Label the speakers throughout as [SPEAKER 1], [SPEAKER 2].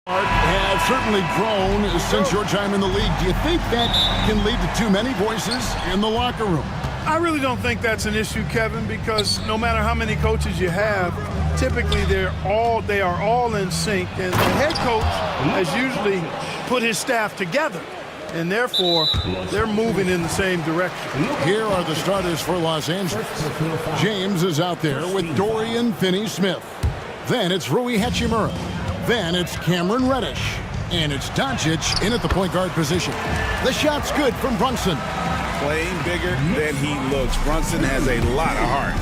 [SPEAKER 1] Have certainly grown since your time in the league. Do you think that can lead to too many voices in the locker room?
[SPEAKER 2] I really don't think that's an issue, Kevin, because no matter how many coaches you have, typically they are all in sync, and the head coach has usually put his staff together, and therefore they're moving in the same direction.
[SPEAKER 1] Here are the starters for Los Angeles. James is out there with Dorian Finney-Smith. Then it's Rui Hachimura. Then it's Cameron Reddish. And it's Doncic in at the point guard position. The shot's good from Brunson.
[SPEAKER 3] Playing bigger than he looks. Brunson has a lot of heart.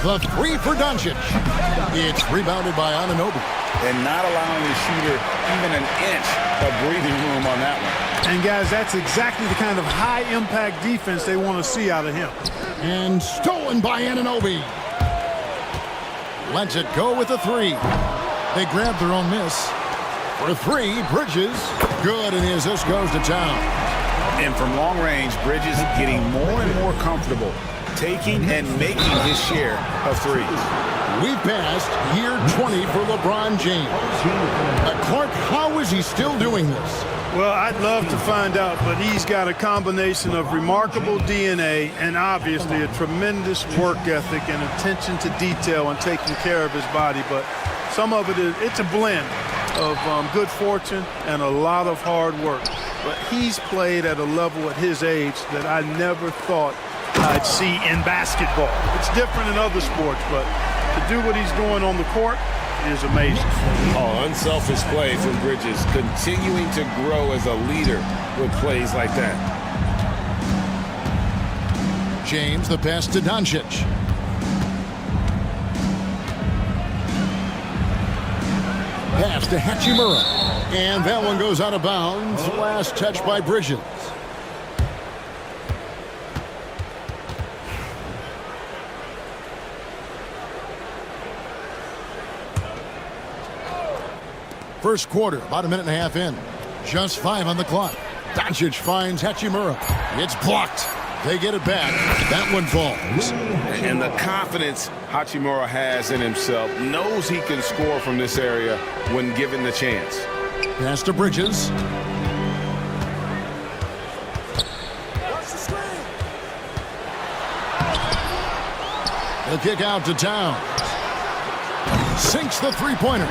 [SPEAKER 1] The three for Doncic. It's rebounded by Anunoby.
[SPEAKER 3] And not allowing the shooter even an inch of breathing room on that one.
[SPEAKER 2] And guys, that's exactly the kind of high-impact defense they want to see out of him.
[SPEAKER 1] And stolen by Anunoby. Lets it go with the three. They grab their own miss. For three, Bridges. Good, and the assist goes to Town.
[SPEAKER 3] And from long range, Bridges getting more and more comfortable taking and making his share of threes.
[SPEAKER 1] We passed year 20 for LeBron James. Clark, how is he still doing this?
[SPEAKER 2] Well, I'd love to find out, but he's got a combination of remarkable DNA and obviously a tremendous work ethic and attention to detail and taking care of his body. But some of it's a blend of good fortune and a lot of hard work. But he's played at a level at his age that I never thought I'd see in basketball. It's different in other sports, but to do what he's doing on the court is amazing.
[SPEAKER 3] Oh, unselfish play from Bridges, continuing to grow as a leader with plays like that.
[SPEAKER 1] James, the pass to Doncic. Pass to Hachimura. And that one goes out of bounds. Last touch by Bridges. First quarter, about a minute and a half in. Just 5 on the clock. Doncic finds Hachimura. It's blocked. They get it back. That one falls.
[SPEAKER 3] And the confidence Hachimura has in himself, knows he can score from this area when given the chance.
[SPEAKER 1] Pass to Bridges. The kick out to Towns. Sinks the three-pointer.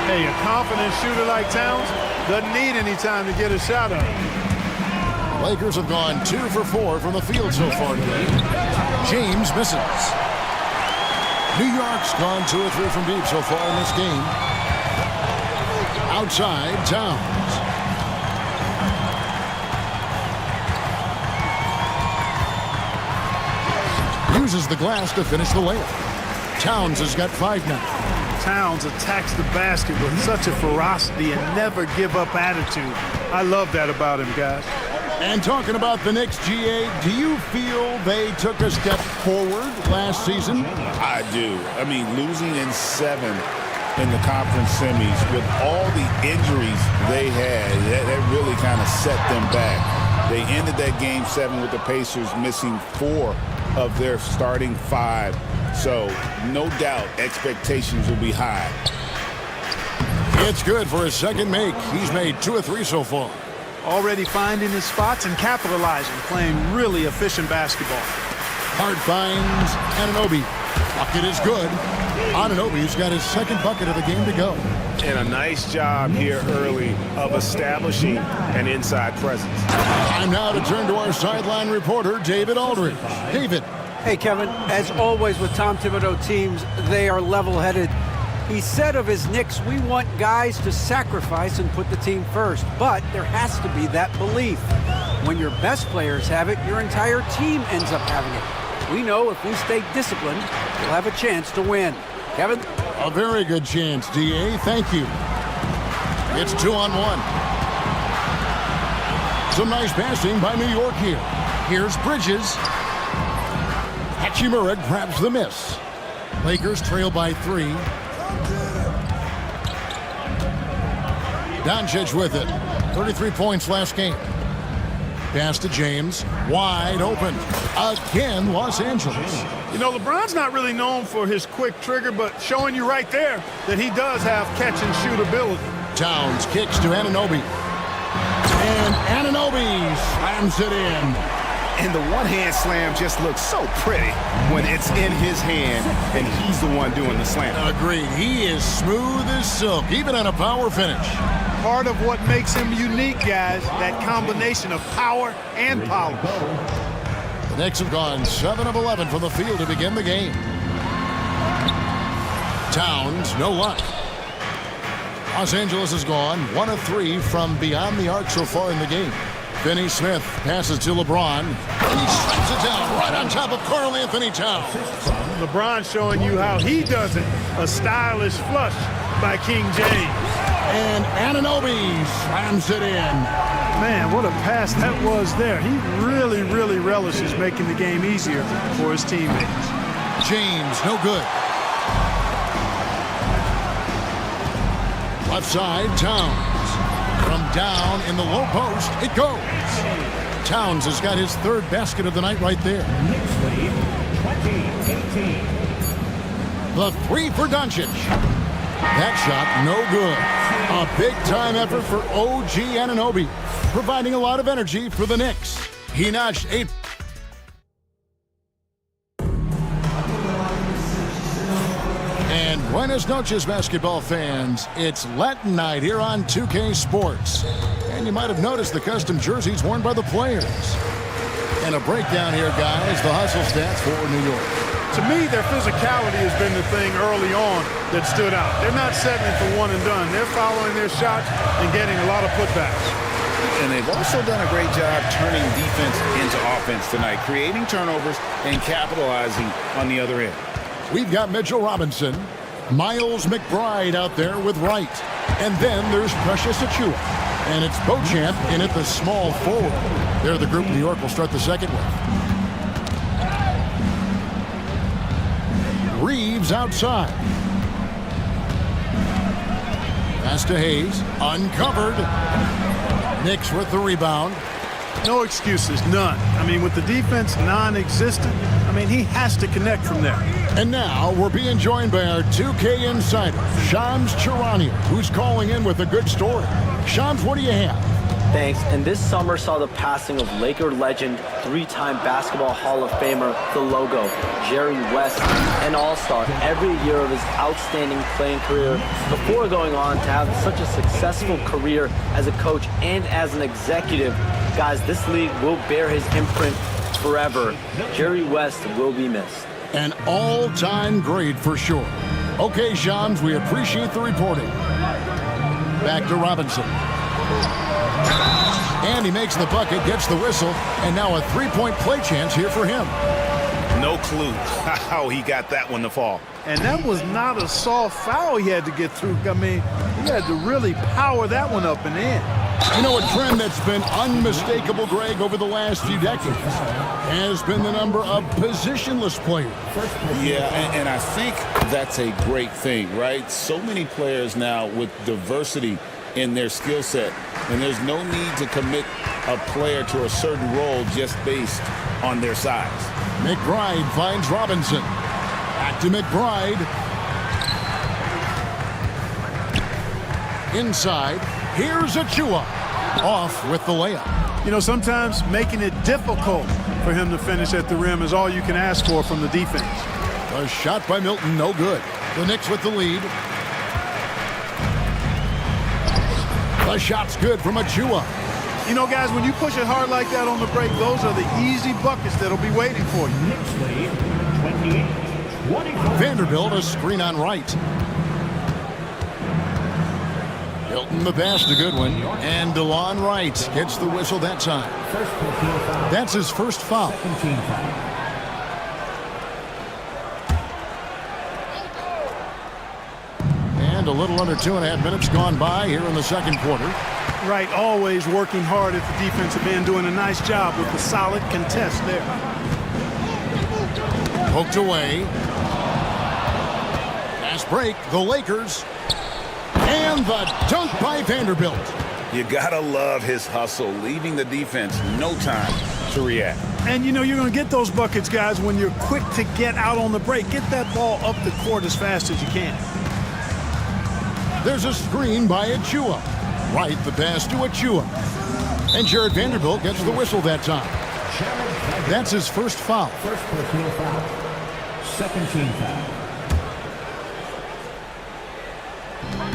[SPEAKER 2] Hey, a confident shooter like Towns doesn't need any time to get a shot up.
[SPEAKER 1] Lakers have gone 2 for 4 from the field so far today. James misses. New York's gone 2 or 3 from deep so far in this game. Outside, Towns. Uses the glass to finish the layup. Towns has got 5 now.
[SPEAKER 2] Towns attacks the basket with such a ferocity and never give up attitude. I love that about him, guys.
[SPEAKER 1] And talking about the Knicks, GA, do you feel they took a step forward last season?
[SPEAKER 4] I do. I mean, losing in 7 in the conference semis with all the injuries they had, that really kind of set them back. They ended that game 7 with the Pacers missing 4 of their starting 5. So, no doubt, expectations will be high.
[SPEAKER 1] It's good for his second make. He's made 2 or 3 so far.
[SPEAKER 2] Already finding his spots and capitalizing, playing really efficient basketball.
[SPEAKER 1] Hart finds Anunoby. Bucket is good. Anunoby's got his second bucket of the game to go.
[SPEAKER 3] And a nice job here early of establishing an inside presence.
[SPEAKER 1] Time now to turn to our sideline reporter, David Aldridge. David.
[SPEAKER 5] Hey, Kevin, as always with Tom Thibodeau teams, they are level-headed. He said of his Knicks, we want guys to sacrifice and put the team first, but there has to be that belief. When your best players have it, your entire team ends up having it. We know if we stay disciplined, we'll have a chance to win. Kevin?
[SPEAKER 1] A very good chance, DA. Thank you. It's 2-on-1. Some nice passing by New York here. Here's Bridges. Hachimura grabs the miss. Lakers trail by 3. Doncic with it. 33 points last game. Pass to James. Wide open. Again, Los Angeles.
[SPEAKER 2] You know, LeBron's not really known for his quick trigger, but showing you right there that he does have catch-and-shoot ability.
[SPEAKER 1] Towns kicks to Anunoby. And Anunoby slams it in.
[SPEAKER 3] And the one-hand slam just looks so pretty when it's in his hand and he's the one doing the slam.
[SPEAKER 1] Agreed. He is smooth as silk, even on a power finish.
[SPEAKER 2] Part of what makes him unique, guys, that combination of power and polish.
[SPEAKER 1] The Knicks have gone 7 of 11 from the field to begin the game. Towns, no luck. Los Angeles has gone 1 of 3 from beyond the arc so far in the game. Finney Smith passes to LeBron. And he slaps it down right on top of Karl Anthony Towns.
[SPEAKER 2] LeBron showing you how he does it. A stylish flush by King James.
[SPEAKER 1] And Anunoby slams it in.
[SPEAKER 2] Man, what a pass that was there. He really, really relishes making the game easier for his teammates.
[SPEAKER 1] James, no good. Left side, Towns. From down in the low post, it goes. Towns has got his 3rd basket of the night right there. The 3 for Doncic. That shot, no good. A big-time effort for OG Anunoby, providing a lot of energy for the Knicks. He notched 8. And buenas noches, basketball fans. It's Latin night here on 2K Sports. And you might have noticed the custom jerseys worn by the players. And a breakdown here, guys, the hustle stats for New York.
[SPEAKER 2] To me, their physicality has been the thing early on that stood out. They're not settling for one and done. They're following their shots and getting a lot of putbacks.
[SPEAKER 3] And they've also done a great job turning defense into offense tonight, creating turnovers and capitalizing on the other end.
[SPEAKER 1] We've got Mitchell Robinson, Miles McBride out there with Wright. And then there's Precious Achiuwa. And it's Beauchamp in at the small forward. They're the group New York will start the second with. Reeves outside. Pass to Hayes. Uncovered. Knicks with the rebound.
[SPEAKER 2] No excuses, none. I mean, with the defense non-existent, I mean, he has to connect from there.
[SPEAKER 1] And now we're being joined by our 2K insider, Shams Charania, who's calling in with a good story. Shams, what do you have?
[SPEAKER 6] Thanks. And this summer saw the passing of Laker legend, 3-time Basketball Hall of Famer, the logo, Jerry West, an all-star every year of his outstanding playing career before going on to have such a successful career as a coach and as an executive. Guys, this league will bear his imprint forever. Jerry West will be missed.
[SPEAKER 1] An all-time great for sure. Okay, Shams, we appreciate the reporting. Back to Robinson. And he makes the bucket, gets the whistle, and now a 3-point play chance here for him.
[SPEAKER 3] No clue how he got that one to fall.
[SPEAKER 2] And that was not a soft foul he had to get through. I mean, he had to really power that one up and in.
[SPEAKER 1] You know, a trend that's been unmistakable, Greg, over the last few decades has been the number of positionless players.
[SPEAKER 4] Yeah, and I think that's a great thing, right? So many players now with diversity in their skill set, and there's no need to commit a player to a certain role just based on their size.
[SPEAKER 1] McBride finds Robinson. Back to McBride. Inside. Here's Achiuwa. Off with the layup.
[SPEAKER 2] You know, sometimes making it difficult for him to finish at the rim is all you can ask for from the defense.
[SPEAKER 1] A shot by Milton, no good. The Knicks with the lead. The shot's good from Achiuwa.
[SPEAKER 2] You know, guys, when you push it hard like that on the break, those are the easy buckets that'll be waiting for you.
[SPEAKER 1] Vanderbilt, a screen on Wright. Hilton the pass to Goodwin. And DeLon Wright gets the whistle that time. That's his first foul. And a little under 2.5 minutes gone by here in the second quarter.
[SPEAKER 2] Right, always working hard at the defensive end, doing a nice job with the solid contest there.
[SPEAKER 1] Poked away. Fast break, the Lakers. And the dunk by Vanderbilt.
[SPEAKER 3] You gotta love his hustle, leaving the defense no time
[SPEAKER 4] to react.
[SPEAKER 2] And, you know, you're going to get those buckets, guys, when you're quick to get out on the break. Get that ball up the court as fast as you can.
[SPEAKER 1] There's a screen by Achua. Right, the pass to Achua. And Jared Vanderbilt gets the whistle that time. That's his first foul.
[SPEAKER 7] First personal foul. Second team foul.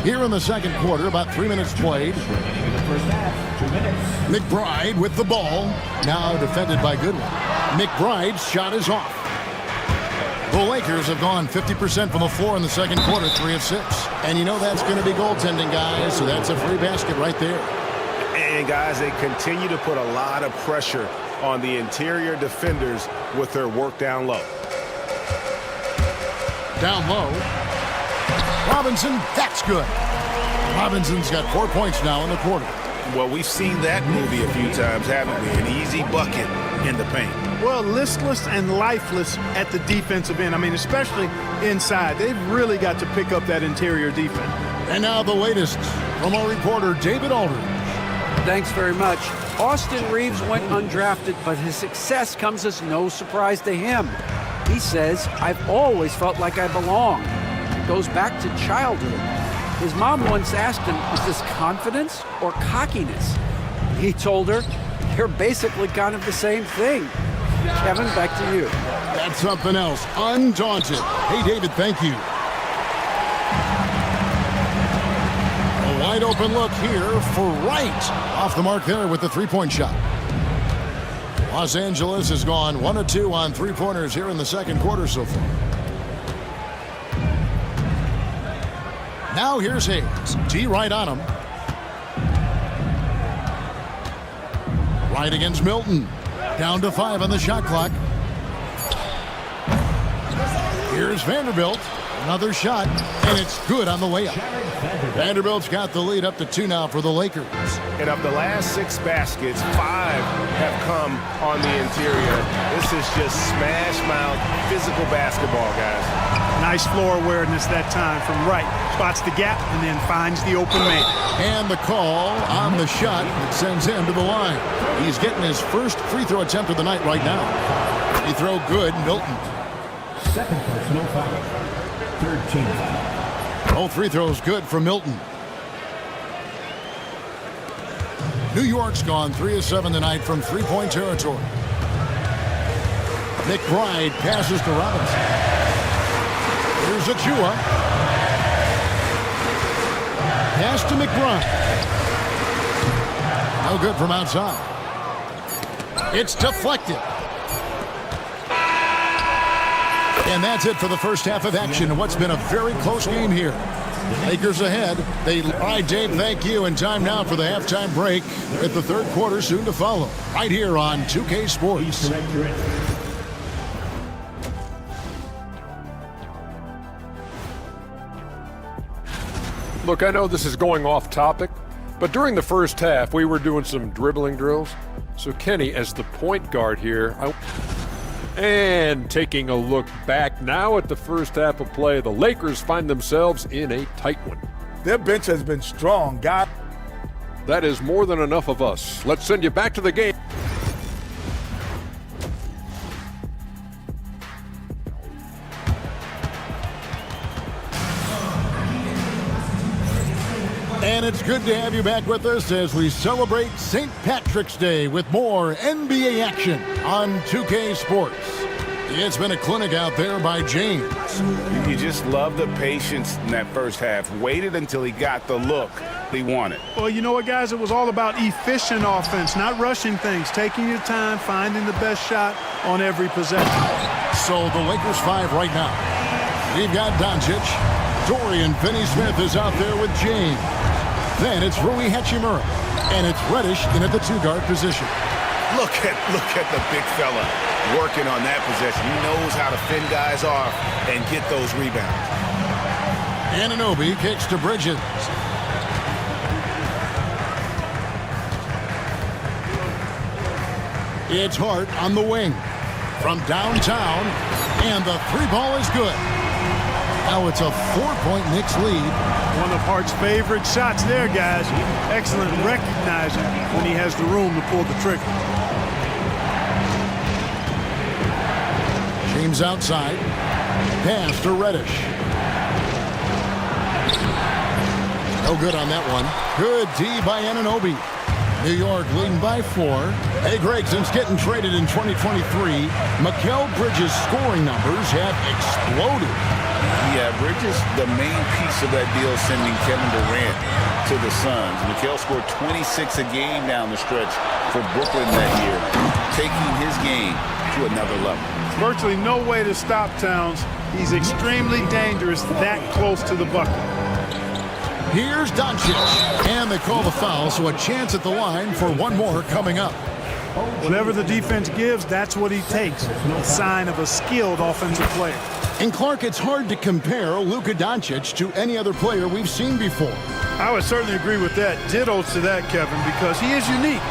[SPEAKER 1] Here in the second quarter, about 3 minutes played.
[SPEAKER 7] First half, 2 minutes.
[SPEAKER 1] McBride with the ball. Now defended by Goodwin. McBride's shot is off. The Lakers have gone 50% from the floor in the second quarter, 3 of 6. And you know that's going to be goaltending, guys, so that's a free basket right there.
[SPEAKER 8] And, guys, they continue to put a lot of pressure on the interior defenders with their work down low.
[SPEAKER 1] Down low. Robinson, that's good. Robinson's got 4 points now in the quarter.
[SPEAKER 8] Well, we've seen that movie a few times, haven't we? An easy bucket in the paint.
[SPEAKER 2] Well, listless and lifeless at the defensive end. I mean, especially inside. They've really got to pick up that interior defense.
[SPEAKER 1] And now the latest from our reporter, David Aldridge.
[SPEAKER 5] Thanks very much. Austin Reeves went undrafted, but his success comes as no surprise to him. He says, "I've always felt like I belong." It goes back to childhood. His mom once asked him, is this confidence or cockiness? He told her, they're basically kind of the same thing. Kevin, back to you.
[SPEAKER 1] That's something else. Undaunted. Hey, David, thank you. A wide open look here for Wright. Off the mark there with the three-point shot. Los Angeles has gone 1 of 2 on three-pointers here in the second quarter so far. Now here's Hayes. D right on him. Right against Milton. Down to 5 on the shot clock. Here's Vanderbilt. Another shot, and it's good on the layup. Vanderbilt's got the lead up to 2 now for the Lakers.
[SPEAKER 8] And of the last 6 baskets, 5 have come on the interior. This is just smash-mouth physical basketball, guys.
[SPEAKER 2] Nice floor awareness that time from Wright. Spots the gap and then finds the open man.
[SPEAKER 1] And the call on the shot that sends him to the line. He's getting his first free throw attempt of the night right now. Free throw good, Milton.
[SPEAKER 7] Second personal foul. Third team foul.
[SPEAKER 1] Both free throws good for Milton. New York's gone 3 of 7 tonight from three-point territory. McBride passes to Robinson. Here's Achua. Pass to McBride. No good from outside. It's deflected. And that's it for the first half of action in what's been a very close game here. Lakers ahead. All right, Dave, thank you. And time now for the halftime break with the third quarter soon to follow. Right here on 2K Sports.
[SPEAKER 9] Look, I know this is going off topic, but during the first half, we were doing some dribbling drills. So Kenny, as the point guard here, and taking a look back now at the first half of play, the Lakers find themselves in a tight one.
[SPEAKER 10] Their bench has been strong, guys.
[SPEAKER 9] That is more than enough of us. Let's send you back to the game.
[SPEAKER 1] And it's good to have you back with us as we celebrate St. Patrick's Day with more NBA action on 2K Sports. It's been a clinic out there by James.
[SPEAKER 8] You just love the patience in that first half. Waited until he got the look he wanted.
[SPEAKER 2] Well, you know what, guys? It was all about efficient offense, not rushing things, taking your time, finding the best shot on every possession.
[SPEAKER 1] So the Lakers 5 right now. We've got Doncic. Dorian Finney-Smith is out there with James. Then it's Rui Hachimura, and it's Reddish in at the 2-guard position.
[SPEAKER 8] Look at the big fella working on that possession. He knows how to fend guys off and get those rebounds.
[SPEAKER 1] Anunoby kicks to Bridges. It's Hart on the wing from downtown, and the 3-ball is good. Now it's a 4-point Knicks lead.
[SPEAKER 2] One of Hart's favorite shots there, guys. Excellent recognizing when he has the room to pull the trigger.
[SPEAKER 1] James outside. Pass to Reddish. No good on that one. Good D by Anunoby. New York leading by 4. Hey, Greg, since getting traded in 2023, Mikal Bridges' scoring numbers have exploded.
[SPEAKER 3] Yeah, Bridges, the main piece of that deal, sending Kevin Durant to the Suns. Mikal scored 26 a game down the stretch for Brooklyn that year, taking his game to another level.
[SPEAKER 2] Virtually no way to stop Towns. He's extremely dangerous that close to the bucket.
[SPEAKER 1] Here's Doncic, and they call the foul, so a chance at the line for one more coming up.
[SPEAKER 2] Whatever the defense gives, that's what he takes. A sign of a skilled offensive player.
[SPEAKER 1] And Clark, it's hard to compare Luka Doncic to any other player we've seen before.
[SPEAKER 2] I would certainly agree with that. Ditto to that, Kevin, because he is unique.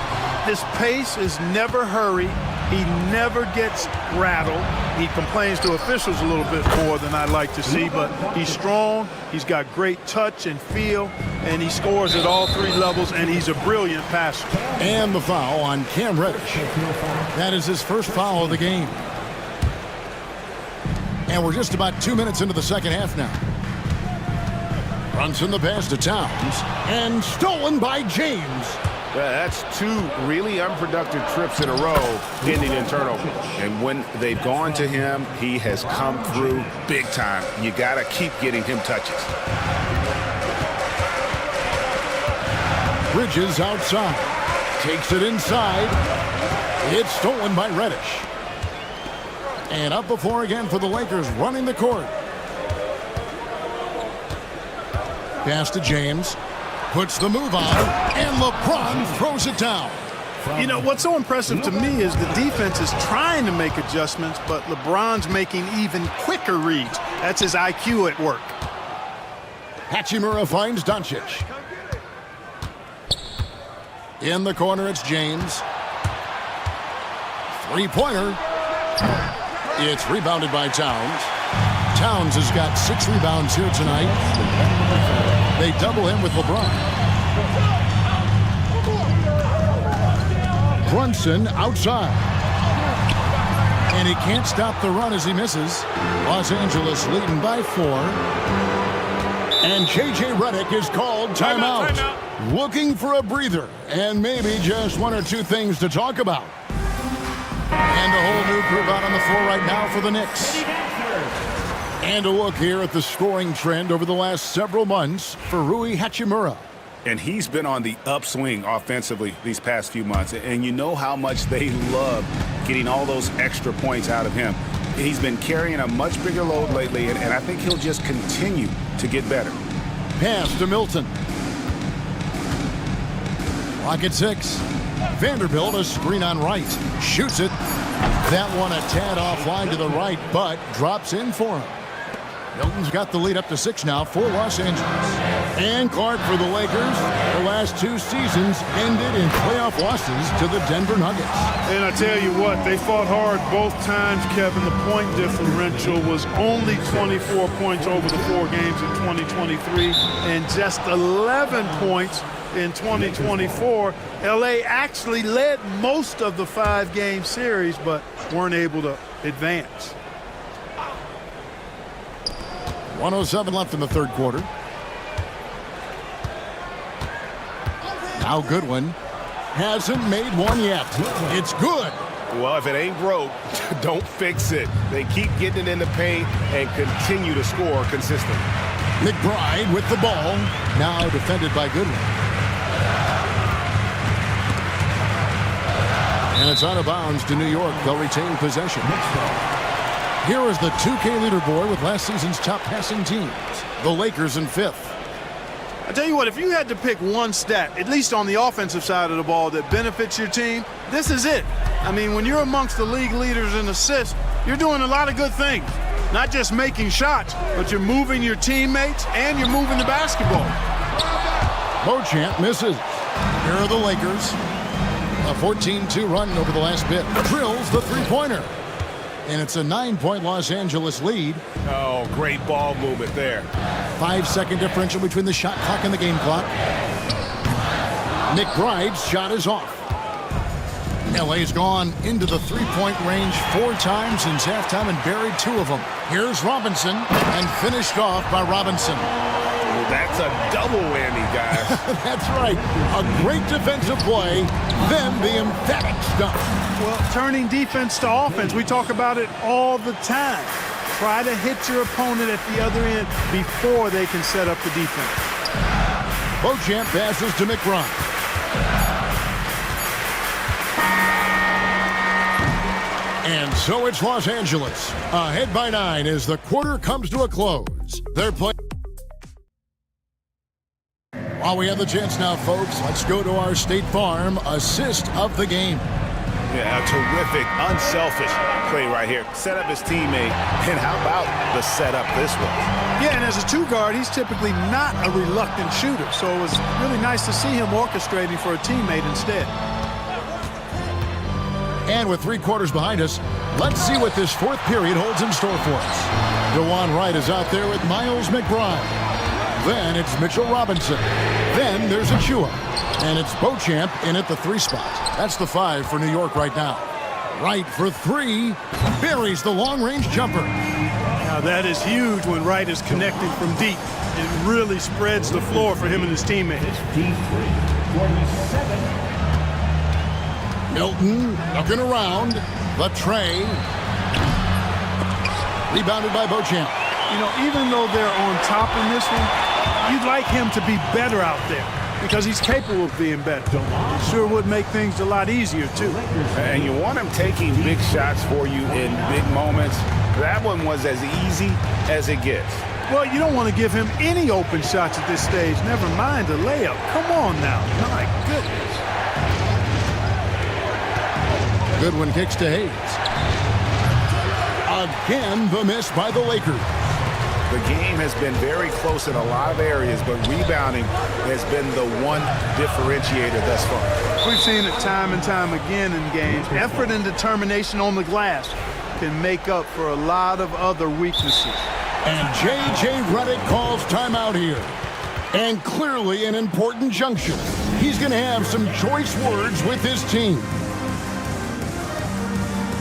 [SPEAKER 2] His pace is never hurried. He never gets rattled. He complains to officials a little bit more than I'd like to see, but he's strong, he's got great touch and feel, and he scores at all 3 levels, and he's a brilliant passer.
[SPEAKER 1] And the foul on Cam Reddish. That is his first foul of the game. And we're just about 2 minutes into the second half now. Brunson the pass to Towns, and stolen by James.
[SPEAKER 8] That's 2 really unproductive trips in a row ending in turnover. And when they've gone to him, he has come through big time. You got to keep getting him touches.
[SPEAKER 1] Bridges outside. Takes it inside. It's stolen by Reddish. And up before again for the Lakers, running the court. Pass to James. Puts the move on, and LeBron throws it down.
[SPEAKER 2] You know, what's so impressive to me is the defense is trying to make adjustments, but LeBron's making even quicker reads. That's his IQ at work.
[SPEAKER 1] Hachimura finds Doncic. In the corner, it's James. Three-pointer. It's rebounded by Towns. Towns has got 6 rebounds here tonight. They double him with LeBron. Brunson outside. And he can't stop the run as he misses. Los Angeles leading by 4. And J.J. Redick is called timeout. Looking for a breather and maybe just 1 or 2 things to talk about. And a whole new group out on the floor right now for the Knicks. And a look here at the scoring trend over the last several months for Rui Hachimura.
[SPEAKER 3] And he's been on the upswing offensively these past few months. And you know how much they love getting all those extra points out of him. He's been carrying a much bigger load lately, and I think he'll just continue to get better.
[SPEAKER 1] Pass to Milton. Clock at 6. Vanderbilt, a screen on right. Shoots it. That one a tad offline to the right, but drops in for him. Milton's got the lead up to 6 now for Los Angeles. And Clark for the Lakers. The last 2 seasons ended in playoff losses to the Denver Nuggets.
[SPEAKER 2] And I tell you what, they fought hard both times, Kevin. The point differential was only 24 points over the 4 games in 2023 and just 11 points in 2024. LA actually led most of the 5-game series, but weren't able to advance.
[SPEAKER 1] 1:07 left in the third quarter. Now Goodwin hasn't made one yet. It's good.
[SPEAKER 8] Well, if it ain't broke, don't fix it. They keep getting it in the paint and continue to score consistently.
[SPEAKER 1] McBride with the ball. Now defended by Goodwin. And it's out of bounds to New York. They'll retain possession. Here is the 2K leaderboard with last season's top passing teams. The Lakers in 5th.
[SPEAKER 2] I tell you what, if you had to pick one stat, at least on the offensive side of the ball, that benefits your team, this is it. I mean, when you're amongst the league leaders in assists, you're doing a lot of good things. Not just making shots, but you're moving your teammates and you're moving the basketball.
[SPEAKER 1] Beauchamp misses. Here are the Lakers. A 14-2 run over the last bit. Drills the three-pointer. And it's a 9-point Los Angeles lead.
[SPEAKER 8] Oh, great ball movement there.
[SPEAKER 1] 5-second differential between the shot clock and the game clock. McBride's shot is off. LA's gone into the three-point range 4 times since halftime and buried 2 of them. Here's Robinson, and finished off by Robinson.
[SPEAKER 8] Well, that's a double whammy, guys.
[SPEAKER 1] That's right. A great defensive play, then the emphatic stuff.
[SPEAKER 2] Well, turning defense to offense, we talk about it all the time. Try to hit your opponent at the other end before they can set up the defense.
[SPEAKER 1] Beauchamp passes to McBride. And so it's Los Angeles, ahead by 9 as the quarter comes to a close. They're playing. While we have the chance now, folks, let's go to our State Farm assist of the game.
[SPEAKER 8] Yeah, a terrific, unselfish play right here. Set up his teammate, and how about the setup this way?
[SPEAKER 2] Yeah, and as a 2 guard, he's typically not a reluctant shooter, so it was really nice to see him orchestrating for a teammate instead.
[SPEAKER 1] And with 3 quarters behind us, let's see what this 4th period holds in store for us. DeJuan Wright is out there with Miles McBride. Then it's Mitchell Robinson. Then there's Achua. And it's Beauchamp in at the 3 spot. That's the 5 for New York right now. Wright for 3. Buries the long-range jumper.
[SPEAKER 2] Now that is huge when Wright is connecting from deep. It really spreads the floor for him and his teammates.
[SPEAKER 1] Milton looking around. The tray. Rebounded by Beauchamp.
[SPEAKER 2] You know, even though they're on top in this one, you'd like him to be better out there because he's capable of being better. It sure would make things a lot easier, too.
[SPEAKER 8] And you want him taking big shots for you in big moments. That one was as easy as it gets.
[SPEAKER 2] Well, you don't want to give him any open shots at this stage, never mind a layup. Come on now. My goodness.
[SPEAKER 1] Goodwin kicks to Hayes. Again, the miss by the Lakers.
[SPEAKER 8] The game has been very close in a lot of areas, but rebounding has been the one differentiator thus far.
[SPEAKER 2] We've seen it time and time again in games. Effort and determination on the glass can make up for a lot of other weaknesses.
[SPEAKER 1] And J.J. Redick calls timeout here. And clearly an important juncture. He's going to have some choice words with his team.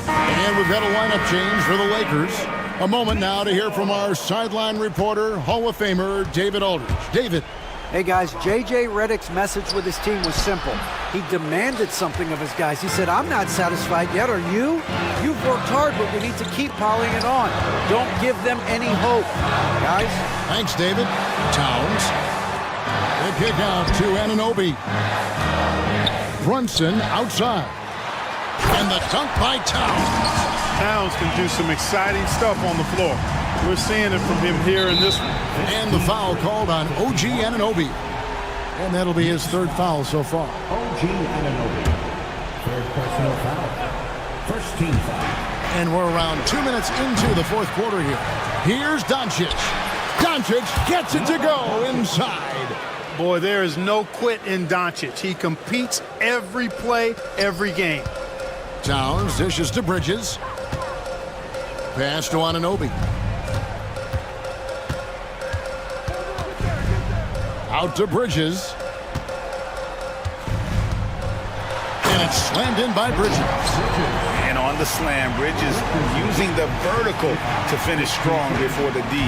[SPEAKER 1] And we've got a lineup change for the Lakers. A moment now to hear from our sideline reporter, Hall of Famer David Aldridge. David.
[SPEAKER 5] Hey guys, J.J. Redick's message with his team was simple. He demanded something of his guys. He said, I'm not satisfied yet, are you? You've worked hard, but we need to keep piling it on. Don't give them any hope, guys.
[SPEAKER 1] Thanks, David. Towns. The kick out to Anunoby. Brunson outside. And the dunk by Towns.
[SPEAKER 2] Towns can do some exciting stuff on the floor. We're seeing it from him here in this one.
[SPEAKER 1] And the foul called on OG Anunoby. And that'll be his 3rd foul so far.
[SPEAKER 7] OG Anunoby. 3rd personal foul. First team foul.
[SPEAKER 1] And we're around 2 minutes into the 4th quarter here. Here's Doncic. Doncic gets it to go inside.
[SPEAKER 2] Boy, there is no quit in Doncic. He competes every play, every game.
[SPEAKER 1] Towns dishes to Bridges. Pass to Anunoby. Out to Bridges. And it's slammed in by Bridges.
[SPEAKER 8] And on the slam, Bridges using the vertical to finish strong before the D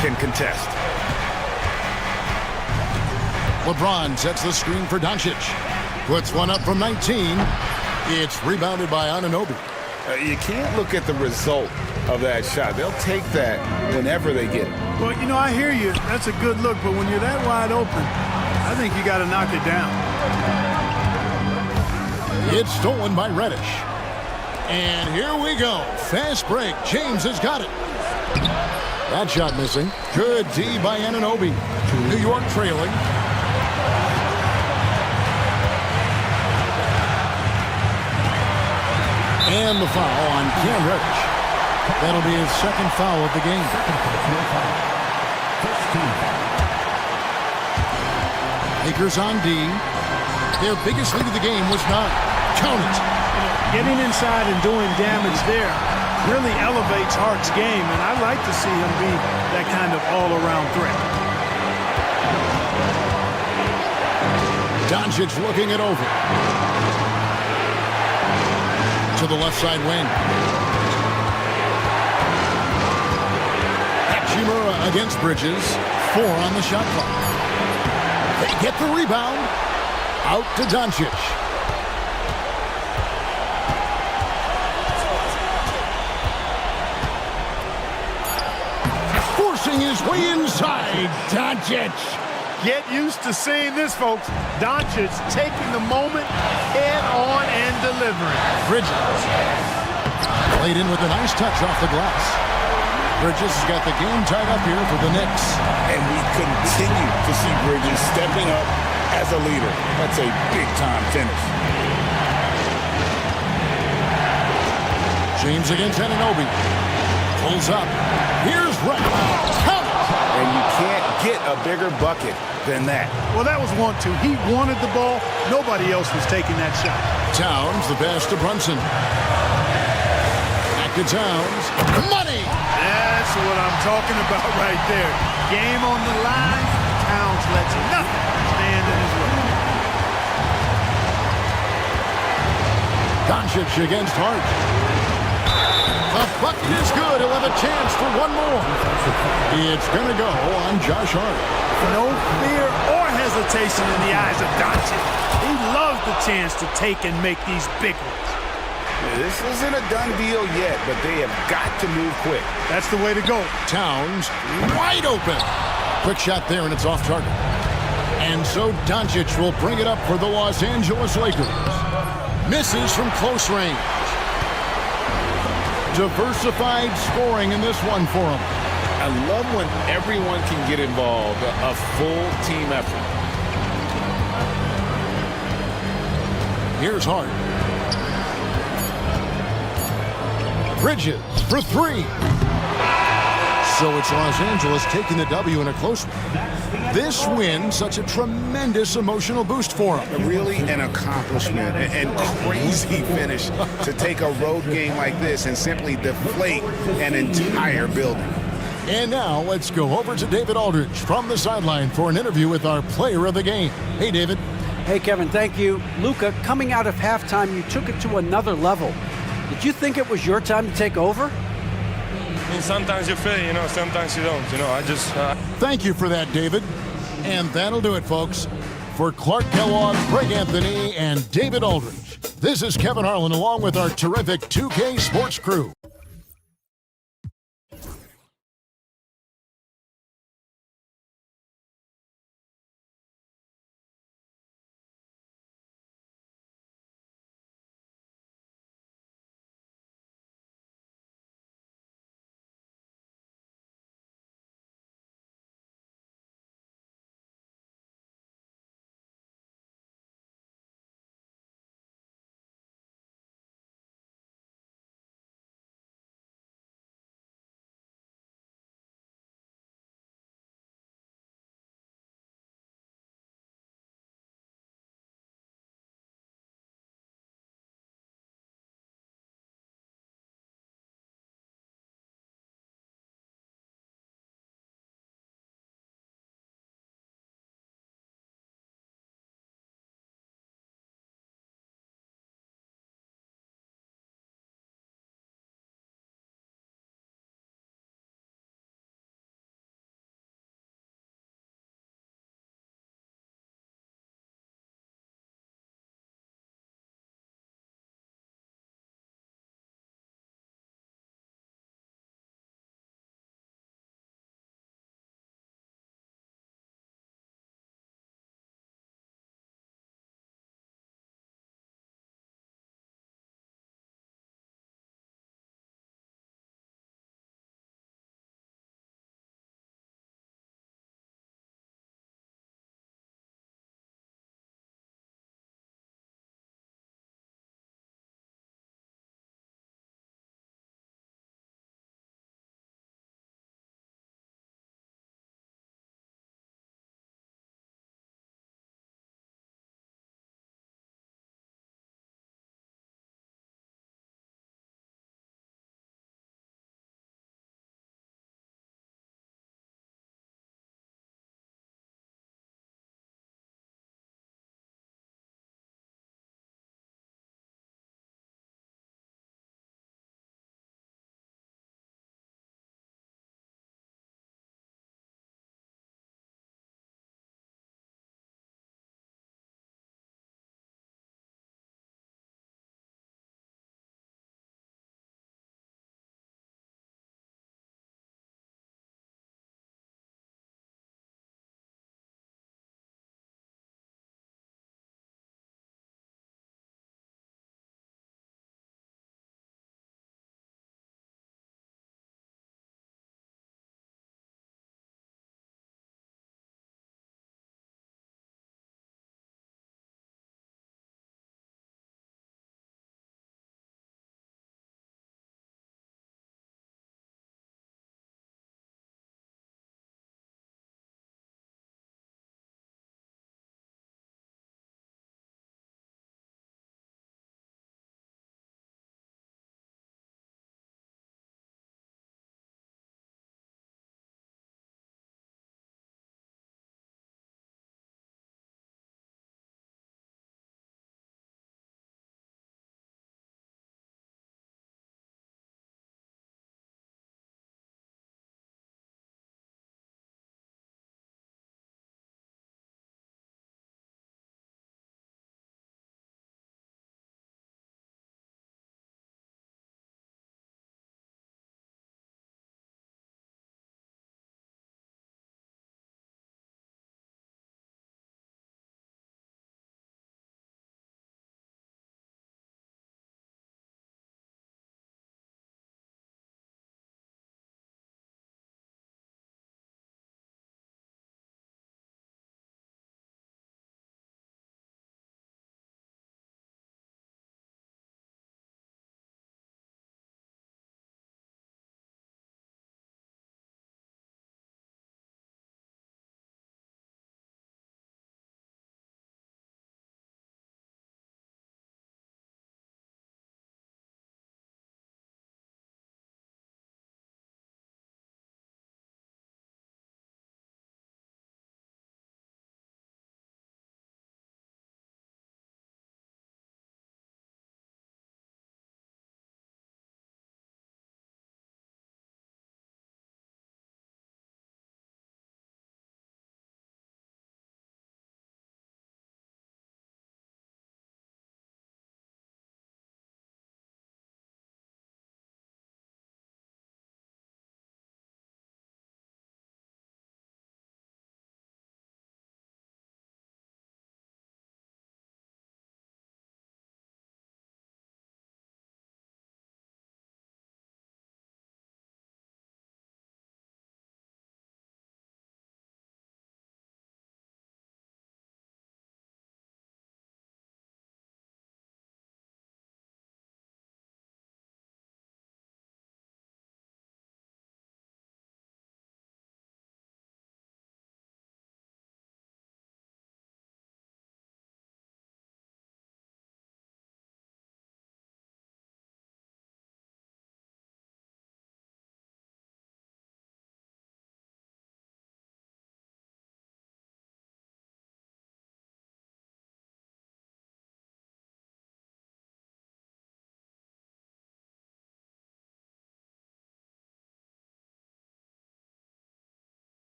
[SPEAKER 8] can contest.
[SPEAKER 1] LeBron sets the screen for Doncic. Puts one up from 19. It's rebounded by Anunoby.
[SPEAKER 8] You can't look at the result of that shot. They'll take that whenever they get it.
[SPEAKER 2] Well, you know, I hear you. That's a good look, but when you're that wide open, I think you got to knock it down.
[SPEAKER 1] It's stolen by Reddish. And here we go. Fast break. James has got it. That shot missing. Good D by Anunoby. New York trailing. And the foul on Cam Reddish. That'll be his 2nd foul of the game. Lakers on D. Their biggest lead of the game was 9. Count it.
[SPEAKER 2] Getting inside and doing damage there really elevates Hart's game, and I like to see him be that kind of all-around threat.
[SPEAKER 1] Doncic looking it over. to the left side wing. Hachimura against Bridges. 4 on the shot clock. They get the rebound. Out to Doncic. Forcing his way inside. Doncic.
[SPEAKER 2] Get used to seeing this, folks. Doncic taking the moment head on and delivering.
[SPEAKER 1] Bridges. Played in with a nice touch off the glass. Bridges has got the game tied up here for the Knicks.
[SPEAKER 4] And we continue to see Bridges stepping up as a leader. That's a big-time finish.
[SPEAKER 1] James against Anunoby. Pulls up. Here's Wright. Count it!
[SPEAKER 8] And you can't get a bigger bucket than that.
[SPEAKER 2] Well, that was 1-2. He wanted the ball. Nobody else was taking that shot.
[SPEAKER 1] Towns, the pass to Brunson. Back to Towns. Money!
[SPEAKER 2] That's what I'm talking about right there. Game on the line. Towns lets nothing stand in his way.
[SPEAKER 1] Doncic against Hart. The bucket is good. He'll have a chance for one more. It's going to go on Josh Hart.
[SPEAKER 2] No fear or hesitation in the eyes of Doncic. He loves the chance to take and make these big ones.
[SPEAKER 8] This isn't a done deal yet, but they have got to move quick.
[SPEAKER 2] That's the way to go.
[SPEAKER 1] Towns wide open. Quick shot there, and it's off target. And so Doncic will bring it up for the Los Angeles Lakers. Misses from close range. Diversified scoring in this one for him.
[SPEAKER 4] I love when everyone can get involved, a full team effort.
[SPEAKER 1] Here's Hart. Bridges for 3. So it's Los Angeles taking the W in a close one. This win, such a tremendous emotional boost for them.
[SPEAKER 8] Really an accomplishment and crazy finish to take a road game like this and simply deflate an entire building.
[SPEAKER 1] And now let's go over to David Aldridge from the sideline for an interview with our player of the game. Hey, David.
[SPEAKER 5] Hey, Kevin, thank you. Luka, coming out of halftime, you took it to another level. Did you think it was your time to take over?
[SPEAKER 11] I mean, sometimes you feel it, sometimes you don't. I just...
[SPEAKER 1] Thank you for that, David. And that'll do it, folks. For Clark Kellogg, Greg Anthony, and David Aldridge, this is Kevin Harlan along with our terrific 2K Sports crew.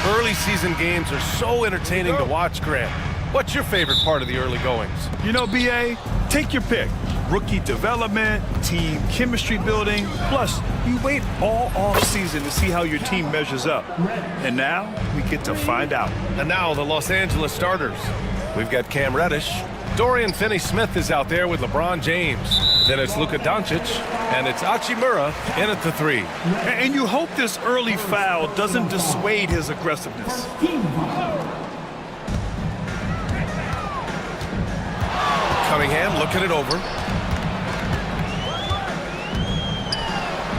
[SPEAKER 12] Early season games are so entertaining to watch, Grant. What's your favorite part of the early goings?
[SPEAKER 2] You know, BA, take your pick. Rookie development, team chemistry building. Plus, you wait all off season to see how your team measures up. And now, we get to find out.
[SPEAKER 12] And now the Los Angeles starters. We've got Cam Reddish. Dorian Finney-Smith is out there with LeBron James. Then it's Luka Doncic, and it's Hachimura in at the 3.
[SPEAKER 2] And you hope this early foul doesn't dissuade his aggressiveness.
[SPEAKER 12] Cunningham looking it over.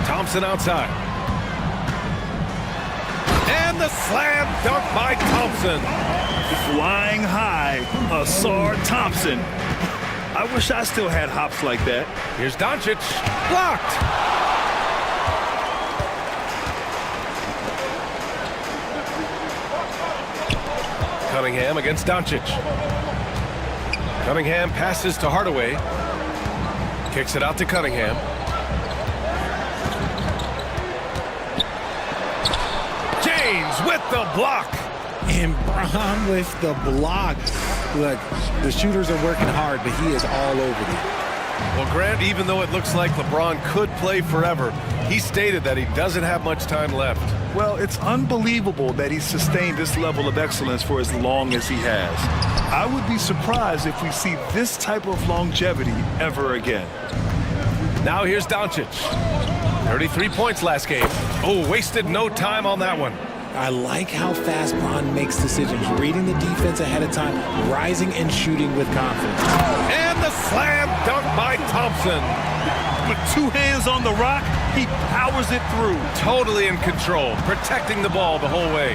[SPEAKER 12] Thompson outside. And the slam dunk by Thompson.
[SPEAKER 2] Flying high, Asar Thompson. I wish I still had hops like that.
[SPEAKER 12] Here's Doncic. Blocked. Cunningham against Doncic. Cunningham passes to Hardaway. Kicks it out to Cunningham. James with the block.
[SPEAKER 13] And Bron with the block. Look, the shooters are working hard, but he is all over them.
[SPEAKER 12] Well, Grant, even though it looks like LeBron could play forever, he stated that he doesn't have much time left.
[SPEAKER 2] Well, it's unbelievable that he's sustained this level of excellence for as long as he has. I would be surprised if we see this type of longevity ever again.
[SPEAKER 12] Now here's Doncic. 33 points last game. Oh, wasted no time on that one.
[SPEAKER 13] I like how fast Bron makes decisions, reading the defense ahead of time, rising and shooting with confidence.
[SPEAKER 12] And the slam dunk by Thompson.
[SPEAKER 2] With 2 hands on the rock, he powers it through.
[SPEAKER 12] Totally in control, protecting the ball the whole way.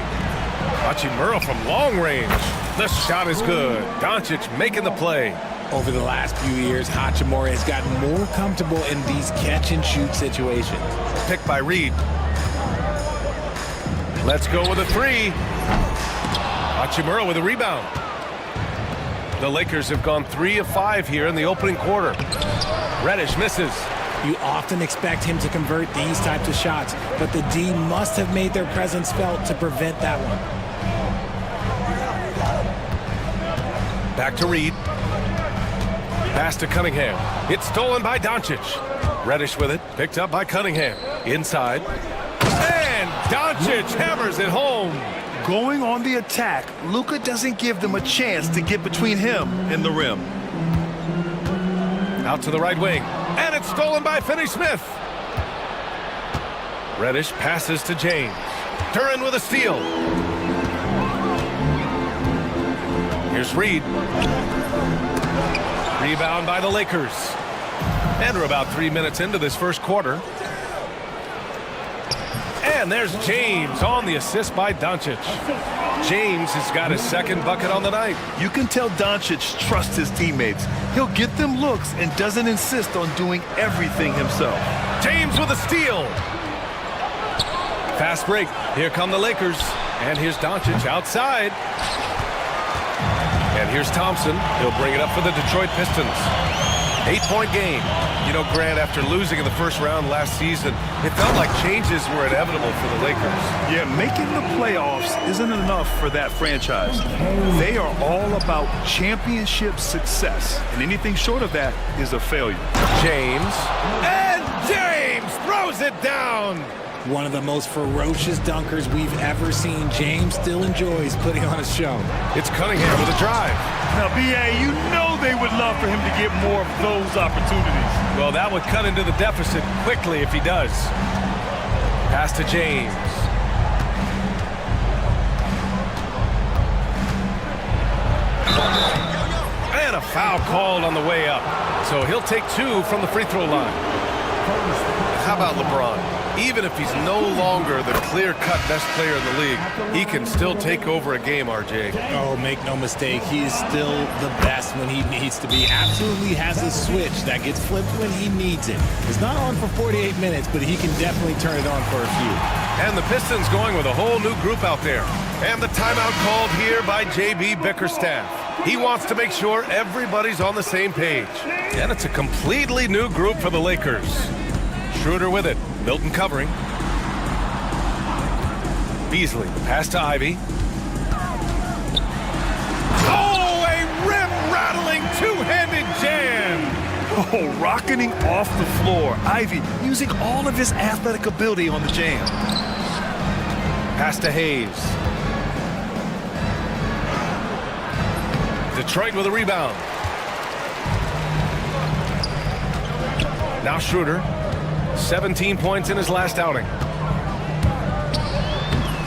[SPEAKER 12] Hachimura from long range. The shot is good. Doncic making the play.
[SPEAKER 13] Over the last few years, Hachimura has gotten more comfortable in these catch-and-shoot situations.
[SPEAKER 12] Picked by Reed. Let's go with a 3. Hachimura with a rebound. The Lakers have gone 3 of 5 here in the opening quarter. Reddish misses.
[SPEAKER 13] You often expect him to convert these types of shots, but the D must have made their presence felt to prevent that one.
[SPEAKER 12] Back to Reed. Pass to Cunningham. It's stolen by Doncic. Reddish with it. Picked up by Cunningham. Inside. And Doncic hammers it home.
[SPEAKER 2] Going on the attack, Luka doesn't give them a chance to get between him and the rim.
[SPEAKER 12] Out to the right wing. And it's stolen by Finney-Smith. Reddish passes to James. Duran with a steal. Here's Reed. Rebound by the Lakers. And we're about 3 minutes into this first quarter. And there's James on the assist by Doncic. James has got his second bucket on the night.
[SPEAKER 2] You can tell Doncic trusts his teammates. He'll get them looks and doesn't insist on doing everything himself.
[SPEAKER 12] James with a steal. Fast break. Here come the Lakers. And here's Doncic outside. And here's Thompson. He'll bring it up for the Detroit Pistons. 8-point game. You know, Grant, after losing in the first round last season, it felt like changes were inevitable for the Lakers.
[SPEAKER 2] Yeah, making the playoffs isn't enough for that franchise. They are all about championship success, and anything short of that is a failure.
[SPEAKER 12] James. And James throws it down.
[SPEAKER 13] One of the most ferocious dunkers we've ever seen. James still enjoys putting on a show.
[SPEAKER 12] It's Cunningham with a drive.
[SPEAKER 2] Now, BA, you know they would love for him to get more of those opportunities.
[SPEAKER 12] Well, that would cut into the deficit quickly if he does. Pass to James. And a foul called on the way up. So he'll take 2 from the free throw line. How about LeBron? Even if he's no longer the clear-cut best player in the league, he can still take over a game, RJ.
[SPEAKER 13] Oh, make no mistake, he is still the best when he needs to be. Absolutely has a switch that gets flipped when he needs it. It's not on for 48 minutes, but he can definitely turn it on for a few.
[SPEAKER 12] And the Pistons going with a whole new group out there. And the timeout called here by J.B. Bickerstaff. He wants to make sure everybody's on the same page. And it's a completely new group for the Lakers. Schroeder with it. Milton covering. Beasley, pass to Ivy. Oh, a rim-rattling two-handed jam.
[SPEAKER 2] Oh, rocketing off the floor. Ivy using all of his athletic ability on the jam.
[SPEAKER 12] Pass to Hayes. Detroit with a rebound. Now Schroeder, 17 points in his last outing.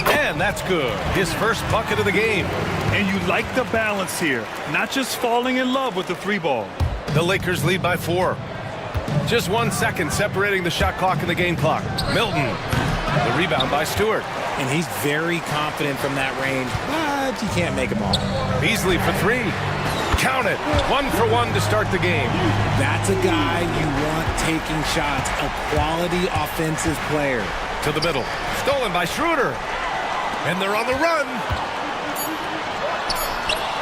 [SPEAKER 12] And that's good. His first bucket of the game.
[SPEAKER 2] And you like the balance here. Not just falling in love with the three ball.
[SPEAKER 12] The Lakers lead by 4. Just 1 second separating the shot clock and the game clock. Milton, the rebound by Stewart.
[SPEAKER 13] And he's very confident from that range, but you can't make them all.
[SPEAKER 12] Beasley for 3. Count it. 1 for 1 to start the game.
[SPEAKER 13] That's a guy you want taking shots, a quality offensive player.
[SPEAKER 12] To the middle. Stolen by Schroeder. And they're on the run.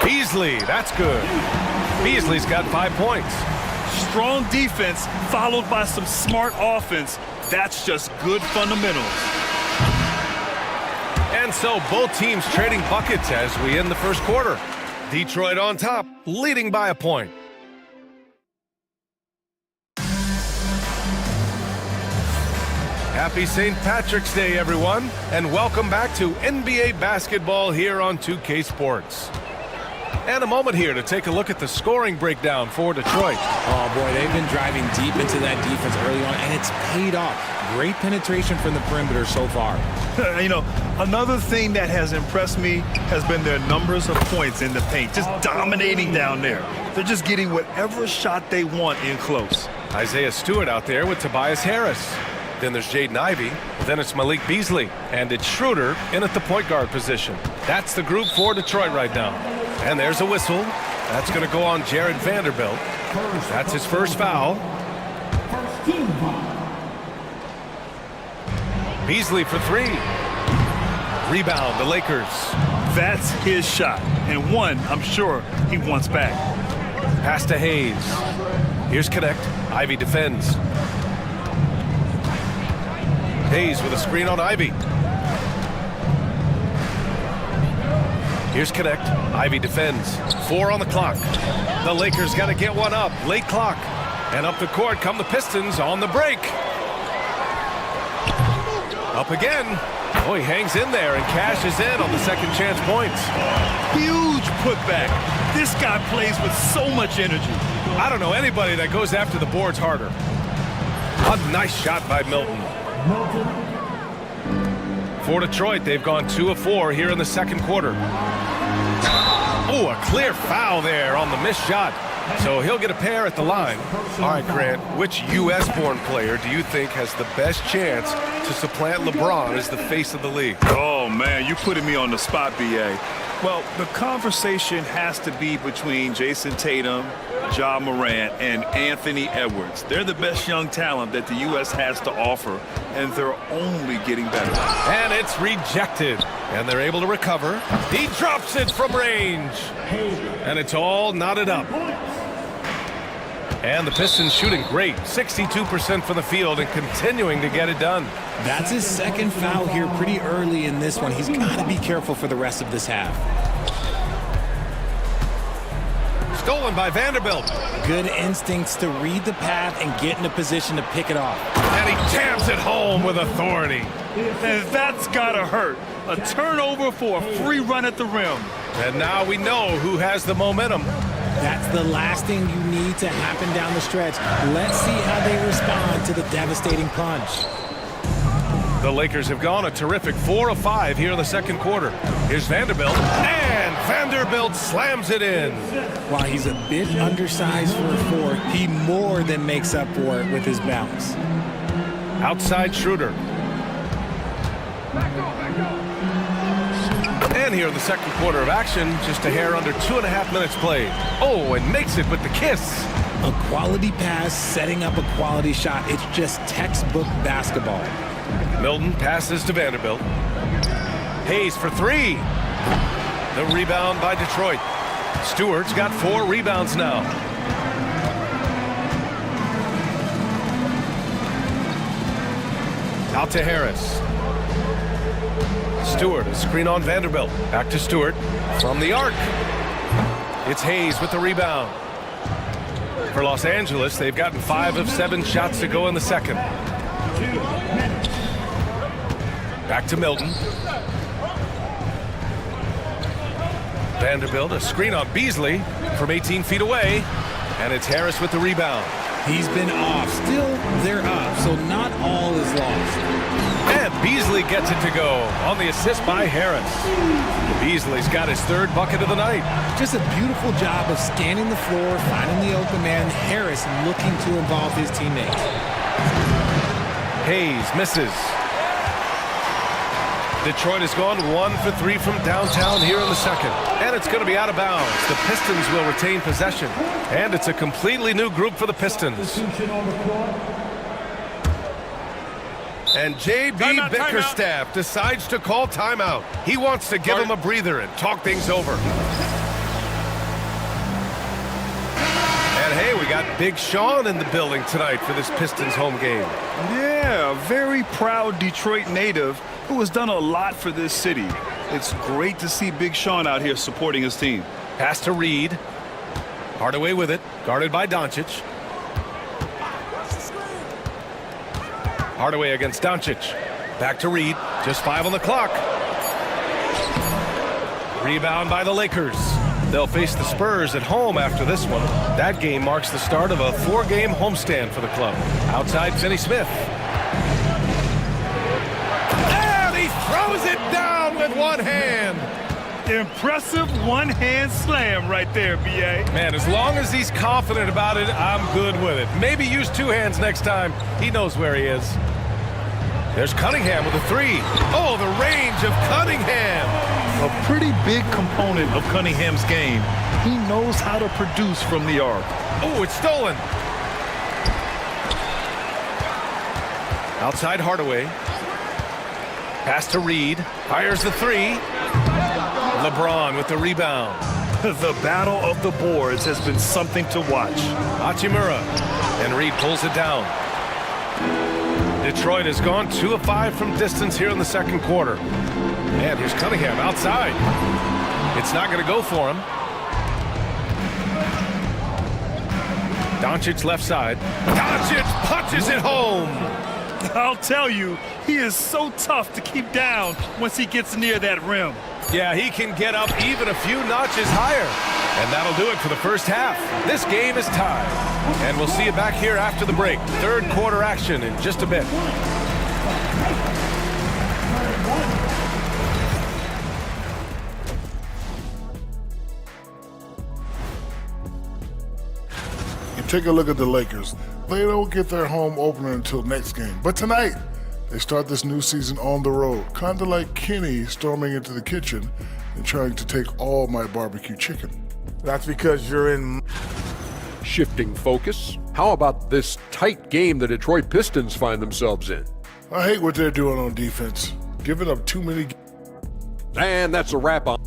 [SPEAKER 12] Beasley, that's good. Beasley's got 5 points.
[SPEAKER 2] Strong defense followed by some smart offense. That's just good fundamentals.
[SPEAKER 12] And so both teams trading buckets as we end the first quarter. Detroit on top, leading by a point. Happy St. Patrick's Day, everyone, and welcome back to NBA basketball here on 2K Sports. And a moment here to take a look at the scoring breakdown for Detroit.
[SPEAKER 13] Oh, boy, they've been driving deep into that defense early on, and it's paid off. Great penetration from the perimeter so far.
[SPEAKER 2] You know, another thing that has impressed me has been their numbers of points in the paint, just dominating down there. They're just getting whatever shot they want in close.
[SPEAKER 12] Isaiah Stewart out there with Tobias Harris. Then there's Jaden Ivey. Then it's Malik Beasley. And it's Schroeder in at the point guard position. That's the group for Detroit right now. And there's a whistle. That's going to go on Jared Vanderbilt. That's his first foul. Beasley for 3. Rebound, the Lakers.
[SPEAKER 2] That's his shot. And one, I'm sure, he wants back.
[SPEAKER 12] Pass to Hayes. Here's Connect. Ivy defends. Hayes with a screen on Ivy. Here's Connect. Ivy defends. 4 on the clock. The Lakers got to get one up. Late clock. And up the court come the Pistons on the break. Up again. Oh, he hangs in there and cashes in on the second chance points.
[SPEAKER 2] Huge putback. This guy plays with so much energy.
[SPEAKER 12] I don't know anybody that goes after the boards harder. A nice shot by Milton. For Detroit, they've gone 2 of 4 here in the second quarter. Oh, a clear foul there on the missed shot. So he'll get a pair at the line. All right, Grant, which U.S.-born player do you think has the best chance to supplant LeBron as the face of the league?
[SPEAKER 2] Oh, man, you're putting me on the spot, B.A. Well, the conversation has to be between Jason Tatum, Ja Morant, and Anthony Edwards. They're the best young talent that the U.S. has to offer, and they're only getting better.
[SPEAKER 12] And it's rejected, and they're able to recover. He drops it from range, and it's all knotted up. And the Pistons shooting great, 62% from the field and continuing to get it done.
[SPEAKER 13] That's his second foul here pretty early in this one. He's got to be careful for the rest of this half.
[SPEAKER 12] Stolen by Vanderbilt.
[SPEAKER 13] Good instincts to read the path and get in a position to pick it off.
[SPEAKER 12] And he jams it home with authority.
[SPEAKER 2] And that's gotta hurt. A turnover for a free run at the rim.
[SPEAKER 12] And now we know who has the momentum.
[SPEAKER 13] That's the last thing you need to happen down the stretch. Let's see how they respond to the devastating punch.
[SPEAKER 12] The Lakers have gone a terrific 4 of 5 here in the second quarter. Here's Vanderbilt, and Vanderbilt slams it in.
[SPEAKER 13] While he's a bit undersized for a 4, he more than makes up for it with his bounce.
[SPEAKER 12] Outside Schroeder. And here in the second quarter of action, just a hair under 2.5 minutes played. Oh, and makes it with the kiss.
[SPEAKER 13] A quality pass, setting up a quality shot. It's just textbook basketball.
[SPEAKER 12] Milton passes to Vanderbilt. Hayes for 3. The rebound by Detroit. Stewart's got 4 rebounds now. Out to Harris. Stewart. A screen on Vanderbilt. Back to Stewart from the arc. It's Hayes with the rebound. For Los Angeles, they've gotten 5 of 7 shots to go in the second. Back to Milton. Vanderbilt, a screen on Beasley from 18 feet away. And it's Harris with the rebound.
[SPEAKER 13] He's been off. Still, they're up, so not all is lost.
[SPEAKER 12] And Beasley gets it to go on the assist by Harris. Beasley's got his 3rd bucket of the night.
[SPEAKER 13] Just a beautiful job of scanning the floor, finding the open man. Harris looking to involve his teammates.
[SPEAKER 12] Hayes misses. Detroit has gone 1 for 3 from downtown here in the second. And it's going to be out of bounds. The Pistons will retain possession. And it's a completely new group for the Pistons. And J.B. Bickerstaff decides to call timeout. He wants to give him a breather and talk things over. And hey, we got Big Sean in the building tonight for this Pistons home game.
[SPEAKER 14] Yeah, a very proud Detroit native who has done a lot for this city. It's great to see Big Sean out here supporting his team.
[SPEAKER 12] Pass to Reed. Hardaway with it, guarded by Doncic. Hardaway against Doncic. Back to Reed, just 5 on the clock. Rebound by the Lakers. They'll face the Spurs at home after this one. That game marks the start of a 4-game homestand for the club. Outside, Finney-Smith. And he throws it down with one hand.
[SPEAKER 14] Impressive one-hand slam right there, B.A.
[SPEAKER 12] Man, as long as he's confident about it, I'm good with it. Maybe use 2 hands next time. He knows where he is. There's Cunningham with a 3. Oh, the range of Cunningham.
[SPEAKER 14] A pretty big component of Cunningham's game. He knows how to produce from the arc.
[SPEAKER 12] Oh, it's stolen. Outside Hardaway. Pass to Reed. Fires the 3. LeBron with the rebound.
[SPEAKER 14] The battle of the boards has been something to watch.
[SPEAKER 12] Hachimura. And Reed pulls it down. Detroit has gone 2 of 5 from distance here in the second quarter. And here's Cunningham outside. It's not going to go for him. Doncic left side. Doncic punches it home.
[SPEAKER 14] I'll tell you, he is so tough to keep down once he gets near that rim.
[SPEAKER 12] Yeah, he can get up even a few notches higher. And that'll do it for the first half. This game is tied. And we'll see you back here after the break. 3rd quarter action in just a bit.
[SPEAKER 15] Take a look at the Lakers. They don't get their home opener until next game. But tonight, they start this new season on the road. Kind of like Kenny storming into the kitchen and trying to take all my barbecue chicken.
[SPEAKER 10] That's because you're in...
[SPEAKER 9] Shifting focus. How about this tight game the Detroit Pistons find themselves in?
[SPEAKER 15] I hate what they're doing on defense. Giving up too many...
[SPEAKER 9] And that's a wrap on.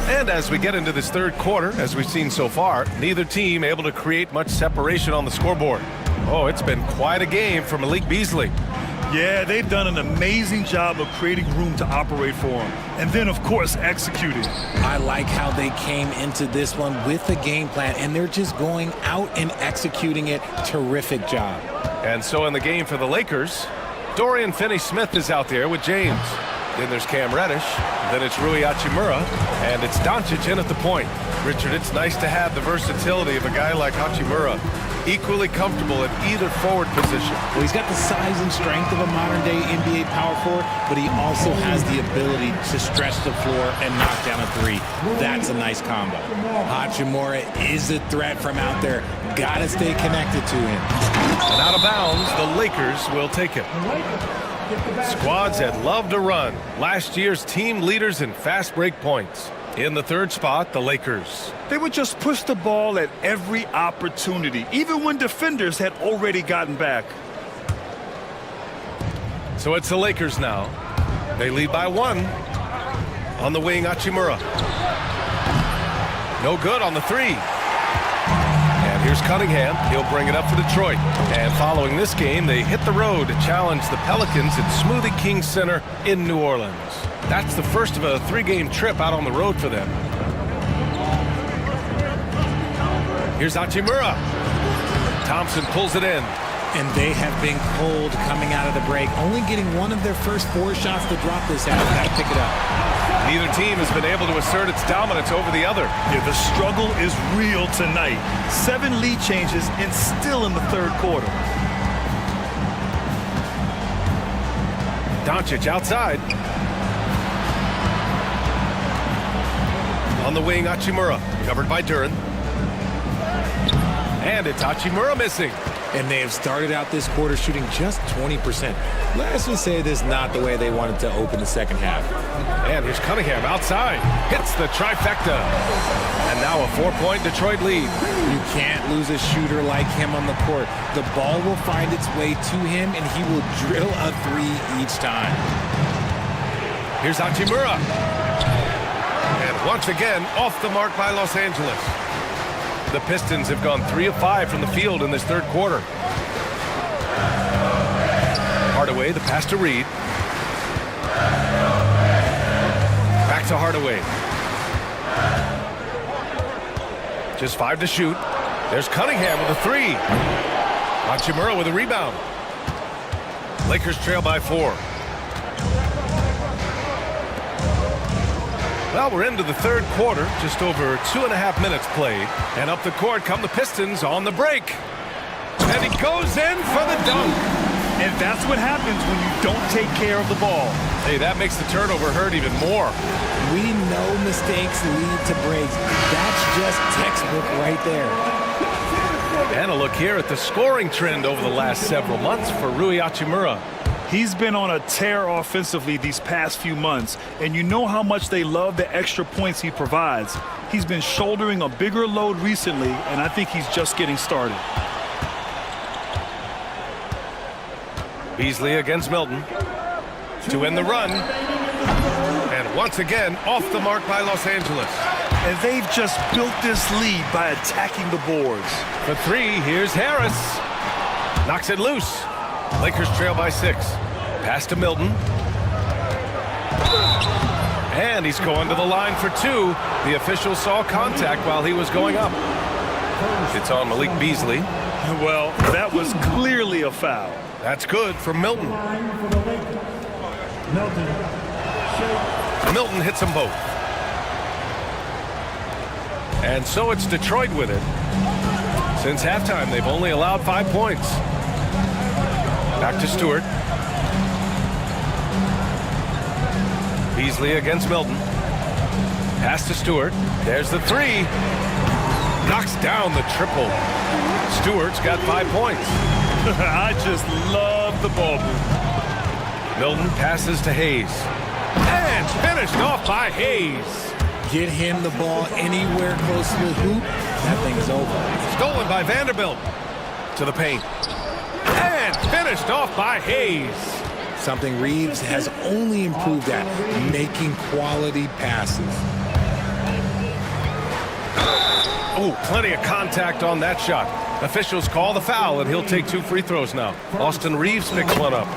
[SPEAKER 12] And as we get into this 3rd quarter, as we've seen so far, neither team able to create much separation on the scoreboard. Oh, it's been quite a game for Malik Beasley.
[SPEAKER 14] Yeah, they've done an amazing job of creating room to operate for him. And then, of course, executing.
[SPEAKER 13] I like how they came into this one with a game plan, and they're just going out and executing it. Terrific job.
[SPEAKER 12] And so in the game for the Lakers, Dorian Finney-Smith is out there with James. Then there's Cam Reddish. Then it's Rui Hachimura. And it's Doncic in at the point. Richard, it's nice to have the versatility of a guy like Hachimura. Equally comfortable at either forward position.
[SPEAKER 13] Well, he's got the size and strength of a modern-day NBA power forward, but he also has the ability to stretch the floor and knock down a 3. That's a nice combo. Hachimura is a threat from out there. Gotta stay connected to him.
[SPEAKER 12] And out of bounds, the Lakers will take it. Squads that love to run. Last year's team leaders in fast break points. In the 3rd spot, the Lakers.
[SPEAKER 14] They would just push the ball at every opportunity, even when defenders had already gotten back.
[SPEAKER 12] So it's the Lakers now. They lead by 1. On the wing, Hachimura. No good on the 3. Here's Cunningham. He'll bring it up for Detroit. And following this game, they hit the road to challenge the Pelicans at Smoothie King Center in New Orleans. That's the first of a 3-game trip out on the road for them. Here's Hachimura. Thompson pulls it in.
[SPEAKER 13] And they have been cold coming out of the break, only getting one of their first 4 shots to drop this half. Got to pick it up.
[SPEAKER 12] Neither team has been able to assert its dominance over the other.
[SPEAKER 14] Yeah, the struggle is real tonight. 7 lead changes and still in the third quarter.
[SPEAKER 12] Doncic outside. On the wing, Hachimura, covered by Duren. And it's Hachimura missing.
[SPEAKER 13] And they have started out this quarter shooting just 20%. Let's just say this is not the way they wanted to open the second half.
[SPEAKER 12] And here's Cunningham outside. Hits the trifecta. And now a 4-point Detroit lead.
[SPEAKER 13] You can't lose a shooter like him on the court. The ball will find its way to him, and he will drill a 3 each time.
[SPEAKER 12] Here's Hachimura. And once again, off the mark by Los Angeles. The Pistons have gone 3 of 5 from the field in this third quarter. Hardaway, the pass to Reed. Back to Hardaway. Just 5 to shoot. There's Cunningham with a 3. Hachimura with a rebound. Lakers trail by 4. Well, we're into the third quarter, just over 2.5 minutes played. And up the court come the Pistons on the break. And he goes in for the dunk.
[SPEAKER 14] And that's what happens when you don't take care of the ball.
[SPEAKER 12] Hey, that makes the turnover hurt even more.
[SPEAKER 13] We know mistakes lead to breaks. That's just textbook right there.
[SPEAKER 12] And a look here at the scoring trend over the last several months for Rui Hachimura.
[SPEAKER 14] He's been on a tear offensively these past few months, and you know how much they love the extra points he provides. He's been shouldering a bigger load recently, and I think he's just getting started.
[SPEAKER 12] Beasley against Milton to end the run. And once again, off the mark by Los Angeles.
[SPEAKER 14] And they've just built this lead by attacking the boards.
[SPEAKER 12] For 3, here's Harris. Knocks it loose. Lakers trail by 6. Pass to Milton. And he's going to the line for 2. The official saw contact while he was going up. It's on Malik Beasley.
[SPEAKER 14] Well, that was clearly a foul.
[SPEAKER 12] That's good for Milton. Milton hits them both. And so it's Detroit with it. Since halftime, they've only allowed 5 points. Back to Stewart. Beasley against Milton. Pass to Stewart. There's the 3. Knocks down the triple. Stewart's got 5 points.
[SPEAKER 14] I just love the ball move.
[SPEAKER 12] Milton passes to Hayes. And finished off by Hayes.
[SPEAKER 13] Get him the ball anywhere close to the hoop, that thing is over.
[SPEAKER 12] Stolen by Vanderbilt. To the paint. And finished off by Hayes.
[SPEAKER 13] Something Reeves has only improved at, making quality passes.
[SPEAKER 12] Oh, plenty of contact on that shot. Officials call the foul, and he'll take 2 free throws now. Austin Reeves picks one up.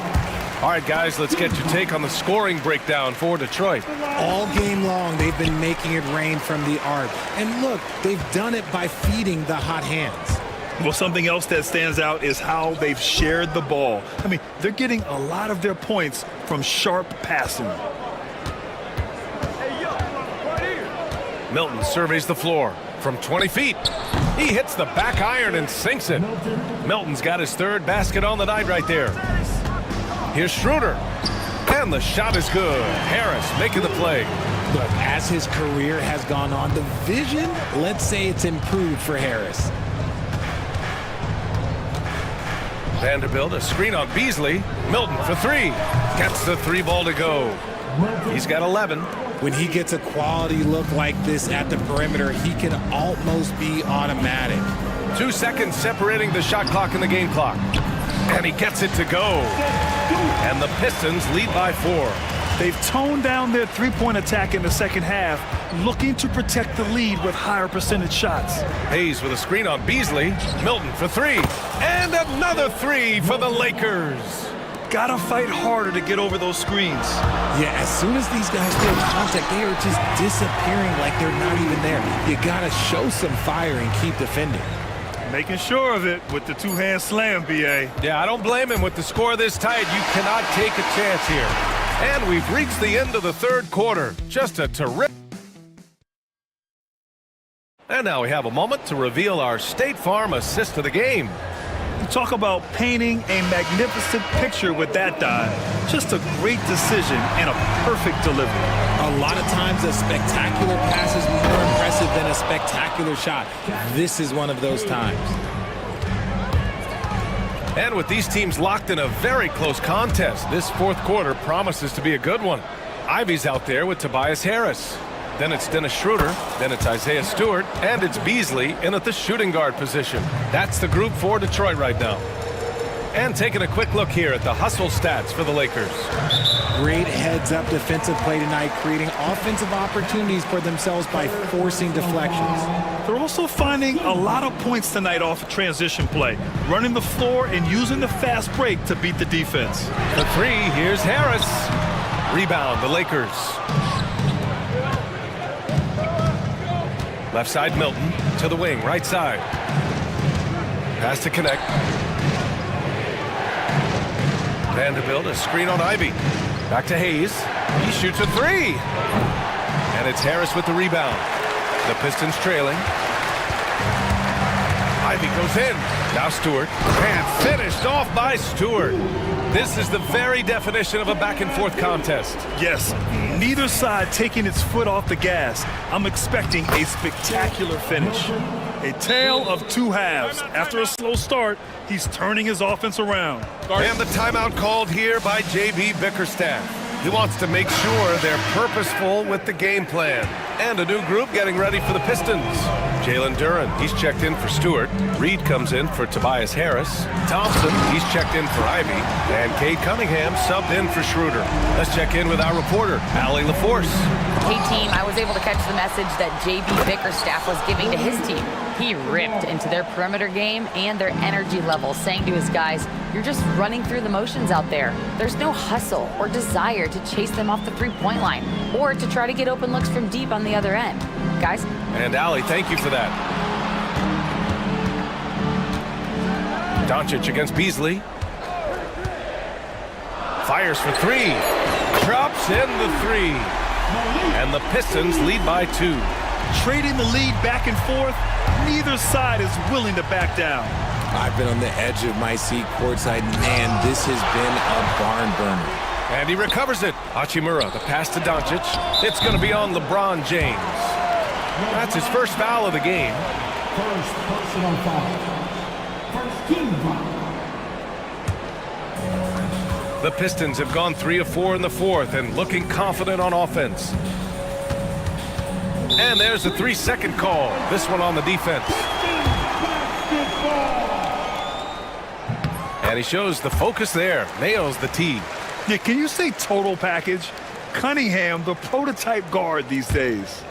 [SPEAKER 12] All right, guys, let's get your take on the scoring breakdown for Detroit.
[SPEAKER 13] All game long, they've been making it rain from the arc. And look, they've done it by feeding the hot hands.
[SPEAKER 14] Well, something else that stands out is how they've shared the ball. I mean, they're getting a lot of their points from sharp passing.
[SPEAKER 12] Milton surveys the floor from 20 feet. He hits the back iron and sinks it. Milton's got his 3rd basket on the night right there. Here's Schroeder. And the shot is good. Harris making the play.
[SPEAKER 13] Look, as his career has gone on, the vision, let's say it's improved for Harris.
[SPEAKER 12] Vanderbilt, a screen on Beasley. Milton for 3. Gets the 3 ball to go. He's got 11.
[SPEAKER 13] When he gets a quality look like this at the perimeter, he can almost be automatic.
[SPEAKER 12] 2 seconds separating the shot clock and the game clock. And he gets it to go. And the Pistons lead by 4.
[SPEAKER 14] They've toned down their three-point attack in the second half, looking to protect the lead with higher percentage shots.
[SPEAKER 12] Hayes with a screen on Beasley. Milton for three. And another three for the Lakers.
[SPEAKER 14] Gotta fight harder to get over those screens.
[SPEAKER 13] Yeah, as soon as these guys feel contact, they are just disappearing like they're not even there. You gotta show some fire and keep defending.
[SPEAKER 14] Making sure of it with the two-hand slam, B.A.
[SPEAKER 12] Yeah, I don't blame him. With the score this tight, you cannot take a chance here. And we've reached the end of the third quarter. Just a terrific... And now we have a moment to reveal our State Farm assist of the game.
[SPEAKER 14] You talk about painting a magnificent picture with that dive. Just a great decision and a perfect delivery.
[SPEAKER 13] A lot of times a spectacular pass is more impressive than a spectacular shot. This is one of those times.
[SPEAKER 12] And with these teams locked in a very close contest, this fourth quarter promises to be a good one. Ivy's out there with Tobias Harris. Then it's Dennis Schroeder, then it's Isaiah Stewart, and it's Beasley in at the shooting guard position. That's the group for Detroit right now. And taking a quick look here at the hustle stats for the Lakers.
[SPEAKER 13] Great heads-up defensive play tonight, creating offensive opportunities for themselves by forcing deflections.
[SPEAKER 14] They're also finding a lot of points tonight off of transition play, running the floor and using the fast break to beat the defense.
[SPEAKER 12] The three, here's Harris. Rebound, the Lakers. Left side, Milton to the wing, right side. Pass to connect. Vanderbilt, a screen on Ivy. Back to Hayes. He shoots a three. And it's Harris with the rebound. The Pistons trailing. Ivy goes in. Now Stewart. And finished off by Stewart. This is the very definition of a back-and-forth contest.
[SPEAKER 14] Yes, neither side taking its foot off the gas. I'm expecting a spectacular finish. A tale of two halves. After a slow start, he's turning his offense around.
[SPEAKER 12] And the timeout called here by J.B. Bickerstaff. He wants to make sure they're purposeful with the game plan. And a new group getting ready for the Pistons. Jalen Duren, he's checked in for Stewart. Reed comes in for Tobias Harris. Thompson, he's checked in for Ivy. And Cade Cunningham subbed in for Schroeder. Let's check in with our reporter, Allie LaForce.
[SPEAKER 16] Hey team, I was able to catch the message that J.B. Bickerstaff was giving to his team. He ripped into their perimeter game and their energy level, saying to his guys, you're just running through the motions out there. There's no hustle or desire to chase them off the three-point line or to try to get open looks from deep on the other end. Guys?
[SPEAKER 12] And Allie, thank you for that. Doncic against Beasley. Fires for three. Drops in the three. And the Pistons lead by 2.
[SPEAKER 14] Trading the lead back and forth, neither side is willing to back down.
[SPEAKER 13] I've been on the edge of my seat courtside. Man, this has been a barn burner.
[SPEAKER 12] And he recovers it. Hachimura, the pass to Doncic. It's going to be on LeBron James. That's his first foul of the game.
[SPEAKER 7] First personal foul. First team foul.
[SPEAKER 12] The Pistons have gone 3 of 4 in the fourth and looking confident on offense. And there's a 3-second call. This one on the defense. And he shows the focus there. Nails the tee.
[SPEAKER 14] Yeah, can you say total package? Cunningham, the prototype guard these days.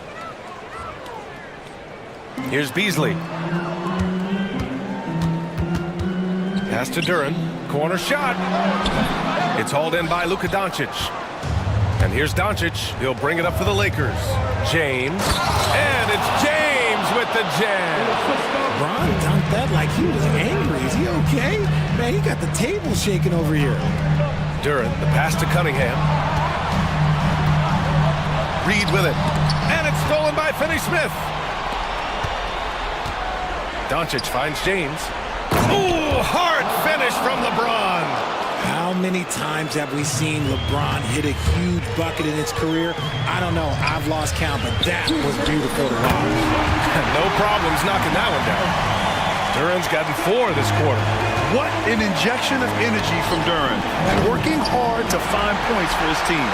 [SPEAKER 12] Here's Beasley. Pass to Duren. Corner shot. It's hauled in by Luka Doncic. And here's Doncic. He'll bring it up for the Lakers. James. And it's James with the jam.
[SPEAKER 13] Bron dunked that like he was angry. Is he okay? Man, he got the table shaking over here.
[SPEAKER 12] Duren, the pass to Cunningham. Reed with it. And it's stolen by Finney-Smith. Doncic finds James. Ooh, hard finish from LeBron.
[SPEAKER 13] How many times have we seen LeBron hit a huge bucket in his career? I don't know. I've lost count, but that was beautiful to watch.
[SPEAKER 12] No problems knocking that one down. Duren's gotten 4 this quarter.
[SPEAKER 14] What an injection of energy from Duren. Working hard to find points for his team.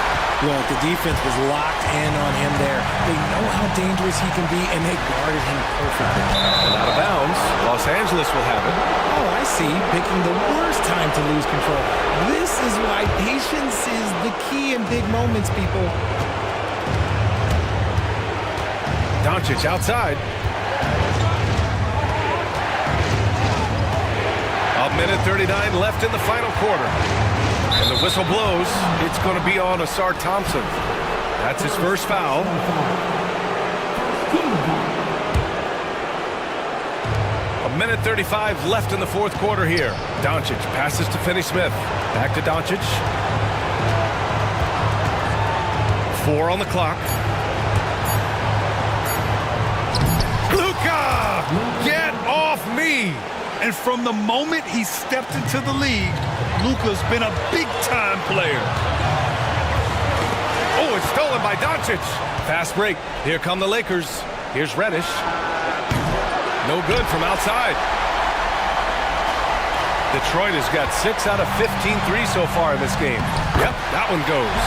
[SPEAKER 13] Look, the defense was locked in on him there. They know how dangerous he can be, and they guarded him perfectly.
[SPEAKER 12] And out of bounds, Los Angeles will have it.
[SPEAKER 13] Oh, I see. Picking the worst time to lose control. This is why Patience is the key in big moments, people.
[SPEAKER 12] Doncic outside. A minute 39 left in the final quarter. And the whistle blows. It's going to be on Asar Thompson. That's his first foul. A minute 35 left in the fourth quarter here. Doncic passes to Finney-Smith. Back to Doncic. 4 on the clock. Luka! Get off me!
[SPEAKER 14] And from the moment he stepped into the league, Luka's been a big-time player.
[SPEAKER 12] Oh, it's stolen by Doncic. Fast break. Here come the Lakers. Here's Reddish. No good from outside. Detroit has got 6 out of 15 threes so far in this game. Yep, that one goes.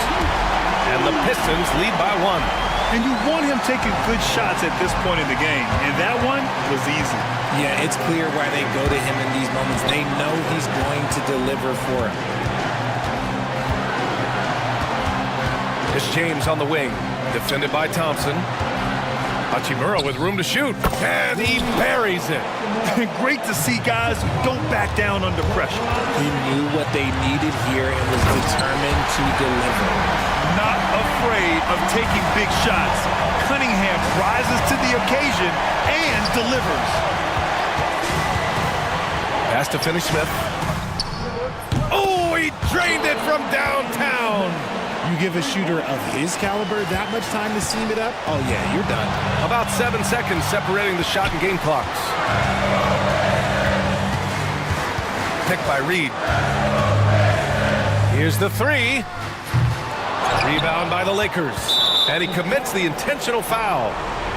[SPEAKER 12] And the Pistons lead by 1.
[SPEAKER 14] And you want him taking good shots at this point in the game. And that one was easy.
[SPEAKER 13] Yeah, it's clear why they go to him in these moments. They know he's going to deliver for him.
[SPEAKER 12] It's James on the wing. Defended by Thompson. Hachimura with room to shoot. And he buries it.
[SPEAKER 14] Great to see guys who don't back down under pressure.
[SPEAKER 13] He knew what they needed here and was determined to deliver.
[SPEAKER 14] Not afraid of taking big shots. Cunningham rises to the occasion and delivers.
[SPEAKER 12] Pass to Finney-Smith. Oh, he drained it from downtown.
[SPEAKER 13] You give a shooter of his caliber that much time to seam it up? Oh, yeah, you're done.
[SPEAKER 12] About 7 seconds separating the shot and game clocks. Picked by Reed. Here's the 3. Rebound by the Lakers. And he commits the intentional foul.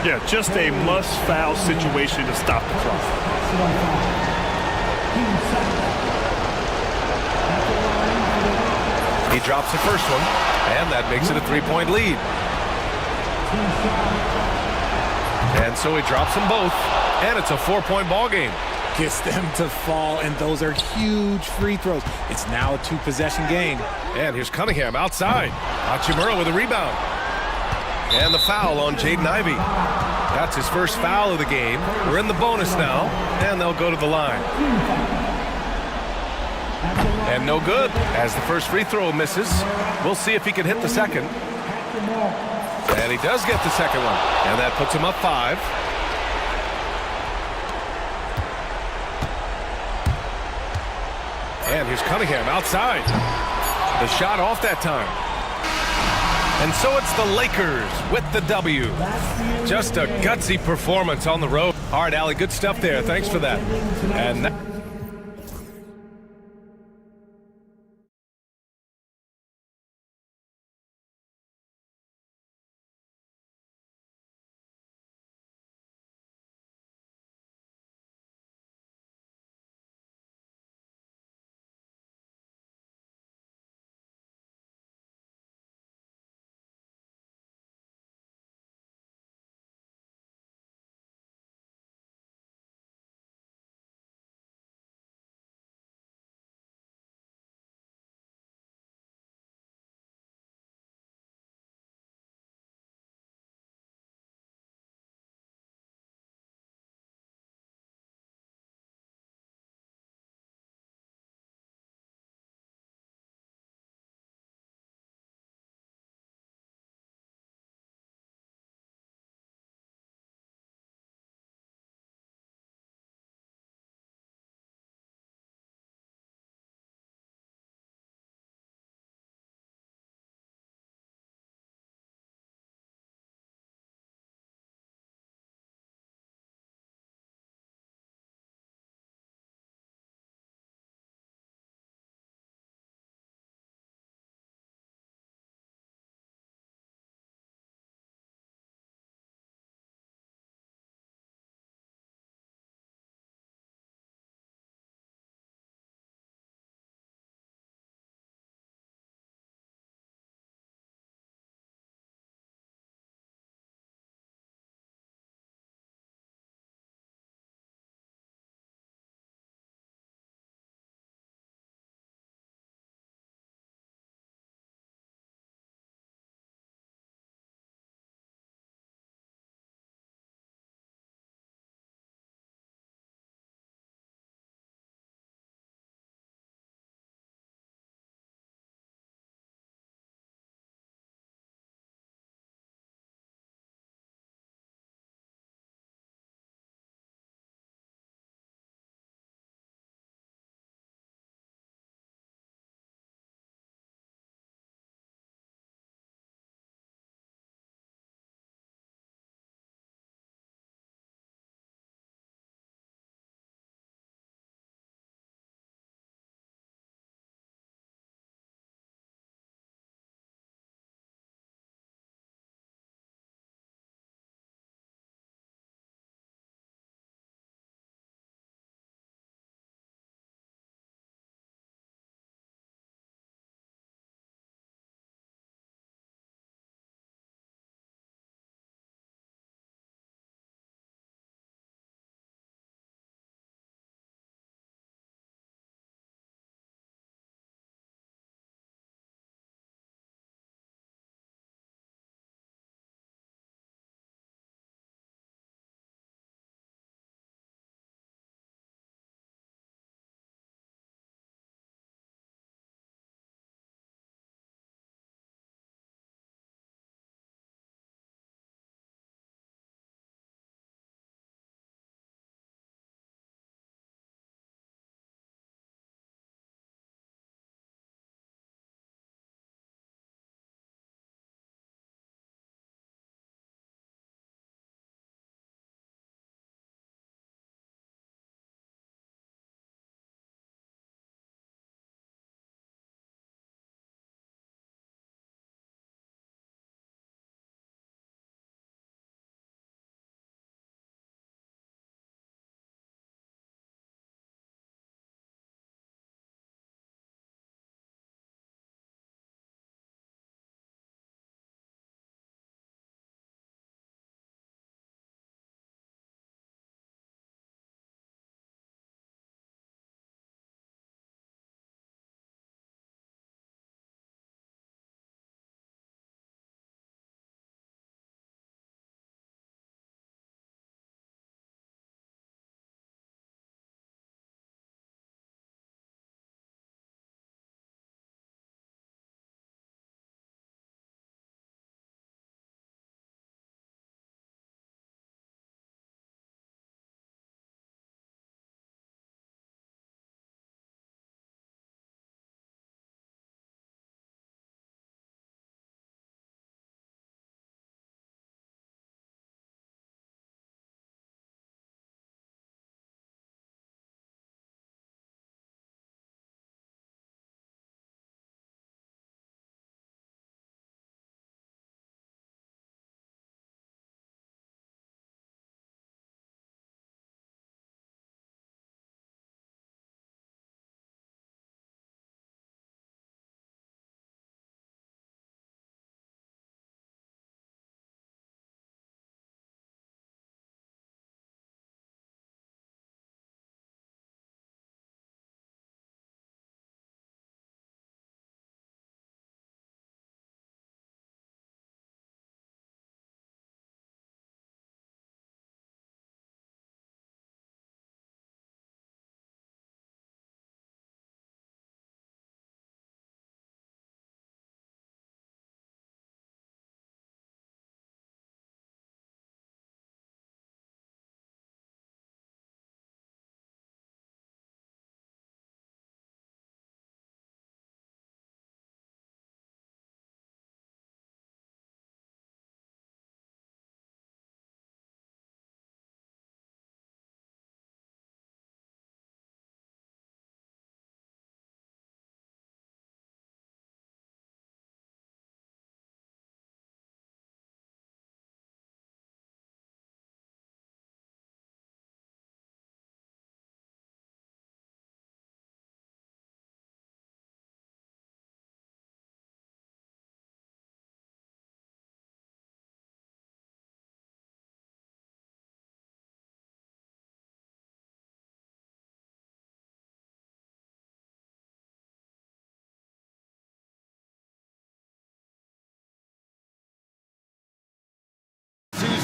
[SPEAKER 14] Yeah, just a must-foul situation to stop the clock.
[SPEAKER 12] He drops the first one, and that makes it a 3-point lead. And so he drops them both, and it's a 4-point ball game.
[SPEAKER 13] Gets them to fall, and those are huge free throws. It's now a 2-possession game.
[SPEAKER 12] And here's Cunningham outside. Hachimura with a rebound. And the foul on Jaden Ivey. That's his first foul of the game. We're in the bonus now, and they'll go to the line. And no good, as the first free throw misses. We'll see if he can hit the second. And he does get the second one. And that puts him up 5. And here's Cunningham outside. The shot off that time. And so it's the Lakers with the W. Just a gutsy performance on the road. All right, Allie, good stuff there. Thanks for that. And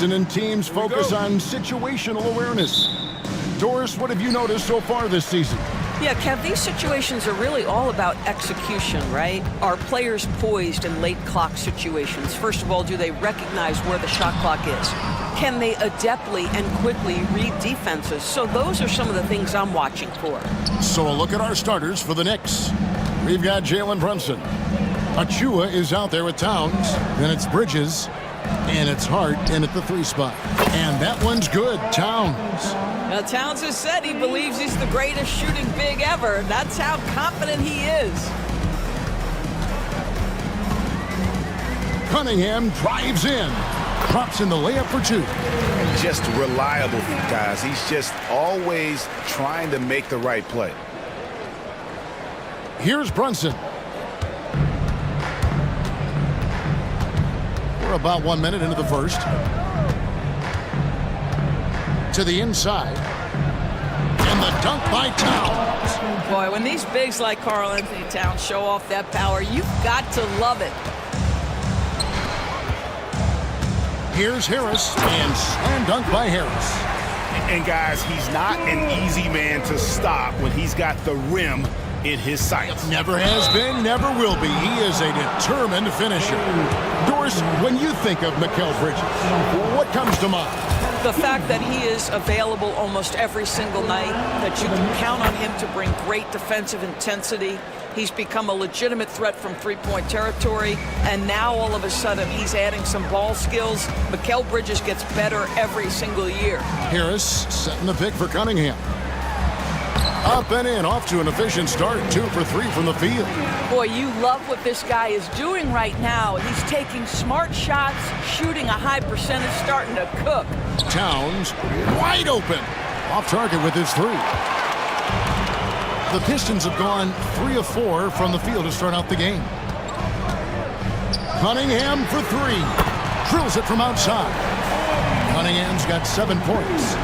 [SPEAKER 1] season, and teams focus on situational awareness. Doris, what have you noticed so far this season?
[SPEAKER 17] Yeah, Kev, these situations are really all about execution, right? Are players poised in late clock situations? First of all, do they recognize where the shot clock is? Can they adeptly and quickly read defenses? So those are some of the things I'm watching for.
[SPEAKER 1] So a look at our starters for the Knicks. We've got Jalen Brunson. Achua is out there with Towns. Then it's Bridges. And it's Hart in at the 3 spot. And that one's good. Towns.
[SPEAKER 17] Now, Towns has said he believes he's the greatest shooting big ever. That's how confident he is.
[SPEAKER 1] Cunningham drives in. Drops in the layup for 2.
[SPEAKER 8] Just reliable, guys. He's just always trying to make the right play.
[SPEAKER 1] Here's Brunson. We're about 1 minute into the first. To the inside. And the dunk by Towns.
[SPEAKER 17] Boy, when these bigs like Karl Anthony Towns show off that power, you've got to love it.
[SPEAKER 1] Here's Harris, and slam dunk by Harris.
[SPEAKER 8] And guys, he's not an easy man to stop when he's got the rim in his sights.
[SPEAKER 1] Never has been, never will be. He is a determined finisher. Doris, when you think of Mikal Bridges, what comes to mind?
[SPEAKER 17] The fact that he is available almost every single night, that you can count on him to bring great defensive intensity. He's become a legitimate threat from three-point territory, and now all of a sudden he's adding some ball skills. Mikal Bridges gets better every single year.
[SPEAKER 1] Harris setting the pick for Cunningham. Up and in, off to an efficient start. 2 for 3 from the field.
[SPEAKER 17] Boy, you love what this guy is doing right now. He's taking smart shots, shooting a high percentage, starting to cook.
[SPEAKER 1] Towns wide open. Off target with his 3. The Pistons have gone 3 of 4 from the field to start out the game. Cunningham for 3. Drills it from outside. Cunningham's got 7 points.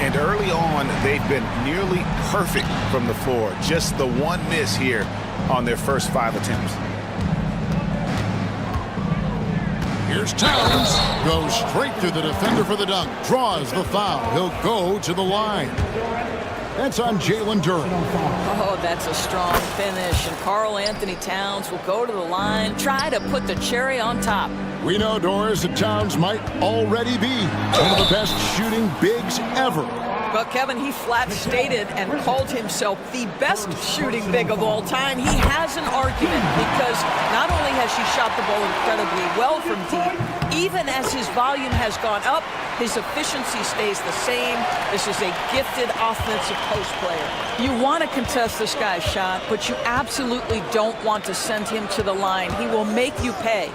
[SPEAKER 8] And early on, they've been nearly perfect from the floor. Just the one miss here on their first 5 attempts.
[SPEAKER 1] Here's Towns. Goes straight through the defender for the dunk. Draws the foul. He'll go to the line. That's on Jalen Duren.
[SPEAKER 17] Oh, that's a strong finish. And Karl Anthony Towns will go to the line, try to put the cherry on top.
[SPEAKER 1] We know, Doris, that Towns might already be one of the best shooting bigs ever.
[SPEAKER 17] Well, Kevin, he flat stated and called himself the best shooting big of all time. He has an argument because not only has he shot the ball incredibly well from deep, even as his volume has gone up, his efficiency stays the same. This is a gifted offensive post player. You want to contest this guy's shot, but you absolutely don't want to send him to the line. He will make you pay.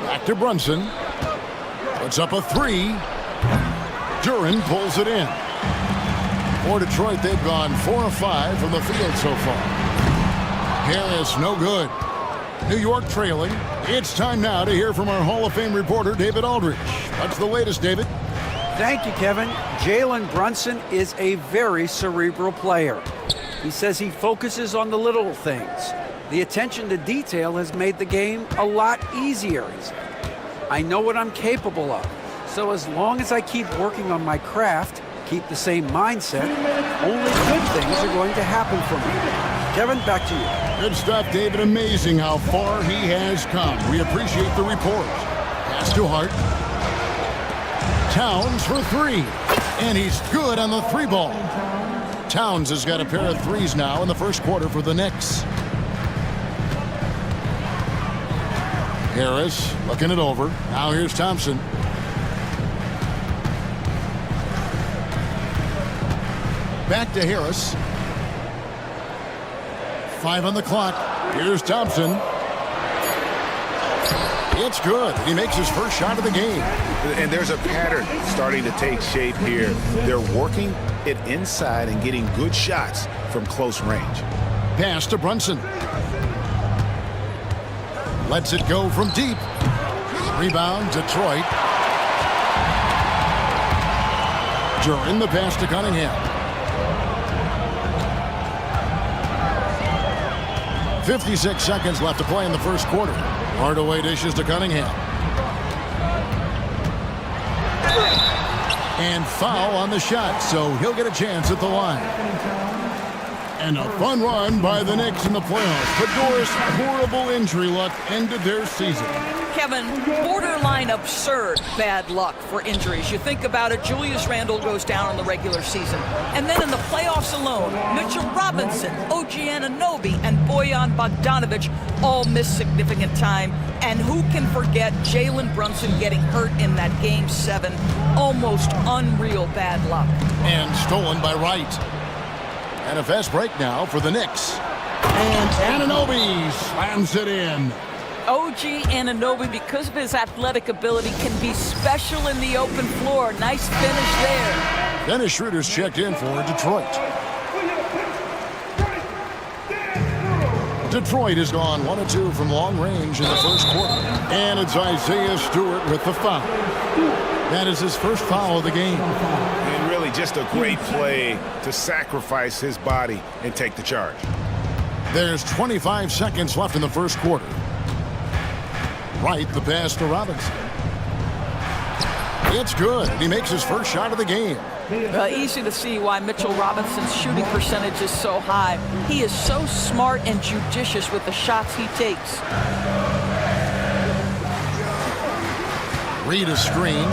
[SPEAKER 1] Back to Brunson. Puts up a 3. Duren pulls it in. For Detroit, they've gone 4 of 5 from the field so far. Harris, no good. New York trailing. It's time now to hear from our Hall of Fame reporter, David Aldridge. What's the latest, David?
[SPEAKER 5] Thank you, Kevin. Jalen Brunson is a very cerebral player. He says he focuses on the little things. The attention to detail has made the game a lot easier, he said. I know what I'm capable of. So as long as I keep working on my craft, keep the same mindset, only good things are going to happen for me. Kevin, back to you.
[SPEAKER 1] Good stuff, David. Amazing how far he has come. We appreciate the report. Pass to Hart. Towns for 3. And he's good on the 3 ball. Towns has got a pair of 3s now in the first quarter for the Knicks. Harris looking it over. Now here's Thompson. Back to Harris. 5 on the clock. Here's Thompson. It's good. He makes his first shot of the game.
[SPEAKER 8] And there's a pattern starting to take shape here. They're working it inside and getting good shots from close range.
[SPEAKER 1] Pass to Brunson. Lets it go from deep. Rebound, Detroit. Duren the pass to Cunningham. 56 seconds left to play in the first quarter. Hardaway dishes to Cunningham. And foul on the shot, so he'll get a chance at the line. And a fun run by the Knicks in the playoffs. But Doris' horrible injury luck ended their season.
[SPEAKER 17] Kevin, borderline absurd bad luck for injuries. You think about it, Julius Randle goes down in the regular season. And then in the playoffs alone, Mitchell Robinson, OG Anunoby, and Bojan Bogdanovic all miss significant time. And who can forget Jalen Brunson getting hurt in that Game 7? Almost unreal bad luck.
[SPEAKER 1] And stolen by Wright. And a fast break now for the Knicks. And Anunoby slams it in.
[SPEAKER 17] OG Anunoby, because of his athletic ability, can be special in the open floor. Nice finish there.
[SPEAKER 1] Dennis Schroeder's checked in for Detroit. Detroit has gone 1 of 2 from long range in the first quarter. And it's Isaiah Stewart with the foul. That is his first foul of the game.
[SPEAKER 8] And really just a great play to sacrifice his body and take the charge.
[SPEAKER 1] There's 25 seconds left in the first quarter. Right, the pass to Robinson. It's good. He makes his first shot of the game.
[SPEAKER 17] Easy to see why Mitchell Robinson's shooting percentage is so high. He is so smart and judicious with the shots he takes.
[SPEAKER 1] Read a screen.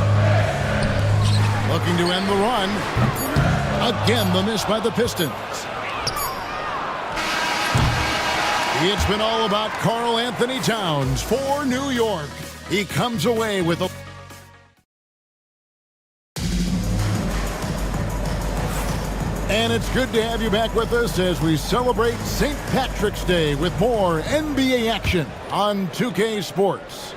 [SPEAKER 1] Looking to end the run. Again, the miss by the Pistons. It's been all about Karl Anthony Towns for New York. He comes away with a... And it's good to have you back with us as we celebrate St. Patrick's Day with more NBA action on 2K Sports.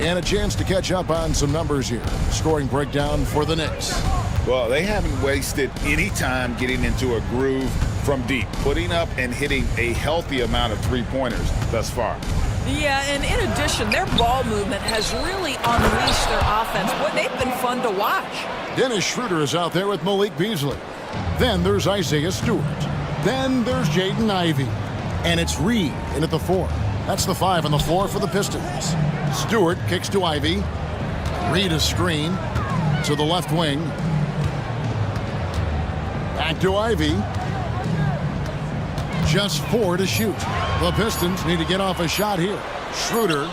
[SPEAKER 1] And a chance to catch up on some numbers here. Scoring breakdown for the Knicks.
[SPEAKER 8] Well, they haven't wasted any time getting into a groove from deep, putting up and hitting a healthy amount of three-pointers thus far.
[SPEAKER 17] Yeah, and in addition, their ball movement has really unleashed their offense. Boy, they've been fun to watch.
[SPEAKER 1] Dennis Schroeder is out there with Malik Beasley. Then there's Isaiah Stewart. Then there's Jaden Ivey. And it's Reed in at the 4. That's the 5 on the floor for the Pistons. Stewart kicks to Ivey. Reed a screen to the left wing. Back to Ivey. Just 4 to shoot. The Pistons need to get off a shot here. Schroeder.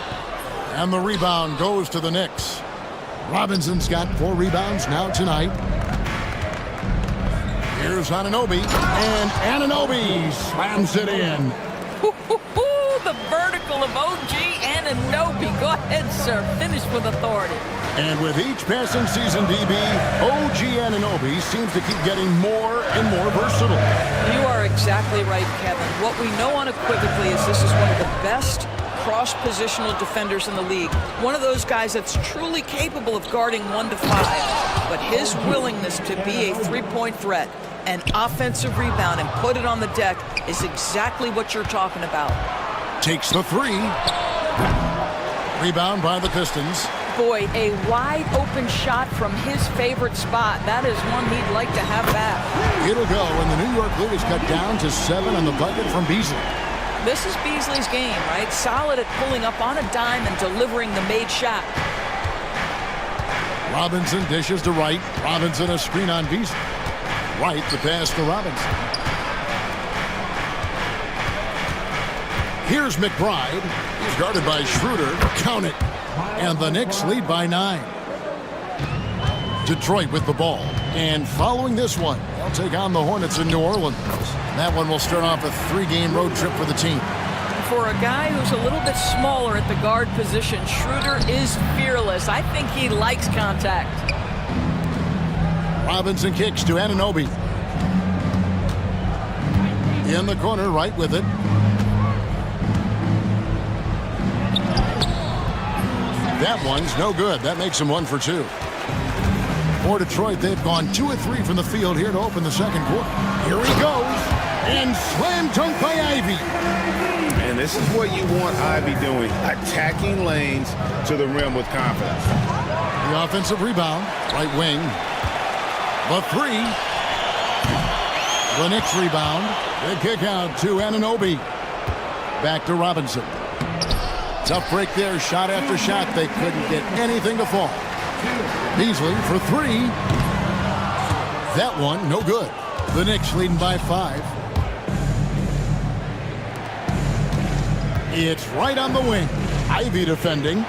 [SPEAKER 1] And the rebound goes to the Knicks. Robinson's got 4 rebounds now tonight. Here's Anunoby. And Anunoby slams it in.
[SPEAKER 17] The vertical of OG Anunoby. Go ahead, sir. Finish with authority.
[SPEAKER 1] And with each passing season, DB, OG Anunoby seems to keep getting more and more versatile.
[SPEAKER 17] You are exactly right, Kevin. What we know unequivocally is this is one of the best cross-positional defenders in the league. One of those guys that's truly capable of guarding 1 to 5. But his willingness to be a three-point threat, an offensive rebound, and put it on the deck is exactly what you're talking about.
[SPEAKER 1] Takes the 3. Rebound by the Pistons.
[SPEAKER 17] Boy, a wide open shot from his favorite spot. That is one he'd like to have back.
[SPEAKER 1] It'll go, and the New York lead is cut down to 7 on the bucket from Beasley.
[SPEAKER 17] This is Beasley's game, right? Solid at pulling up on a dime and delivering the made shot.
[SPEAKER 1] Robinson dishes to Wright. Robinson a screen on Beasley. Wright the pass to Robinson. Here's McBride. He's guarded by Schroeder. Count it. And the Knicks lead by 9. Detroit with the ball. And following this one, they'll take on the Hornets in New Orleans. And that one will start off a 3-game road trip for the team.
[SPEAKER 17] For a guy who's a little bit smaller at the guard position, Schroeder is fearless. I think he likes contact.
[SPEAKER 1] Robinson kicks to Anunoby. In the corner, right with it. That one's no good. That makes him 1 for 2. For Detroit, they've gone 2 of 3 from the field here to open the second quarter. Here he goes. And slam dunk by Ivey.
[SPEAKER 8] And this is what you want Ivey doing, attacking lanes to the rim with confidence.
[SPEAKER 1] The offensive rebound, right wing. The 3. The Knicks rebound. They kick out to Anunoby. Back to Robinson. Tough break there, shot after shot. They couldn't get anything to fall. Beasley for three. That one, no good. The Knicks leading by 5. It's right on the wing. Ivy defending.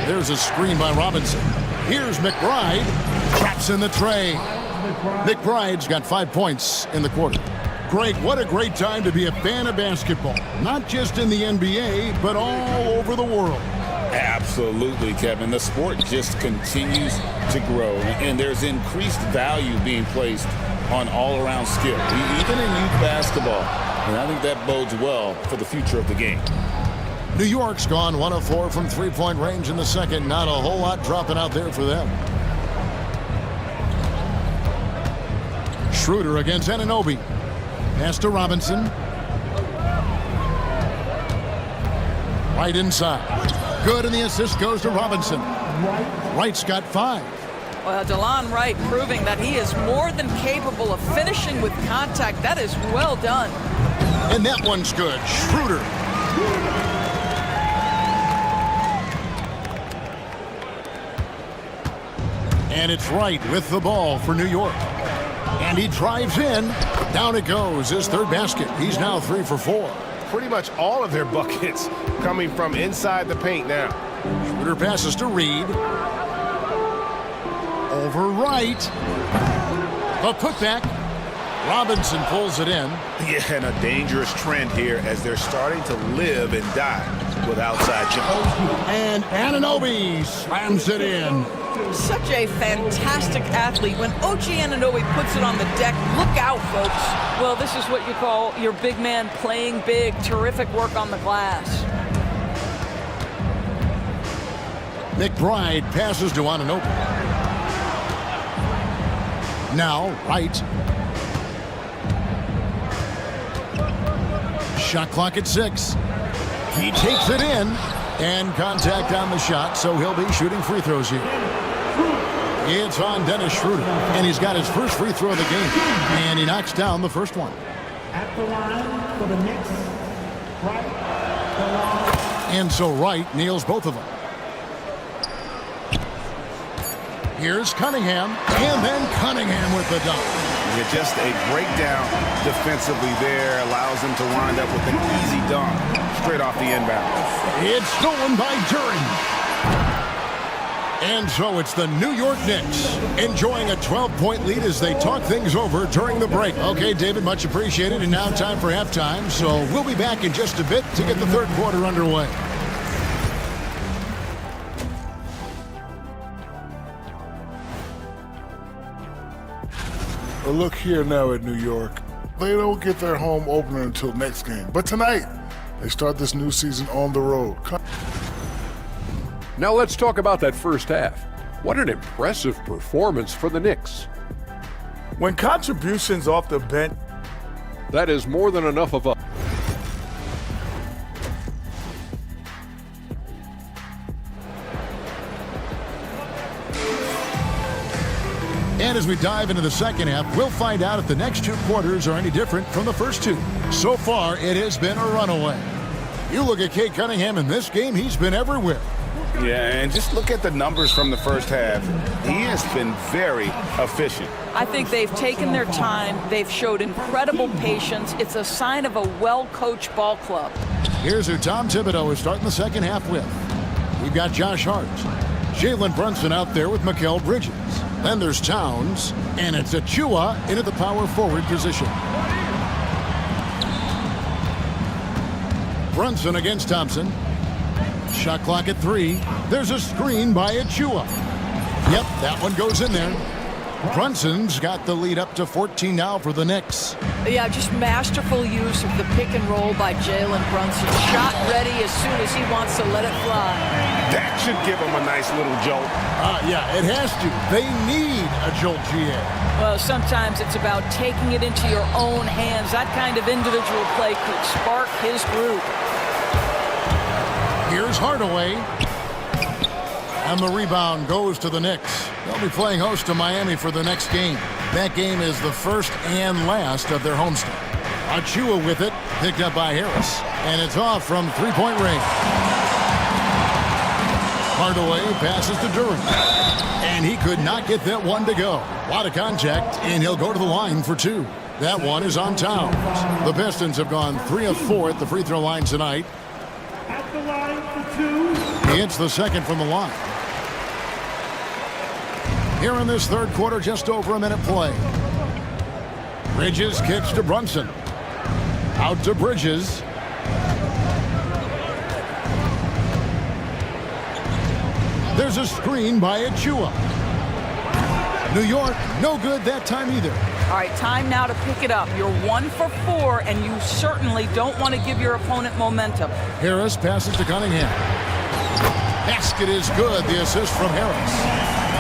[SPEAKER 1] There's a screen by Robinson. Here's McBride. Traps in the tray. McBride's got 5 points in the quarter. Greg, what a great time to be a fan of basketball. Not just in the NBA, but all over the world.
[SPEAKER 4] Absolutely, Kevin. The sport just continues to grow, and there's increased value being placed on all-around skill, even in youth basketball. And I think that bodes well for the future of the game.
[SPEAKER 1] New York's gone 1 of 4 from three-point range in the second. Not a whole lot dropping out there for them. Schroeder against Anunoby. Pass to Robinson. Right inside. Good, and the assist goes to Robinson. Wright's got 5.
[SPEAKER 17] Well, DeLon Wright proving that he is more than capable of finishing with contact. That is well done.
[SPEAKER 1] And that one's good. Schroeder. And it's Wright with the ball for New York. And he drives in. Down it goes. His third basket. He's now 3 for 4.
[SPEAKER 8] Pretty much all of their buckets coming from inside the paint now.
[SPEAKER 1] Schroeder passes to Reed. Over Wright. The putback. Robinson pulls it in.
[SPEAKER 8] Yeah, and a dangerous trend here as they're starting to live and die with outside jump.
[SPEAKER 1] And Anunoby slams it in.
[SPEAKER 17] Such a fantastic athlete. When OG Anunoby puts it on the deck, look out, folks. Well, this is what you call your big man playing big. Terrific work on the glass.
[SPEAKER 1] McBride passes to Anunoby. Now, Wright. Shot clock at 6. He takes it in. And contact on the shot, so he'll be shooting free throws here. It's on Dennis Schroeder, and he's got his first free throw of the game. And he knocks down the first one.
[SPEAKER 7] At the line for the Knicks, Wright.
[SPEAKER 1] And so Wright nails both of them. Here's Cunningham, and then Cunningham with the dunk.
[SPEAKER 8] Yeah, just a breakdown defensively there allows them to wind up with an easy dunk straight off the inbound.
[SPEAKER 1] It's stolen by Duren. And so it's the New York Knicks enjoying a 12-point lead as they talk things over during the break. Okay, David, much appreciated. And now time for halftime. So we'll be back in just a bit to get the third quarter underway.
[SPEAKER 15] Well, look here now at New York. They don't get their home opener until next game. But tonight, they start this new season on the road.
[SPEAKER 9] Now let's talk about that first half. What an impressive performance for the Knicks.
[SPEAKER 10] When contributions off the bench,
[SPEAKER 9] that is more than enough of a...
[SPEAKER 1] And as we dive into the second half, we'll find out if the next 2 quarters are any different from the first 2. So far, it has been a runaway. You look at Cade Cunningham in this game, he's been everywhere.
[SPEAKER 8] Yeah, and just look at the numbers from the first half. He has been very efficient.
[SPEAKER 17] I think they've taken their time. They've showed incredible patience. It's a sign of a well-coached ball club.
[SPEAKER 1] Here's who Tom Thibodeau is starting the second half with. We've got Josh Hart. Jalen Brunson out there with Mikal Bridges. Then there's Towns, and it's Achua into the power forward position. Brunson against Thompson. Shot clock at 3. There's a screen by Achua. Yep, that one goes in there. Brunson's got the lead up to 14 now for the Knicks.
[SPEAKER 17] Yeah, just masterful use of the pick and roll by Jalen Brunson. Shot ready as soon as he wants to let it fly.
[SPEAKER 8] That should give him a nice little jolt.
[SPEAKER 1] Yeah, it has to. They need a jolt, GA.
[SPEAKER 17] Well, sometimes it's about taking it into your own hands. That kind of individual play could spark his group.
[SPEAKER 1] Here's Hardaway. And the rebound goes to the Knicks. They'll be playing host to Miami for the next game. That game is the first and last of their homestand. Achua with it, picked up by Harris. And it's off from three-point range. Hardaway passes to Durant. And he could not get that one to go. A lot of contact, and he'll go to the line for two. That one is on Towns. The Pistons have gone 3 of 4 at the free throw line tonight.
[SPEAKER 7] At the line for two.
[SPEAKER 1] He hits the second from the line. Here in this third quarter, just over a minute play. Bridges kicks to Brunson. Out to Bridges. There's a screen by Achua. New York, no good that time either.
[SPEAKER 17] All right, time now to pick it up. You're 1 for 4, and you certainly don't want to give your opponent momentum.
[SPEAKER 1] Harris passes to Cunningham. Basket is good. The assist from Harris.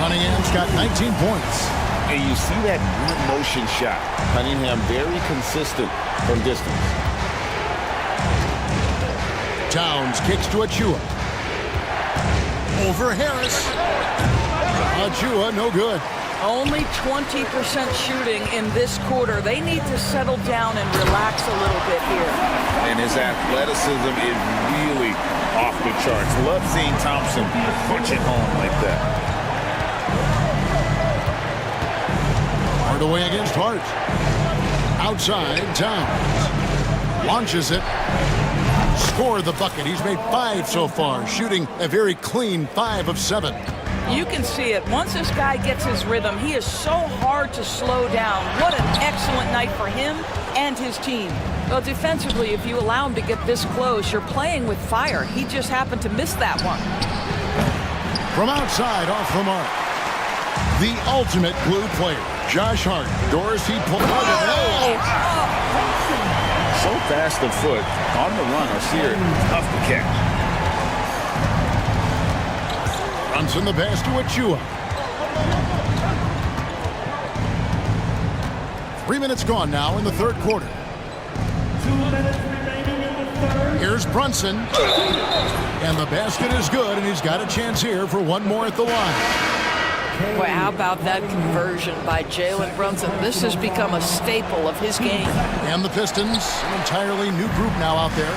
[SPEAKER 1] Cunningham's got 19 points.
[SPEAKER 8] And you see that good motion shot. Cunningham very consistent from distance.
[SPEAKER 1] Towns kicks to Achua. Over Harris. Achua, no good.
[SPEAKER 17] Only 20% shooting in this quarter. They need to settle down and relax a little bit here.
[SPEAKER 8] And his athleticism is really off the charts. Love seeing Thompson punch it home like that.
[SPEAKER 1] Hardaway against Hart. Outside, Towns. Launches it. Score the bucket. He's made 5 so far, shooting a very clean 5 of 7.
[SPEAKER 17] You can see it. Once this guy gets his rhythm, he is so hard to slow down. What an excellent night for him and his team. Well, defensively, if you allow him to get this close, you're playing with fire. He just happened to miss that one.
[SPEAKER 1] From outside, off the mark. The ultimate blue player, Josh Hart. Dorsey pulled out.
[SPEAKER 8] So fast of foot, on the run, or see her tough to catch.
[SPEAKER 1] Brunson the pass to Achua. 3 minutes gone now in the third quarter.
[SPEAKER 7] 2 minutes remaining in the third.
[SPEAKER 1] Here's Brunson. And the basket is good, and he's got a chance here for one more at the line.
[SPEAKER 17] Well, how about that conversion by Jalen Brunson? This has become a staple of his game.
[SPEAKER 1] And the Pistons, an entirely new group now out there.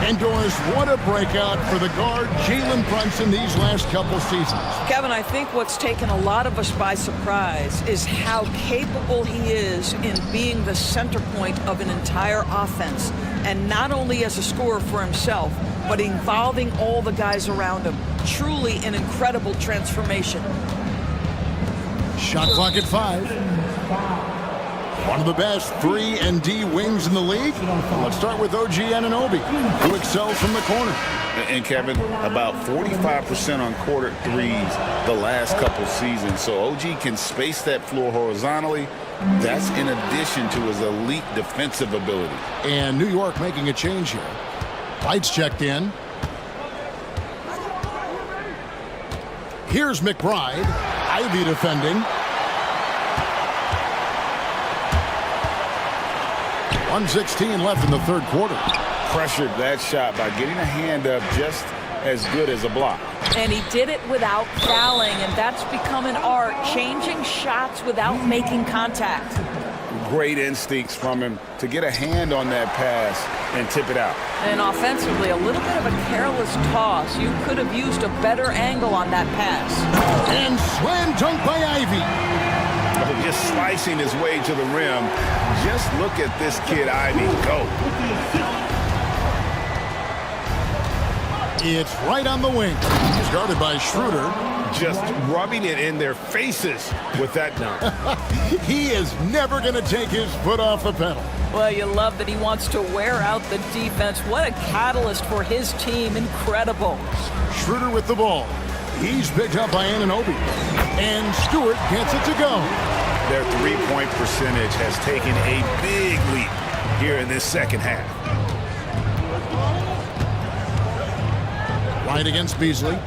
[SPEAKER 1] And Doris, what a breakout for the guard Jalen Brunson these last couple seasons.
[SPEAKER 17] Kevin, I think what's taken a lot of us by surprise is how capable he is in being the center point of an entire offense. And not only as a scorer for himself, but involving all the guys around him. Truly an incredible transformation.
[SPEAKER 1] Shot clock at 5. One of the best 3-and-D wings in the league. Let's start with OG Anunoby, who excels from the corner.
[SPEAKER 8] And Kevin, about 45% on quarter threes the last couple seasons. So OG can space that floor horizontally. That's in addition to his elite defensive ability.
[SPEAKER 1] And New York making a change here. Lights checked in. Here's McBride. Ivy defending. 1:16 left in the third quarter.
[SPEAKER 8] Pressured that shot by getting a hand up just as good as a block.
[SPEAKER 17] And he did it without fouling, and that's become an art, changing shots without making contact.
[SPEAKER 8] Great instincts from him to get a hand on that pass and tip it out.
[SPEAKER 17] And offensively, a little bit of a careless toss. You could have used a better angle on that pass.
[SPEAKER 1] And slam dunk by Ivy.
[SPEAKER 8] Just slicing his way to the rim. Just look at this kid, Ivy, go.
[SPEAKER 1] It's right on the wing. He's guarded by Schroeder.
[SPEAKER 8] Just rubbing it in their faces with that dunk.
[SPEAKER 1] He is never going to take his foot off the pedal.
[SPEAKER 17] Well, you love that he wants to wear out the defense. What a catalyst for his team. Incredible.
[SPEAKER 1] Schroeder with the ball. He's picked up by Anunoby. And Stewart gets it to go.
[SPEAKER 8] Their three-point percentage has taken a big leap here in this second half.
[SPEAKER 1] Wright against Beasley.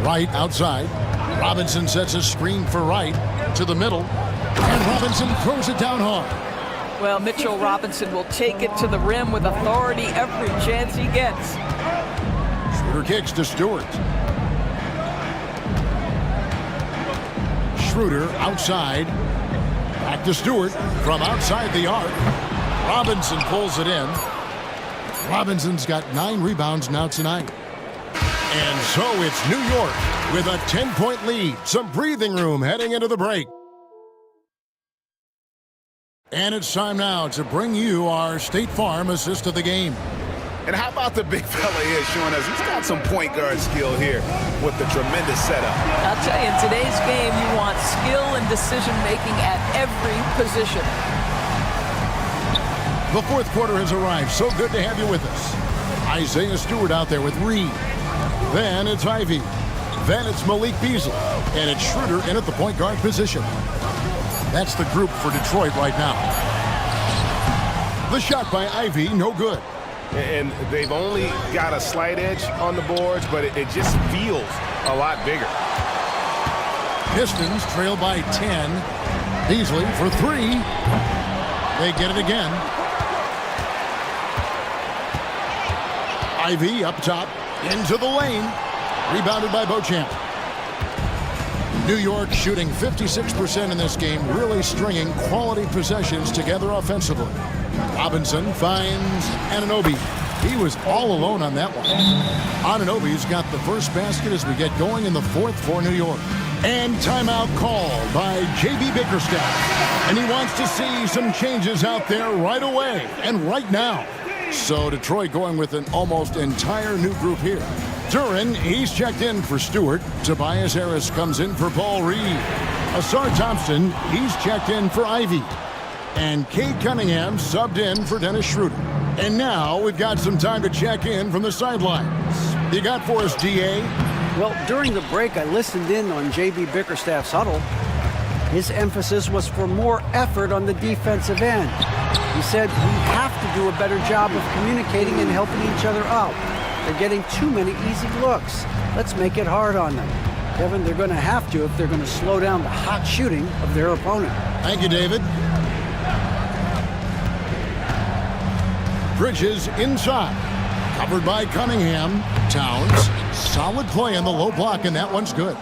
[SPEAKER 1] Wright outside. Robinson sets a screen for Wright to the middle. And Robinson throws it down hard.
[SPEAKER 17] Well, Mitchell Robinson will take it to the rim with authority every chance he gets.
[SPEAKER 1] Schroeder kicks to Stewart. Schroeder outside. Back to Stewart from outside the arc. Robinson pulls it in. Robinson's got 9 rebounds now tonight. And so it's New York with a 10-point lead. Some breathing room heading into the break. And it's time now to bring you our State Farm assist of the game.
[SPEAKER 3] And how about the big fella here showing us he's got some point guard skill here with the tremendous setup.
[SPEAKER 17] I'll tell you, in today's game, you want skill and decision-making at every position.
[SPEAKER 1] The fourth quarter has arrived. So good to have you with us. Isaiah Stewart out there with Reed. Then it's Ivy. Then it's Malik Beasley. And it's Schroeder in at the point guard position. That's the group for Detroit right now. The shot by Ivy, no good.
[SPEAKER 3] And they've only got a slight edge on the boards, but it just feels a lot bigger.
[SPEAKER 1] Pistons trail by 10. Beasley for 3. They get it again. Ivy up top, into the lane. Rebounded by Beauchamp. New York shooting 56% in this game, really stringing quality possessions together offensively. Robinson finds Anunoby. He was all alone on that one. Anunoby's got the first basket as we get going in the fourth for New York. And timeout called by J.B. Bickerstaff. And he wants to see some changes out there right away and right now. So Detroit going with an almost entire new group here. Duran, he's checked in for Stewart. Tobias Harris comes in for Paul Reed. Asar Thompson, he's checked in for Ivy. And Cade Cunningham subbed in for Dennis Schroeder. And now we've got some time to check in from the sidelines. You got for us, D.A.?
[SPEAKER 5] Well, during the break, I listened in on J.B. Bickerstaff's huddle. His emphasis was for more effort on the defensive end. He said we have to do a better job of communicating and helping each other out. They're getting too many easy looks. Let's make it hard on them. Kevin, they're going to have to if they're going to slow down the hot shooting of their opponent.
[SPEAKER 1] Thank you, David. Bridges inside. Covered by Cunningham. Towns. Solid play in the low block, and that one's good.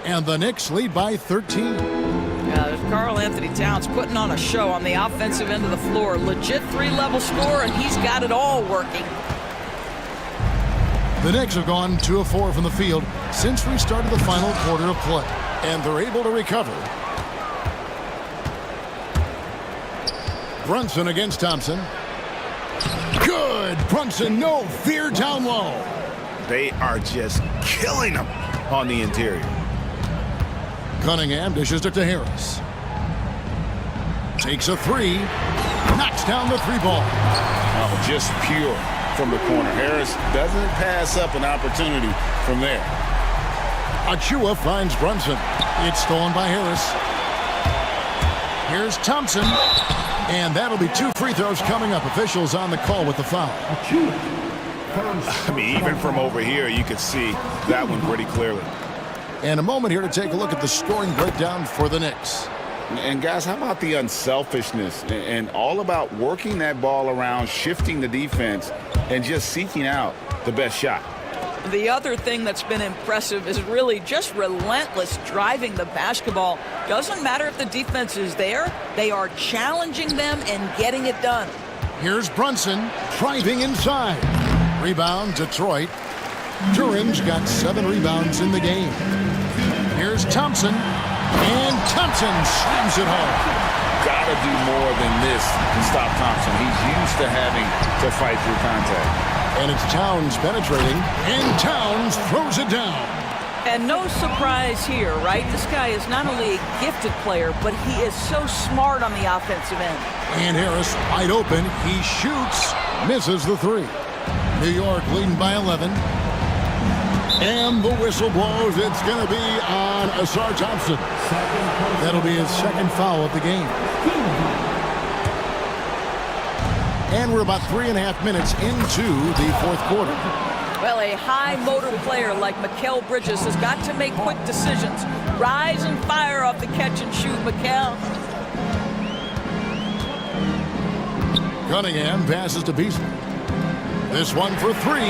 [SPEAKER 1] And the Knicks lead by 13.
[SPEAKER 17] There's Karl Anthony Towns putting on a show on the offensive end of the floor. Legit 3-level score, and he's got it all working.
[SPEAKER 1] The Knicks have gone 2 of 4 from the field since we started the final quarter of play. And they're able to recover. Brunson against Thompson. Good! Brunson, no fear down low.
[SPEAKER 3] They are just killing them on the interior.
[SPEAKER 1] Cunningham dishes it to Harris. Takes a 3. Knocks down the 3-ball.
[SPEAKER 8] Oh, just pure from the corner. Harris doesn't pass up an opportunity from there.
[SPEAKER 1] Achua finds Brunson. It's stolen by Harris. Here's Thompson. And that'll be 2 free throws coming up. Officials on the call with the foul.
[SPEAKER 3] I mean, even from over here, you could see that one pretty clearly.
[SPEAKER 1] And a moment here to take a look at the scoring breakdown for the Knicks.
[SPEAKER 8] And guys, how about the unselfishness and all about working that ball around, shifting the defense, and just seeking out the best shot.
[SPEAKER 17] The other thing that's been impressive is really just relentless driving the basketball. Doesn't matter if the defense is there, they are challenging them and getting it done.
[SPEAKER 1] Here's Brunson driving inside. Rebound, Detroit. Duran's got 7 rebounds in the game. Here's Thompson. And Thompson slams it home.
[SPEAKER 8] Gotta do more than this to stop Thompson. He's used to having to fight through contact.
[SPEAKER 1] And it's Towns penetrating, and Towns throws it down.
[SPEAKER 17] And no surprise here, right? This guy is not only a gifted player, but he is so smart on the offensive end.
[SPEAKER 1] And Harris wide open. He shoots, misses the 3. New York leading by 11. And the whistle blows. It's going to be on Asar Thompson. That'll be his second foul of the game. And we're about 3.5 minutes into the fourth quarter.
[SPEAKER 17] Well, a high-motor player like Mikal Bridges has got to make quick decisions. Rise and fire off the catch and shoot, Mikal.
[SPEAKER 1] Cunningham passes to Beasley. This one for 3.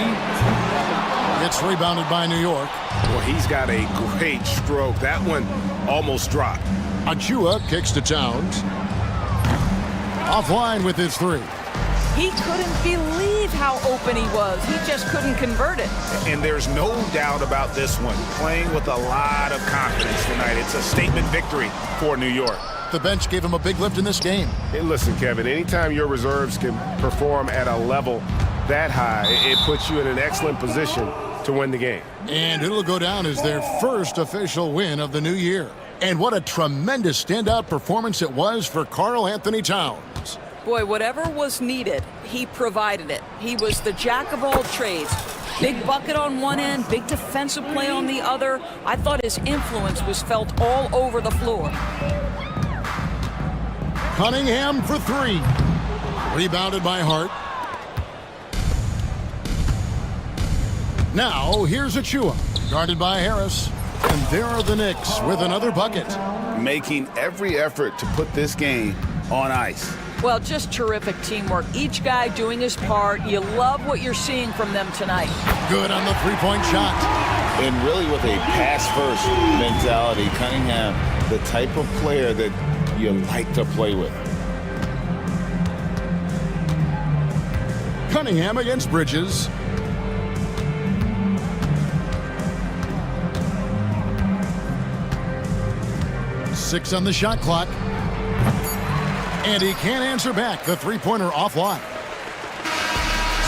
[SPEAKER 1] It's rebounded by New York.
[SPEAKER 3] Well, he's got a great stroke. That one almost dropped.
[SPEAKER 1] Achua kicks to Towns. Offline with his 3.
[SPEAKER 17] He couldn't believe how open he was. He just couldn't convert it.
[SPEAKER 3] And there's no doubt about this one. Playing with a lot of confidence tonight. It's a statement victory for New York.
[SPEAKER 1] The bench gave him a big lift in this game.
[SPEAKER 18] Hey, listen, Kevin, anytime your reserves can perform at a level that high, it puts you in an excellent position to win the game.
[SPEAKER 1] And it'll go down as their first official win of the new year. And what a tremendous standout performance it was for Karl Anthony Towns.
[SPEAKER 17] Boy, whatever was needed, he provided it. He was the jack of all trades. Big bucket on one end, big defensive play on the other. I thought his influence was felt all over the floor.
[SPEAKER 1] Cunningham for three. Rebounded by Hart. Now, here's Achua, guarded by Harris. And there are the Knicks with another bucket.
[SPEAKER 8] Making every effort to put this game on ice.
[SPEAKER 17] Well, just terrific teamwork. Each guy doing his part. You love what you're seeing from them tonight.
[SPEAKER 1] Good on the three-point shot.
[SPEAKER 8] And really with a pass-first mentality, Cunningham, the type of player that you like to play with.
[SPEAKER 1] Cunningham against Bridges. Six on the shot clock. And he can't answer back. The three-pointer offline.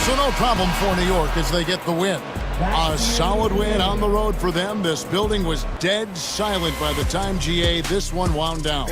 [SPEAKER 1] So no problem for New York as they get the win. A solid win on the road for them. This building was dead silent by the time, GA, this one wound down.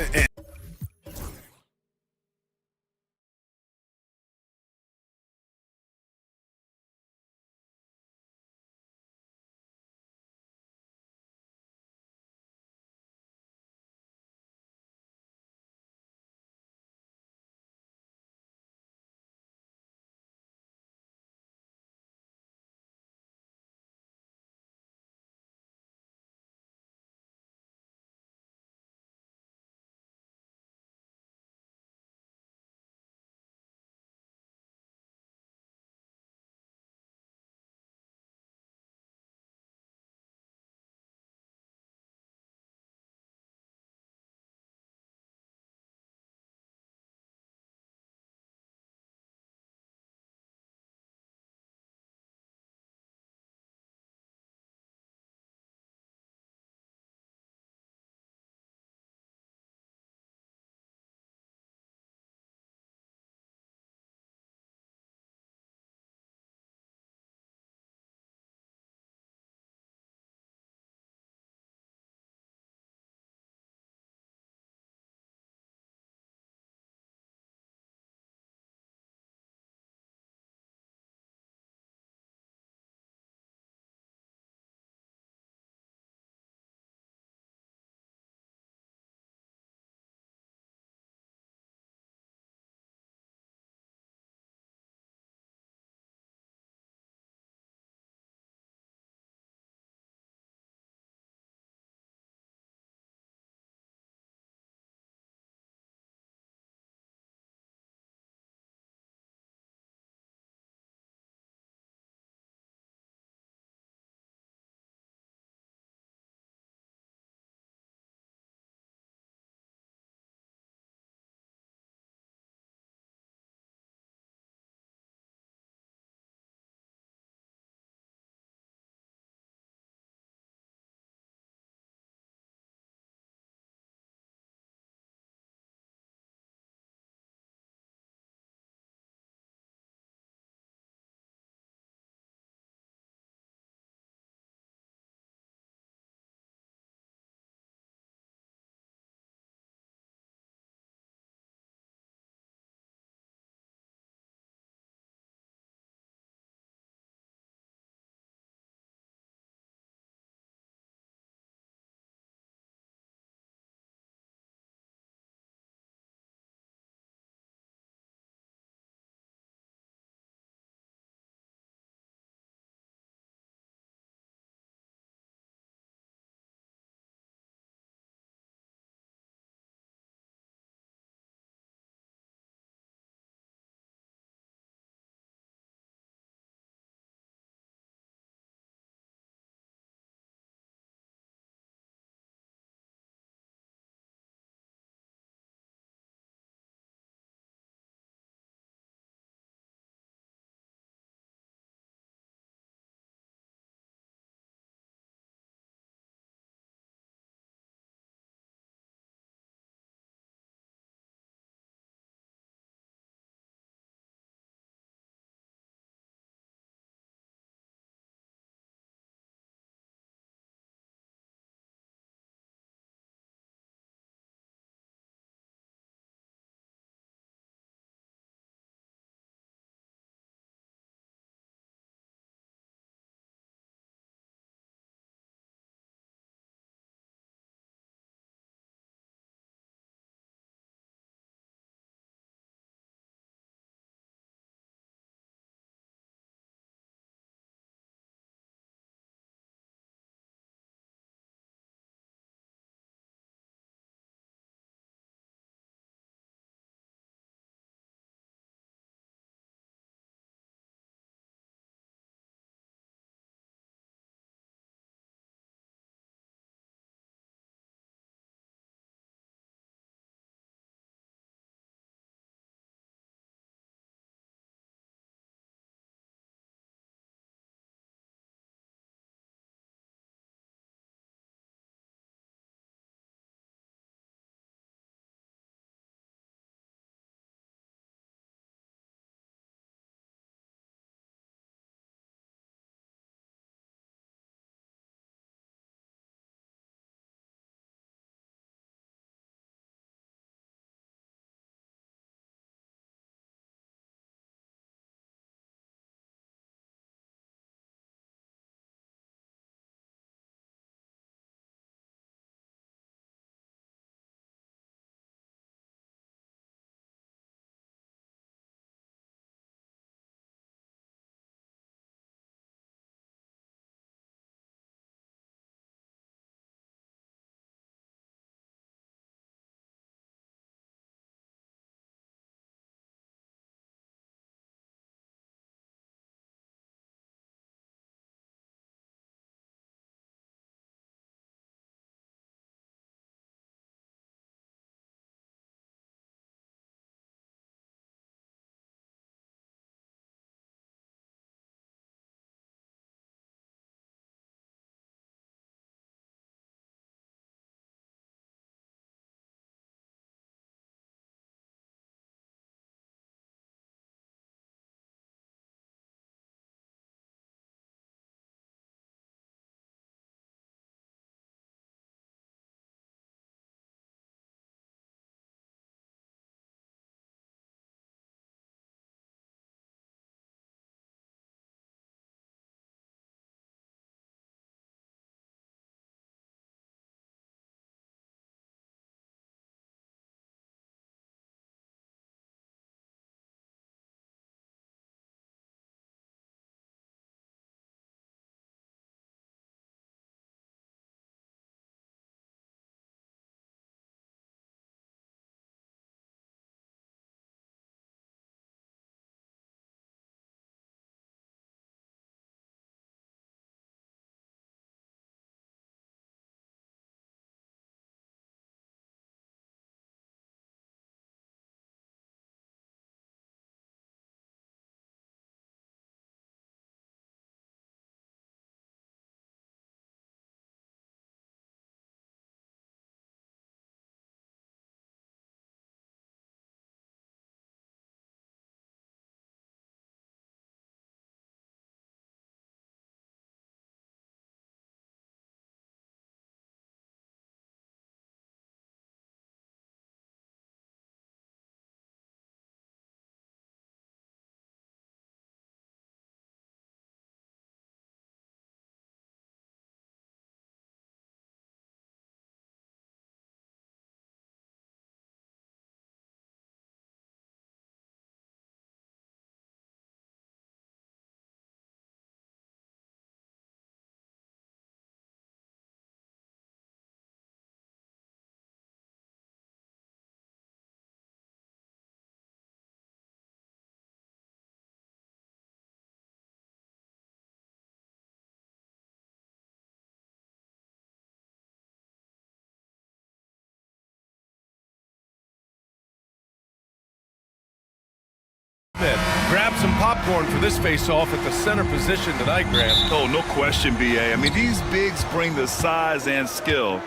[SPEAKER 12] grab some popcorn for this face-off at the center position tonight, Grant.
[SPEAKER 14] Oh, no question, B.A. I mean, these bigs bring the size and skill.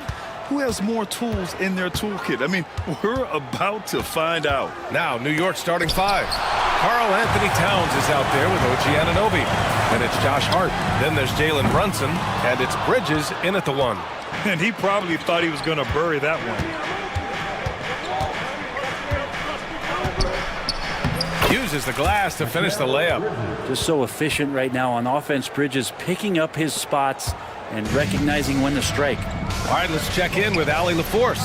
[SPEAKER 14] Who has more tools in their toolkit? I mean, we're about to find out.
[SPEAKER 12] Now, New York starting five. Karl Anthony Towns is out there with OG Anunoby. Then it's Josh Hart. Then there's Jalen Brunson. And it's Bridges in at the one.
[SPEAKER 14] And he probably thought he was going to bury that one.
[SPEAKER 12] Uses the glass to finish the layup.
[SPEAKER 19] Just so efficient right now on offense. Bridges picking up his spots and recognizing when to strike.
[SPEAKER 12] All right, let's check in with Allie LaForce.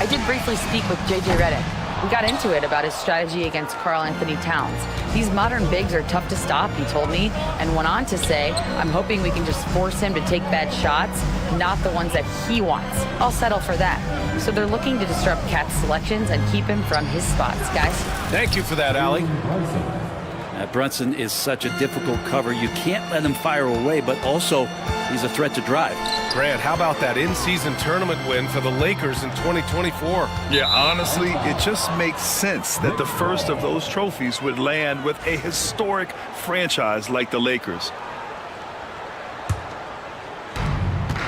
[SPEAKER 16] I did briefly speak with J.J. Redick. We got into it about his strategy against Karl Anthony Towns. These modern bigs are tough to stop, he told me, and went on to say, I'm hoping we can just force him to take bad shots, not the ones that he wants. I'll settle for that. So they're looking to disrupt Cat's selections and keep him from his spots, guys.
[SPEAKER 12] Thank you for that, Allie.
[SPEAKER 19] Brunson is such a difficult cover. You can't let him fire away, but also he's a threat to drive.
[SPEAKER 12] Grant, how about that in-season tournament win for the Lakers in 2024?
[SPEAKER 14] Yeah, honestly, it just makes sense that the first of those trophies would land with a historic franchise like the Lakers.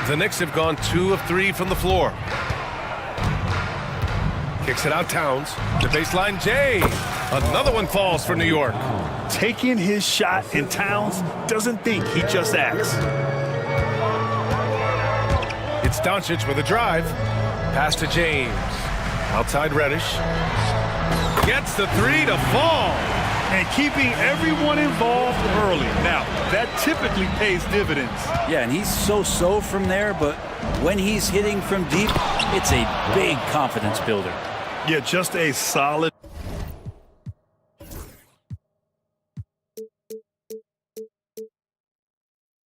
[SPEAKER 12] The Knicks have gone 2 of 3 from the floor. Kicks it out Towns. The baseline, Jay. Another one falls for New York.
[SPEAKER 14] Taking his shot, and Towns doesn't think, he just acts.
[SPEAKER 12] It's Doncic with a drive. Pass to James. Outside Reddish. Gets the three to fall.
[SPEAKER 14] And keeping everyone involved early. Now, that typically pays dividends.
[SPEAKER 19] Yeah, and he's so-so from there, but when he's hitting from deep, it's a big confidence builder.
[SPEAKER 14] Yeah, just a solid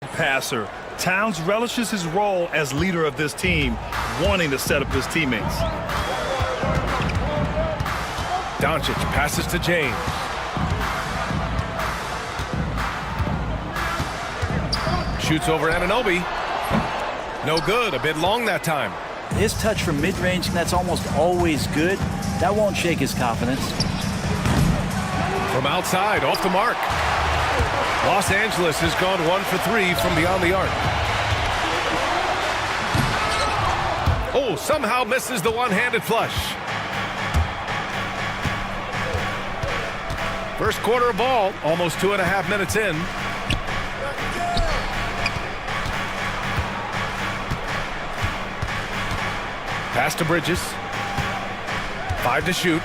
[SPEAKER 14] passer. Towns relishes his role as leader of this team, wanting to set up his teammates.
[SPEAKER 12] Doncic passes to James. Shoots over Anunoby. No good, a bit long that time.
[SPEAKER 19] His touch from mid-range, that's almost always good. That won't shake his confidence.
[SPEAKER 12] From outside, off the mark. Los Angeles has gone 1 for 3 from beyond the arc. Oh, somehow misses the one-handed flush. First quarter of ball, almost 2.5 minutes in. Pass to Bridges. 5 to shoot.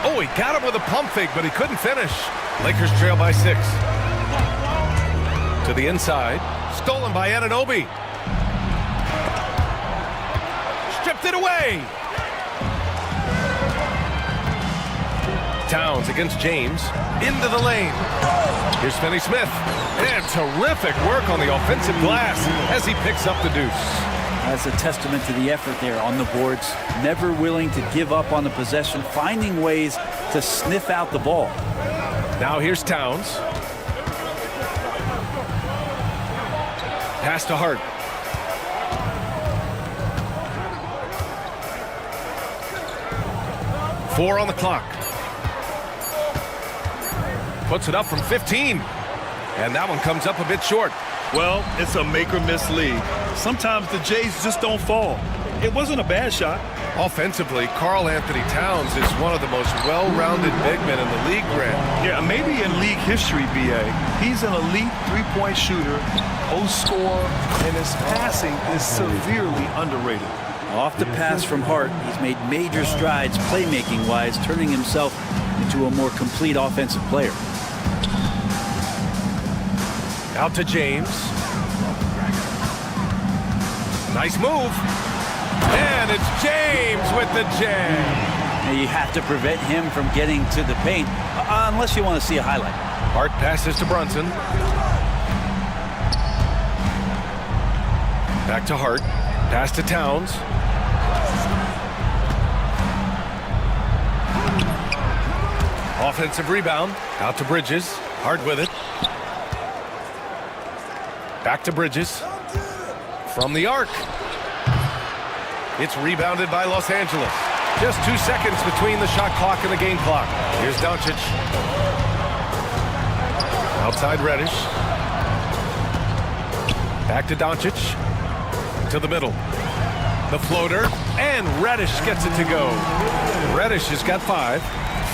[SPEAKER 12] Oh, he got him with a pump fake, but he couldn't finish. Lakers trail by 6. To the inside. Stolen by Anunoby. Stripped it away. Towns against James. Into the lane. Here's Finney-Smith. And terrific work on the offensive glass as he picks up the deuce.
[SPEAKER 19] That's a testament to the effort there on the boards. Never willing to give up on the possession, finding ways to sniff out the ball.
[SPEAKER 12] Now here's Towns. Pass to Hart. Four on the clock. Puts it up from 15. And that one comes up a bit short.
[SPEAKER 14] Well, it's a make-or-miss league. Sometimes the Jays just don't fall. It wasn't a bad shot.
[SPEAKER 12] Offensively, Karl Anthony Towns is one of the most well-rounded big men in the league, Grant.
[SPEAKER 14] Yeah, maybe in league history, B.A. He's an elite three-point shooter, post scorer, and his passing is severely underrated.
[SPEAKER 19] Off the pass from Hart, he's made major strides playmaking-wise, turning himself into a more complete offensive player.
[SPEAKER 12] Out to James. Nice move. And it's James with the jam.
[SPEAKER 19] Now you have to prevent him from getting to the paint, unless you want to see a highlight.
[SPEAKER 12] Hart passes to Brunson. Back to Hart. Pass to Towns. Offensive rebound. Out to Bridges. Hart with it. Back to Bridges. From the arc. It's rebounded by Los Angeles. Just 2 seconds between the shot clock and the game clock. Here's Doncic. Outside Reddish. Back to Doncic. To the middle. The floater. And Reddish gets it to go. Reddish has got 5.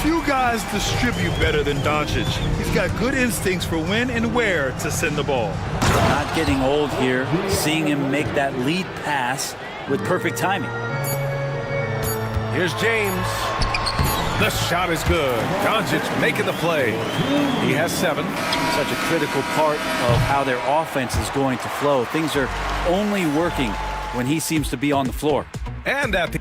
[SPEAKER 14] Few guys distribute better than Doncic. He's got good instincts for when and where to send the ball.
[SPEAKER 19] Not getting old here, seeing him make that lead pass with perfect timing.
[SPEAKER 12] Here's James. The shot is good. Doncic making the play. He has 7.
[SPEAKER 19] Such a critical part of how their offense is going to flow. Things are only working when he seems to be on the floor.
[SPEAKER 12] And at the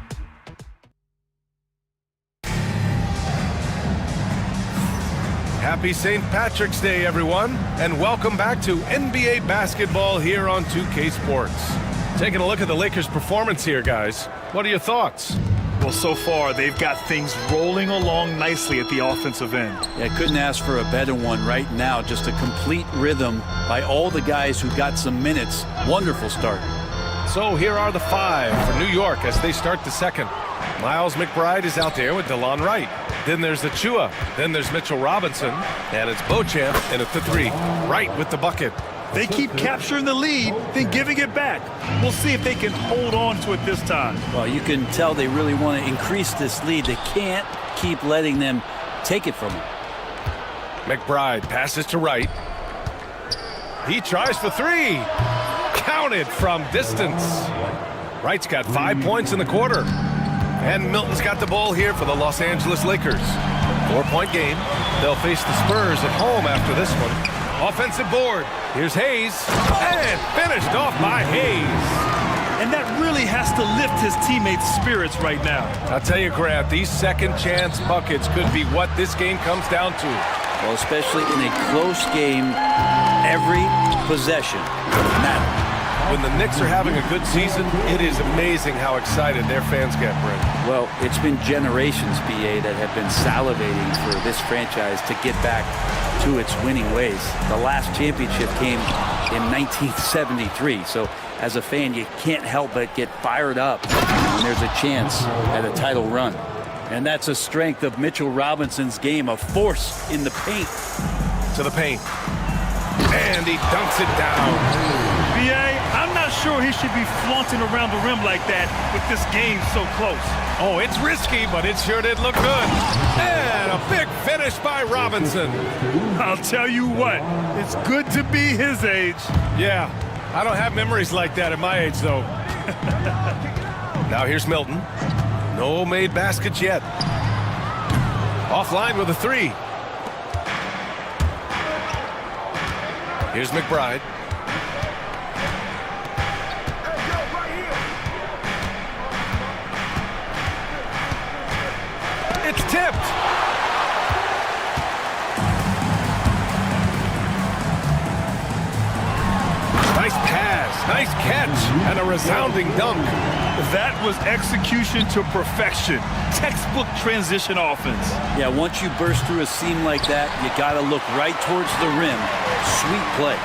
[SPEAKER 12] Happy St. Patrick's Day, everyone, and welcome back to NBA basketball here on 2K Sports. Taking a look at the Lakers' performance here, guys. What are your thoughts?
[SPEAKER 14] Well, so far, they've got things rolling along nicely at the offensive end.
[SPEAKER 19] Yeah, couldn't ask for a better one right now. Just a complete rhythm by all the guys who got some minutes. Wonderful start.
[SPEAKER 12] So here are the 5 for New York as they start the second. Miles McBride is out there with DeLon Wright. Then there's Achua. Then there's Mitchell Robinson. And it's Beauchamp in at the 3. Wright with the bucket.
[SPEAKER 14] They keep capturing the lead, then giving it back. We'll see if they can hold on to it this time.
[SPEAKER 19] Well, you can tell they really want to increase this lead. They can't keep letting them take it from them.
[SPEAKER 12] McBride passes to Wright. He tries for 3. Counted from distance. Wright's got 5 points in the quarter. And Milton's got the ball here for the Los Angeles Lakers. 4-point game. They'll face the Spurs at home after this one. Offensive board. Here's Hayes. And finished off by Hayes.
[SPEAKER 14] And that really has to lift his teammates' spirits right now.
[SPEAKER 12] I'll tell you, Grant, these second chance buckets could be what this game comes down to.
[SPEAKER 19] Well, especially in a close game, every possession matters.
[SPEAKER 12] When the Knicks are having a good season, it is amazing how excited their fans get, Brent.
[SPEAKER 19] Well, it's been generations, BA, that have been salivating for this franchise to get back to its winning ways. The last championship came in 1973, so as a fan, you can't help but get fired up when there's a chance at a title run. And that's a strength of Mitchell Robinson's game, a force in the paint.
[SPEAKER 12] To the paint. And he dunks it down.
[SPEAKER 14] BA, I'm not sure he should be flaunting around the rim like that with this game so close.
[SPEAKER 12] Oh, it's risky, but it sure did look good. And a big finish by Robinson.
[SPEAKER 14] I'll tell you what, it's good to be his age.
[SPEAKER 12] Yeah, I don't have memories like that at my age, though. Now here's Milton. No made baskets yet. Offline with a 3. Here's McBride. It's tipped. Nice pass, nice catch, and a resounding dunk.
[SPEAKER 14] That was execution to perfection. Textbook transition offense.
[SPEAKER 19] Yeah, once you burst through a seam like that, you got to look right towards the rim. Sweet play.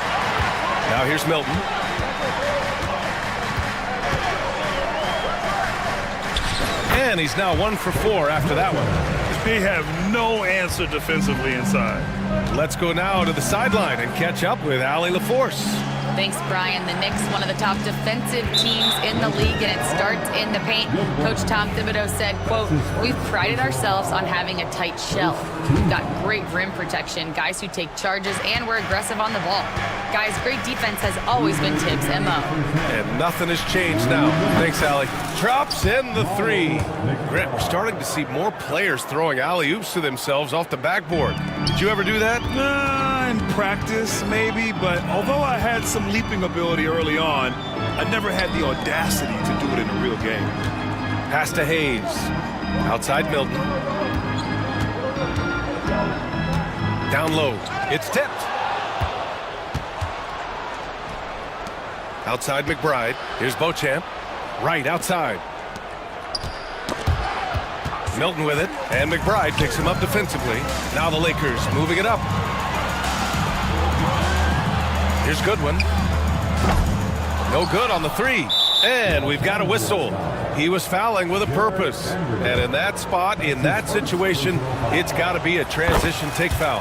[SPEAKER 12] Now here's Milton. And he's now 1 for 4 after that one.
[SPEAKER 14] They have no answer defensively inside.
[SPEAKER 12] Let's go now to the sideline and catch up with Allie LaForce.
[SPEAKER 16] Thanks, Brian. The Knicks, one of the top defensive teams in the league, and it starts in the paint. Coach Tom Thibodeau said, quote, "We've prided ourselves on having a tight shell. We've got great rim protection, guys who take charges, and we're aggressive on the ball. Guys, great defense has always been Tibbs' MO."
[SPEAKER 12] And nothing has changed now. Thanks, Allie. Drops in the 3. Grant, we're starting to see more players throwing alley-oops to themselves off the backboard. Did you ever do that?
[SPEAKER 14] In practice, maybe, but although I had some leaping ability early on, I never had the audacity to do it in a real game.
[SPEAKER 12] Pass to Hayes. Outside Milton. Down low. It's tipped. Outside McBride. Here's Beauchamp. Right outside. Milton with it, and McBride picks him up defensively. Now the Lakers moving it up. Here's Goodwin. No good on the 3. And we've got a whistle. He was fouling with a purpose. And in that spot, in that situation, it's got to be a transition take foul.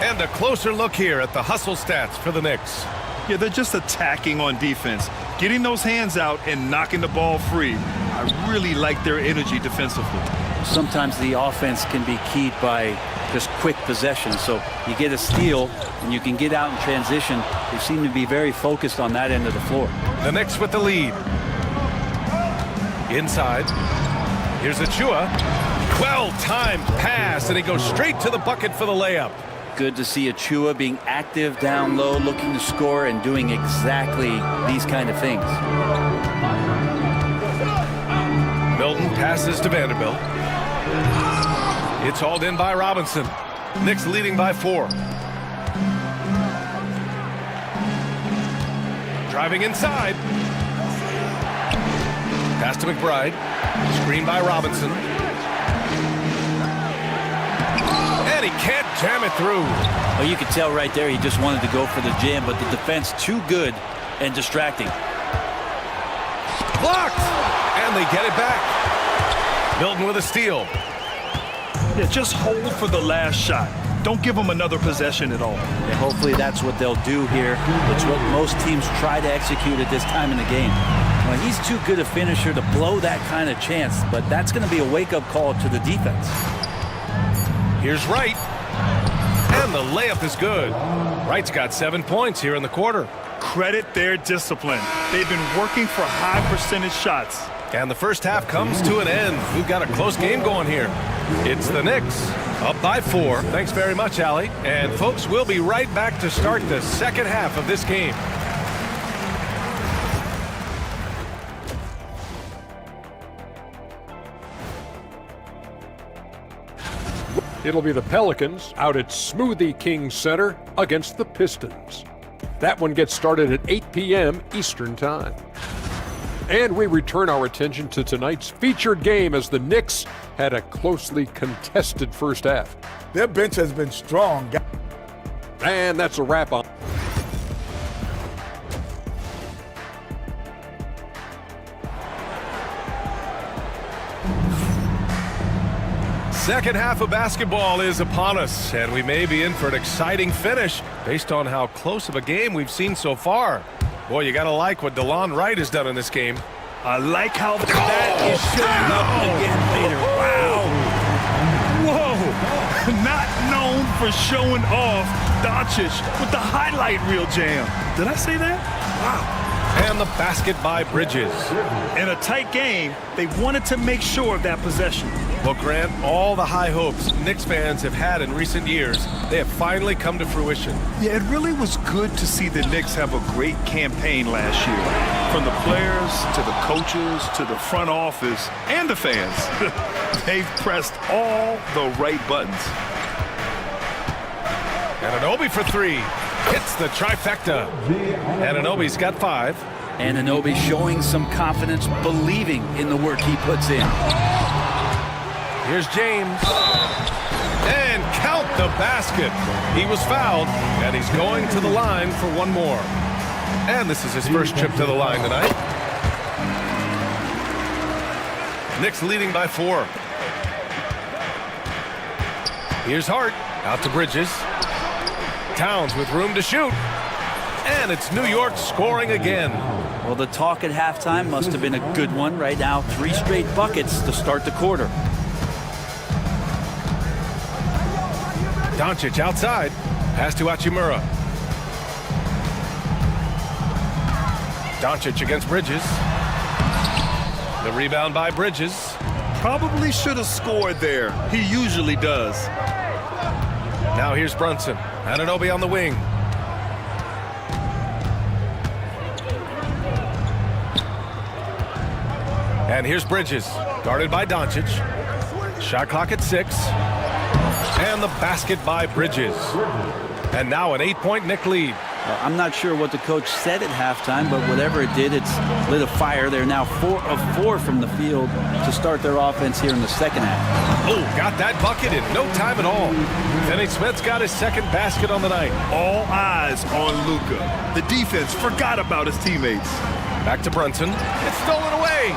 [SPEAKER 12] And a closer look here at the hustle stats for the Knicks.
[SPEAKER 14] Yeah, they're just attacking on defense, getting those hands out and knocking the ball free. I really like their energy defensively.
[SPEAKER 19] Sometimes the offense can be keyed by just quick possession. So you get a steal and you can get out in transition. They seem to be very focused on that end of the floor.
[SPEAKER 12] The Knicks with the lead. Inside. Here's Achua. Well-timed pass, and he goes straight to the bucket for the layup.
[SPEAKER 19] Good to see Achua being active down low, looking to score and doing exactly these kind of things.
[SPEAKER 12] Milton passes to Vanderbilt. It's hauled in by Robinson. Knicks leading by 4. Driving inside. Pass to McBride. Screen by Robinson. And he can't jam it through.
[SPEAKER 19] Well, you could tell right there he just wanted to go for the jam, but the defense too good and distracting.
[SPEAKER 12] Blocked! And they get it back. Milton with a steal.
[SPEAKER 14] Yeah, just hold for the last shot. Don't give them another possession at all.
[SPEAKER 19] Yeah, hopefully that's what they'll do here. It's what most teams try to execute at this time in the game. Well, he's too good a finisher to blow that kind of chance, but that's going to be a wake-up call to the defense.
[SPEAKER 12] Here's Wright. And the layup is good. Wright's got 7 points here in the quarter.
[SPEAKER 14] Credit their discipline. They've been working for high percentage shots.
[SPEAKER 12] And the first half comes to an end. We've got a close game going here. It's the Knicks up by 4. Thanks very much, Allie. And folks, we'll be right back to start the second half of this game.
[SPEAKER 9] It'll be the Pelicans out at Smoothie King Center against the Pistons. That one gets started at 8 p.m. Eastern Time. And we return our attention to tonight's featured game as the Knicks had a closely contested first half.
[SPEAKER 10] Their bench has been strong.
[SPEAKER 9] And that's a wrap on.
[SPEAKER 12] Second half of basketball is upon us, and we may be in for an exciting finish based on how close of a game we've seen so far. Boy, you gotta like what DeLon Wright has done in this game.
[SPEAKER 14] I like how that is showing up again later. Wow. Whoa. Not known for showing off. Doncic with the highlight reel jam. Did I say that? Wow.
[SPEAKER 12] And the basket by Bridges.
[SPEAKER 14] In a tight game, they wanted to make sure of that possession.
[SPEAKER 12] Well, Grant, all the high hopes Knicks fans have had in recent years, they have finally come to fruition.
[SPEAKER 14] Yeah, it really was good to see the Knicks have a great campaign last year. From the players to the coaches to the front office and the fans. They've pressed all the right buttons.
[SPEAKER 12] Anunoby for 3. Hits the trifecta. Anunoby's got 5.
[SPEAKER 19] Anunoby showing some confidence, believing in the work he puts in.
[SPEAKER 12] Here's James. And count the basket. He was fouled, and he's going to the line for one more. And this is his first trip to the line tonight. Knicks leading by 4. Here's Hart. Out to Bridges. Towns with room to shoot. And it's New York scoring again.
[SPEAKER 19] Well, the talk at halftime must have been a good one. Right now, 3 straight buckets to start the quarter.
[SPEAKER 12] Doncic outside. Pass to Hachimura. Doncic against Bridges. The rebound by Bridges.
[SPEAKER 14] Probably should have scored there. He usually does.
[SPEAKER 12] Now here's Brunson. Anunoby on the wing. And here's Bridges. Guarded by Doncic. Shot clock at 6. And the basket by Bridges. And now an 8-point Knick lead.
[SPEAKER 19] I'm not sure what the coach said at halftime, but whatever it did, it's lit a fire. They're now 4 of 4 from the field to start their offense here in the second half.
[SPEAKER 12] Oh, got that bucket in no time at all. Finney-Smith's got his second basket on the night.
[SPEAKER 14] All eyes on Luka. The defense forgot about his teammates.
[SPEAKER 12] Back to Brunson. It's stolen away.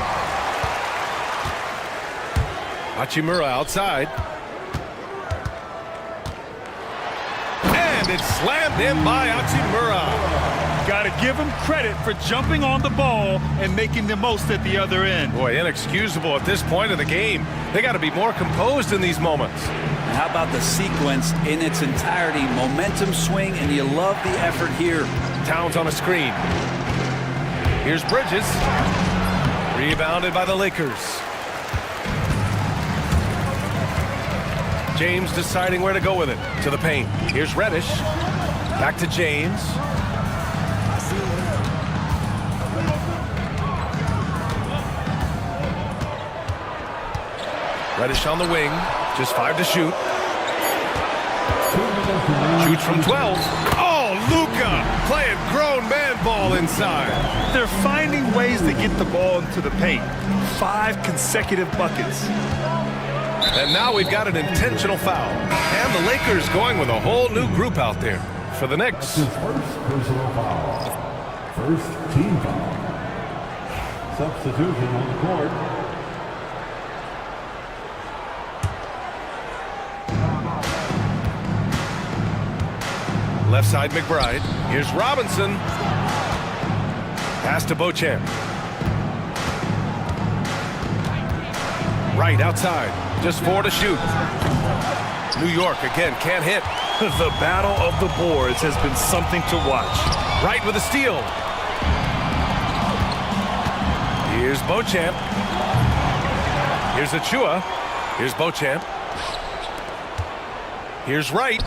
[SPEAKER 12] Hachimura outside. And it's slammed in by Hachimura.
[SPEAKER 14] Got to give him credit for jumping on the ball and making the most at the other end.
[SPEAKER 12] Boy, inexcusable at this point of the game. They got to be more composed in these moments.
[SPEAKER 19] And how about the sequence in its entirety? Momentum swing, and you love the effort here.
[SPEAKER 12] Towns on a screen. Here's Bridges. Rebounded by the Lakers. James deciding where to go with it. To the paint. Here's Reddish. Back to James. Reddish on the wing. Just 5 to shoot. Shoots from 12. Oh, Luka playing grown man ball inside.
[SPEAKER 14] They're finding ways to get the ball into the paint. 5 consecutive buckets.
[SPEAKER 12] And now we've got an intentional foul. And the Lakers going with a whole new group out there for the Knicks.
[SPEAKER 7] His first personal foul. First team foul. Substitution on the court.
[SPEAKER 12] Left side McBride. Here's Robinson. Pass to Beauchamp. Right outside. Just 4 to shoot. New York again can't hit.
[SPEAKER 14] The battle of the boards has been something to watch.
[SPEAKER 12] Right with a steal. Here's Beauchamp. Here's Achua. Here's Beauchamp. Here's Wright.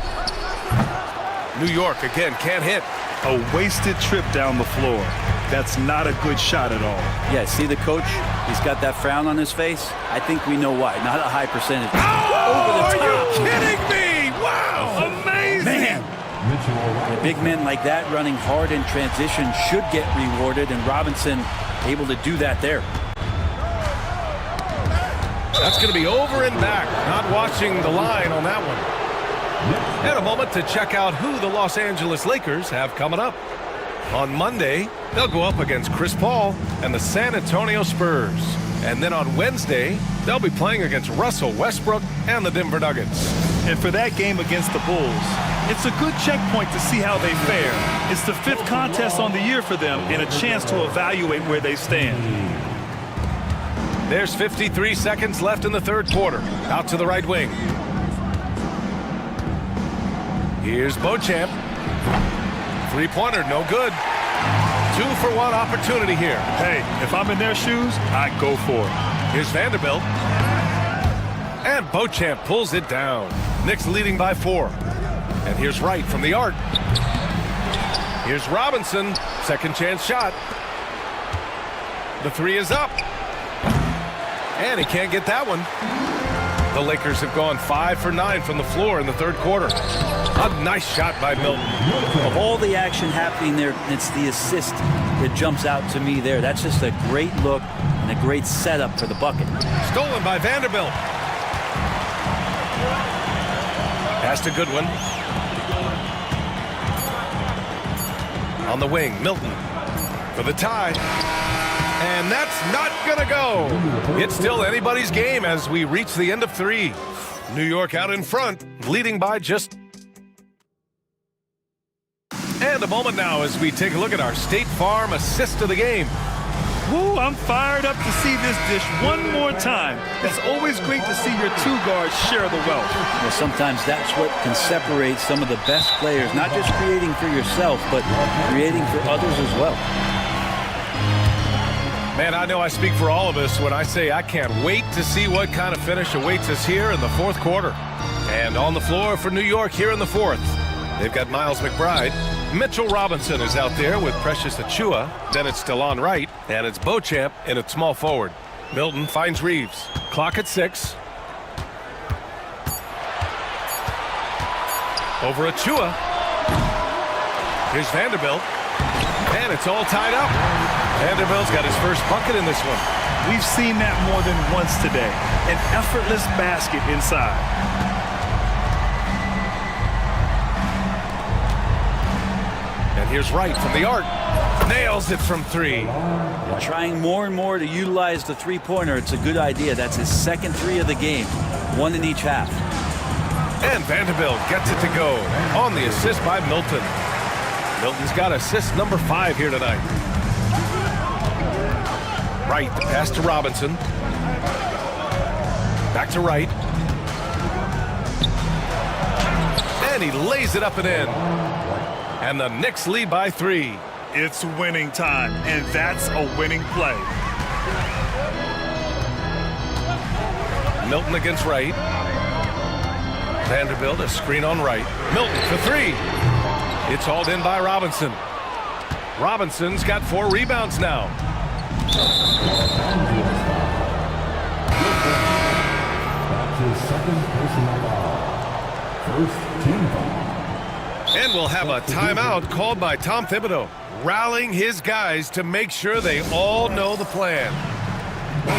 [SPEAKER 12] New York again can't hit.
[SPEAKER 14] A wasted trip down the floor. That's not a good shot at all.
[SPEAKER 19] Yeah, see the coach? He's got that frown on his face. I think we know why. Not a high percentage.
[SPEAKER 12] Oh, are you kidding me? Wow, amazing.
[SPEAKER 19] Man. A big men like that running hard in transition should get rewarded, and Robinson able to do that there.
[SPEAKER 12] That's going to be over and back. Not watching the line on that one. And a moment to check out who the Los Angeles Lakers have coming up. On Monday, they'll go up against Chris Paul and the San Antonio Spurs. And then on Wednesday, they'll be playing against Russell Westbrook and the Denver Nuggets.
[SPEAKER 14] And for that game against the Bulls, it's a good checkpoint to see how they fare. It's the 5th contest on the year for them and a chance to evaluate where they stand.
[SPEAKER 12] There's 53 seconds left in the third quarter. Out to the right wing. Here's Beauchamp. Three-pointer, no good. 2-for-1 opportunity here.
[SPEAKER 14] Hey, if I'm in their shoes, I'd go for it.
[SPEAKER 12] Here's Vanderbilt. And Beauchamp pulls it down. Knicks leading by 4. And here's Wright from the arc. Here's Robinson. Second chance shot. The 3 is up. And he can't get that one. The Lakers have gone 5 for 9 from the floor in the third quarter. A nice shot by Milton.
[SPEAKER 19] Of all the action happening there, it's the assist that jumps out to me there. That's just a great look and a great setup for the bucket.
[SPEAKER 12] Stolen by Vanderbilt. Pass to Goodwin. On the wing, Milton for the tie. And that's not going to go. It's still anybody's game as we reach the end of 3. New York out in front, leading by just... And a moment now as we take a look at our State Farm assist of the game.
[SPEAKER 14] Woo, I'm fired up to see this dish one more time. It's always great to see your 2 guards share the wealth.
[SPEAKER 19] Well, sometimes that's what can separate some of the best players, not just creating for yourself, but creating for others as well.
[SPEAKER 12] Man, I know I speak for all of us when I say I can't wait to see what kind of finish awaits us here in the fourth quarter. And on the floor for New York here in the fourth, they've got Miles McBride. Mitchell Robinson is out there with Precious Achua. Then it's DeLon Wright, and it's Beauchamp in at small forward. Milton finds Reeves. Clock at 6. Over Achua. Here's Vanderbilt. And it's all tied up. Vanderbilt's got his first bucket in this one.
[SPEAKER 14] We've seen that more than once today. An effortless basket inside.
[SPEAKER 12] And here's Wright from the arc. Nails it from 3.
[SPEAKER 19] And trying more and more to utilize the three-pointer. It's a good idea. That's his second 3 of the game. 1 in each half.
[SPEAKER 12] And Vanderbilt gets it to go on the assist by Milton. Milton's got assist number 5 here tonight. Wright, the pass to Robinson. Back to Wright. And he lays it up and in. And the Knicks lead by 3.
[SPEAKER 14] It's winning time, and that's a winning play.
[SPEAKER 12] Milton against Wright. Vanderbilt, a screen on Wright. Milton for 3. It's hauled in by Robinson. Robinson's got 4 rebounds now. And we'll have a timeout called by Tom Thibodeau, rallying his guys to make sure they all know the plan.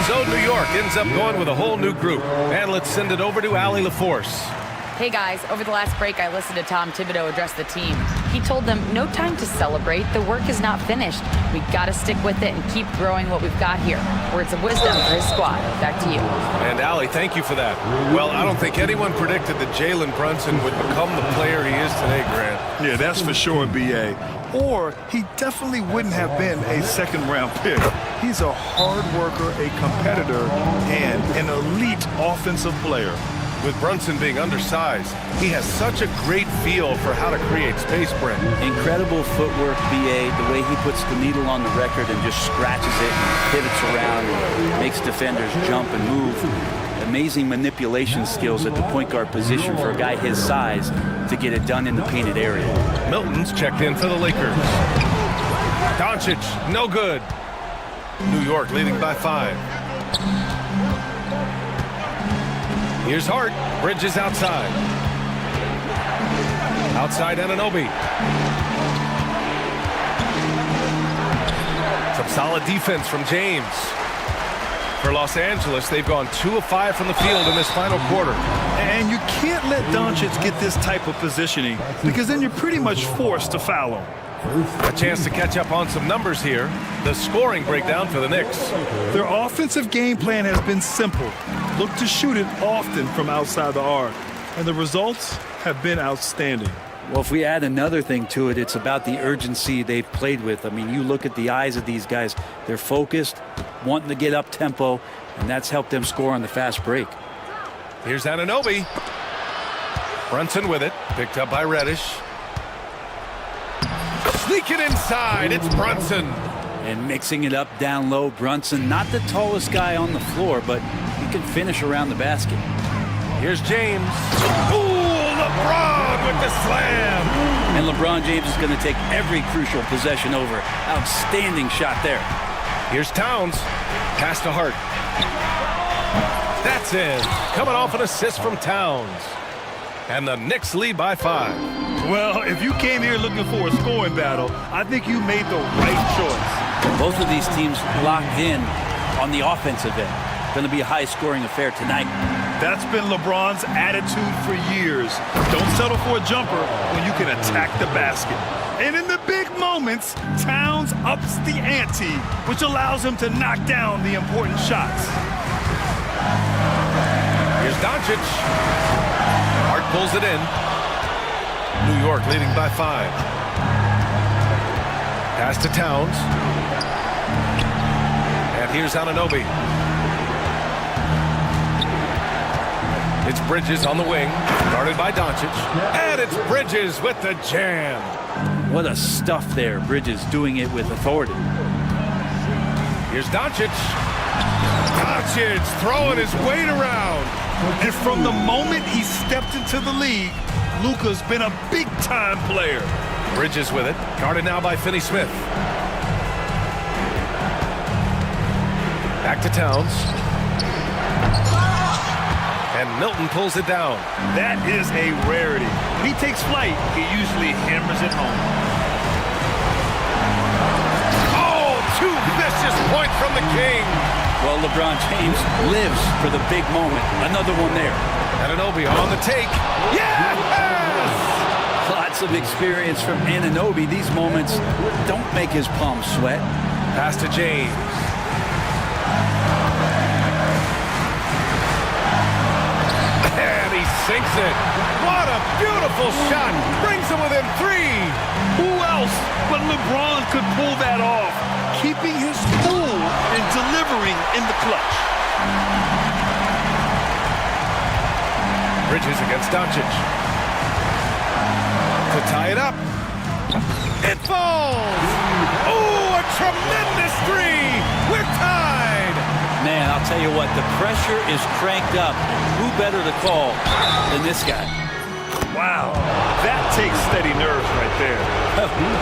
[SPEAKER 12] So New York ends up going with a whole new group. And let's send it over to Allie LaForce.
[SPEAKER 16] Hey guys, over the last break I listened to Tom Thibodeau address the team. He told them no time to celebrate, the work is not finished. We gotta stick with it and keep growing what we've got here. Words of wisdom for his squad. Back to you.
[SPEAKER 12] And Allie, thank you for that. Well, I don't think anyone predicted that Jalen Brunson would become the player he is today, Grant.
[SPEAKER 14] Yeah, that's for sure, B.A. Or he definitely wouldn't have been a second-round pick. He's a hard worker, a competitor, and an elite offensive player.
[SPEAKER 12] With Brunson being undersized, he has such a great feel for how to create space, Brent.
[SPEAKER 19] Incredible footwork, B.A. The way he puts the needle on the record and just scratches it and pivots around and makes defenders jump and move. Amazing manipulation skills at the point guard position for a guy his size to get it done in the painted area.
[SPEAKER 12] Milton's checked in for the Lakers. Doncic, no good. New York leading by 5. Here's Hart. Bridges outside. Outside Anunoby. Some solid defense from James. For Los Angeles, they've gone 2 of 5 from the field in this final quarter.
[SPEAKER 14] And you can't let Doncic get this type of positioning because then you're pretty much forced to foul him.
[SPEAKER 12] A chance to catch up on some numbers here. The scoring breakdown for the Knicks.
[SPEAKER 14] Their offensive game plan has been simple. Look to shoot it often from outside the arc. And the results have been outstanding.
[SPEAKER 19] Well, if we add another thing to it, it's about the urgency they've played with. I mean, you look at the eyes of these guys. They're focused, wanting to get up tempo, and that's helped them score on the fast break.
[SPEAKER 12] Here's Anunoby. Brunson with it. Picked up by Reddish. Sneaking inside, it's Brunson.
[SPEAKER 19] And mixing it up down low, Brunson, not the tallest guy on the floor, but he can finish around the basket.
[SPEAKER 12] Here's James. Ooh, LeBron with the slam.
[SPEAKER 19] And LeBron James is going to take every crucial possession over. Outstanding shot there.
[SPEAKER 12] Here's Towns. Pass to Hart. That's in. Coming off an assist from Towns. And the Knicks lead by 5.
[SPEAKER 14] Well, if you came here looking for a scoring battle, I think you made the right choice.
[SPEAKER 19] Both of these teams locked in on the offensive end. Going to be a high-scoring affair tonight.
[SPEAKER 14] That's been LeBron's attitude for years. Don't settle for a jumper when you can attack the basket. And in the big moments, Towns ups the ante, which allows him to knock down the important shots.
[SPEAKER 12] Here's Doncic. Hart pulls it in. New York leading by 5. Pass to Towns. And here's Anunoby. It's Bridges on the wing, guarded by Doncic. And it's Bridges with the jam.
[SPEAKER 19] What a stuff there. Bridges doing it with authority.
[SPEAKER 12] Here's Doncic. Doncic throwing his weight around.
[SPEAKER 14] And from the moment he stepped into the league, Luka's been a big-time player.
[SPEAKER 12] Bridges with it, guarded now by Finney-Smith. Back to Towns. And Milton pulls it down.
[SPEAKER 14] That is a rarity. When he takes flight, he usually hammers it home.
[SPEAKER 12] Oh, 2 vicious points from the King.
[SPEAKER 19] Well, LeBron James lives for the big moment. Another one there.
[SPEAKER 12] Anunoby on the take. Yes!
[SPEAKER 19] Clutch lots of experience from Anunoby. These moments don't make his palms sweat.
[SPEAKER 12] Pass to James. And he sinks it. What a beautiful shot. Brings him within 3.
[SPEAKER 14] Who else but LeBron could pull that off? Keeping his cool and delivering in the clutch.
[SPEAKER 12] Bridges against Doncic. To tie it up. It falls! Oh, a tremendous 3! We're tied!
[SPEAKER 19] Man, I'll tell you what, the pressure is cranked up. Who better to call than this guy?
[SPEAKER 14] Wow, that takes steady nerves right there.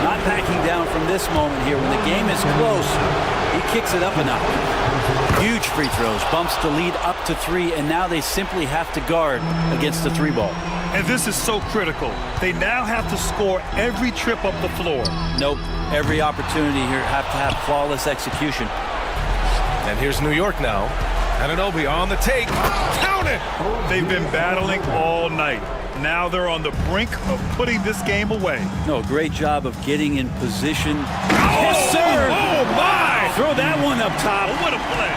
[SPEAKER 19] Not backing down from this moment here. When the game is close, he kicks it up a notch. Huge free throws, bumps the lead up to 3, and now they simply have to guard against the 3 ball.
[SPEAKER 14] And this is so critical. They now have to score every trip up the floor.
[SPEAKER 19] Nope, every opportunity here have to have flawless execution.
[SPEAKER 12] And here's New York now. Anunoby on the take. Count it!
[SPEAKER 14] They've been battling all night. Now they're on the brink of putting this game away.
[SPEAKER 19] No, great job of getting in position.
[SPEAKER 14] Yes, sir! Oh, my!
[SPEAKER 19] Throw that one up top.
[SPEAKER 14] Oh, what a play.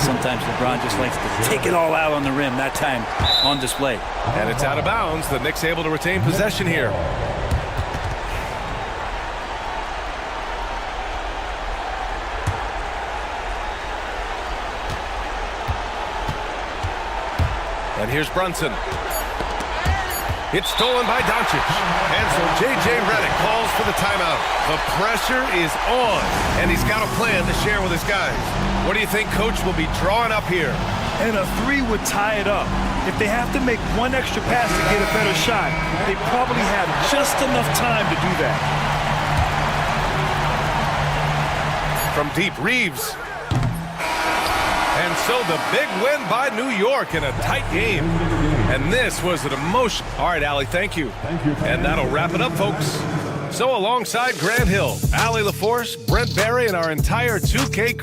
[SPEAKER 19] Sometimes LeBron just likes to take it all out on the rim. That time on display.
[SPEAKER 12] And it's out of bounds. The Knicks able to retain possession here. And here's Brunson. It's stolen by Doncic. And so J.J. Redick calls for the timeout. The pressure is on, and he's got a plan to share with his guys. What do you think Coach will be drawing up here?
[SPEAKER 14] And a 3 would tie it up. If they have to make one extra pass to get a better shot, they probably have just enough time to do that.
[SPEAKER 12] From deep, Reeves. And so the big win by New York in a tight game. And this was an emotion. All right, Allie, thank you.
[SPEAKER 7] Thank you.
[SPEAKER 12] And that'll wrap it up, folks. So alongside Grant Hill, Allie LaForce, Brent Barry, and our entire 2K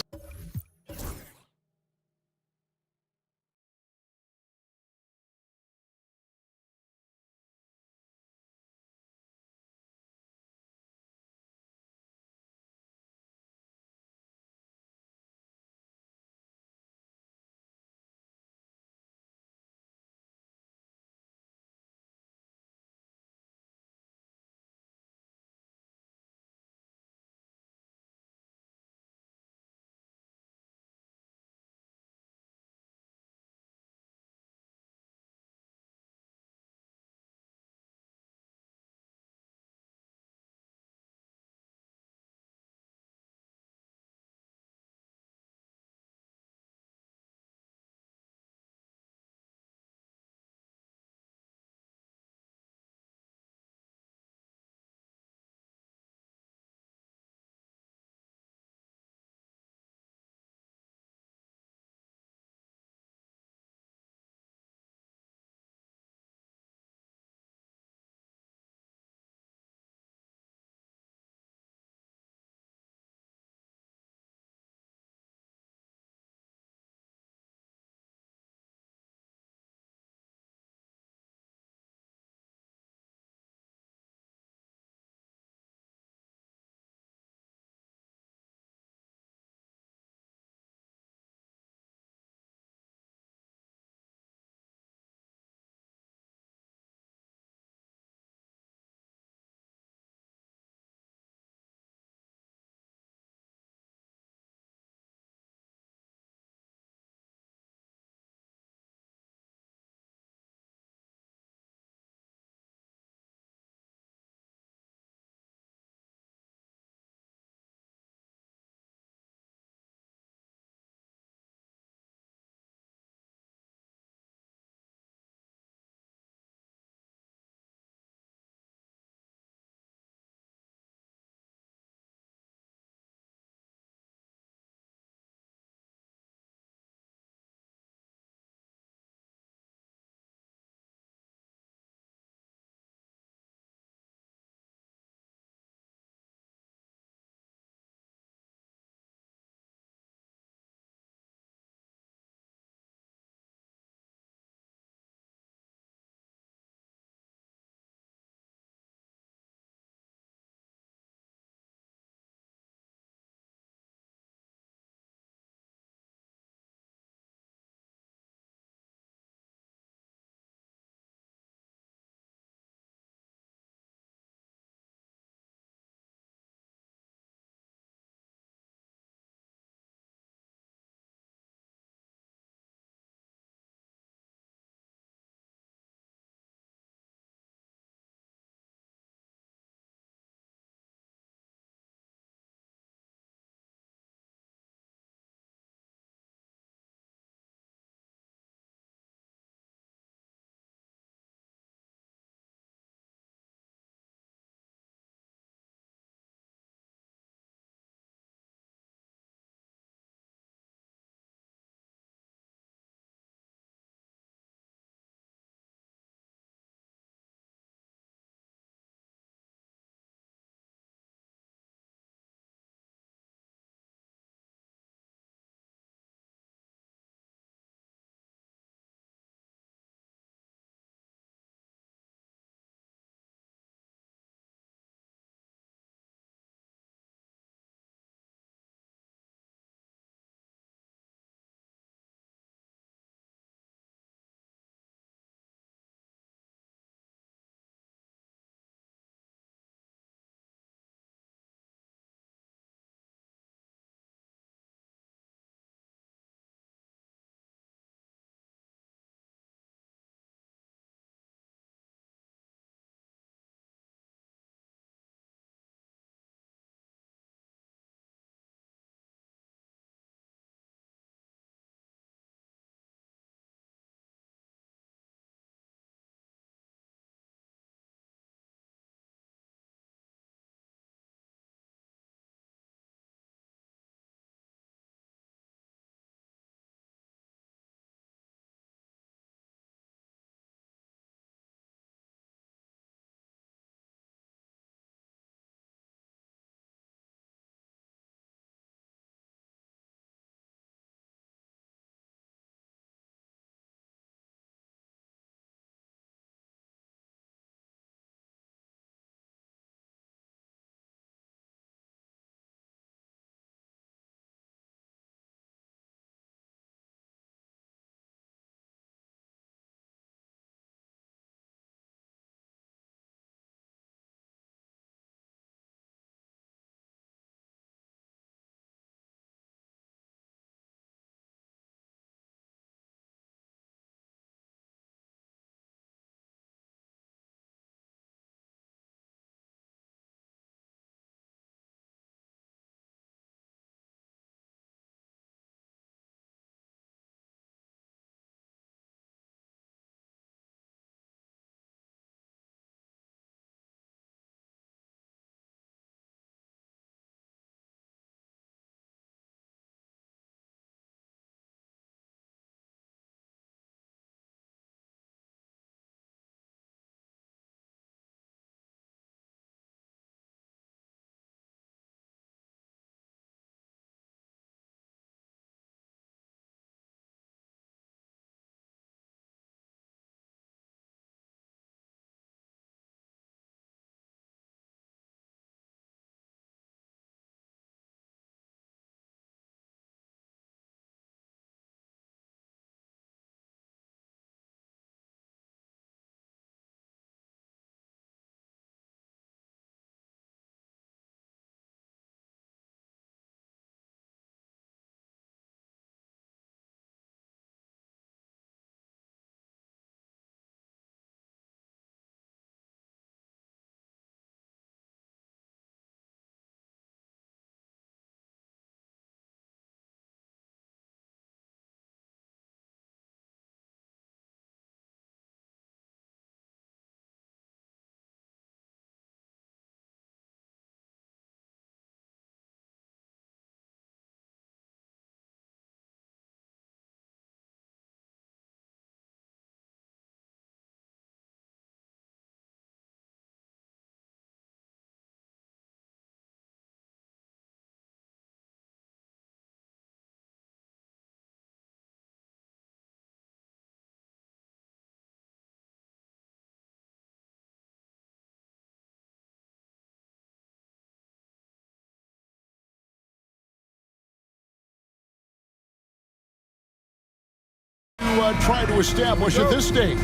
[SPEAKER 1] try to establish at this stage?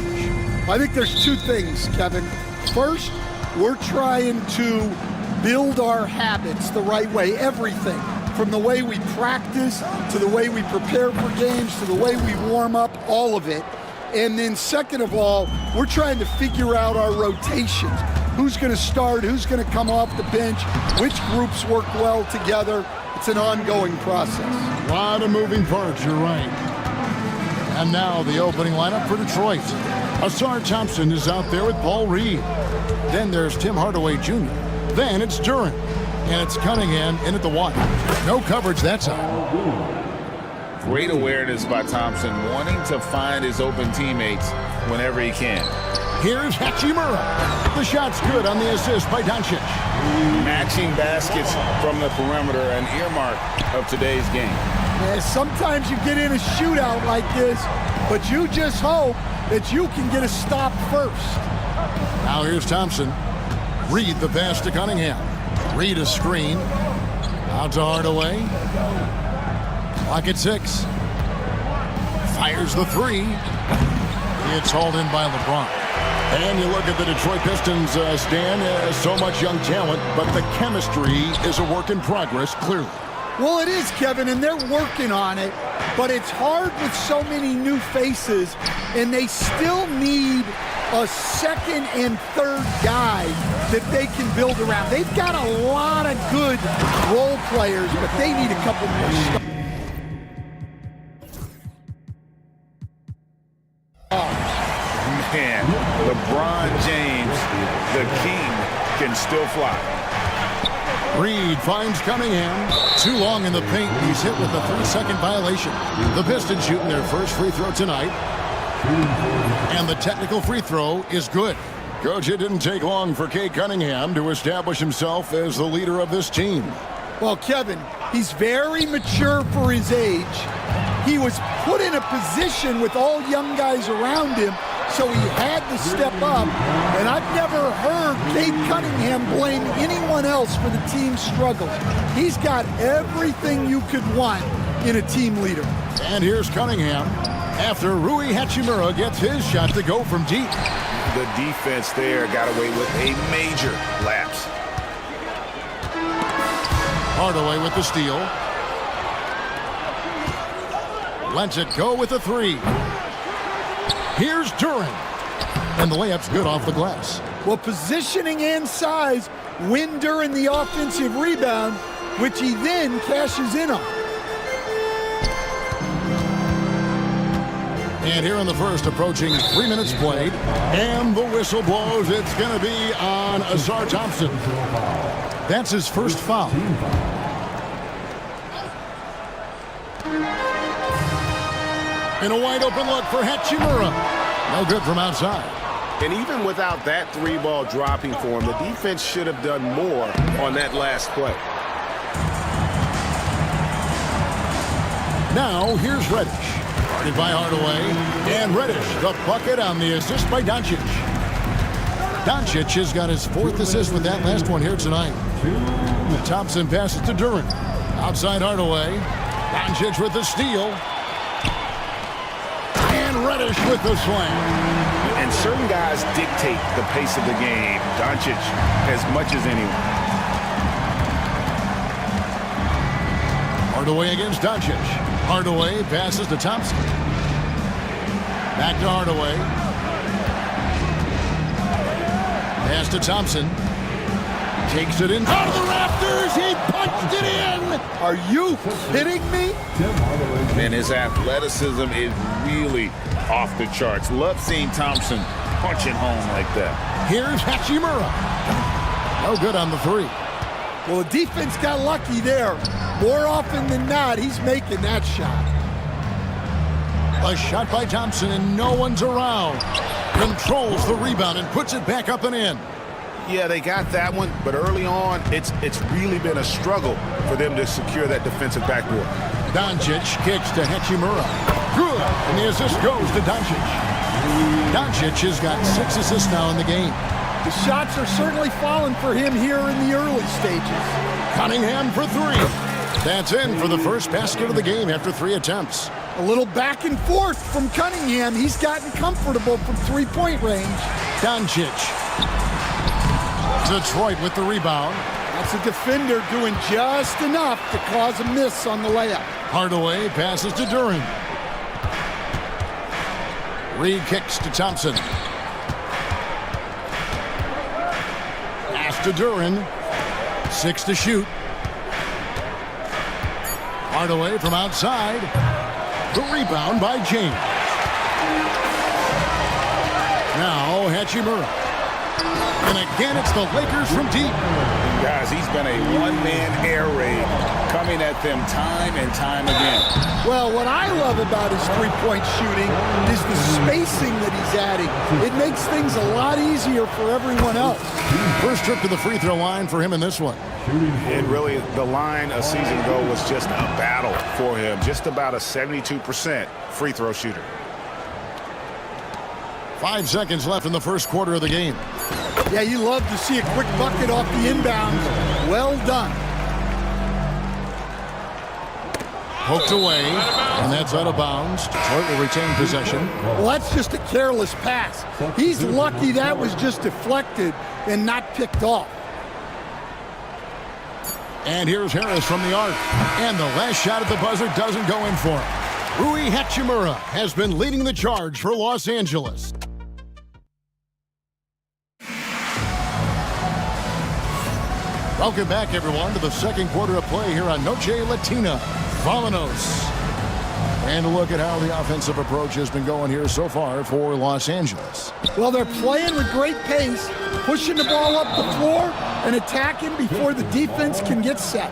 [SPEAKER 20] I think there's two things, Kevin. First, we're trying to build our habits the right way, everything. From the way we practice, to the way we prepare for games, to the way we warm up, all of it. And then second of all, we're trying to figure out our rotations. Who's going to start, who's going to come off the bench, which groups work well together. It's an ongoing process.
[SPEAKER 1] A lot of moving parts, you're right. And now the opening lineup for Detroit. Asar Thompson is out there with Paul Reed. Then there's Tim Hardaway Jr. Then it's Duren. And it's Cunningham in at the one. No coverage that time.
[SPEAKER 8] Great awareness by Thompson, wanting to find his open teammates whenever he can.
[SPEAKER 1] Here's Hachimura. The shot's good on the assist by Doncic.
[SPEAKER 8] Matching baskets from the perimeter, an earmark of today's game.
[SPEAKER 20] Yeah, sometimes you get in a shootout like this, but you just hope that you can get a stop first.
[SPEAKER 1] Now here's Thompson. Reed the pass to Cunningham. Reed a screen. Out to Hardaway. Clock at 6. Fires the three. It's hauled in by LeBron. And you look at the Detroit Pistons, Stan, so much young talent, but the chemistry is a work in progress, clearly.
[SPEAKER 20] Well, it is, Kevin, and they're working on it, but it's hard with so many new faces, and they still need a second and third guy that they can build around. They've got a lot of good role players, but they need a couple more.
[SPEAKER 8] Man, LeBron James, the king, can still fly.
[SPEAKER 1] Reed finds Cunningham. Too long in the paint. He's hit with a 3-second violation. The Pistons shooting their first free throw tonight. And the technical free throw is good. Coach, it didn't take long for Cade Cunningham to establish himself as the leader of this team.
[SPEAKER 20] Well, Kevin, he's very mature for his age. He was put in a position with all young guys around him, so he had to step up. And I've never heard Cade Cunningham blame anyone else for the team's struggles. He's got everything you could want in a team leader.
[SPEAKER 1] And here's Cunningham after Rui Hachimura gets his shot to go from deep.
[SPEAKER 8] The defense there got away with a major lapse.
[SPEAKER 1] Hardaway with the steal. Lets it go with the three. Here's Duren. And the layup's good off the glass.
[SPEAKER 20] Well, positioning and size win Duren the offensive rebound, which he then cashes in on.
[SPEAKER 1] And here in the first, approaching 3 minutes played. And the whistle blows. It's going to be on Asar Thompson. That's his first foul. And a wide open look for Hachimura. No good from outside.
[SPEAKER 8] And even without that three ball dropping for him, the defense should have done more on that last play.
[SPEAKER 1] Now here's Reddish. Guarded by Hardaway. And Reddish, the bucket on the assist by Doncic. Doncic has got his 4th assist with that last one here tonight. Thompson passes to Duren. Outside Hardaway. Doncic with the steal. And Reddish with the slam.
[SPEAKER 8] And certain guys dictate the pace of the game. Doncic as much as anyone.
[SPEAKER 1] Hardaway against Doncic. Hardaway passes to Thompson. Back to Hardaway. Pass to Thompson. Takes it in. Out of the rafters. He punched it in.
[SPEAKER 20] Are you kidding me?
[SPEAKER 8] Man, his athleticism is really off the charts. Love seeing Thompson punching home like that.
[SPEAKER 1] Here's Hachimura. No good on the three.
[SPEAKER 20] Well, the defense got lucky there. More often than not, he's making that shot.
[SPEAKER 1] A shot by Thompson, and no one's around. Controls the rebound and puts it back up and in.
[SPEAKER 8] Yeah, they got that one, but early on, it's really been a struggle for them to secure that defensive backboard.
[SPEAKER 1] Doncic kicks to Hachimura. Good, and the assist goes to Doncic. Doncic has got 6 assists now in the game.
[SPEAKER 20] The shots are certainly falling for him here in the early stages.
[SPEAKER 1] Cunningham for 3. That's in for the first basket of the game after 3 attempts.
[SPEAKER 20] A little back and forth from Cunningham. He's gotten comfortable from three-point range.
[SPEAKER 1] Doncic. Detroit with the rebound.
[SPEAKER 20] That's a defender doing just enough to cause a miss on the layup.
[SPEAKER 1] Hardaway passes to Duran. Reed kicks to Thompson. Pass to Duran. 6 to shoot. Hardaway from outside. The rebound by James. Now Hachimura. And again, it's the Lakers from deep.
[SPEAKER 3] Guys, he's been a one-man air raid coming at them time and time again.
[SPEAKER 20] Well, what I love about his three-point shooting is the spacing that he's adding. It makes things a lot easier for everyone else.
[SPEAKER 1] First trip to the free throw line for him in this one.
[SPEAKER 3] And really, the line a season ago was just a battle for him. Just about a 72% free throw shooter.
[SPEAKER 1] 5 seconds left in the first quarter of the game.
[SPEAKER 20] Yeah, you love to see a quick bucket off the inbound. Well done.
[SPEAKER 1] Poked away, and that's out of bounds. Detroit will retain possession.
[SPEAKER 20] Well, that's just a careless pass. He's lucky that was just deflected and not picked off.
[SPEAKER 1] And here's Harris from the arc. And the last shot at the buzzer doesn't go in for him. Rui Hachimura has been leading the charge for Los Angeles. Welcome back, everyone, to the second quarter of play here on Noche Latina. Vamonos. And a look at how the offensive approach has been going here so far for Los Angeles.
[SPEAKER 20] Well, they're playing with great pace, pushing the ball up the floor and attacking before the defense can get set.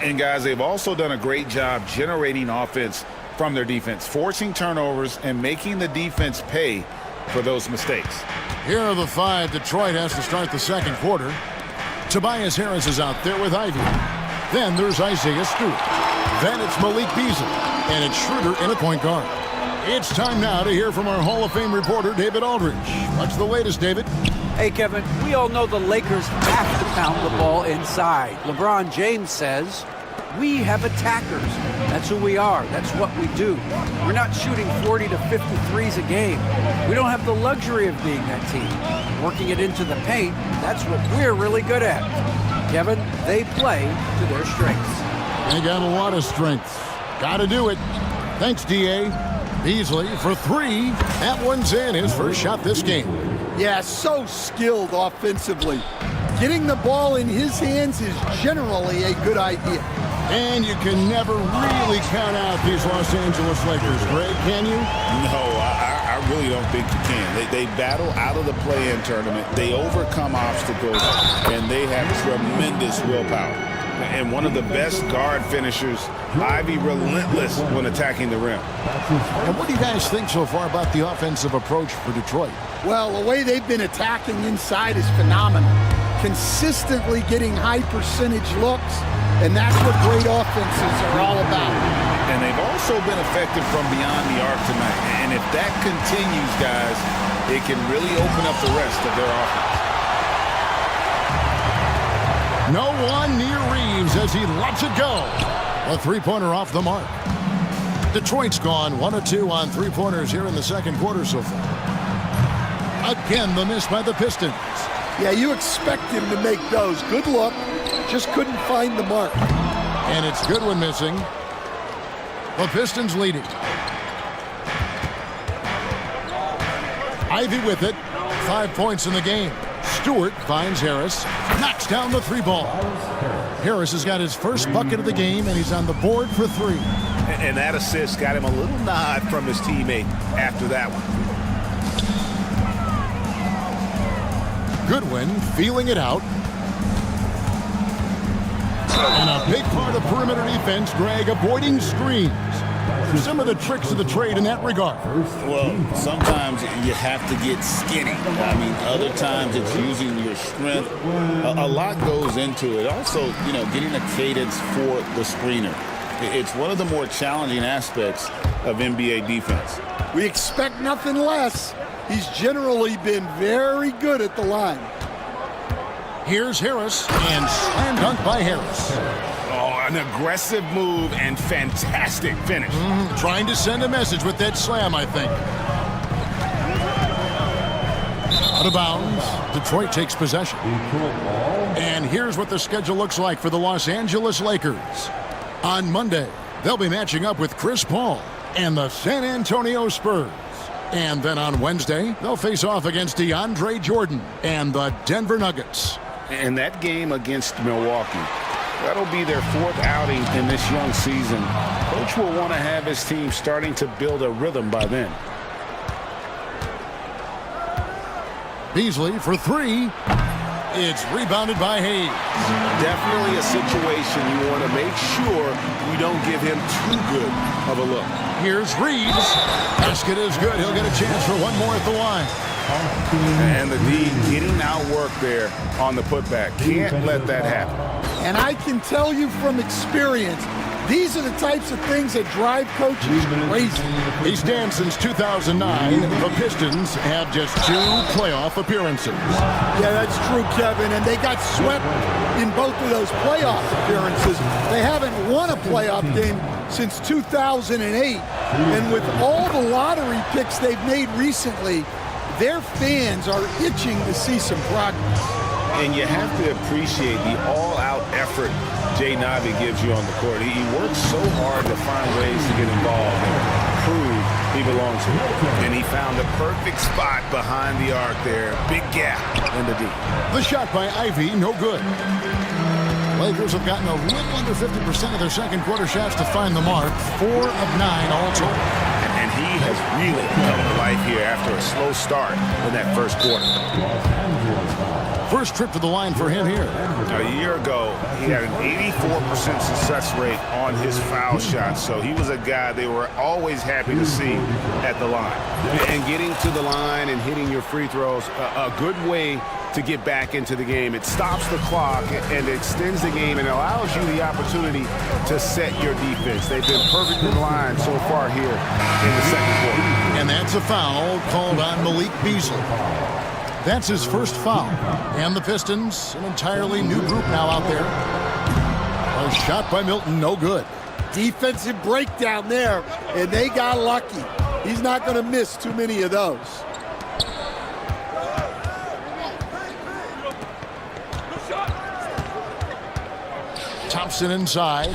[SPEAKER 3] And guys, they've also done a great job generating offense from their defense, forcing turnovers and making the defense pay for those mistakes.
[SPEAKER 1] Here are the 5 Detroit has to start the second quarter. Tobias Harris is out there with Ivy. Then there's Isaiah Stewart. Then it's Malik Beasley. And it's Schroeder in a point guard. It's time now to hear from our Hall of Fame reporter, David Aldridge. What's the latest, David?
[SPEAKER 5] Hey, Kevin, we all know the Lakers have to pound the ball inside. LeBron James says, we have attackers. That's who we are. That's what we do. We're not shooting 40 to 53s a game. We don't have the luxury of being that team. Working it into the paint, that's what we're really good at. Kevin, they play to their strengths.
[SPEAKER 1] They got a lot of strengths. Got to do it. Thanks, D.A. Beasley for 3. That one's in. His first shot this game.
[SPEAKER 20] Yeah, so skilled offensively. Getting the ball in his hands is generally a good idea.
[SPEAKER 1] And you can never really count out these Los Angeles Lakers, Greg, can you?
[SPEAKER 3] No, I really don't think you can. They battle out of the play-in tournament. They overcome obstacles, and they have tremendous willpower. And one of the best guard finishers, Ivy, relentless when attacking the rim.
[SPEAKER 1] And what do you guys think so far about the offensive approach for Detroit?
[SPEAKER 20] Well, the way they've been attacking inside is phenomenal. Consistently getting high percentage looks, and that's what great offenses are all about.
[SPEAKER 3] And they've also been effective from beyond the arc tonight. And if that continues, guys, it can really open up the rest of their offense.
[SPEAKER 1] No one near Reeves as he lets it go. A three-pointer off the mark. Detroit's gone 1 of 2 on three-pointers here in the second quarter so far. Again, the miss by the Pistons.
[SPEAKER 20] Yeah, you expect him to make those. Good look. Just couldn't find the mark.
[SPEAKER 1] And it's Goodwin missing. The Pistons leading. Ivy with it. 5 points in the game. Stewart finds Harris. Knocks down the 3-ball. Harris has got his first bucket of the game, and he's on the board for 3.
[SPEAKER 3] And that assist got him a little nod from his teammate after that one.
[SPEAKER 1] Goodwin feeling it out. And a big part of perimeter defense, Greg, avoiding screens. What are some of the tricks of the trade in that regard?
[SPEAKER 8] Well, sometimes you have to get skinny. I mean, other times it's using your strength. A lot goes into it. Also, getting a cadence for the screener. It's one of the more challenging aspects of NBA defense.
[SPEAKER 20] We expect nothing less. He's generally been very good at the line.
[SPEAKER 1] Here's Harris, and slam dunk by Harris.
[SPEAKER 3] Oh, An aggressive move and fantastic finish.
[SPEAKER 1] Trying to send a message with that slam, I think. Out of bounds. Detroit takes possession. And here's what the schedule looks like for the Los Angeles Lakers. On Monday, they'll be matching up with Chris Paul and the San Antonio Spurs. And then on Wednesday, they'll face off against DeAndre Jordan and the Denver Nuggets.
[SPEAKER 3] And that game against Milwaukee, that'll be their 4th outing in this young season. Coach will want to have his team starting to build a rhythm by then.
[SPEAKER 1] Beasley for 3. It's rebounded by Hayes.
[SPEAKER 3] Definitely a situation you want to make sure you don't give him too good of a look.
[SPEAKER 1] Here's Reeves. Basket is good. He'll get a chance for one more at the line.
[SPEAKER 3] And the D getting outworked there on the putback. Can't let that happen.
[SPEAKER 20] And I can tell you from experience, these are the types of things that drive coaches crazy.
[SPEAKER 1] He's danced since 2009. The Pistons have just 2 playoff appearances.
[SPEAKER 20] Yeah, that's true, Kevin. And they got swept in both of those playoff appearances. They haven't won a playoff game since 2008. And with all the lottery picks they've made recently, their fans are itching to see some progress.
[SPEAKER 3] And you have to appreciate the all-out effort Jay Navi gives you on the court. He works so hard to find ways to get involved and prove he belongs here. And he found the perfect spot behind the arc there. Big gap in the D.
[SPEAKER 1] The shot by Ivy, no good. Lakers have gotten a little under 50% of their second quarter shots to find the mark. 4 of 9 all total.
[SPEAKER 3] And he has really come to life here after a slow start in that first quarter.
[SPEAKER 1] First trip to the line for him here.
[SPEAKER 3] A year ago, he had an 84% success rate on his foul shots, so he was a guy they were always happy to see at the line. And getting to the line and hitting your free throws, a good way to get back into the game. It stops the clock and extends the game and allows you the opportunity to set your defense. They've been perfect in line so far here in the second quarter.
[SPEAKER 1] And that's a foul called on Malik Beasley. That's his first foul. And the Pistons, an entirely new group now out there. A shot by Milton, no good.
[SPEAKER 20] Defensive breakdown there, and they got lucky. He's not going to miss too many of those.
[SPEAKER 1] Thompson inside.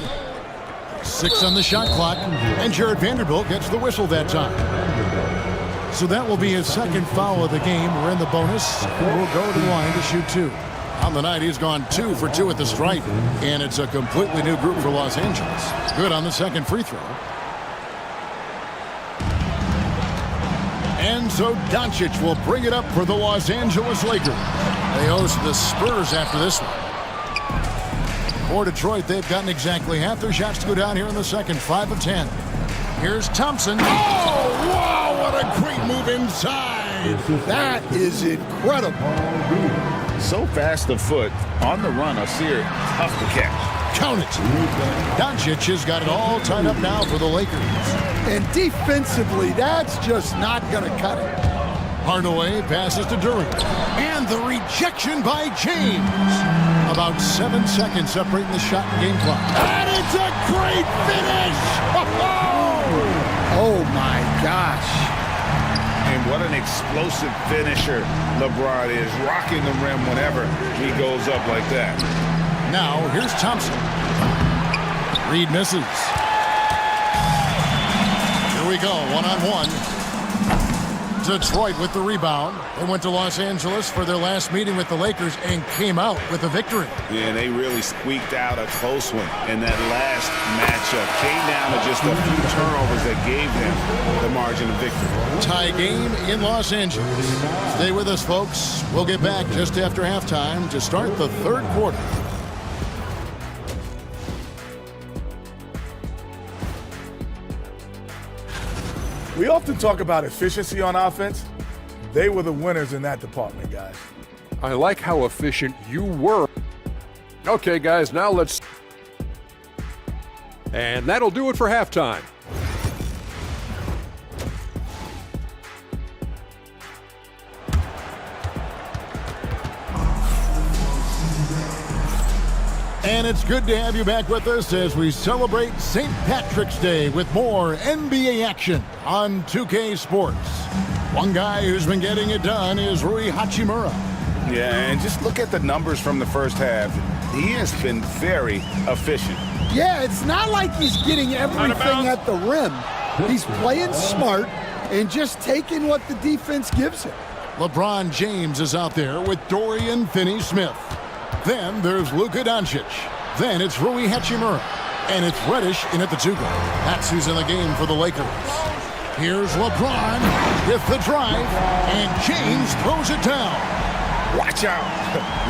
[SPEAKER 1] 6 on the shot clock. And Jared Vanderbilt gets the whistle that time. So that will be his second foul of the game. We're in the bonus. We'll go to the line to shoot 2. On the night, he's gone 2 for 2 at the stripe. And it's a completely new group for Los Angeles. Good on the second free throw. And so Doncic will bring it up for the Los Angeles Lakers. They host the Spurs after this one. For Detroit, they've gotten exactly half their shots to go down here in the second. 5 of 10. Here's Thompson. Oh, wow, what a great move inside.
[SPEAKER 20] That is incredible.
[SPEAKER 3] So fast of foot, on the run, Asir, tough to catch.
[SPEAKER 1] Count it. Doncic has got it all tied up now for the Lakers.
[SPEAKER 20] And defensively, that's just not going to cut it.
[SPEAKER 1] Hardaway passes to Duran. And the rejection by James. About 7 seconds separating the shot and game clock. And it's a great finish!
[SPEAKER 20] Oh my gosh.
[SPEAKER 3] And what an explosive finisher LeBron is, rocking the rim whenever he goes up like that.
[SPEAKER 1] Now, here's Thompson. Reed misses. Here we go, one-on-one. Detroit with the rebound. They went to Los Angeles for their last meeting with the Lakers and came out with a victory.
[SPEAKER 3] Yeah, they really squeaked out a close one in that last matchup. Came down to just a few turnovers that gave them the margin of victory.
[SPEAKER 1] Tie game in Los Angeles. Stay with us, folks. We'll get back just after halftime to start the third quarter.
[SPEAKER 10] We often talk about efficiency on offense. They were the winners in that department, guys.
[SPEAKER 9] I like how efficient you were. Okay, guys, now let's... And that'll do it for halftime.
[SPEAKER 1] And it's good to have you back with us as we celebrate St. Patrick's Day with more NBA action on 2K Sports. One guy who's been getting it done is Rui Hachimura.
[SPEAKER 3] Yeah, and just look at the numbers from the first half. He has been very efficient.
[SPEAKER 20] Yeah, it's not like he's getting everything at the rim. He's playing smart and just taking what the defense gives him.
[SPEAKER 1] LeBron James is out there with Dorian Finney-Smith. Then there's Luka Doncic. Then it's Rui Hachimura. And it's Reddish in at the two-guard. That's who's in the game for the Lakers. Here's LeBron with the drive, and James throws it down.
[SPEAKER 3] Watch out.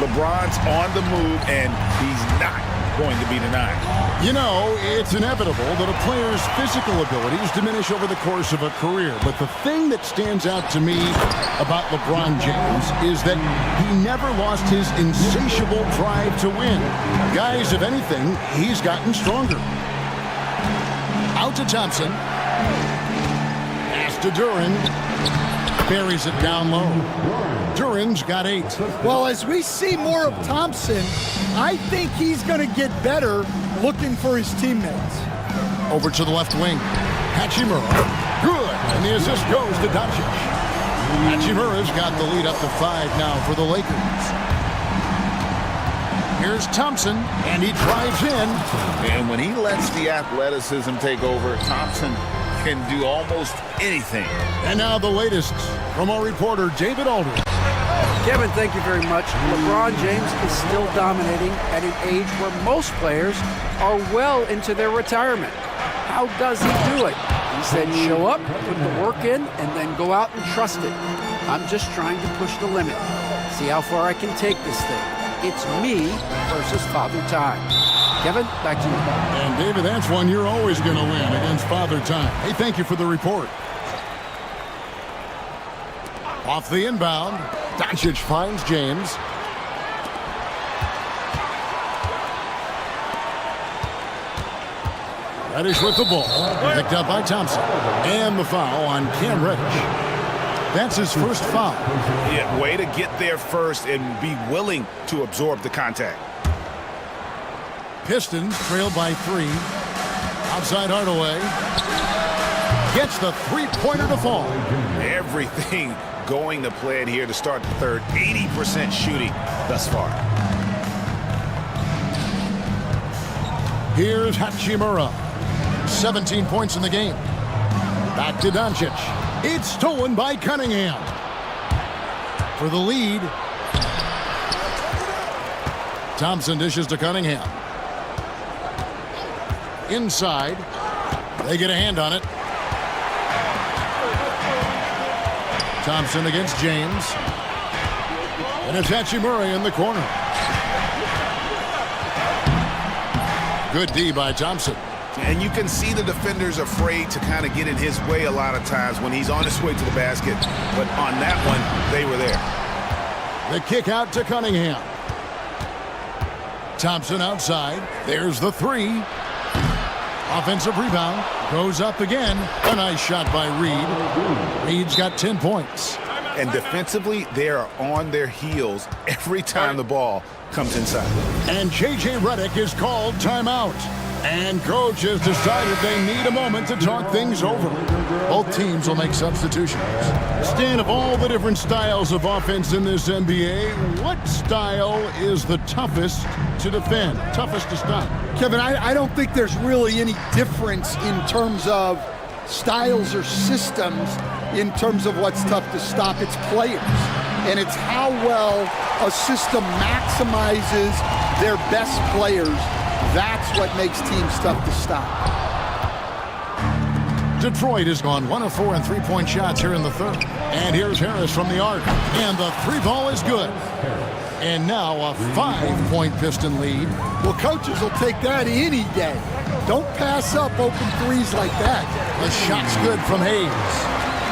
[SPEAKER 3] LeBron's on the move, and he's not going to be denied.
[SPEAKER 1] You know, it's inevitable that a player's physical abilities diminish over the course of a career. But the thing that stands out to me about LeBron James is that he never lost his insatiable drive to win. Guys, if anything, he's gotten stronger. Out to Thompson. Pass to Duran. Buries it down low. Duran's got 8.
[SPEAKER 20] Well, as we see more of Thompson, I think he's going to get better looking for his teammates.
[SPEAKER 1] Over to the left wing. Hachimura. Good. And the assist goes to Doncic. Hachimura's got the lead up to 5 now for the Lakers. Here's Thompson, and he drives in.
[SPEAKER 8] And when he lets the athleticism take over, Thompson can do almost anything.
[SPEAKER 1] And now the latest from our reporter, David Aldridge.
[SPEAKER 5] Kevin, thank you very much. LeBron James is still dominating at an age where most players are well into their retirement. How does he do it? He said, show up, put the work in, and then go out and trust it. I'm just trying to push the limit. See how far I can take this thing. It's me versus Father Time. Kevin, back to you.
[SPEAKER 1] And David, that's one you're always going to win against Father Time. Hey, thank you for the report. Off the inbound, Doncic finds James. Reddish with the ball, picked up by Thompson. And the foul on Cam Reddish. That's his first foul.
[SPEAKER 3] Yeah, way to get there first and be willing to absorb the contact.
[SPEAKER 1] Pistons trail by 3. Outside Hardaway. Gets the three-pointer to fall.
[SPEAKER 3] Everything going to plan here to start the third. 80% shooting thus far.
[SPEAKER 1] Here's Hachimura. 17 points in the game. Back to Doncic. It's stolen by Cunningham. For the lead. Thompson dishes to Cunningham. Inside. They get a hand on it. Thompson against James. And it's Hachimura in the corner. Good D by Thompson.
[SPEAKER 3] And you can see the defenders afraid to kind of get in his way a lot of times when he's on his way to the basket. But on that one, they were there.
[SPEAKER 1] The kick out to Cunningham. Thompson outside. There's the 3. Offensive rebound. Goes up again. A nice shot by Reed. Reed's got 10 points.
[SPEAKER 3] And defensively, they are on their heels every time the ball comes inside.
[SPEAKER 1] And J.J. Redick is called timeout. And coach has decided they need a moment to talk things over. Both teams will make substitutions. Stan, of all the different styles of offense in this NBA, what style is the toughest to defend, toughest to stop?
[SPEAKER 20] Kevin, I don't think there's really any difference in terms of styles or systems in terms of what's tough to stop. It's players. And it's how well a system maximizes their best players. That's what makes teams tough to stop.
[SPEAKER 1] Detroit has gone 1 of 4 on three-point shots here in the third. And here's Harris from the arc. And the 3-ball is good. And now a 5-point Piston lead.
[SPEAKER 20] Well, coaches will take that any day. Don't pass up open threes like that.
[SPEAKER 1] The shot's good from Hayes.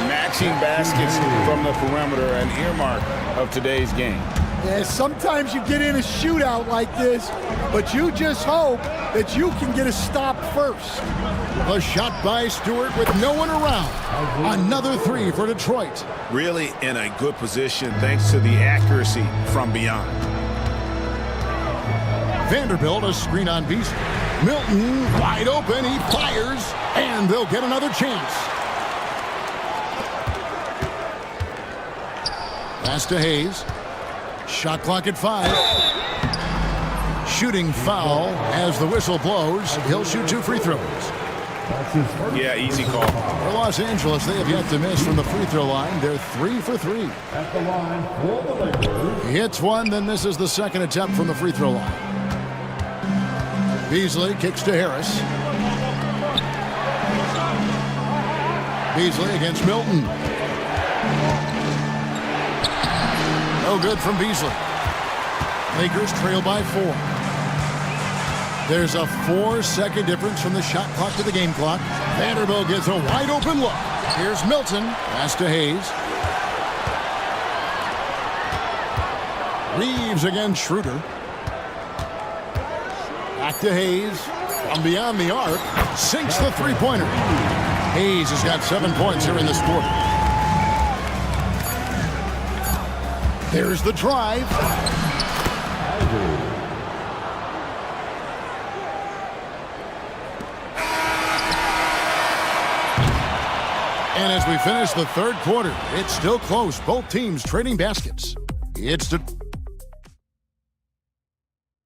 [SPEAKER 8] Matching baskets from the perimeter, an earmark of today's game.
[SPEAKER 20] Yeah, sometimes you get in a shootout like this, but you just hope that you can get a stop first.
[SPEAKER 1] The shot by Stewart with no one around. Another 3 for Detroit.
[SPEAKER 3] Really in a good position thanks to the accuracy from beyond.
[SPEAKER 1] Vanderbilt, a screen on Beasley. Milton, wide open, he fires, and they'll get another chance. Pass to Hayes. Shot clock at 5. Shooting foul as the whistle blows. He'll shoot 2 free throws.
[SPEAKER 3] Yeah, easy call.
[SPEAKER 1] For Los Angeles, they have yet to miss from the free throw line. They're 3 for 3.
[SPEAKER 7] At the line for the Lakers.
[SPEAKER 1] He hits one, then misses the second attempt from the free throw line. Beasley kicks to Harris. Beasley against Milton. No good from Beasley. Lakers trail by 4. There's a 4-second difference from the shot clock to the game clock. Vanderbilt gets a wide open look. Here's Milton. Pass to Hayes. Reeves against Schroeder. Back to Hayes. From beyond the arc. Sinks the three-pointer. Hayes has got 7 points here in this quarter. There's the drive. And as we finish the third quarter, it's still close. Both teams trading baskets.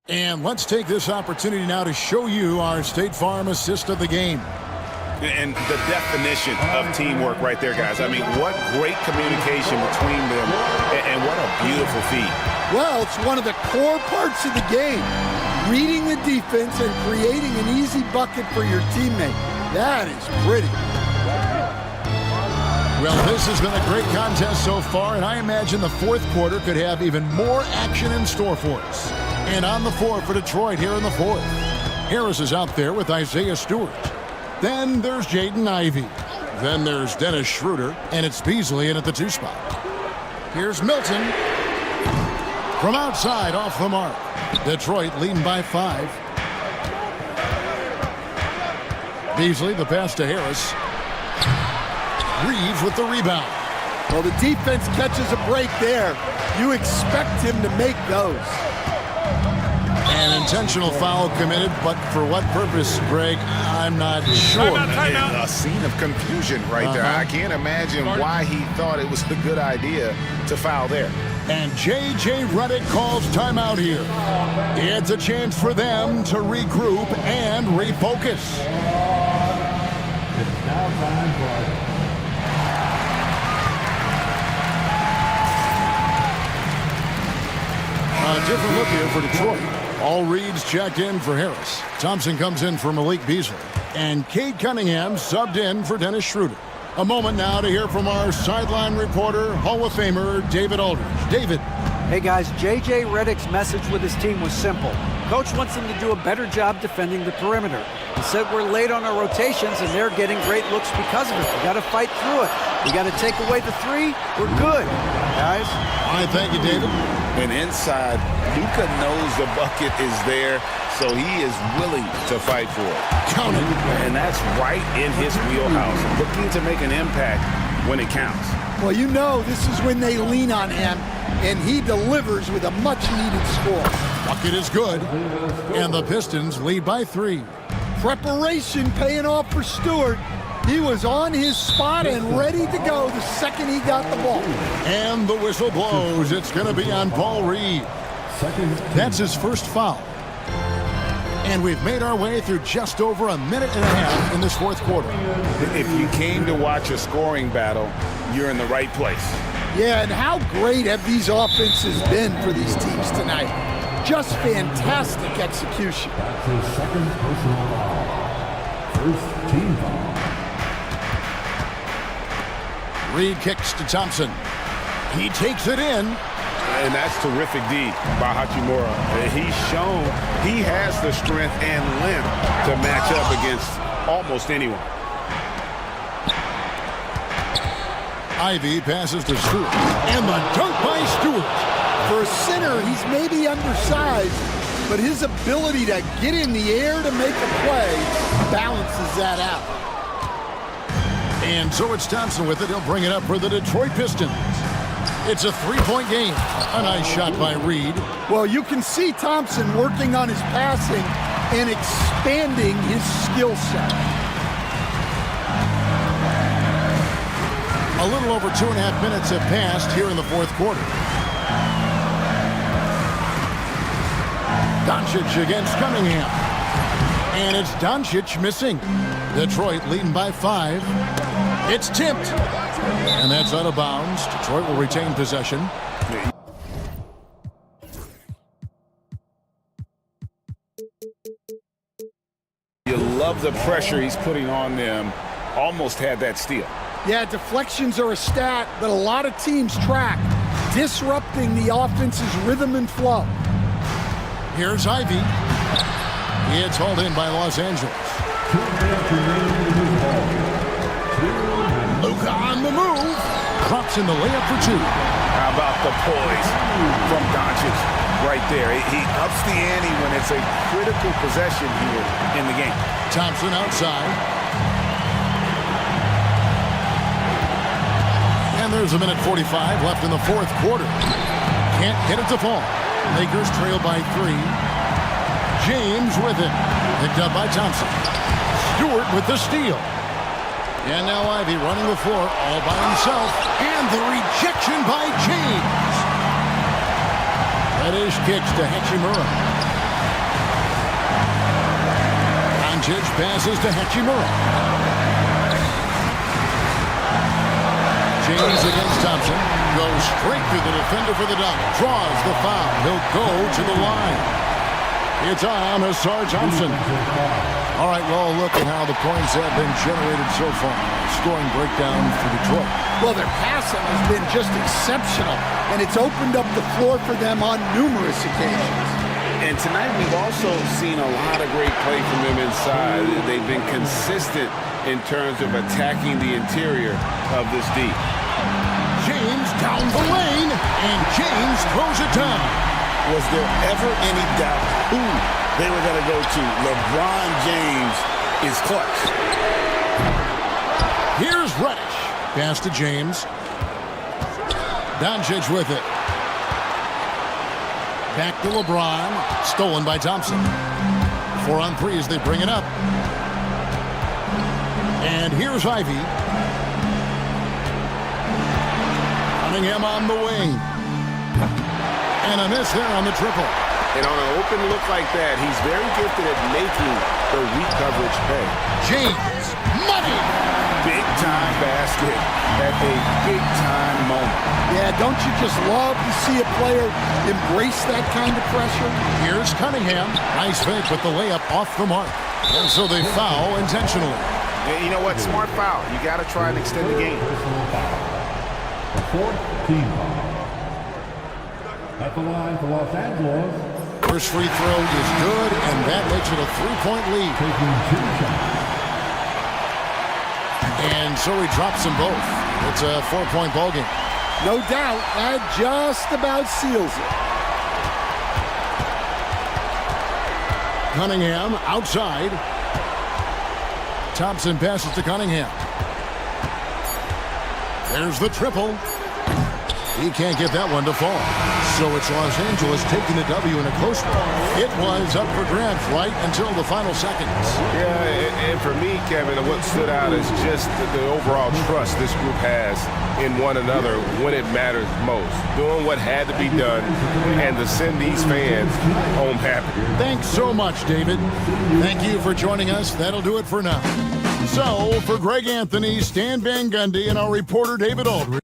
[SPEAKER 1] And let's take this opportunity now to show you our State Farm assist of the game.
[SPEAKER 3] And the definition of teamwork right there, guys. I mean, what great communication between them, and what a beautiful feat.
[SPEAKER 20] Well, it's one of the core parts of the game. Reading the defense and creating an easy bucket for your teammate. That is pretty.
[SPEAKER 1] Well, this has been a great contest so far, and I imagine the fourth quarter could have even more action in store for us. And on the floor for Detroit here in the fourth. Harris is out there with Isaiah Stewart. Then there's Jaden Ivey. Then there's Dennis Schroeder, and it's Beasley in at the 2 spot. Here's Milton. From outside, off the mark. Detroit leading by 5. Beasley, the pass to Harris. Reeves with the rebound.
[SPEAKER 20] Well, the defense catches a break there. You expect him to make those.
[SPEAKER 1] An intentional foul committed, but for what purpose, Greg, I'm not sure.
[SPEAKER 3] A scene of confusion right there. I can't imagine why he thought it was a good idea to foul there.
[SPEAKER 1] And J.J. Redick calls timeout here. It's a chance for them to regroup and refocus.
[SPEAKER 7] It's now time for
[SPEAKER 1] a different look here for Detroit. All reads checked in for Harris. Thompson comes in for Malik Beasley. And Cade Cunningham subbed in for Dennis Schroeder. A moment now to hear from our sideline reporter, Hall of Famer David Aldridge. David.
[SPEAKER 5] Hey guys, J.J. Redick's message with his team was simple. Coach wants them to do a better job defending the perimeter. He said we're late on our rotations and they're getting great looks because of it. We got to fight through it. We got to take away the 3. We're good, guys.
[SPEAKER 1] All right, thank you, David.
[SPEAKER 8] And inside, Luka knows the bucket is there, so he is willing to fight for it.
[SPEAKER 1] Count it.
[SPEAKER 3] And that's right in his wheelhouse, looking to make an impact when it counts.
[SPEAKER 20] Well, you know this is when they lean on him, and he delivers with a much-needed score.
[SPEAKER 1] Bucket is good, and the Pistons lead by 3.
[SPEAKER 20] Preparation paying off for Stewart. He was on his spot and ready to go the second he got the ball.
[SPEAKER 1] And the whistle blows. It's going to be on Paul Reed. That's his first foul. And we've made our way through just over a minute and a half in this fourth quarter.
[SPEAKER 3] If you came to watch a scoring battle, you're in the right place.
[SPEAKER 20] Yeah, and how great have these offenses been for these teams tonight? Just fantastic execution.
[SPEAKER 7] That's his second personal foul. First team foul.
[SPEAKER 1] Reed kicks to Thompson. He takes it in.
[SPEAKER 3] And that's terrific D by Hachimura. He's shown he has the strength and length to match up against almost anyone.
[SPEAKER 1] Ivey passes to Stewart. And the dunk by Stewart.
[SPEAKER 20] For a center, he's maybe undersized, but his ability to get in the air to make a play balances that out.
[SPEAKER 1] And so it's Thompson with it. He'll bring it up for the Detroit Pistons. It's a three-point game. A nice shot by Reed.
[SPEAKER 20] Well, you can see Thompson working on his passing and expanding his skill set.
[SPEAKER 1] A little over 2.5 minutes have passed here in the fourth quarter. Doncic against Cunningham. And it's Doncic missing. Detroit leading by 5. It's tipped. And that's out of bounds. Detroit will retain possession.
[SPEAKER 8] You love the pressure he's putting on them. Almost had that steal.
[SPEAKER 20] Yeah, deflections are a stat that a lot of teams track, disrupting the offense's rhythm and flow.
[SPEAKER 1] Here's Ivy. It's hauled in by Los Angeles. Luka on the move. Drops in the layup for 2.
[SPEAKER 8] How about the poise from Doncic right there? He ups the ante when it's a critical possession here in the game.
[SPEAKER 1] Thompson outside. And there's a minute 45 left in the fourth quarter. Can't get it to fall. Lakers trail by 3. James with it. Picked up by Thompson. Stewart with the steal. And now Ivy running the floor all by himself. And the rejection by James. Reddish kicks to Hachimura. Doncic passes to Hachimura. James against Thompson. Goes straight to the defender for the dunk. Draws the foul. He'll go to the line. It's on Asar Thompson. All right, well, look at how the points have been generated so far. Scoring breakdown for Detroit.
[SPEAKER 20] Well, their passing has been just exceptional, and it's opened up the floor for them on numerous occasions.
[SPEAKER 8] And tonight we've also seen a lot of great play from them inside. They've been consistent in terms of attacking the interior of this D.
[SPEAKER 1] James down the lane, and James throws it down.
[SPEAKER 8] Was there ever any doubt who they were going to go to? LeBron James is clutch.
[SPEAKER 1] Here's Reddish. Pass to James. Doncic with it. Back to LeBron. Stolen by Thompson. 4 on 3 as they bring it up. And here's Ivy. Cunningham on the wing. And a miss there on the triple.
[SPEAKER 8] And on an open look like that, he's very gifted at making the weak coverage pay.
[SPEAKER 1] James, money!
[SPEAKER 8] Big-time basket at a big-time moment.
[SPEAKER 20] Yeah, don't you just love to see a player embrace that kind of pressure?
[SPEAKER 1] Here's Cunningham. Nice fake, but the layup off the mark. And so they foul intentionally.
[SPEAKER 8] And you know what? Smart foul. You got to try and extend the game.
[SPEAKER 7] The 4th team foul. At the line for Los Angeles.
[SPEAKER 1] First free throw is good, and that makes it a 3-point lead.
[SPEAKER 7] Taking 2 shots.
[SPEAKER 1] And so he drops them both. It's a 4-point ball game.
[SPEAKER 20] No doubt, that just about seals it.
[SPEAKER 1] Cunningham outside. Thompson passes to Cunningham. There's the triple. He can't get that one to fall. So it's Los Angeles taking the W in a close one. It was up for grabs right until the final seconds.
[SPEAKER 18] Yeah, and for me, Kevin, what stood out is just the overall trust this group has in one another when it matters most. Doing what had to be done and to send these fans home happy.
[SPEAKER 1] Thanks so much, David. Thank you for joining us. That'll do it for now. So, for Greg Anthony, Stan Van Gundy, and our reporter, David Aldridge.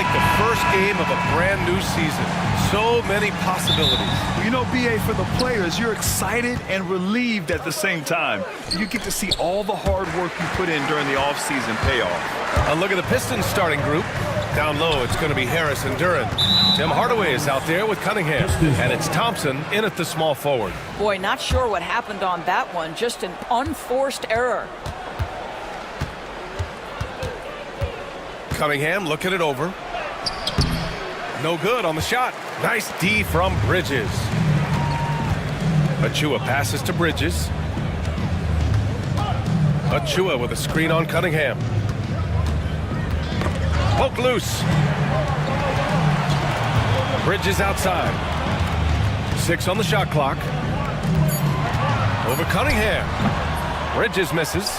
[SPEAKER 12] like the first game of a brand new season. So many possibilities.
[SPEAKER 14] You know, BA, for the players, you're excited and relieved at the same time. You get to see all the hard work you put in during the offseason pay off.
[SPEAKER 12] A look at the Pistons starting group. Down low, it's going to be Harris and Duran. Tim Hardaway is out there with Cunningham. And it's Thompson in at the small forward.
[SPEAKER 17] Boy, not sure what happened on that one. Just an unforced error.
[SPEAKER 12] Cunningham looking it over. No good on the shot. Nice D from Bridges. Achua passes to Bridges. Achua with a screen on Cunningham. Poke loose. Bridges outside. 6 on the shot clock. Over Cunningham. Bridges misses.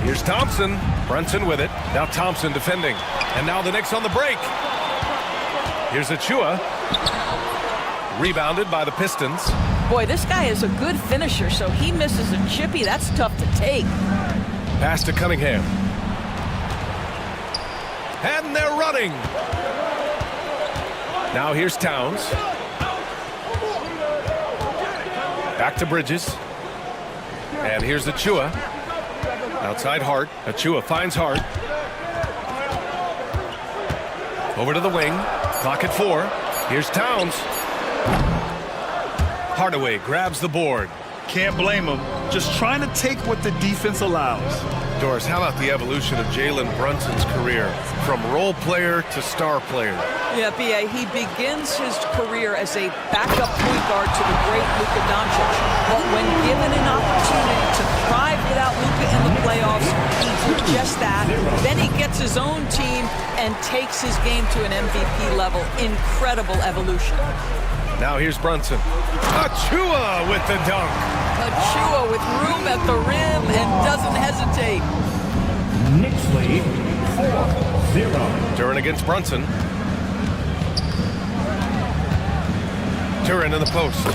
[SPEAKER 12] Here's Thompson. Brunson with it. Now Thompson defending. And now the Knicks on the break. Here's Achua. Rebounded by the Pistons.
[SPEAKER 17] Boy, this guy is a good finisher, so he misses a chippy. That's tough to take.
[SPEAKER 12] Pass to Cunningham. And they're running. Now here's Towns. Back to Bridges. And here's Achua. Outside Hart. Achua finds Hart. Over to the wing. Clock at 4. Here's Towns. Hardaway grabs the board.
[SPEAKER 14] Can't blame him. Just trying to take what the defense allows.
[SPEAKER 12] Doris, how about the evolution of Jalen Brunson's career? From role player to star player.
[SPEAKER 17] Yeah, B.A., he begins his career as a backup point guard to the great Luka Doncic. But when given an opportunity to thrive without Luka in the playoffs, he did just that. Then he gets his own team and takes his game to an MVP level. Incredible evolution.
[SPEAKER 12] Now here's Brunson. Achua with the dunk.
[SPEAKER 17] Achua with room at the rim and doesn't hesitate.
[SPEAKER 7] Knicks lead 4-0.
[SPEAKER 12] Duran against Brunson. Duran in the post.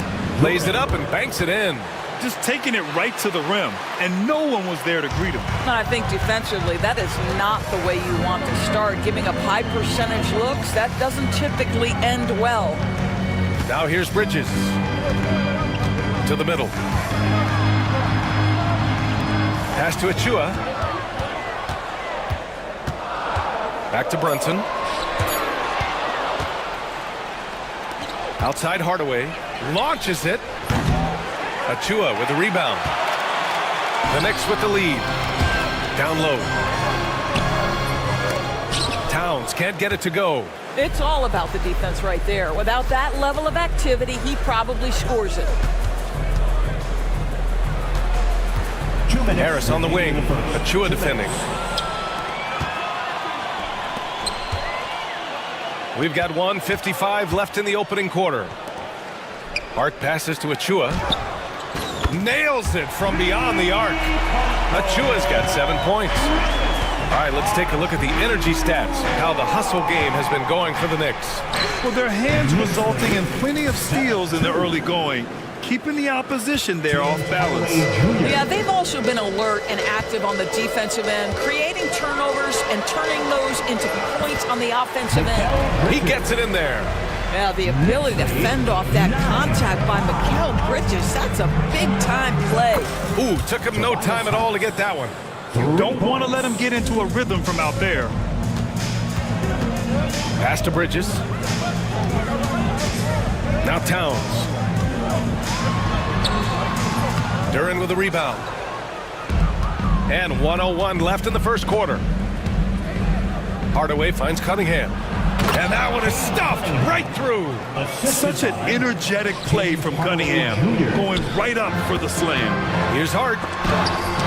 [SPEAKER 12] Lays it up and banks it in.
[SPEAKER 14] Just taking it right to the rim, and no one was there to greet him.
[SPEAKER 17] I think defensively, that is not the way you want to start. Giving up high percentage looks, that doesn't typically end well.
[SPEAKER 12] Now here's Bridges. To the middle. Pass to Achua. Back to Brunson. Outside Hardaway. Launches it. Achua with the rebound. The Knicks with the lead. Down low. Towns can't get it to go.
[SPEAKER 17] It's all about the defense right there. Without that level of activity, he probably scores it.
[SPEAKER 12] Harris on the wing. Achua defending. We've got 1:55 left in the opening quarter. Hart passes to Achua. Nails it from beyond the arc. Achua's got 7 points. All right, let's take a look at the energy stats, how the hustle game has been going for the Knicks.
[SPEAKER 14] Well, their hands resulting in plenty of steals in the early going, keeping the opposition there off balance.
[SPEAKER 17] Yeah, they've also been alert and active on the defensive end, creating turnovers and turning those into points on the offensive end.
[SPEAKER 12] He gets it in there.
[SPEAKER 17] Yeah, the ability to fend off that contact by Mikal Bridges, that's a big-time play.
[SPEAKER 12] Ooh, took him no time at all to get that one.
[SPEAKER 14] You don't want to let him get into a rhythm from out there.
[SPEAKER 12] Pass to Bridges. Now Towns. Duran with a rebound. And 1:01 left in the first quarter. Hardaway finds Cunningham. And that one is stuffed right through.
[SPEAKER 14] Such an energetic play from Cunningham, going right up for the slam.
[SPEAKER 12] Here's Hart.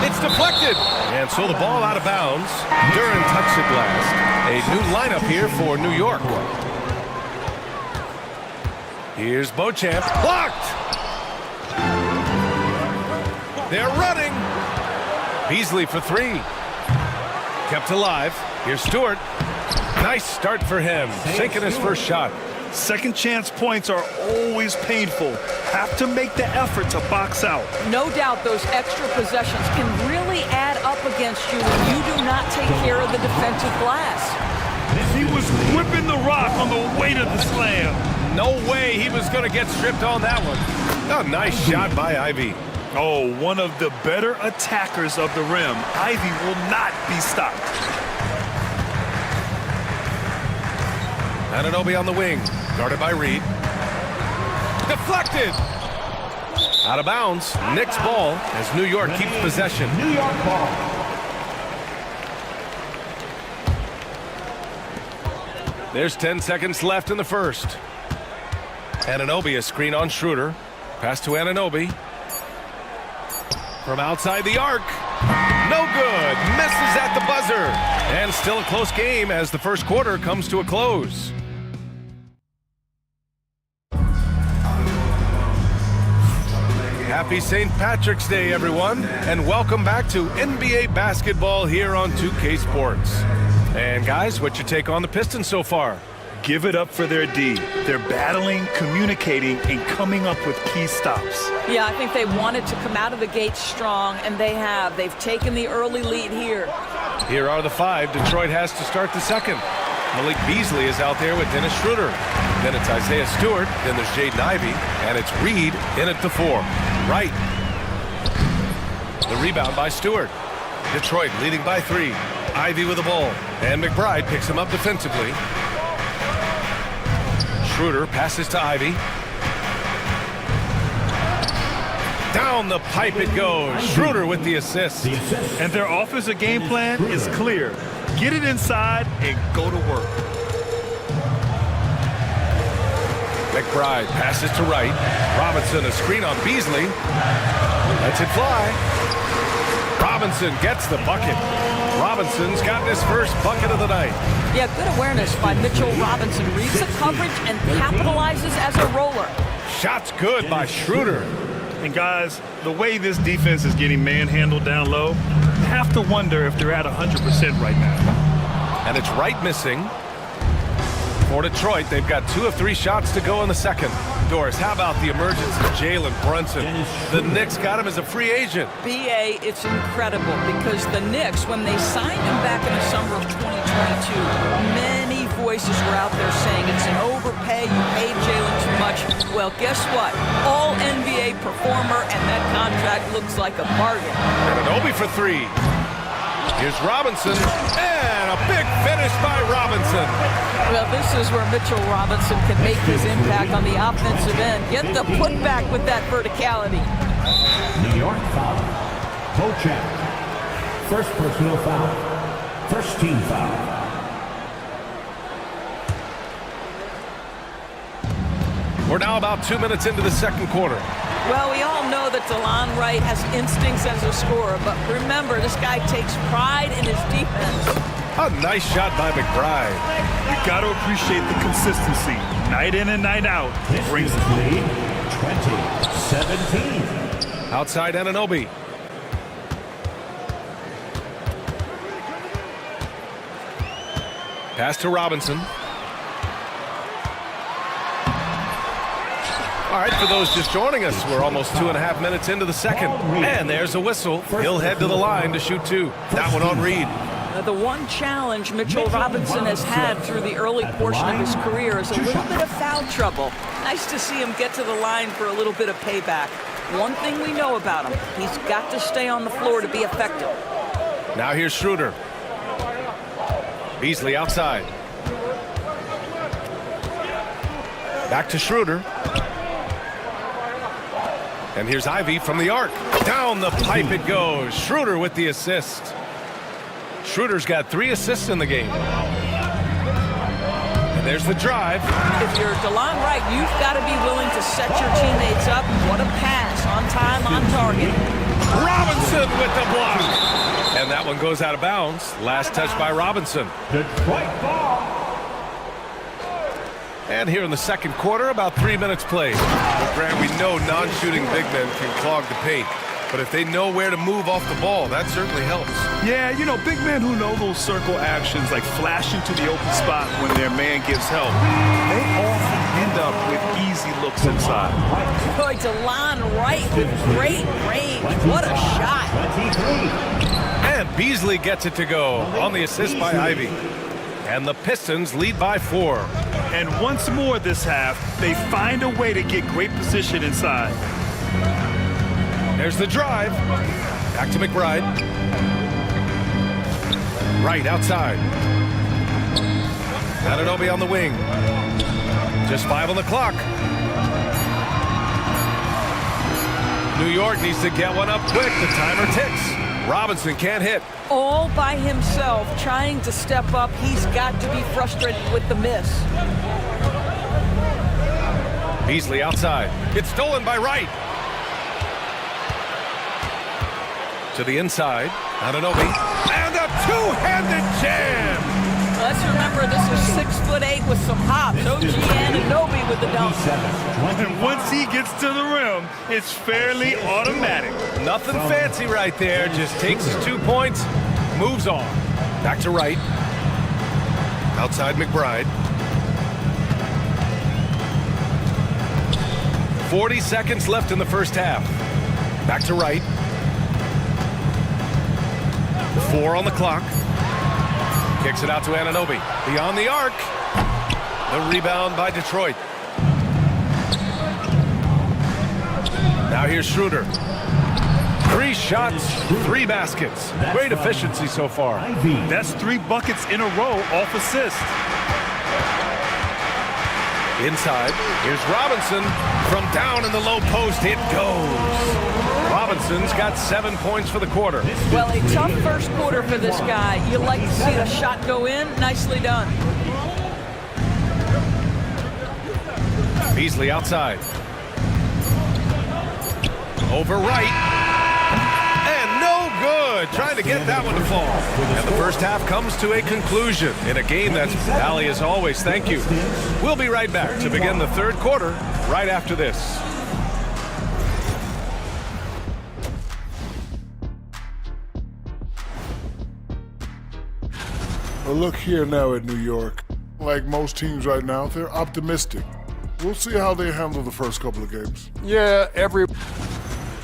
[SPEAKER 12] It's deflected. And so the ball out of bounds. Duran touched it last. A new lineup here for New York. Here's Beauchamp. Blocked. They're running. Beasley for 3. Kept alive. Here's Stewart. Nice start for him. Sinking his first shot.
[SPEAKER 14] Second chance points are always painful. Have to make the effort to box out.
[SPEAKER 17] No doubt those extra possessions can really add up against you when you do not take care of the defensive glass.
[SPEAKER 14] He was whipping the rock on the way to the slam.
[SPEAKER 12] No way he was going to get stripped on that one. A nice shot by Ivy.
[SPEAKER 14] Oh, one of the better attackers of the rim. Ivy will not be stopped.
[SPEAKER 12] Anunoby on the wing, guarded by Reed. Deflected! Out of bounds, Knicks ball as New York keeps possession.
[SPEAKER 7] New York ball.
[SPEAKER 12] There's 10 seconds left in the first. Anunoby, a screen on Schroeder. Pass to Anunoby. From outside the arc. No good. Misses at the buzzer. And still a close game as the first quarter comes to a close. Happy St. Patrick's Day, everyone, and welcome back to NBA basketball here on 2K Sports. And guys, what's your take on the Pistons so far?
[SPEAKER 14] Give it up for their D. They're battling, communicating, and coming up with key stops.
[SPEAKER 17] Yeah, I think they wanted to come out of the gate strong, and they have. They've taken the early lead here.
[SPEAKER 12] Here are the five Detroit has to start the second. Malik Beasley is out there with Dennis Schroeder. Then it's Isaiah Stewart. Then there's Jaden Ivey. And it's Reed in at the 4. Right. The rebound by Stewart. Detroit leading by 3. Ivey with the ball. And McBride picks him up defensively. Schroeder passes to Ivey. Down the pipe it goes. Schroeder with the assist.
[SPEAKER 14] And their offensive game plan is clear. Get it inside and go to work.
[SPEAKER 12] McBride passes to right. Robinson a screen on Beasley. Lets it fly. Robinson gets the bucket. Robinson's got his first bucket of the night.
[SPEAKER 17] Yeah, good awareness by Mitchell Robinson. Reads the coverage and capitalizes as a roller.
[SPEAKER 12] Shots good by Schroeder.
[SPEAKER 14] And guys, the way this defense is getting manhandled down low, have to wonder if they're at 100% right now.
[SPEAKER 12] And it's Wright missing. For Detroit, they've got 2 of 3 shots to go in the second. Doris, how about the emergence of Jalen Brunson? The Knicks got him as a free agent.
[SPEAKER 17] BA, it's incredible because the Knicks, when they signed him back in the summer of 2022, many voices were out there saying it's an overpay, you paid Jalen too much. Well, guess what? All NBA performer, and that contract looks like a bargain.
[SPEAKER 12] Anunoby for 3. Here's Robinson, and a big finish by Robinson.
[SPEAKER 17] Well, this is where Mitchell Robinson can make his impact on the offensive end. Get the putback with that verticality.
[SPEAKER 7] New York foul. Pochak. First personal foul. First team foul.
[SPEAKER 12] We're now about 2 minutes into the second quarter.
[SPEAKER 17] Well, we all know that DeLon Wright has instincts as a scorer, but remember, this guy takes pride in his defense.
[SPEAKER 12] A nice shot by McBride.
[SPEAKER 14] You got to appreciate the consistency. Night in and night out.
[SPEAKER 7] Brings the lead 20-17.
[SPEAKER 12] Outside Anunoby. Pass to Robinson. All right, for those just joining us, we're almost 2.5 minutes into the second. And there's a whistle. He'll head to the line to shoot 2. That one on Reed.
[SPEAKER 17] The one challenge Mitchell Robinson has had through the early portion of his career is a little bit of foul trouble. Nice to see him get to the line for a little bit of payback. One thing we know about him, he's got to stay on the floor to be effective.
[SPEAKER 12] Now here's Schroeder. Beasley outside. Back to Schroeder. And here's Ivey from the arc. Down the pipe it goes. Schroeder with the assist. Schroeder's got 3 assists in the game. And there's the drive.
[SPEAKER 17] If you're DeLon Wright, you've got to be willing to set your teammates up. What a pass. On time, on target.
[SPEAKER 12] Robinson with the block. And that one goes out of bounds. Last touch by Robinson.
[SPEAKER 7] Detroit ball.
[SPEAKER 12] And here in the second quarter, about 3 minutes played. Well, Grant, we know non-shooting big men can clog the paint. But if they know where to move off the ball, that certainly helps.
[SPEAKER 14] Yeah, you know, big men who know those circle actions, like flashing to the open spot when their man gives help, they often end up with easy looks inside.
[SPEAKER 17] Boy, DeLon Wright with great range. What a shot.
[SPEAKER 12] And Beasley gets it to go on the assist by Ivy. And the Pistons lead by 4.
[SPEAKER 14] And once more this half, they find a way to get great position inside.
[SPEAKER 12] There's the drive. Back to McBride. Right outside. Anunoby on the wing. Just 5 on the clock. New York needs to get one up quick. The timer ticks. Robinson can't hit.
[SPEAKER 17] All by himself, trying to step up. He's got to be frustrated with the miss.
[SPEAKER 12] Beasley outside. It's stolen by Wright. To the inside. Anunoby. And a two-handed jam.
[SPEAKER 17] Let's remember this is 6'8" with some hops. OG Anunoby with the dunk.
[SPEAKER 14] And once he gets to the rim, it's fairly automatic.
[SPEAKER 12] Nothing fancy right there. Just takes his 2 points, moves on. Back to Wright. Outside McBride. 40 seconds left in the first half. Back to Wright. 4 on the clock. Kicks it out to Anunoby. Beyond the arc. The rebound by Detroit. Now here's Schroeder. 3 shots, 3 baskets. Great efficiency so far.
[SPEAKER 14] That's 3 buckets in a row off assist.
[SPEAKER 12] Inside, here's Robinson. From down in the low post, it goes. Robinson's got 7 points for the quarter.
[SPEAKER 17] Well, a tough first quarter for this guy. You like to see the shot go in. Nicely done.
[SPEAKER 12] Beasley outside. Over Wright. And no good. Trying to get that one to fall. And the first half comes to a conclusion in a game that's Allie as always. Thank you. We'll be right back to begin the third quarter right after this.
[SPEAKER 15] Well, look here now at New York. Like most teams right now, they're optimistic. We'll see how they handle the first couple of games.
[SPEAKER 9] Yeah,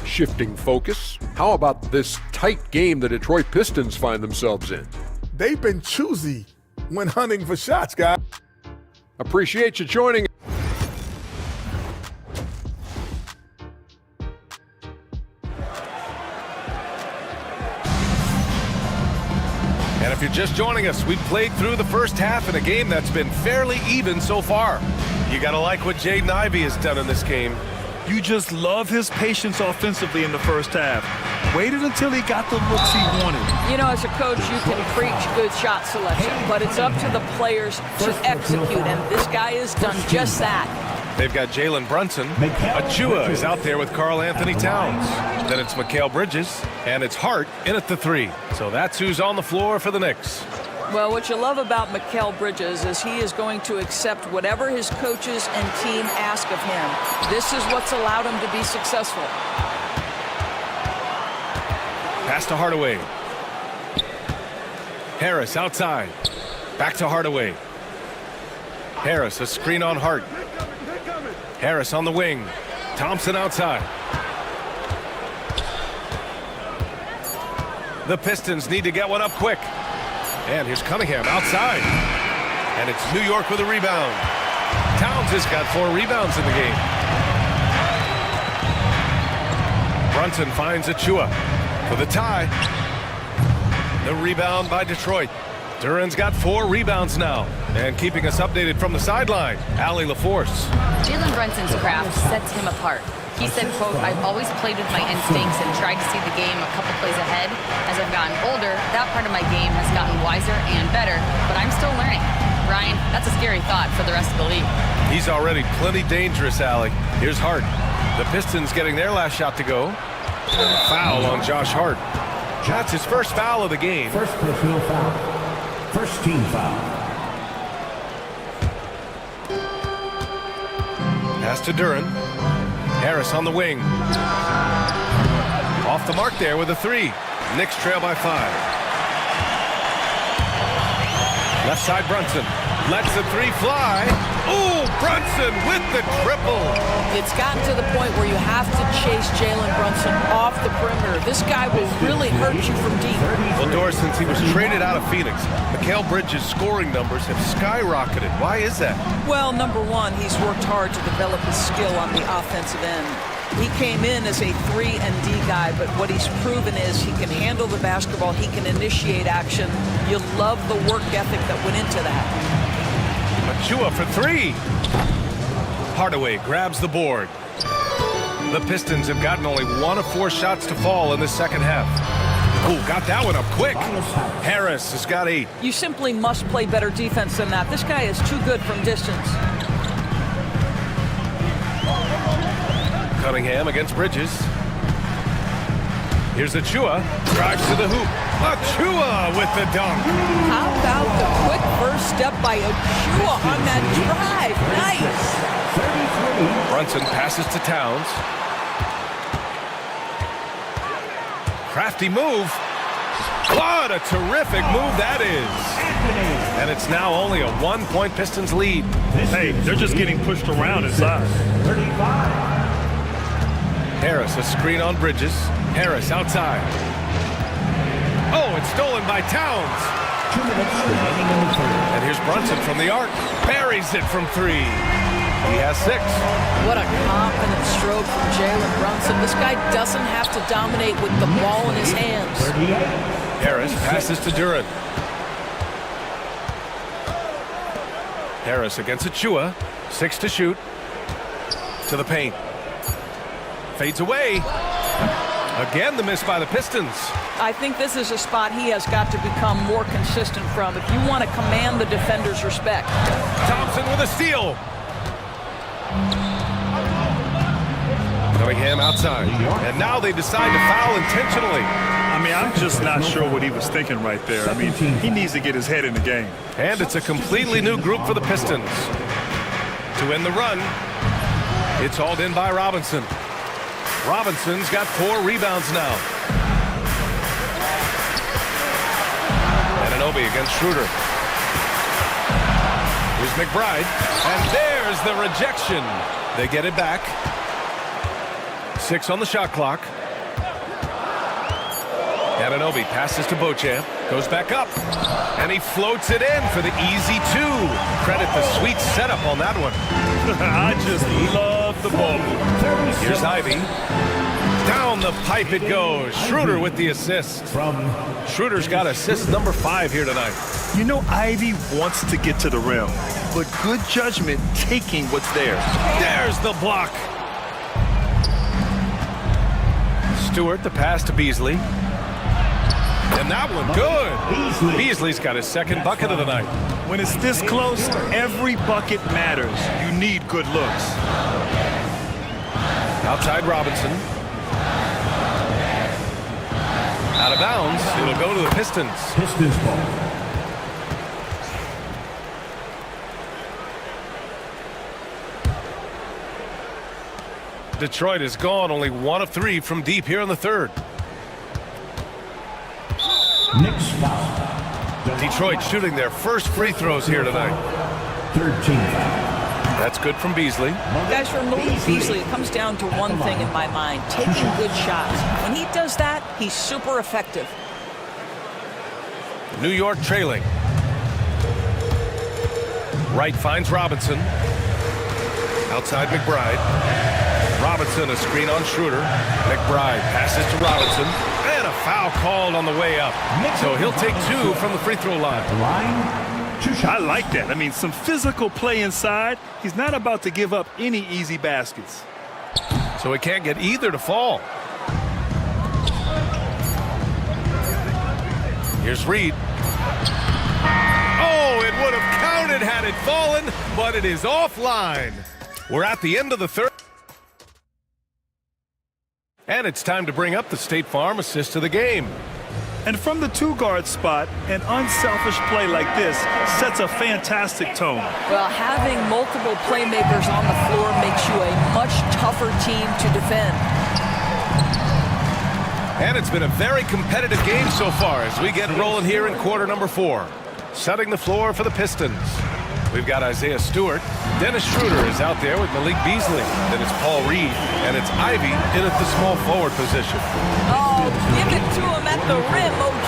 [SPEAKER 9] shifting focus. How about this tight game the Detroit Pistons find themselves in?
[SPEAKER 10] They've been choosy when hunting for shots, guys.
[SPEAKER 9] Appreciate you joining.
[SPEAKER 12] And if you're just joining us, we've played through the first half in a game that's been fairly even so far. You gotta like what Jaden Ivey has done in this game.
[SPEAKER 14] You just love his patience offensively in the first half. Waited until he got the looks he wanted.
[SPEAKER 17] You know, as a coach, you can preach good shot selection, but it's up to the players to execute, and this guy has done just that.
[SPEAKER 12] They've got Jalen Brunson. Achua is out there with Karl Anthony Towns. Then it's Mikal Bridges, and it's Hart in at the 3. So that's who's on the floor for the Knicks.
[SPEAKER 17] Well, what you love about Mikal Bridges is he is going to accept whatever his coaches and team ask of him. This is what's allowed him to be successful.
[SPEAKER 12] Pass to Hardaway. Harris outside. Back to Hardaway. Harris, a screen on Hart. Harris on the wing. Thompson outside. The Pistons need to get one up quick. And here's Cunningham outside. And it's New York with a rebound. Towns has got 4 rebounds in the game. Brunson finds Achua for the tie. The rebound by Detroit. Duran's got 4 rebounds now. And keeping us updated from the sideline, Allie LaForce.
[SPEAKER 16] Jalen Brunson's craft sets him apart. He said, quote, "I've always played with my instincts and tried to see the game a couple plays ahead. As I've gotten older, that part of my game has gotten wiser and better, but I'm still learning." Ryan, that's a scary thought for the rest of the league.
[SPEAKER 12] He's already plenty dangerous, Allie. Here's Hart. The Pistons getting their last shot to go. Foul on Josh Hart. That's his first foul of the game.
[SPEAKER 7] First personal foul. First team foul.
[SPEAKER 12] Pass to Duran. Harris on the wing. Off Off the mark there with a three. Knicks trail by 5. Left side Brunson. Lets the three fly. Ooh, Brunson with the triple.
[SPEAKER 17] It's gotten to the point where you have to chase Jalen Brunson off the perimeter. This guy will really hurt you from deep.
[SPEAKER 12] Well, Doris, since he was traded out of Phoenix, Mikal Bridges' scoring numbers have skyrocketed. Why is that?
[SPEAKER 17] Well, number one, he's worked hard to develop his skill on the offensive end. He came in as a 3 and D guy, but what he's proven is he can handle the basketball, he can initiate action. You love the work ethic that went into that.
[SPEAKER 12] Achua for 3. Hardaway grabs the board. The Pistons have gotten only 1 of 4 shots to fall in the second half. Ooh, got that one up quick. Harris has got 8.
[SPEAKER 17] You simply must play better defense than that. This guy is too good from distance.
[SPEAKER 12] Cunningham against Bridges. Here's Achua. Drives to the hoop. Achua with the dunk.
[SPEAKER 17] How about the quick first step by Achua on that drive? Nice.
[SPEAKER 12] Brunson passes to Towns. Crafty move. What a terrific move that is. And it's now only a 1-point Pistons lead.
[SPEAKER 14] Hey, they're just getting pushed around inside.
[SPEAKER 12] Harris, a screen on Bridges. Harris outside. Oh, it's stolen by Towns. And here's Brunson from the arc. Buries it from 3. He has 6.
[SPEAKER 17] What a confident stroke from Jalen Brunson. This guy doesn't have to dominate with the ball in his hands.
[SPEAKER 12] Harris passes to Duran. Harris against Achua. 6 to shoot. To the paint. Fades away. Again, the miss by the Pistons.
[SPEAKER 17] I think this is a spot he has got to become more consistent from if you want to command the defender's respect.
[SPEAKER 12] Thompson with a steal. Cunningham outside. And now they decide to foul intentionally.
[SPEAKER 14] I mean, I'm just not sure what he was thinking right there. I mean, he needs to get his head in the game.
[SPEAKER 12] And it's a completely new group for the Pistons. To end the run, it's hauled in by Robinson. Robinson's got 4 rebounds now. Anunoby against Schroeder. Here's McBride. And there's the rejection. They get it back. 6 on the shot clock. Anunoby passes to Beauchamp. Goes back up. And he floats it in for the easy 2. Credit the sweet setup on that one.
[SPEAKER 14] I just love the ball.
[SPEAKER 12] Here's Ivy. Down the pipe it goes. Schroeder with the assist. Schroeder's got assist number 5 here tonight.
[SPEAKER 14] You know, Ivy wants to get to the rim, but good judgment taking what's there.
[SPEAKER 12] There's the block. Stewart, the pass to Beasley. And that one good. Beasley's got his second bucket of the night.
[SPEAKER 14] When it's this close, every bucket matters. You need good looks.
[SPEAKER 12] Outside Robinson. Out of bounds. It'll go to the Pistons.
[SPEAKER 7] Pistons ball.
[SPEAKER 12] Detroit is gone only 1 of 3 from deep here in the third.
[SPEAKER 7] Knicks foul.
[SPEAKER 12] Detroit shooting their first free throws here tonight.
[SPEAKER 7] 13 foul.
[SPEAKER 12] That's good from Beasley.
[SPEAKER 17] Guys, for Malik Beasley, it comes down to one thing in my mind, taking good shots. When he does that, he's super effective.
[SPEAKER 12] New York trailing. Wright finds Robinson. Outside McBride. Robinson, a screen on Schroeder. McBride passes to Robinson. And a foul called on the way up. So he'll take 2 from the free throw line.
[SPEAKER 14] I like that. I mean, some physical play inside. He's not about to give up any easy baskets.
[SPEAKER 12] So he can't get either to fall. Here's Reed. Oh, it would have counted had it fallen, but it is offline. We're at the end of the third. And it's time to bring up the State Farm assist of the game.
[SPEAKER 14] And from the 2-guard spot, an unselfish play like this sets a fantastic tone.
[SPEAKER 17] Well, having multiple playmakers on the floor makes you a much tougher team to defend.
[SPEAKER 12] And it's been a very competitive game so far as we get rolling here in quarter number 4. Setting the floor for the Pistons. We've got Isaiah Stewart. Dennis Schroeder is out there with Malik Beasley. Then it's Paul Reed, and it's Ivy in at the small forward position.
[SPEAKER 17] Oh, give it to him at the rim, OG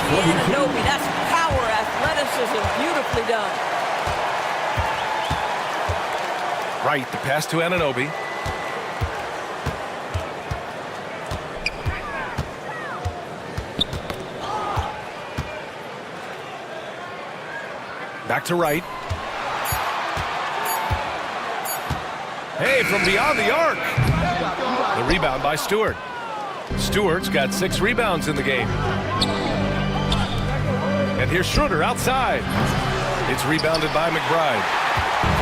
[SPEAKER 17] Anunoby. That's power, athleticism, beautifully done.
[SPEAKER 12] Right, the pass to Anunoby. Back to Wright. Hey, from beyond the arc. The rebound by Stewart. Stewart's got 6 rebounds in the game. And here's Schroeder outside. It's rebounded by McBride.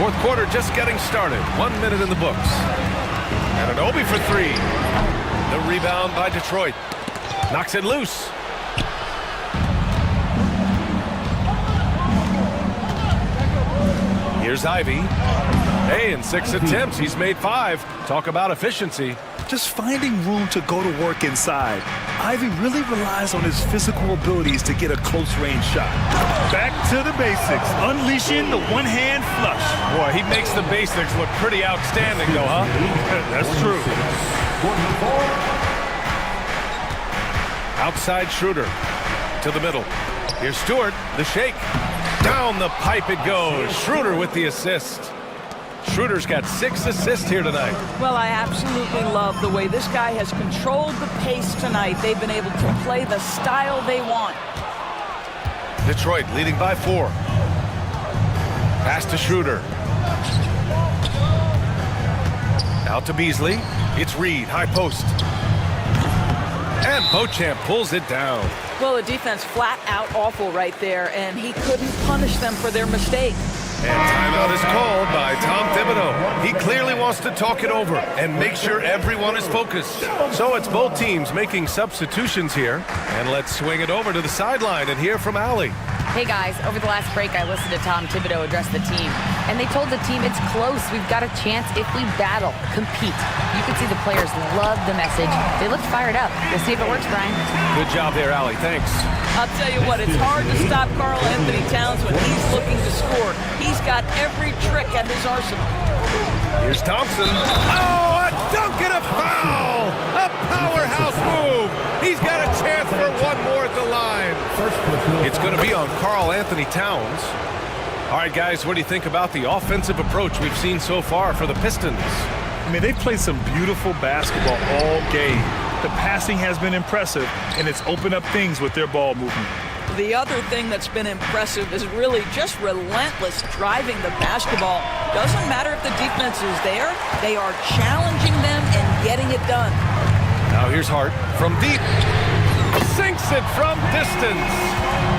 [SPEAKER 12] Fourth quarter just getting started. 1 minute in the books. Anunoby for 3. The rebound by Detroit. Knocks it loose. Here's Ivy. Hey, in 6 attempts, he's made 5. Talk about efficiency.
[SPEAKER 14] Just finding room to go to work inside. Ivy really relies on his physical abilities to get a close-range shot. Back to the basics, unleashing the one-hand flush.
[SPEAKER 12] Boy, he makes the basics look pretty outstanding, though, huh?
[SPEAKER 14] That's true.
[SPEAKER 12] Outside Schroeder to the middle. Here's Stewart, the shake. Down the pipe it goes. Schroeder with the assist. Schroeder's got 6 assists here tonight.
[SPEAKER 17] Well, I absolutely love the way this guy has controlled the pace tonight. They've been able to play the style they want.
[SPEAKER 12] Detroit leading by 4. Pass to Schroeder. Out to Beasley. It's Reed, high post. And Beauchamp pulls it down.
[SPEAKER 17] Well, the defense flat out awful right there, and he couldn't punish them for their mistake.
[SPEAKER 12] And timeout is called by Tom Thibodeau. He clearly wants to talk it over and make sure everyone is focused. So it's both teams making substitutions here. And let's swing it over to the sideline and hear from Allie.
[SPEAKER 16] Hey guys, over the last break I listened to Tom Thibodeau address the team, and they told the team it's close, we've got a chance if we battle, compete. You could see the players love the message. They looked fired up. We'll see if it works, Brian.
[SPEAKER 12] Good job there, Allie. Thanks.
[SPEAKER 17] I'll tell you what, it's hard to stop Karl Anthony Towns when he's looking to score. He's got every trick at his arsenal.
[SPEAKER 12] Here's Thompson. Oh, a dunk and a foul! A powerhouse move! He's got a chance for one more at the line. It's going to be on Karl Anthony Towns. All right, guys, what do you think about the offensive approach we've seen so far for the Pistons?
[SPEAKER 14] I mean, they've played some beautiful basketball all game. The passing has been impressive, and it's opened up things with their ball movement.
[SPEAKER 17] The other thing that's been impressive is really just relentless driving the basketball. Doesn't matter if the defense is there, they are challenging them and getting it done.
[SPEAKER 12] Now here's Hart from deep. Sinks it from distance.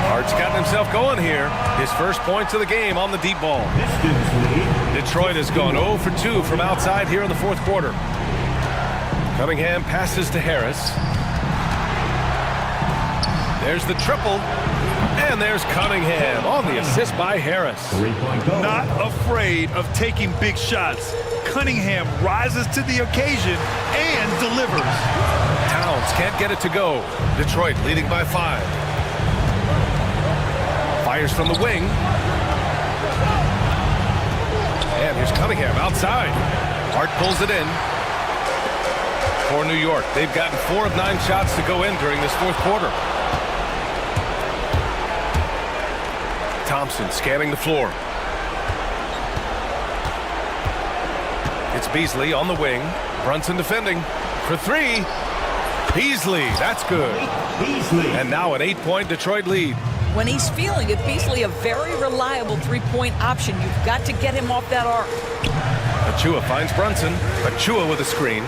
[SPEAKER 12] Hart's gotten himself going here. His first points of the game on the deep ball. Detroit has gone 0 for 2 from outside here in the fourth quarter. Cunningham passes to Harris. There's the triple. And there's Cunningham on the assist by Harris.
[SPEAKER 14] Not afraid of taking big shots. Cunningham rises to the occasion and delivers.
[SPEAKER 12] Towns can't get it to go. Detroit leading by 5. Fires from the wing. And here's Cunningham outside. Hart pulls it in. For New York, they've gotten 4 of 9 shots to go in during this fourth quarter. Thompson scanning the floor. It's Beasley on the wing. Brunson defending for 3. Beasley, that's good. And now an 8-point Detroit lead.
[SPEAKER 17] When he's feeling it, Beasley a very reliable three-point option. You've got to get him off that arc.
[SPEAKER 12] Achua finds Brunson. Achua with a screen.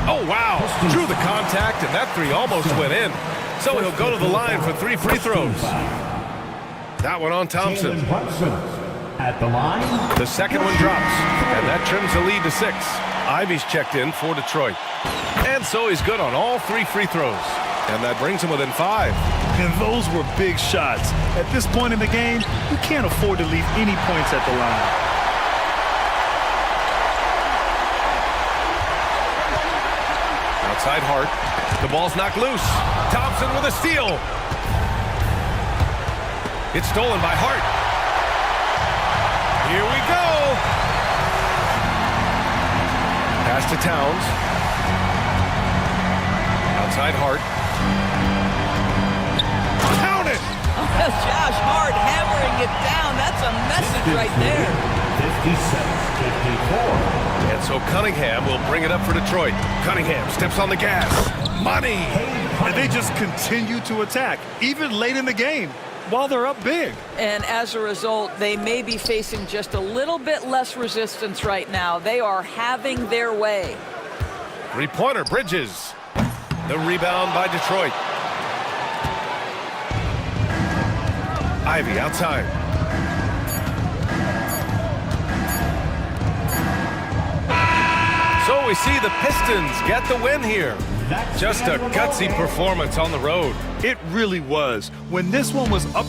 [SPEAKER 12] Oh, wow. Drew the contact, and that 3 almost went in. So he'll go to the line for 3 free throws. That one on Thompson.
[SPEAKER 7] At the line.
[SPEAKER 12] The second one drops, and that trims the lead to 6. Ivy's checked in for Detroit. And so he's good on all 3 free throws. And that brings him within 5.
[SPEAKER 14] And those were big shots. At this point in the game, you can't afford to leave any points at the line.
[SPEAKER 12] Outside Hart. The ball's knocked loose. Thompson with a steal. It's stolen by Hart. Here we go. Pass to Towns. Outside Hart. Count it!
[SPEAKER 17] Josh Hart hammering it down. That's a message right there.
[SPEAKER 12] 57-54. And so Cunningham will bring it up for Detroit. Cunningham steps on the gas. Money!
[SPEAKER 14] And they just continue to attack, even late in the game, while they're up big.
[SPEAKER 17] And as a result, they may be facing just a little bit less resistance right now. They are having their way.
[SPEAKER 12] Three-pointer, Bridges. The rebound by Detroit. Ivy outside. So we see the Pistons get the win here. Just a gutsy performance on the road.
[SPEAKER 14] It really was. When this one was up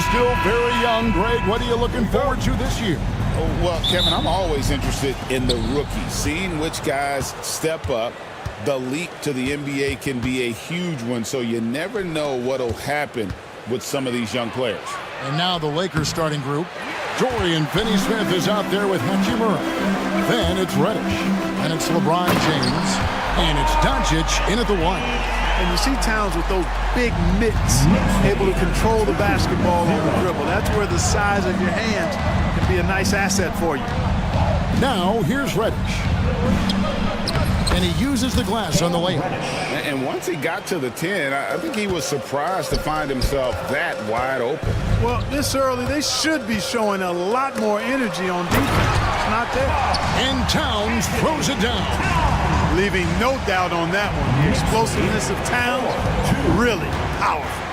[SPEAKER 1] still very young. Greg, what are you looking forward to this year?
[SPEAKER 8] Well, Kevin, I'm always interested in the rookies, seeing which guys step up. The leap to the NBA can be a huge one, so you never know what will happen with some of these young players.
[SPEAKER 1] And now the Lakers starting group. Dorian Finney-Smith is out there with Hachimura. Then it's Reddish. And it's LeBron James. And it's Doncic in at the 1.
[SPEAKER 2] And you see Towns with those big mitts, able to control the basketball on the dribble. That's where the size of your hands can be a nice asset for you.
[SPEAKER 1] Now, here's Reddish. And he uses the glass on the layup.
[SPEAKER 8] And once he got to the 10, I think he was surprised to find himself that wide open.
[SPEAKER 2] Well, this early, they should be showing a lot more energy on defense. It's not there.
[SPEAKER 1] And Towns throws it down.
[SPEAKER 2] Leaving no doubt on that one. The explosiveness of Towns, really powerful.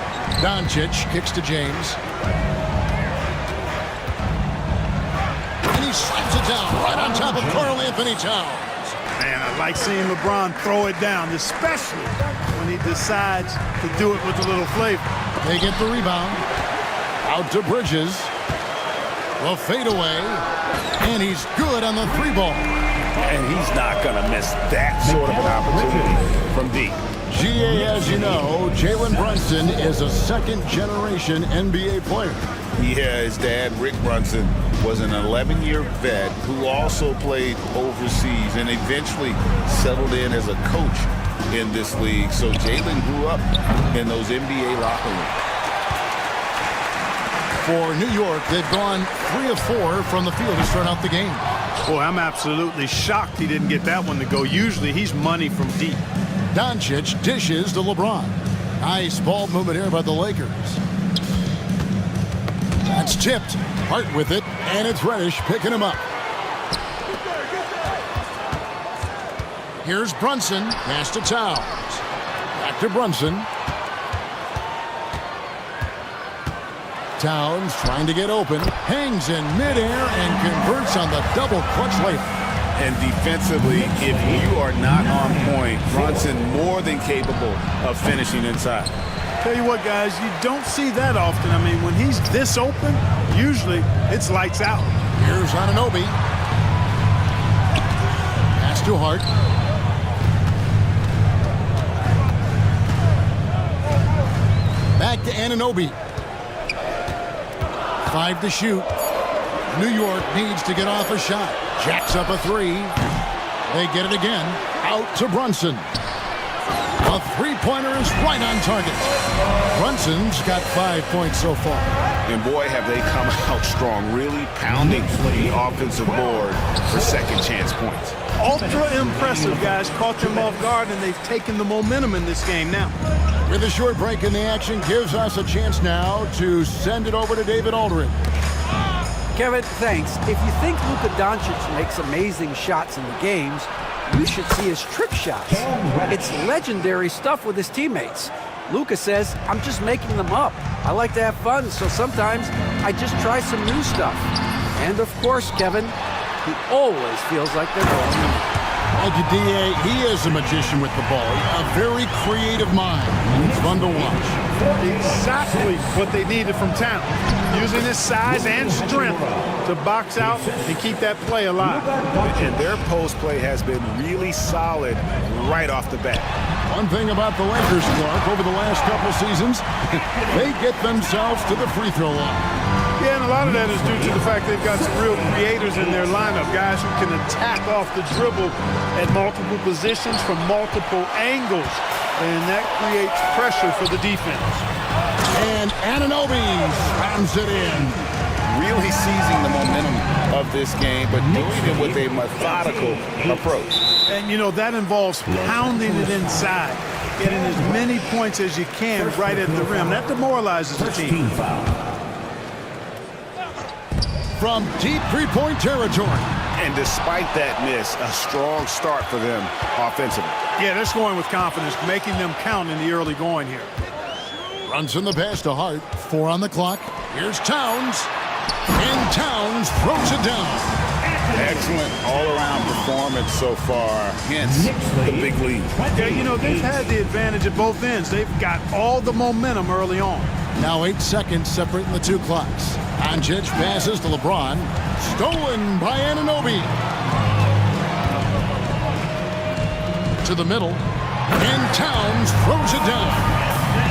[SPEAKER 1] Doncic kicks to James. And he slaps it down right on top of Karl Anthony Towns.
[SPEAKER 2] Man, I like seeing LeBron throw it down, especially when he decides to do it with a little flavor.
[SPEAKER 1] They get the rebound. Out to Bridges. The fadeaway. And he's good on the 3-ball.
[SPEAKER 3] And he's not going to miss that sort of an opportunity from deep.
[SPEAKER 1] GA, as you know, Jalen Brunson is a second-generation NBA player.
[SPEAKER 8] Yeah, his dad, Rick Brunson, was an 11-year vet who also played overseas and eventually settled in as a coach in this league. So Jalen grew up in those NBA locker rooms.
[SPEAKER 1] For New York, they've gone 3 of 4 from the field to start out the game.
[SPEAKER 2] Boy, I'm absolutely shocked he didn't get that one to go. Usually he's money from deep.
[SPEAKER 1] Doncic dishes to LeBron. Nice ball movement here by the Lakers. That's tipped. Hart with it, and it's Reddish picking him up. Here's Brunson. Pass to Towns. Back to Brunson. Towns trying to get open. Hangs in midair and converts on the double clutch layup.
[SPEAKER 8] And defensively, if you are not on point, Brunson more than capable of finishing inside.
[SPEAKER 2] Tell you what, guys, you don't see that often. I mean, when he's this open, usually it's lights out.
[SPEAKER 1] Here's Anunoby. Pass to Hart. Back to Anunoby. 5 to shoot. New York needs to get off a shot. Jacks up a 3. They get it again. Out to Brunson. A 3-pointer is right on target. Brunson's got 5 points so far.
[SPEAKER 3] And boy, have they come out strong, really pounding the offensive board for second chance points.
[SPEAKER 2] Ultra impressive, guys. Caught them off guard, and they've taken the momentum in this game now.
[SPEAKER 1] With a short break in the action, gives us a chance now to send it over to David Aldridge.
[SPEAKER 5] Kevin, thanks. If you think Luka Doncic makes amazing shots in the games, you should see his trick shots. It's legendary stuff with his teammates. Luka says, I'm just making them up. I like to have fun, so sometimes I just try some new stuff. And of course, Kevin, he always feels like they're going in.
[SPEAKER 1] Thank you, D.A. He is a magician with the ball. A very creative mind, and it's fun to watch.
[SPEAKER 2] Exactly what they needed from Towns. Using his size and strength to box out and keep that play alive.
[SPEAKER 3] And their post play has been really solid right off the bat.
[SPEAKER 1] One thing about the Lakers, Clark, over the last couple seasons, they get themselves to the free throw line.
[SPEAKER 2] Yeah, and a lot of that is due to the fact they've got some real creators in their lineup, guys who can attack off the dribble at multiple positions from multiple angles, and that creates pressure for the defense.
[SPEAKER 1] And Anunoby slams it in.
[SPEAKER 8] Really seizing the momentum of this game, but doing it with a methodical approach.
[SPEAKER 2] And, you know, that involves pounding it inside, getting as many points as you can right at the rim. That demoralizes the team.
[SPEAKER 1] From deep three-point territory.
[SPEAKER 3] And despite that miss, a strong start for them offensively.
[SPEAKER 2] Yeah, they're scoring with confidence, making them count in the early going here.
[SPEAKER 1] Runs in the pass to Hart. 4 on the clock. Here's Towns. And Towns throws it down.
[SPEAKER 8] Excellent all-around performance so far, hence the big lead.
[SPEAKER 2] Yeah, you know, they've had the advantage at both ends. They've got all the momentum early on.
[SPEAKER 1] Now 8 seconds separating the two clocks. Doncic passes to LeBron. Stolen by Anunoby. To the middle. And Towns throws it down.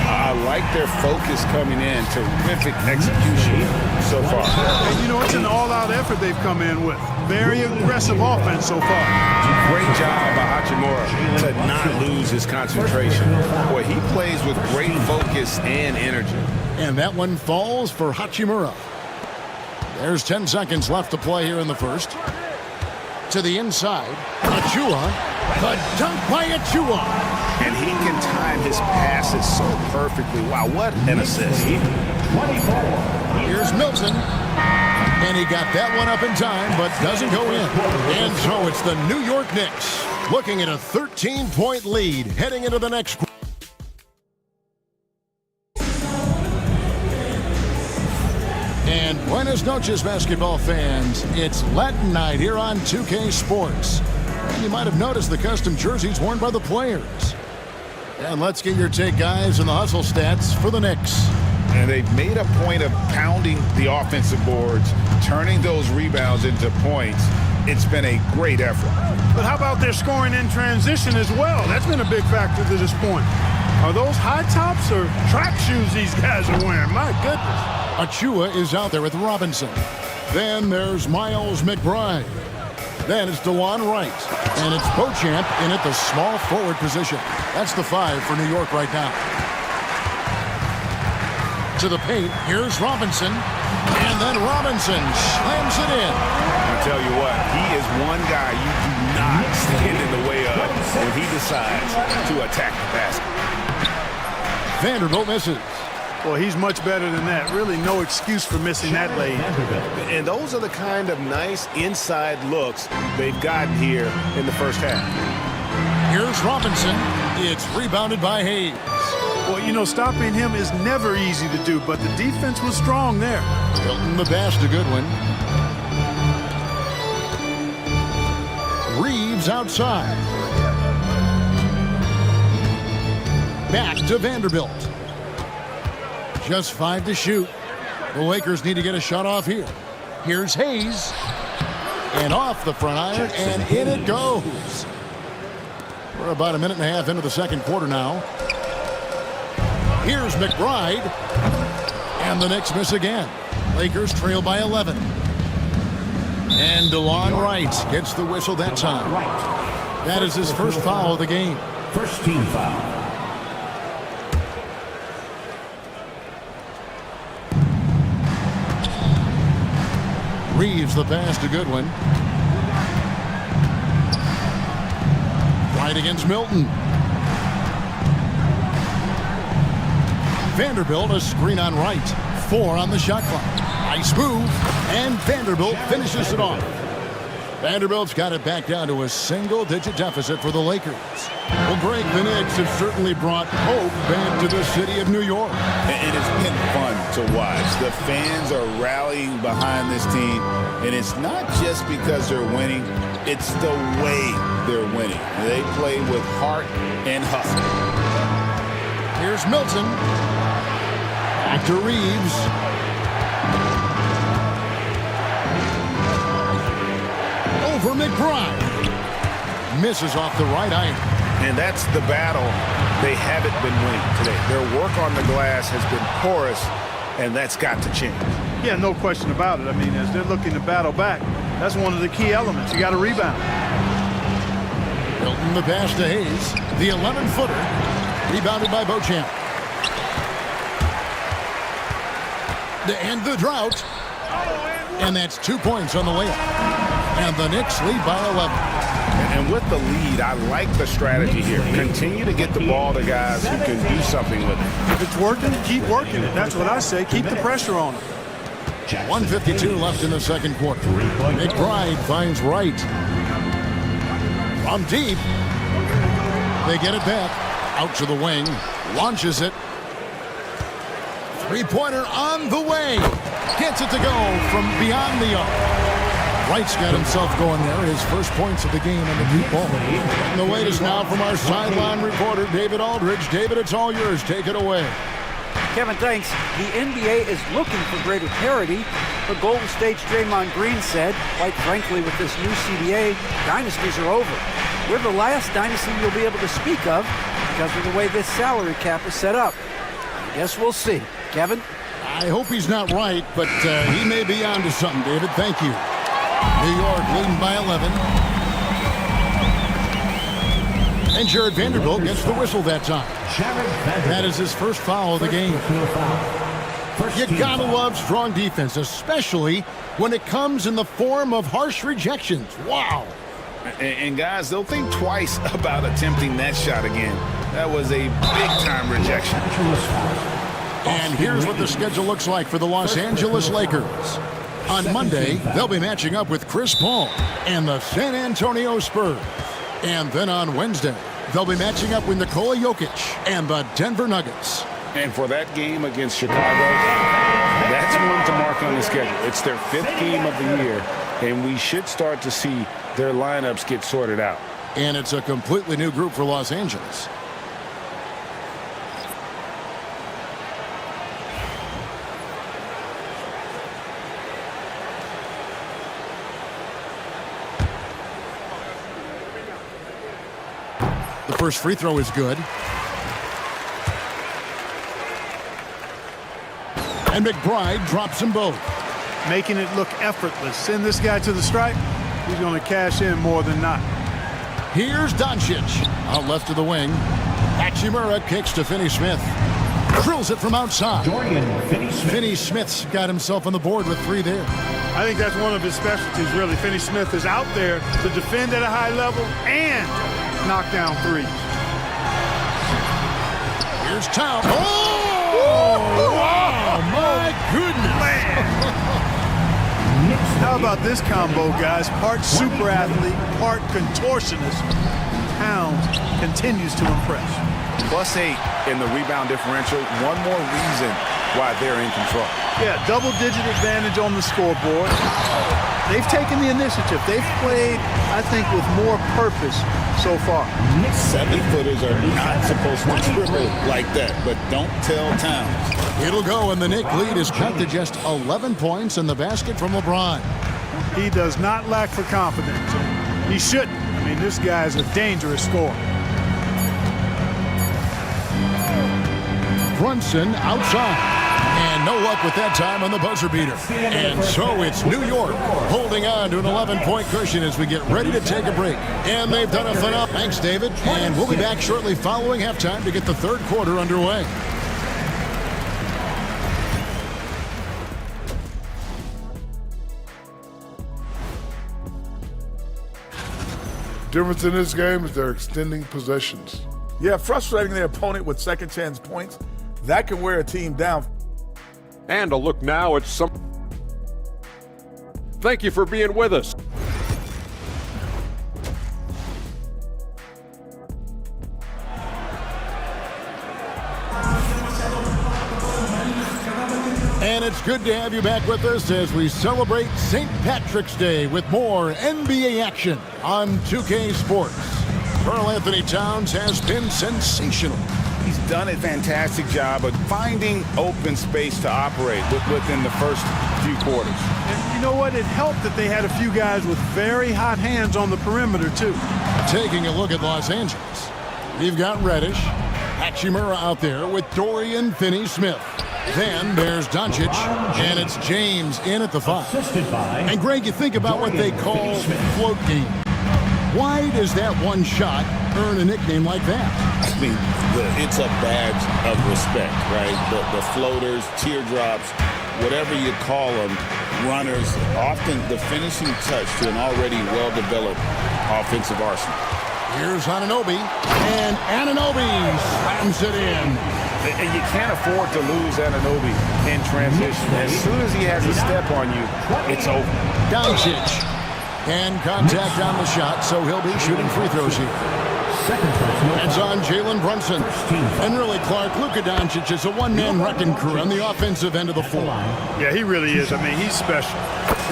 [SPEAKER 8] I like their focus coming in. Terrific execution so far.
[SPEAKER 2] And you know, it's an all-out effort they've come in with. Very aggressive offense so far.
[SPEAKER 8] Great job by Hachimura to not lose his concentration. Boy, he plays with great focus and energy.
[SPEAKER 1] And that one falls for Hachimura. There's 10 seconds left to play here in the first. To the inside. Achua. The dunk by Achua.
[SPEAKER 8] And he can time his passes so perfectly. Wow, what an assist.
[SPEAKER 1] Here's Milton. And he got that one up in time, but doesn't go in. And so it's the New York Knicks looking at a 13-point lead heading into the next quarter. And buenas noches, basketball fans. It's Latin night here on 2K Sports. And you might have noticed the custom jerseys worn by the players. And let's get your take, guys, on the hustle stats for the Knicks.
[SPEAKER 8] And they've made a point of pounding the offensive boards, turning those rebounds into points. It's been a great effort.
[SPEAKER 2] But how about their scoring in transition as well? That's been a big factor to this point. Are those high tops or track shoes these guys are wearing? My goodness.
[SPEAKER 1] Achua is out there with Robinson. Then there's Miles McBride. Then it's DeLon Wright. And it's Beauchamp in at the small forward position. That's the 5 for New York right now. To the paint, here's Robinson. And then Robinson slams it in.
[SPEAKER 8] I tell you what, he is one guy you do not stand in the way of when he decides to attack the basket.
[SPEAKER 1] Vanderbilt misses.
[SPEAKER 2] Well, he's much better than that. Really no excuse for missing that lane.
[SPEAKER 8] And those are the kind of nice inside looks they've gotten here in the first half.
[SPEAKER 1] Here's Robinson. It's rebounded by Hayes.
[SPEAKER 2] Well, you know, stopping him is never easy to do, but the defense was strong there.
[SPEAKER 1] Hilton the pass to Goodwin. Reeves outside. Back to Vanderbilt. Just 5 to shoot. The Lakers need to get a shot off here. Here's Hayes. And off the front iron, and in it goes. We're about a minute and a half into the second quarter now. Here's McBride. And the Knicks miss again. Lakers trail by 11. And DeLon Wright gets the whistle that time. That is his first foul of the game.
[SPEAKER 7] First team foul.
[SPEAKER 1] Reeves the pass to Goodwin. Right against Milton. Vanderbilt a screen on Wright. 4 on the shot clock. Nice move. And Vanderbilt finishes it off. Vanderbilt's got it back down to a single-digit deficit for the Lakers. Well, Greg, the Knicks have certainly brought hope back to the city of New York.
[SPEAKER 8] And it's been fun to watch. The fans are rallying behind this team, and it's not just because they're winning, it's the way they're winning. They play with heart and hustle.
[SPEAKER 1] Here's Milton. Back to Reeves. Over McBride. Misses off the right iron.
[SPEAKER 8] And that's the battle they haven't been winning today. Their work on the glass has been porous, and that's got to change.
[SPEAKER 2] Yeah, no question about it. I mean, as they're looking to battle back, that's one of the key elements. You got to rebound.
[SPEAKER 1] Hilton the pass to Hayes. The 11-footer. Rebounded by Beauchamp. To end the drought. And that's 2 points on the layup. And the Knicks lead by 11.
[SPEAKER 8] And with the lead, I like the strategy here. Continue to get the ball to guys who can do something with it.
[SPEAKER 2] If it's working, keep working it. That's what I say. Keep the pressure on them.
[SPEAKER 1] 1:52 left in the second quarter. McBride finds Wright. From deep. They get it back. Out to the wing. Launches it. Three-pointer on the way. Gets it to go from beyond the arc. Wright's got himself going there. His first points of the game on the deep ball. And the latest now from our sideline reporter, David Aldridge. David, it's all yours. Take it away.
[SPEAKER 5] Kevin, thanks. The NBA is looking for greater parity, but Golden State's Draymond Green said, quite frankly, with this new CBA, dynasties are over. We're the last dynasty you'll be able to speak of because of the way this salary cap is set up. I guess we'll see. Kevin?
[SPEAKER 1] I hope he's not right, but he may be onto something, David. Thank you. New York leading by 11. And Jared Vanderbilt gets the whistle that time. That is his first foul of the game. You gotta love strong defense, especially when it comes in the form of harsh rejections. Wow.
[SPEAKER 8] And guys, they'll think twice about attempting that shot again. That was a big-time rejection.
[SPEAKER 1] And here's what the schedule looks like for the Los Angeles Lakers. On Monday, they'll be matching up with Chris Paul and the San Antonio Spurs. And then on Wednesday, they'll be matching up with Nikola Jokic and the Denver Nuggets.
[SPEAKER 3] And for that game against Chicago, that's one to mark on the schedule. It's their 5th game of the year, and we should start to see their lineups get sorted out.
[SPEAKER 1] And it's a completely new group for Los Angeles. The first free throw is good. And McBride drops them both.
[SPEAKER 2] Making it look effortless. Send this guy to the stripe. He's going to cash in more than not.
[SPEAKER 1] Here's Doncic. Out left of the wing. Hachimura kicks to Finney-Smith. Drills it from outside. Finney-Smith's got himself on the board with 3 there.
[SPEAKER 2] I think that's one of his specialties, really. Finney-Smith is out there to defend at a high level and knock down threes.
[SPEAKER 1] Here's Town. Oh! Wow! My goodness!
[SPEAKER 2] How about this combo, guys? Part super athlete, part contortionist. Towns continues to impress.
[SPEAKER 3] +8 in the rebound differential. One more reason why they're in control.
[SPEAKER 2] Yeah, double-digit advantage on the scoreboard. They've taken the initiative. They've played, I think, with more purpose so far.
[SPEAKER 8] 7-footers are not supposed to dribble like that, but don't tell Towns.
[SPEAKER 1] It'll go, and the Knicks lead is cut to just 11 points in the basket from LeBron.
[SPEAKER 2] He does not lack for confidence. He shouldn't. I mean, this guy is a dangerous scorer.
[SPEAKER 1] Brunson outside. And no luck with that time on the buzzer beater. And so it's New York holding on to an 11-point cushion as we get ready to take a break. And they've done a phenomenal. Thanks, David. And we'll be back shortly following halftime to get the third quarter underway.
[SPEAKER 15] Difference in this game is they're extending possessions.
[SPEAKER 10] Yeah, frustrating their opponent with second chance points. That can wear a team down.
[SPEAKER 9] And a look now at some. Thank you for being with us.
[SPEAKER 1] And it's good to have you back with us as we celebrate St. Patrick's Day with more NBA action on 2K Sports. Karl Anthony Towns has been sensational.
[SPEAKER 3] He's done a fantastic job of finding open space to operate within the first few quarters.
[SPEAKER 2] And you know what? It helped that they had a few guys with very hot hands on the perimeter, too.
[SPEAKER 1] Taking a look at Los Angeles, we've got Reddish, Hachimura out there with Dorian Finney-Smith. Then there's Doncic, and it's James in at the 5. And Greg, you think about what they call float game. Why does that one shot earn a nickname like that?
[SPEAKER 8] I mean, it's a badge of respect, right? The floaters, teardrops, whatever you call them, runners, often the finishing touch to an already well-developed offensive arsenal.
[SPEAKER 1] Here's Anunoby, and Anunoby slams it in.
[SPEAKER 3] And you can't afford to lose Anunoby in transition. As soon as he has a step on you, it's over.
[SPEAKER 1] Doncic. And contact on the shot, so he'll be shooting free throws here. It's on Jalen Brunson. And really, Clark, Luka Doncic is a one-man wrecking crew on the offensive end of the floor.
[SPEAKER 2] Yeah, he really is. I mean, he's special.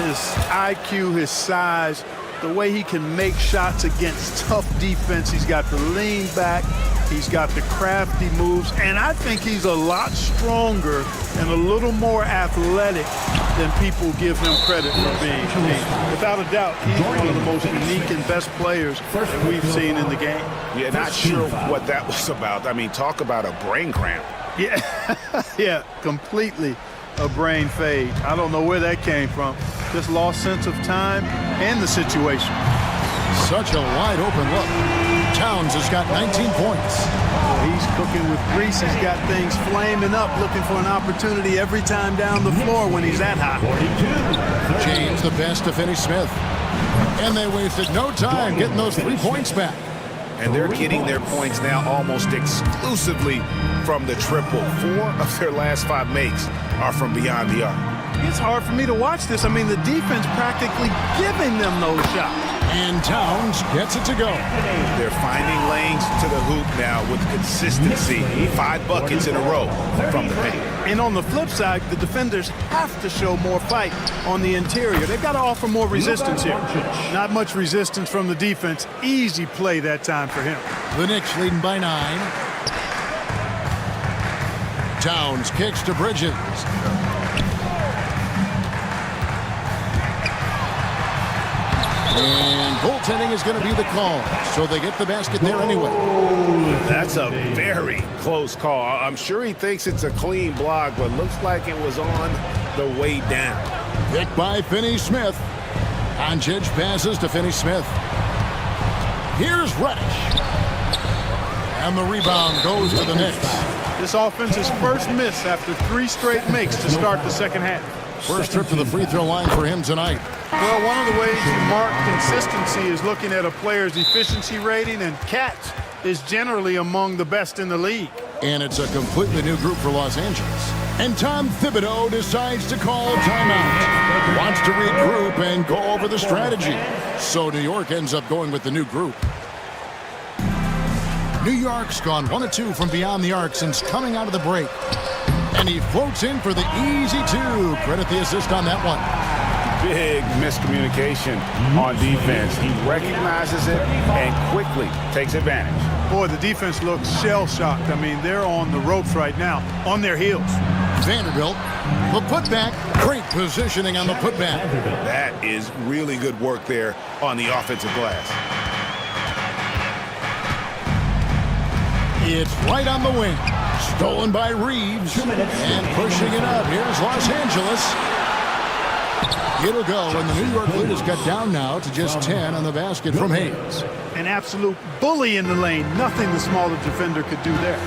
[SPEAKER 2] His IQ, his size, the way he can make shots against tough defense. He's got the lean back. He's got the crafty moves. And I think he's a lot stronger and a little more athletic than people give him credit for being. Without a doubt, he's one of the most unique and best players that we've seen in the game.
[SPEAKER 3] Yeah, not sure what that was about. I mean, talk about a brain cramp.
[SPEAKER 2] Yeah, yeah, completely a brain fade. I don't know where that came from. Just lost sense of time and the situation.
[SPEAKER 1] Such a wide open look. Towns has got 19 points.
[SPEAKER 2] He's cooking with grease. He's got things flaming up, looking for an opportunity every time down the floor when he's that hot.
[SPEAKER 1] James the best to Finney Smith. And they wasted no time getting those 3 points back.
[SPEAKER 3] And they're getting their points now almost exclusively from the triple. 4 of their last 5 makes are from beyond the arc.
[SPEAKER 2] It's hard for me to watch this. I mean, the defense practically giving them those shots.
[SPEAKER 1] And Towns gets it to go.
[SPEAKER 3] They're finding lanes to the hoop now with consistency. 5 buckets in a row from the paint.
[SPEAKER 2] And on the flip side, the defenders have to show more fight on the interior. They've got to offer more resistance here. Not much resistance from the defense. Easy play that time for him.
[SPEAKER 1] The Knicks leading by 9. Towns kicks to Bridges. And goaltending is going to be the call, so they get the basket there anyway.
[SPEAKER 3] That's a very close call. I'm sure he thinks it's a clean block, but looks like it was on the way down.
[SPEAKER 1] Picked by Finney Smith. Doncic passes to Finney Smith. Here's Reddish. And the rebound goes to the Knicks.
[SPEAKER 2] This offense's first miss after 3 straight makes to start the second half.
[SPEAKER 1] First trip to the free throw line for him tonight.
[SPEAKER 2] Well, one of the ways you mark consistency is looking at a player's efficiency rating, and catch is generally among the best in the league.
[SPEAKER 1] And it's a completely new group for Los Angeles. And Tom Thibodeau decides to call a timeout. Wants to regroup and go over the strategy. So New York ends up going with the new group. New York's gone 1 of 2 from beyond the arc since coming out of the break. And he floats in for the easy 2. Credit the assist on that one.
[SPEAKER 3] Big miscommunication on defense. He recognizes it and quickly takes advantage.
[SPEAKER 2] Boy, the defense looks shell-shocked. I mean, they're on the ropes right now, on their heels.
[SPEAKER 1] Vanderbilt, the putback. Great positioning on the putback.
[SPEAKER 3] That is really good work there on the offensive glass.
[SPEAKER 1] It's right on the wing. Stolen by Reeves. And pushing it up. Here's Los Angeles. It'll go, and the New York lead has got down now to just 10 on the basket from Hayes.
[SPEAKER 2] An absolute bully in the lane. Nothing the smaller defender could do there.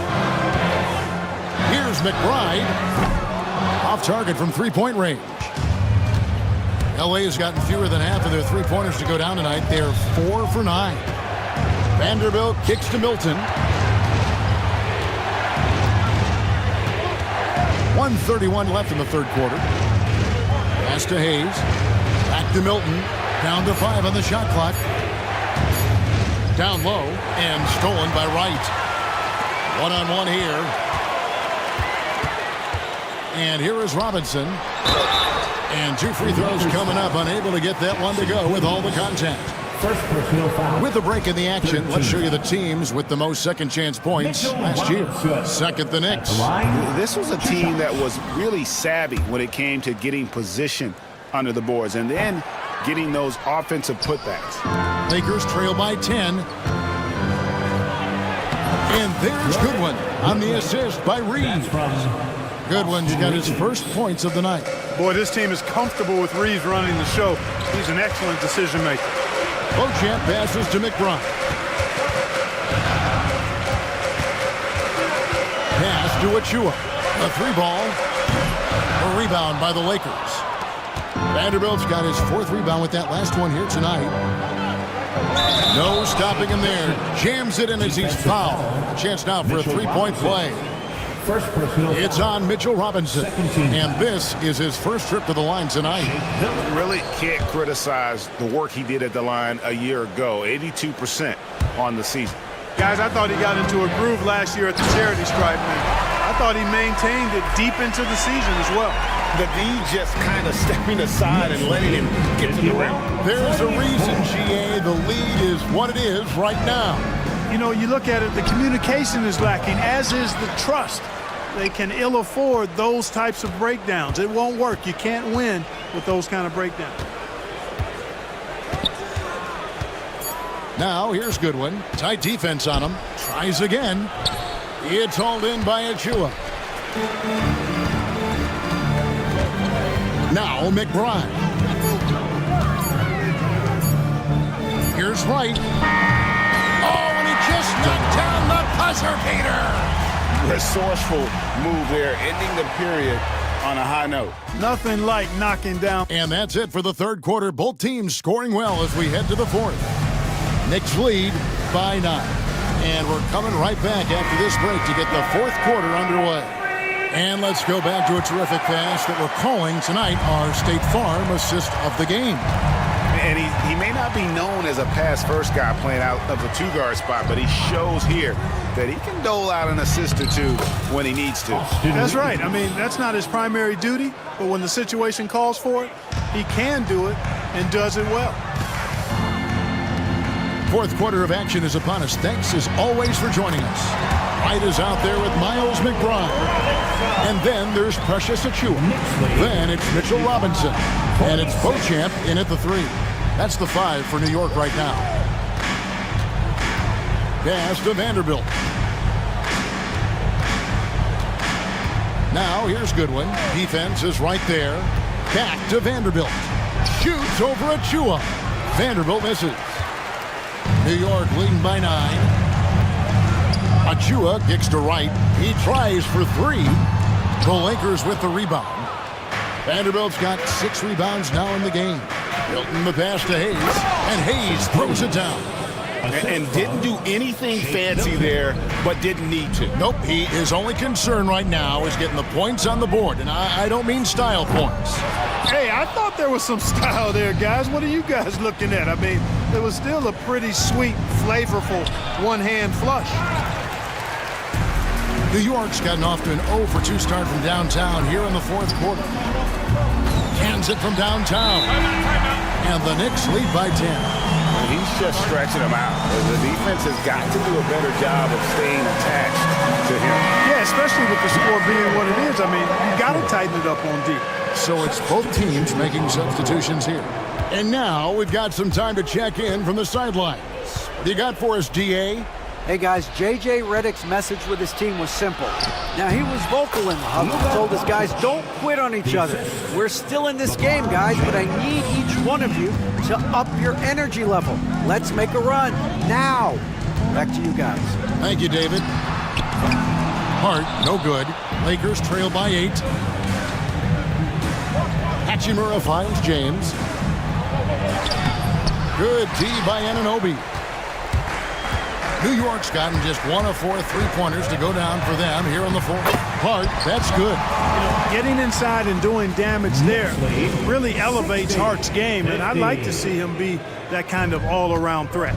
[SPEAKER 1] Here's McBride. Off target from 3-point range. LA has gotten fewer than half of their 3-pointers to go down tonight. They're 4 for 9. Vanderbilt kicks to Milton. 1:31 left in the third quarter. Pass to Hayes. Back to Milton. Down to 5 on the shot clock. Down low and stolen by Wright. 1-on-1 here. And here is Robinson. And 2 free throws coming up. Unable to get that one to go with all the contact.
[SPEAKER 7] First personal foul.
[SPEAKER 1] With a break in the action, let's show you the teams with the most second chance points last year. Second, the Knicks.
[SPEAKER 3] This was a team that was really savvy when it came to getting position under the boards and then getting those offensive putbacks.
[SPEAKER 1] Lakers trail by 10. And there's Goodwin on the assist by Reeves. Goodwin's got his first points of the night.
[SPEAKER 2] Boy, this team is comfortable with Reeves running the show. He's an excellent decision maker.
[SPEAKER 1] Beauchamp passes to McBride. Pass to Achua. A 3-ball. A rebound by the Lakers. Vanderbilt's got his 4th rebound with that last one here tonight. No stopping him there. Jams it in as he's fouled. A chance now for a 3-point play. It's on Mitchell Robinson. And this is his first trip to the line tonight.
[SPEAKER 3] Really can't criticize the work he did at the line a year ago. 82% on the season.
[SPEAKER 2] Guys, I thought he got into a groove last year at the charity stripe. I thought he maintained it deep into the season as well.
[SPEAKER 8] The D just kind of stepping aside and letting him get to the rim.
[SPEAKER 1] There's a reason, GA, the lead is what it is right now.
[SPEAKER 14] You know, you look at it, the communication is lacking, as is the trust. They can ill afford those types of breakdowns. It won't work. You can't win with those kind of breakdowns.
[SPEAKER 1] Now, here's Goodwin. Tight defense on him. Tries again. It's hauled in by Achua. Now, McBride. Here's Wright. Oh, and he just knocked down the buzzer beater.
[SPEAKER 8] Resourceful move there, ending the period on a high note.
[SPEAKER 2] Nothing like knocking down.
[SPEAKER 1] And that's it for the third quarter. Both teams scoring well as we head to the fourth. Knicks lead by 9. And we're coming right back after this break to get the fourth quarter underway. And let's go back to a terrific pass that we're calling tonight our State Farm assist of the game.
[SPEAKER 3] And he may not be known as a pass-first guy playing out of the two-guard spot, but he shows here that he can dole out an assist or two when he needs to.
[SPEAKER 2] That's right. I mean, that's not his primary duty, but when the situation calls for it, he can do it and does it well.
[SPEAKER 1] Fourth quarter of action is upon us. Thanks as always for joining us. Wright is out there with Miles McBride. And then there's Precious Achua. Then it's Mitchell Robinson. And it's Beauchamp in at the 3. That's the 5 for New York right now. Pass to Vanderbilt. Now here's Goodwin. Defense is right there. Back to Vanderbilt. Shoots over Achua. Vanderbilt misses. New York leading by 9. Achua kicks to Wright. He tries for 3. The Lakers with the rebound. Vanderbilt's got 6 rebounds now in the game. Milton the pass to Hayes, and Hayes throws it down.
[SPEAKER 3] And didn't do anything fancy there, but didn't need to.
[SPEAKER 1] Nope, his only concern right now is getting the points on the board, and I don't mean style points.
[SPEAKER 2] Hey, I thought there was some style there, guys. What are you guys looking at? I mean, it was still a pretty sweet, flavorful one-hand flush.
[SPEAKER 1] New York's gotten off to an 0-for-2 start from downtown here in the fourth quarter. Cans it from downtown. And the Knicks lead by 10.
[SPEAKER 3] He's just stretching them out. The defense has got to do a better job of staying attached to him.
[SPEAKER 2] Yeah, especially with the score being what it is. I mean, you got to tighten it up on D.
[SPEAKER 1] So it's both teams making substitutions here. And now we've got some time to check in from the sidelines. What do you got for us, DA?
[SPEAKER 5] Hey guys, J.J. Redick's message with his team was simple. Now he was vocal in the huddle, told his guys, don't quit on each other. We're still in this game, guys, but I need each one of you to up your energy level. Let's make a run, now. Back to you guys.
[SPEAKER 1] Thank you, David. Hart, no good. Lakers trail by 8. Hachimura finds James. Good D by Anunoby. New York's gotten just 1 of 4 3-pointers to go down for them here in the fourth. Hart, that's good.
[SPEAKER 2] You know, getting inside and doing damage there really elevates Hart's game, and I'd like to see him be that kind of all-around threat.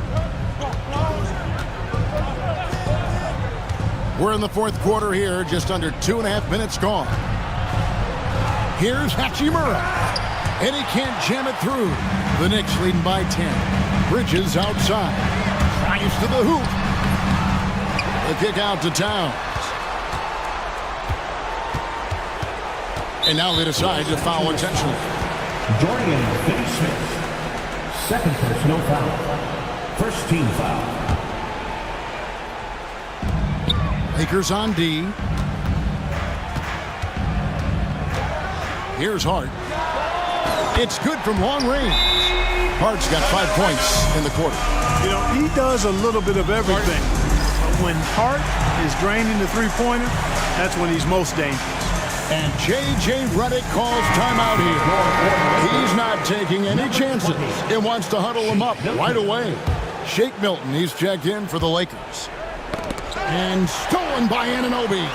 [SPEAKER 1] We're in the fourth quarter here, just under 2.5 minutes gone. Here's Hachimura, and he can't jam it through. The Knicks leading by 10. Bridges outside. Tries to the hoop. The kick out to Towns. And now they decide to foul intentionally.
[SPEAKER 7] Joining in, Finney Smith. Second personal foul. First team foul.
[SPEAKER 1] Lakers on D. Here's Hart. It's good from long range. Hart's got 5 points in the quarter.
[SPEAKER 2] You know, he does a little bit of everything. But when Hart is draining the three-pointer, that's when he's most dangerous.
[SPEAKER 1] And J.J. Redick calls timeout here. He's not taking any chances. He wants to huddle him up right away. Shake Milton, he's checked in for the Lakers. And stolen by Anunoby.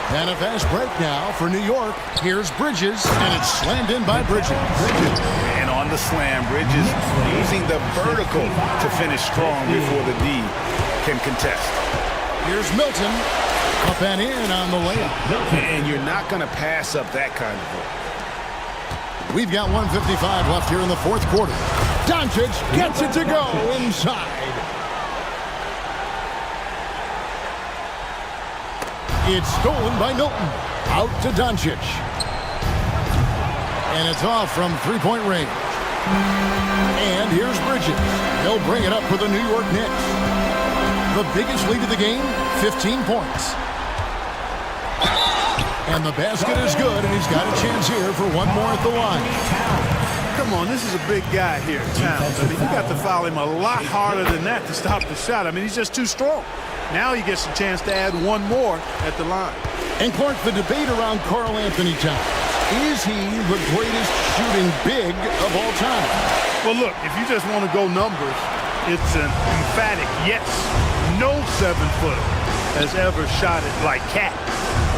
[SPEAKER 1] And a fast break now for New York. Here's Bridges, and it's slammed in by Bridges.
[SPEAKER 3] And on the slam, Bridges using the vertical to finish strong before the D can contest.
[SPEAKER 1] Here's Milton. Up and in on the layup.
[SPEAKER 3] And you're not going to pass up that kind of look.
[SPEAKER 1] We've got 1:55 left here in the fourth quarter. Doncic gets it to go inside. It's stolen by Milton. Out to Doncic. And it's off from three-point range. And here's Bridges. He'll bring it up for the New York Knicks. The biggest lead of the game, 15 points. And the basket is good, and he's got a chance here for one more at the line.
[SPEAKER 2] Come on, this is a big guy here, Towns. I mean, you got to foul him a lot harder than that to stop the shot. I mean, he's just too strong. Now he gets a chance to add one more at the line.
[SPEAKER 1] And Clark, the debate around Karl Anthony Towns. Is he the greatest shooting big of all time?
[SPEAKER 2] Well, look, if you just want to go numbers, it's an emphatic yes. No 7-footer has ever shot it like Cat.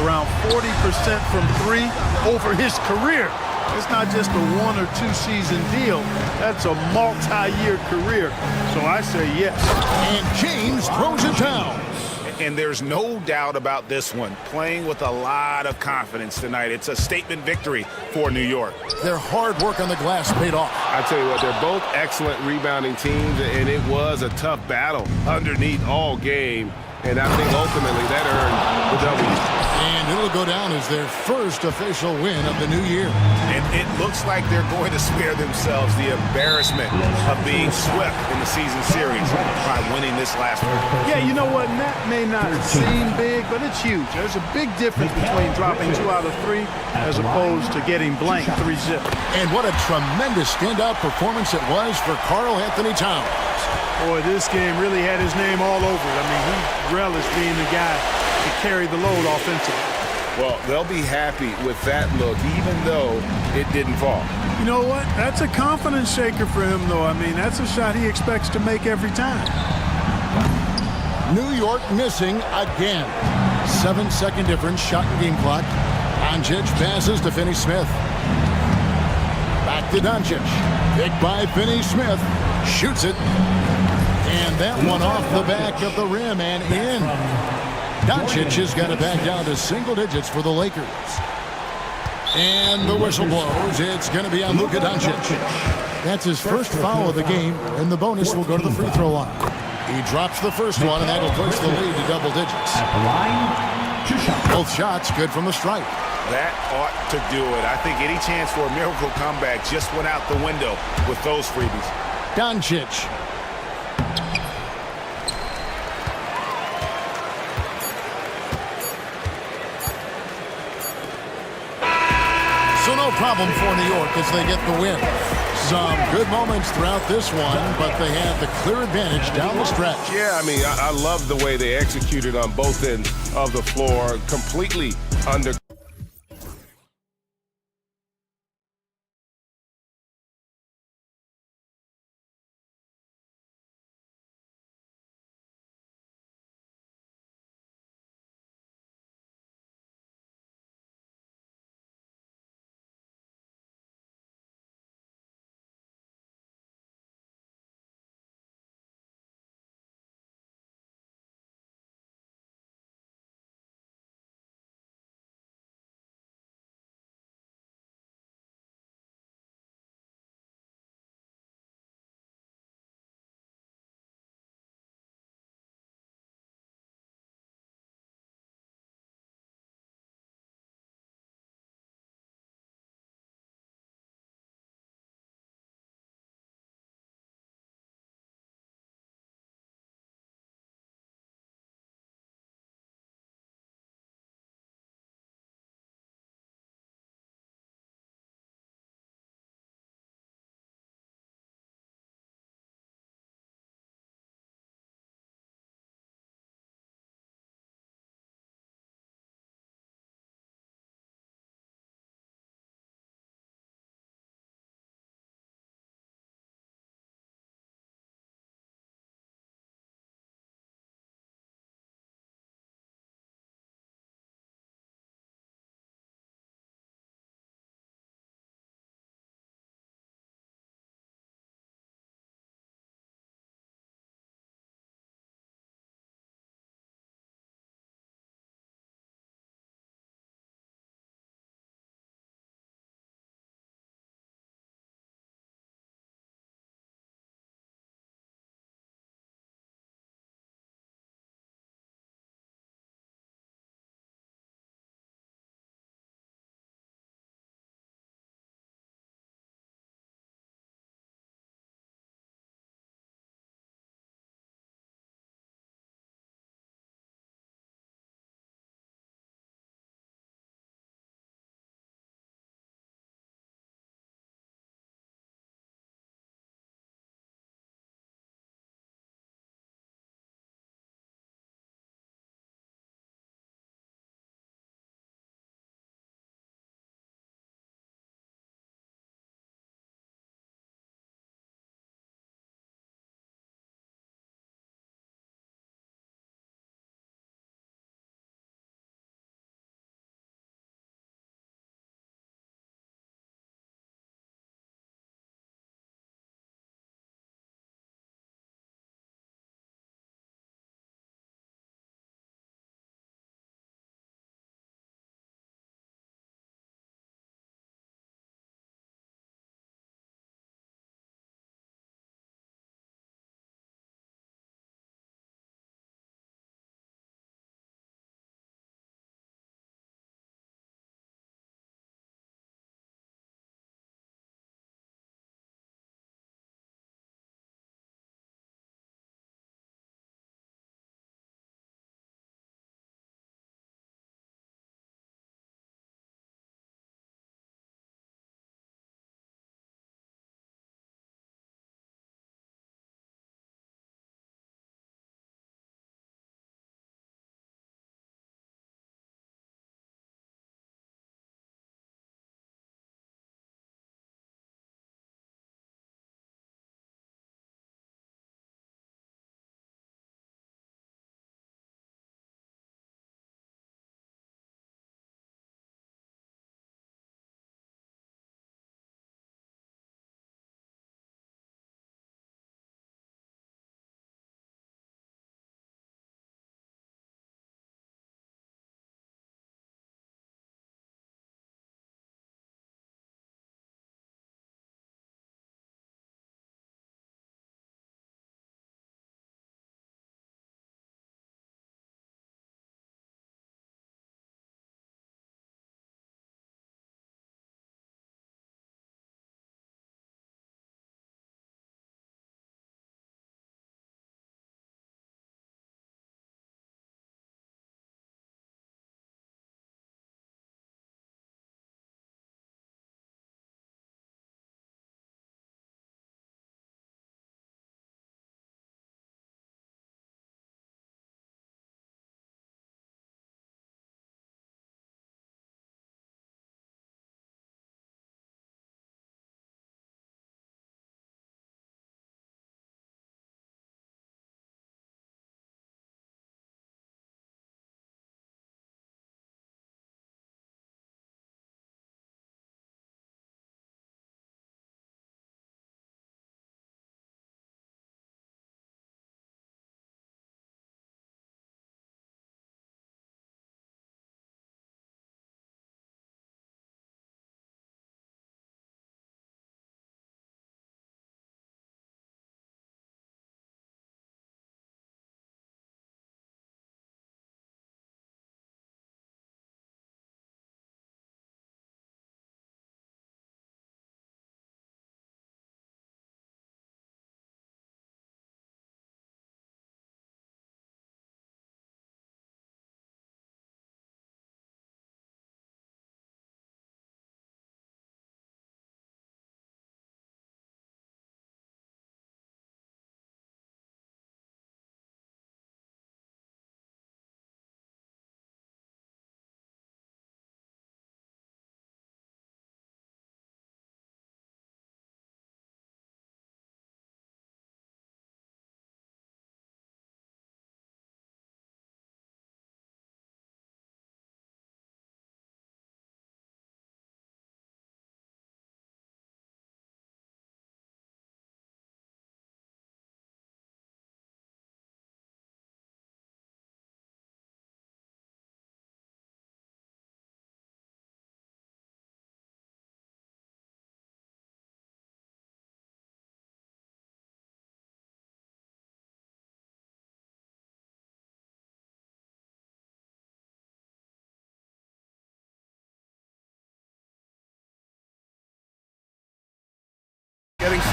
[SPEAKER 2] Around 40% from three over his career. It's not just a 1 or 2 season deal. That's a multi-year career. So I say yes.
[SPEAKER 1] And James throws it down.
[SPEAKER 3] And there's no doubt about this one. Playing with a lot of confidence tonight. It's a statement victory for New York.
[SPEAKER 1] Their hard work on the glass paid off.
[SPEAKER 18] I tell you what, they're both excellent rebounding teams, and it was a tough battle underneath all game. And I think ultimately that earned the W.
[SPEAKER 1] And it'll go down as their first official win of the new year.
[SPEAKER 3] And it looks like they're going to spare themselves the embarrassment of being swept in the season series by winning this last one.
[SPEAKER 2] Yeah, you know what? That may not seem big, but it's huge. There's a big difference between dropping 2 out of 3 as opposed to getting blank 3-zip.
[SPEAKER 1] And what a tremendous standout performance it was for Karl Anthony Towns.
[SPEAKER 2] Boy, this game really had his name all over it. I mean, he relished being the guy to carry the load offensively.
[SPEAKER 18] Well, they'll be happy with that look, even though it didn't fall.
[SPEAKER 2] You know what? That's a confidence shaker for him, though. I mean, that's a shot he expects to make every time.
[SPEAKER 1] New York missing again. 7-second difference, shot and game clock. Doncic passes to Finney-Smith. Back to Doncic. Picked by Finney-Smith. Shoots it. And that one off the back of the rim and in. Doncic has got it back down to single digits for the Lakers. And the whistle blows. It's going to be on Luka Doncic. That's his first foul of the game, and the bonus will go to the free throw line. He drops the first one, and that'll push the lead to double digits. Both shots good from the stripe.
[SPEAKER 3] That ought to do it. I think any chance for a miracle comeback just went out the window with those freebies.
[SPEAKER 1] Doncic. So no problem for New York as they get the win. Some good moments throughout this one, but they had the clear advantage down the stretch.
[SPEAKER 18] Yeah, I mean, I love the way they executed on both ends of the floor, completely under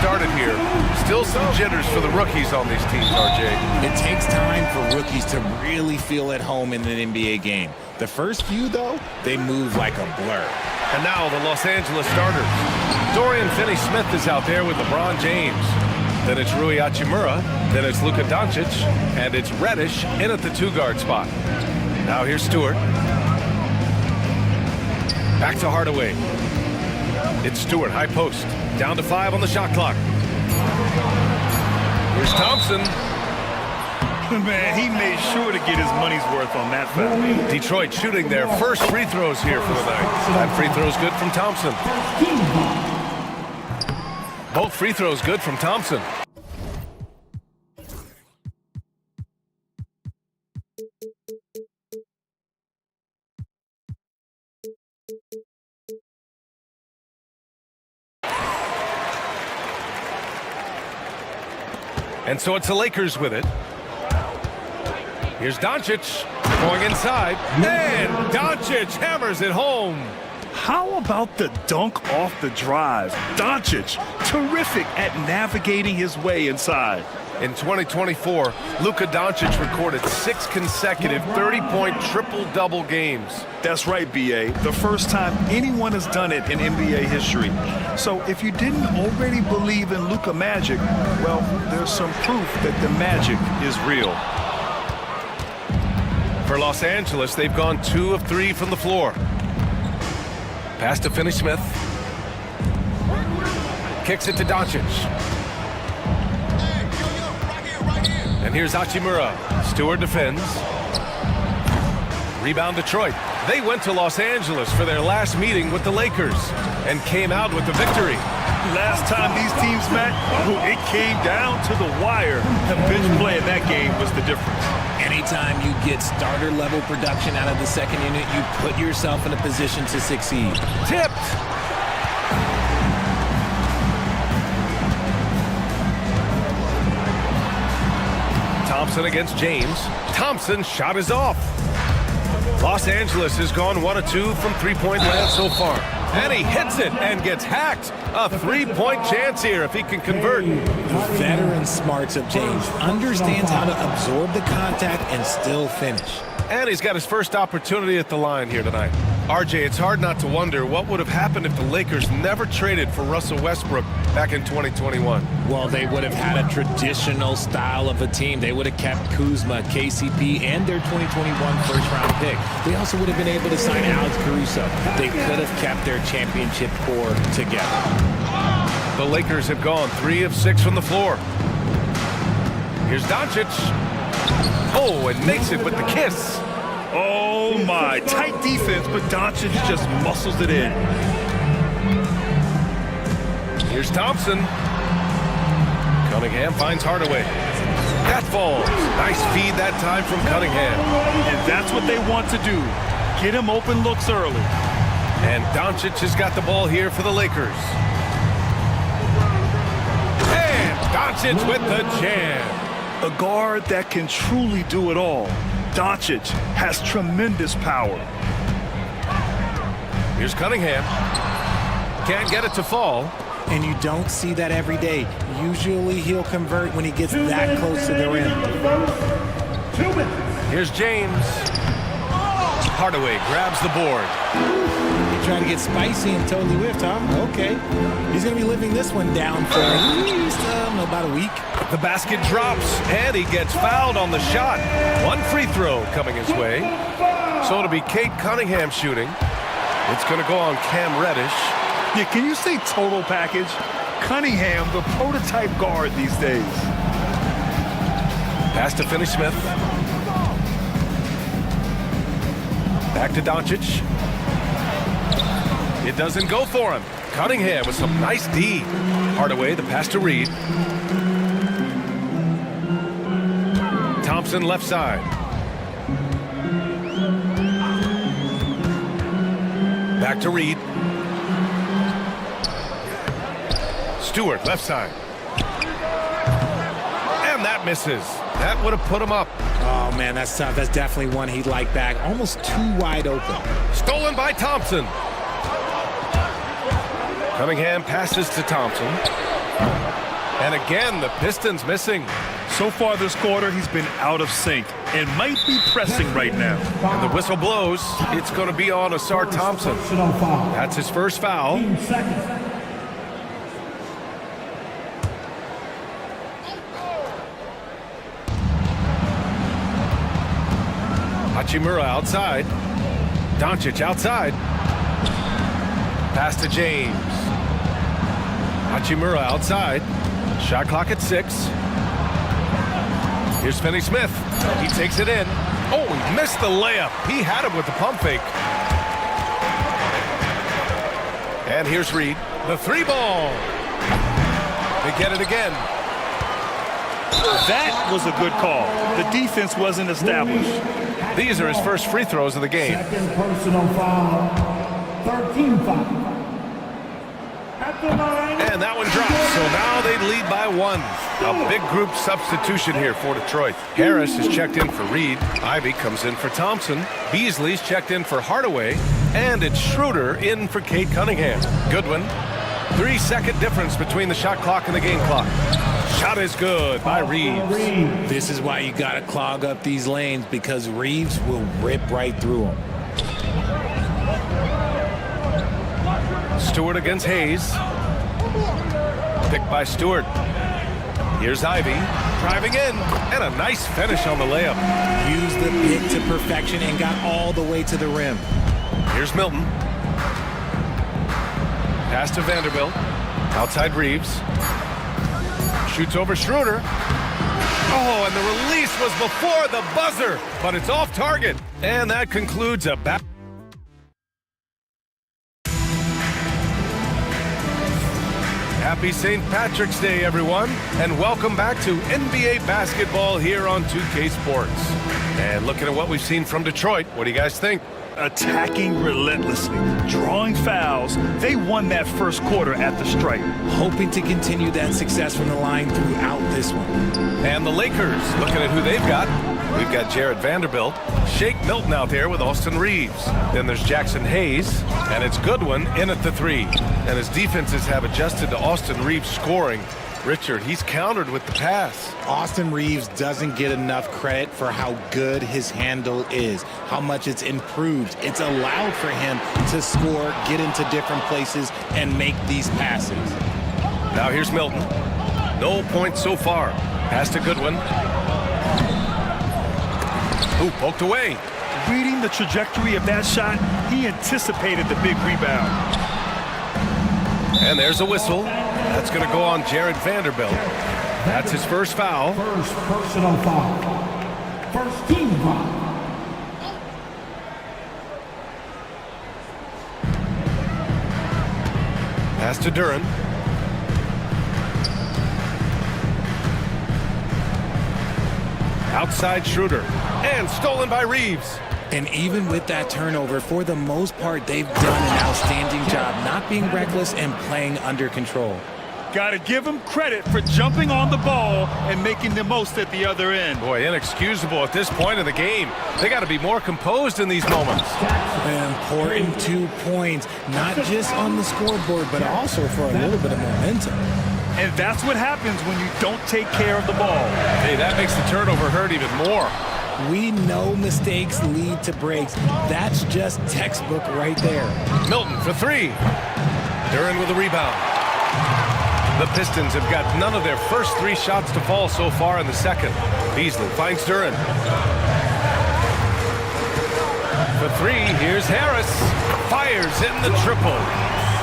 [SPEAKER 12] started here. Still some jitters for the rookies on these teams, RJ.
[SPEAKER 13] It takes time for rookies to really feel at home in an NBA game. The first few, though, they move like a blur.
[SPEAKER 12] And now the Los Angeles starters. Dorian Finney-Smith is out there with LeBron James. Then it's Rui Hachimura. Then it's Luka Doncic. And it's Reddish in at the two-guard spot. Now here's Stewart. Back to Hardaway. It's Stewart, high post. Down to 5 on the shot clock. Here's Thompson.
[SPEAKER 14] Man, he made sure to get his money's worth on that foul.
[SPEAKER 12] Detroit shooting their first free throws here for the night. That free throw's good from Thompson. Both free throws good from Thompson. And so it's the Lakers with it. Here's Doncic going inside. And Doncic hammers it home.
[SPEAKER 14] How about the dunk off the drive? Doncic, terrific at navigating his way inside.
[SPEAKER 12] In 2024, Luka Doncic recorded 6 consecutive 30-point triple-double games.
[SPEAKER 14] That's right, B.A. The first time anyone has done it in NBA history. So if you didn't already believe in Luka magic, well, there's some proof that the magic is real.
[SPEAKER 12] For Los Angeles, they've gone 2 of 3 from the floor. Pass to Finney-Smith. Kicks it to Doncic. And here's Hachimura. Stewart defends. Rebound Detroit. They went to Los Angeles for their last meeting with the Lakers and came out with the victory.
[SPEAKER 14] Last time these teams met, it came down to the wire. The bench play in that game was the difference.
[SPEAKER 13] Anytime you get starter-level production out of the second unit, you put yourself in a position to succeed.
[SPEAKER 12] Tipped! Thompson against James. Thompson's shot is off. Los Angeles has gone 1 of 2 from three-point land so far. And he hits it and gets hacked. A three-point chance here if he can convert.
[SPEAKER 13] The veteran smarts of James understands how to absorb the contact and still finish.
[SPEAKER 12] And he's got his first opportunity at the line here tonight. RJ, it's hard not to wonder what would have happened if the Lakers never traded for Russell Westbrook back in 2021.
[SPEAKER 13] Well, they would have had a traditional style of a team. They would have kept Kuzma, KCP, and their 2021 first-round pick. They also would have been able to sign Alex Caruso. They could have kept their championship core together.
[SPEAKER 12] The Lakers have gone 3 of 6 from the floor. Here's Doncic. Oh, and makes it with the kiss.
[SPEAKER 14] Oh my, tight defense, but Doncic just muscles it in.
[SPEAKER 12] Here's Thompson. Cunningham finds Hardaway. That falls. Nice feed that time from Cunningham.
[SPEAKER 14] And that's what they want to do. Get him open looks early.
[SPEAKER 12] And Doncic has got the ball here for the Lakers. And Doncic with the jam.
[SPEAKER 14] A guard that can truly do it all. Doncic has tremendous power.
[SPEAKER 12] Here's Cunningham. Can't get it to fall.
[SPEAKER 13] And you don't see that every day. Usually he'll convert when he gets that close to the rim.
[SPEAKER 12] Here's James. Hardaway grabs the board.
[SPEAKER 13] You're trying to get spicy and totally whiffed, huh? Okay. He's going to be living this one down for at least about a week.
[SPEAKER 12] The basket drops, and he gets fouled on the shot. 1 free throw coming his way. So it'll be Kate Cunningham shooting. It's going to go on Cam Reddish.
[SPEAKER 14] Yeah, can you say total package? Cunningham, the prototype guard these days.
[SPEAKER 12] Pass to Finney-Smith. Back to Doncic. It doesn't go for him. Cunningham with some nice D. Hardaway, the pass to Reed. Thompson left side. Back to Reed. Stewart left side. And that misses. That would have put him up.
[SPEAKER 13] Oh, man, that's tough. That's definitely one he'd like back. Almost too wide open.
[SPEAKER 12] Stolen by Thompson. Cunningham passes to Thompson. And again, the Pistons missing.
[SPEAKER 14] So far this quarter, he's been out of sync and might be pressing right now.
[SPEAKER 12] And the whistle blows. It's going to be on Asar Thompson. That's his first foul. Hachimura outside. Doncic outside. Pass to James. Hachimura outside. Shot clock at 6. Here's Finney-Smith. He takes it in. Oh, he missed the layup. He had him with the pump fake. And here's Reed. The 3-ball. They get it again.
[SPEAKER 14] That was a good call. The defense wasn't established.
[SPEAKER 12] These are his first free throws of the game.
[SPEAKER 7] Second personal foul. 13 foul. At the line.
[SPEAKER 12] And that one drops, so now they lead by 1. A big group substitution here for Detroit. Harris is checked in for Reed. Ivy comes in for Thompson. Beasley's checked in for Hardaway. And it's Schroeder in for Cade Cunningham. Goodwin. 3-second difference between the shot clock and the game clock. Shot is good by Reeves.
[SPEAKER 13] This is why you got to clog up these lanes, because Reeves will rip right through them.
[SPEAKER 12] Stewart against Hayes. Picked by Stewart. Here's Ivy, driving in, and a nice finish on the layup.
[SPEAKER 13] Used the pick to perfection and got all the way to the rim.
[SPEAKER 12] Here's Milton. Pass to Vanderbilt. Outside Reeves. Shoots over Schroeder. Oh, and the release was before the buzzer, but it's off target. And that concludes a back. Happy St. Patrick's Day, everyone, and welcome back to NBA basketball here on 2K Sports. And looking at what we've seen from Detroit, what do you guys think?
[SPEAKER 14] Attacking relentlessly, drawing fouls. They won that first quarter at the stripe.
[SPEAKER 13] Hoping to continue that success from the line throughout this one.
[SPEAKER 12] And the Lakers, looking at who they've got. We've got Jared Vanderbilt, Shake Milton out there with Austin Reeves. Then there's Jackson Hayes, and it's Goodwin in at the 3. And his defenses have adjusted to Austin Reeves scoring. Richard, he's countered with the pass.
[SPEAKER 13] Austin Reeves doesn't get enough credit for how good his handle is, how much it's improved. It's allowed for him to score, get into different places, and make these passes.
[SPEAKER 12] Now here's Milton. No points so far. Pass to Goodwin. Ooh, poked away.
[SPEAKER 14] Reading the trajectory of that shot, he anticipated the big rebound.
[SPEAKER 12] And there's a whistle. That's going to go on Jared Vanderbilt. That's his first foul.
[SPEAKER 7] First personal foul. First team foul.
[SPEAKER 12] Pass to Duran. Outside Schroeder. And stolen by Reeves.
[SPEAKER 13] And even with that turnover, for the most part, they've done an outstanding job not being reckless and playing under control.
[SPEAKER 14] Got to give him credit for jumping on the ball and making the most at the other end.
[SPEAKER 12] Boy, inexcusable at this point in the game. They got to be more composed in these moments.
[SPEAKER 13] Important 2 points, not just on the scoreboard, but also for a little bit of momentum.
[SPEAKER 14] And that's what happens when you don't take care of the ball.
[SPEAKER 12] Hey, that makes the turnover hurt even more.
[SPEAKER 13] We know mistakes lead to breaks. That's just textbook right there.
[SPEAKER 12] Milton for 3. Duran with a rebound. The Pistons have got none of their first 3 shots to fall so far in the second. Beasley finds Duran. For 3, here's Harris. Fires in the triple.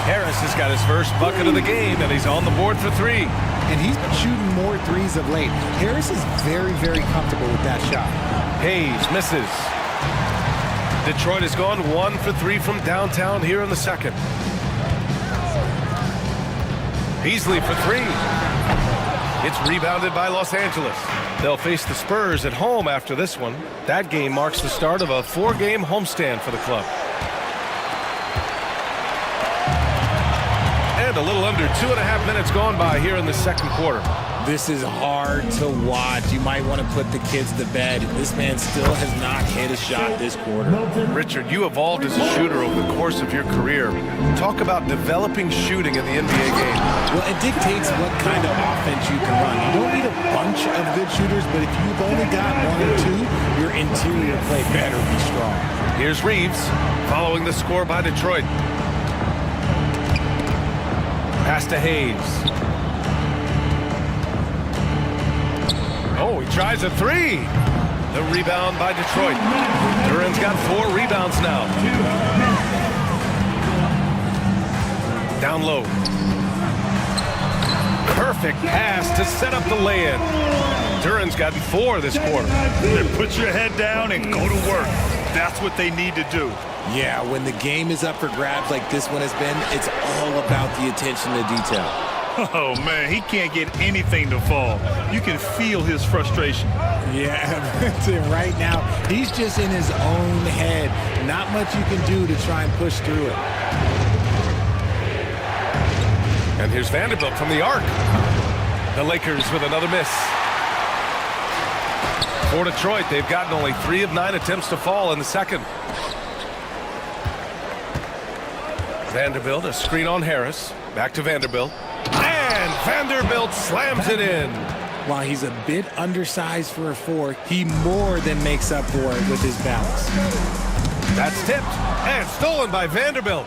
[SPEAKER 12] Harris has got his first bucket of the game, and he's on the board for 3.
[SPEAKER 13] And he's been shooting more threes of late. Harris is very, very comfortable with that shot.
[SPEAKER 12] Hayes misses. Detroit has gone 1 for 3 from downtown here in the second. Beasley for 3. It's rebounded by Los Angeles. They'll face the Spurs at home after this one. That game marks the start of a 4-game homestand for the club. And a little under 2.5 minutes gone by here in the second quarter.
[SPEAKER 13] This is hard to watch. You might want to put the kids to bed. This man still has not hit a shot this quarter.
[SPEAKER 12] Richard, you evolved as a shooter over the course of your career. Talk about developing shooting in the NBA game.
[SPEAKER 13] Well, it dictates what kind of offense you can run. You don't need a bunch of good shooters, but if you've only got one or two, your interior play better be strong.
[SPEAKER 12] Here's Reeves following the score by Detroit. Pass to Hayes. Oh, he tries a three. The rebound by Detroit. Duran's got 4 rebounds now. Down low. Perfect pass to set up the lay-in. Duran's got 4 this quarter.
[SPEAKER 14] Then put your head down and go to work. That's what they need to do.
[SPEAKER 13] Yeah, when the game is up for grabs like this one has been, it's all about the attention to detail.
[SPEAKER 14] Oh, man, he can't get anything to fall. You can feel his frustration.
[SPEAKER 13] Yeah, right now, he's just in his own head. Not much you can do to try and push through it.
[SPEAKER 12] And here's Vanderbilt from the arc. The Lakers with another miss. For Detroit, they've gotten only 3 of 9 attempts to fall in the second. Vanderbilt, a screen on Harris. Back to Vanderbilt. And Vanderbilt slams it in.
[SPEAKER 13] While he's a bit undersized for a 4, he more than makes up for it with his balance.
[SPEAKER 12] That's tipped and stolen by Vanderbilt.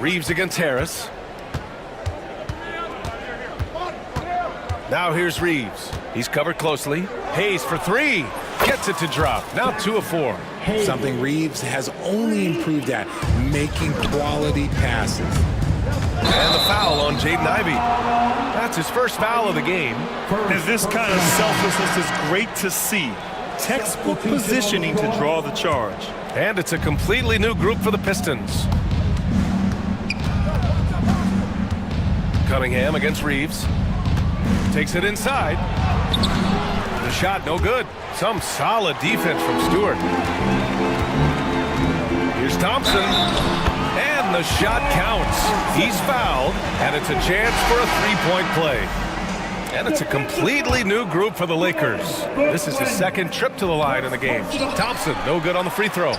[SPEAKER 12] Reeves against Harris. Now here's Reeves. He's covered closely. Hayes for 3. Gets it to drop. Now 2 of 4.
[SPEAKER 13] Something Reeves has only improved at, making quality passes.
[SPEAKER 12] And the foul on Jaden Ivey. That's his first foul of the game.
[SPEAKER 14] And this kind of selflessness is great to see. Textbook positioning to draw the charge.
[SPEAKER 12] And it's a completely new group for the Pistons. Cunningham against Reeves. Takes it inside. The shot no good. Some solid defense from Stewart. Here's Thompson. And the shot counts. He's fouled, and it's a chance for a 3-point play. And it's a completely new group for the Lakers. This is his second trip to the line in the game. Thompson, no good on the free throw.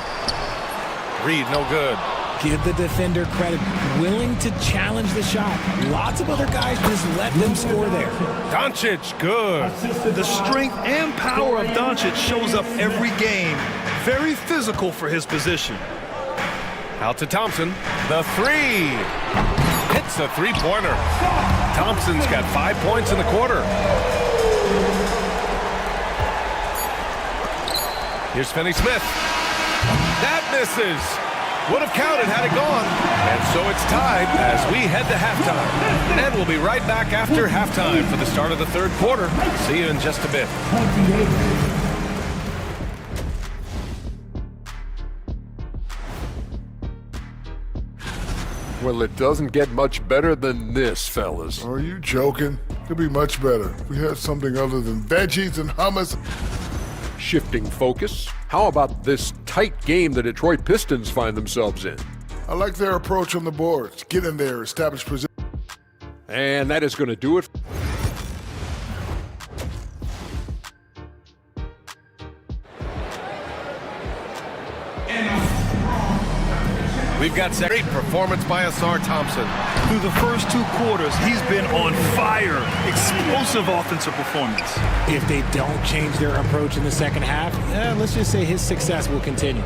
[SPEAKER 12] Reed, no good.
[SPEAKER 13] Give the defender credit, willing to challenge the shot. Lots of other guys just let them score there.
[SPEAKER 12] Doncic, good.
[SPEAKER 14] The strength and power of Doncic shows up every game. Very physical for his position.
[SPEAKER 12] Out to Thompson. The 3. Hits a 3-pointer. Thompson's got 5 points in the quarter. Here's Finney-Smith. That misses. Would have counted had it gone. And so it's tied as we head to halftime. And we'll be right back after halftime for the start of the third quarter. See you in just a bit.
[SPEAKER 9] Well, it doesn't get much better than this, fellas.
[SPEAKER 15] Are you joking? Could be much better. We had something other than veggies and hummus.
[SPEAKER 9] Shifting focus. How about this tight game the Detroit Pistons find themselves in?
[SPEAKER 15] I like their approach on the boards. Get in there, establish position.
[SPEAKER 9] And that is going to do it.
[SPEAKER 12] We've got great performance by Asar Thompson.
[SPEAKER 14] Through the first 2 quarters, he's been on fire. Explosive offensive performance.
[SPEAKER 13] If they don't change their approach in the second half, let's just say his success will continue.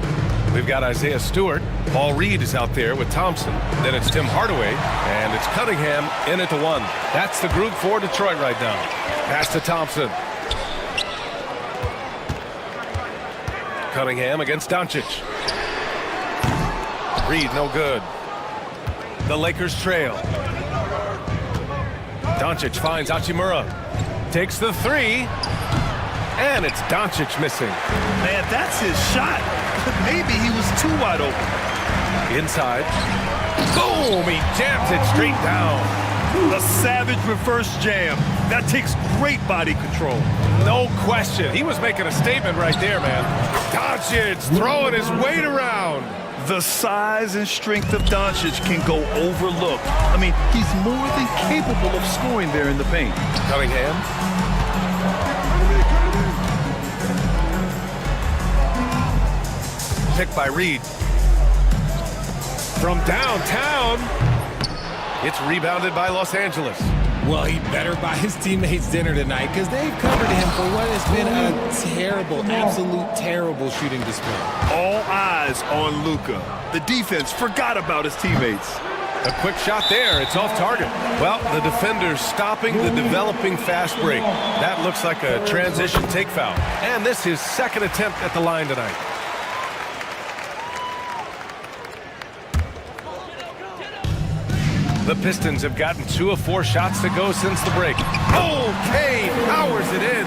[SPEAKER 12] We've got Isaiah Stewart. Paul Reed is out there with Thompson. Then it's Tim Hardaway, and it's Cunningham in at the 1. That's the group for Detroit right now. Pass to Thompson. Cunningham against Doncic. Reed, no good. The Lakers trail. Doncic finds Hachimura. Takes the 3. And it's Doncic missing.
[SPEAKER 14] Man, that's his shot. Maybe he was too wide open.
[SPEAKER 12] Inside. Boom! He jams it straight down.
[SPEAKER 14] A savage reverse jam. That takes great body control.
[SPEAKER 12] No question. He was making a statement right there, man. Doncic throwing his weight around.
[SPEAKER 14] The size and strength of Doncic can go overlooked. I mean, he's more than capable of scoring there in the paint.
[SPEAKER 12] Cunningham. Picked by Reed. From downtown. It's rebounded by Los Angeles.
[SPEAKER 13] Well, he better buy his teammates dinner tonight because they've covered him for what has been a terrible, absolute terrible shooting display.
[SPEAKER 14] All eyes on Luka. The defense forgot about his teammates.
[SPEAKER 12] A quick shot there. It's off target. Well, the defender's stopping the developing fast break. That looks like a transition take foul. And this is his second attempt at the line tonight. The Pistons have gotten 2 of 4 shots to go since the break. Okay, powers it in.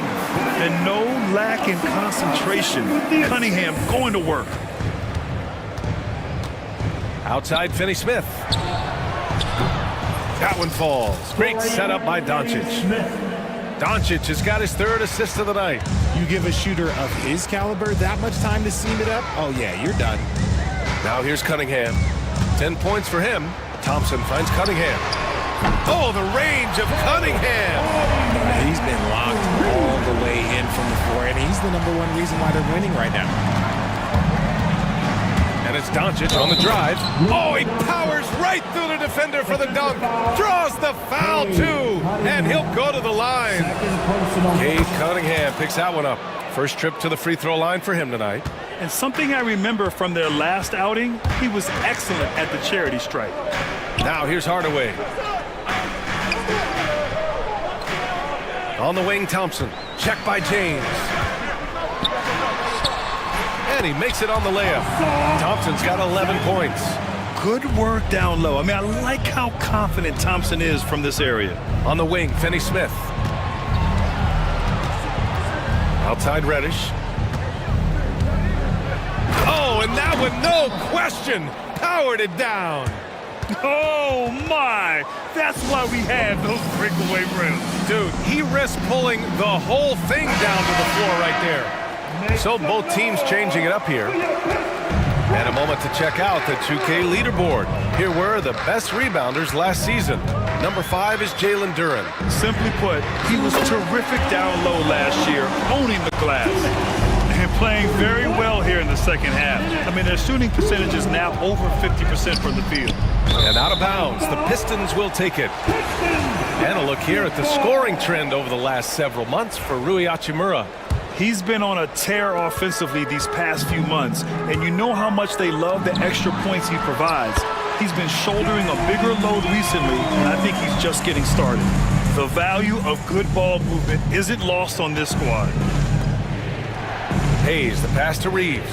[SPEAKER 14] And no lack in concentration. Cunningham going to work.
[SPEAKER 12] Outside Finney-Smith. That one falls. Great setup by Doncic. Doncic has got his 3rd assist of the night.
[SPEAKER 13] You give a shooter of his caliber that much time to seam it up, oh yeah, you're done.
[SPEAKER 12] Now here's Cunningham. 10 points for him. Thompson finds Cunningham. Oh, the range of Cunningham.
[SPEAKER 13] He's been locked all the way in from the floor, and he's the #1 reason why they're winning right now.
[SPEAKER 12] And it's Doncic on the drive. Oh, he powers right through the defender for the dunk. Draws the foul, too. And he'll go to the line. Cade Cunningham picks that one up. First trip to the free throw line for him tonight.
[SPEAKER 14] And something I remember from their last outing, he was excellent at the charity stripe.
[SPEAKER 12] Now here's Hardaway. On the wing, Thompson. Checked by James. And he makes it on the layup. Thompson's got 11 points.
[SPEAKER 14] Good work down low. I mean, I like how confident Thompson is from this area.
[SPEAKER 12] On the wing, Finney-Smith. Outside Reddish. Oh, and that one, no question, powered it down.
[SPEAKER 14] Oh, my. That's why we had those breakaway rims.
[SPEAKER 12] Dude, he risked pulling the whole thing down to the floor right there. So both teams changing it up here. And a moment to check out the 2K leaderboard. Here were the best rebounders last season. Number 5 is Jalen Duren.
[SPEAKER 14] Simply put, he was terrific down low last year, owning the glass. And playing very well here in the second half. I mean, their shooting percentage is now over 50% from the field.
[SPEAKER 12] And out of bounds, the Pistons will take it. And a look here at the scoring trend over the last several months for Rui Hachimura.
[SPEAKER 14] He's been on a tear offensively these past few months, and you know how much they love the extra points he provides. He's been shouldering a bigger load recently, and I think he's just getting started. The value of good ball movement isn't lost on this squad.
[SPEAKER 12] Hayes, the pass to Reeves.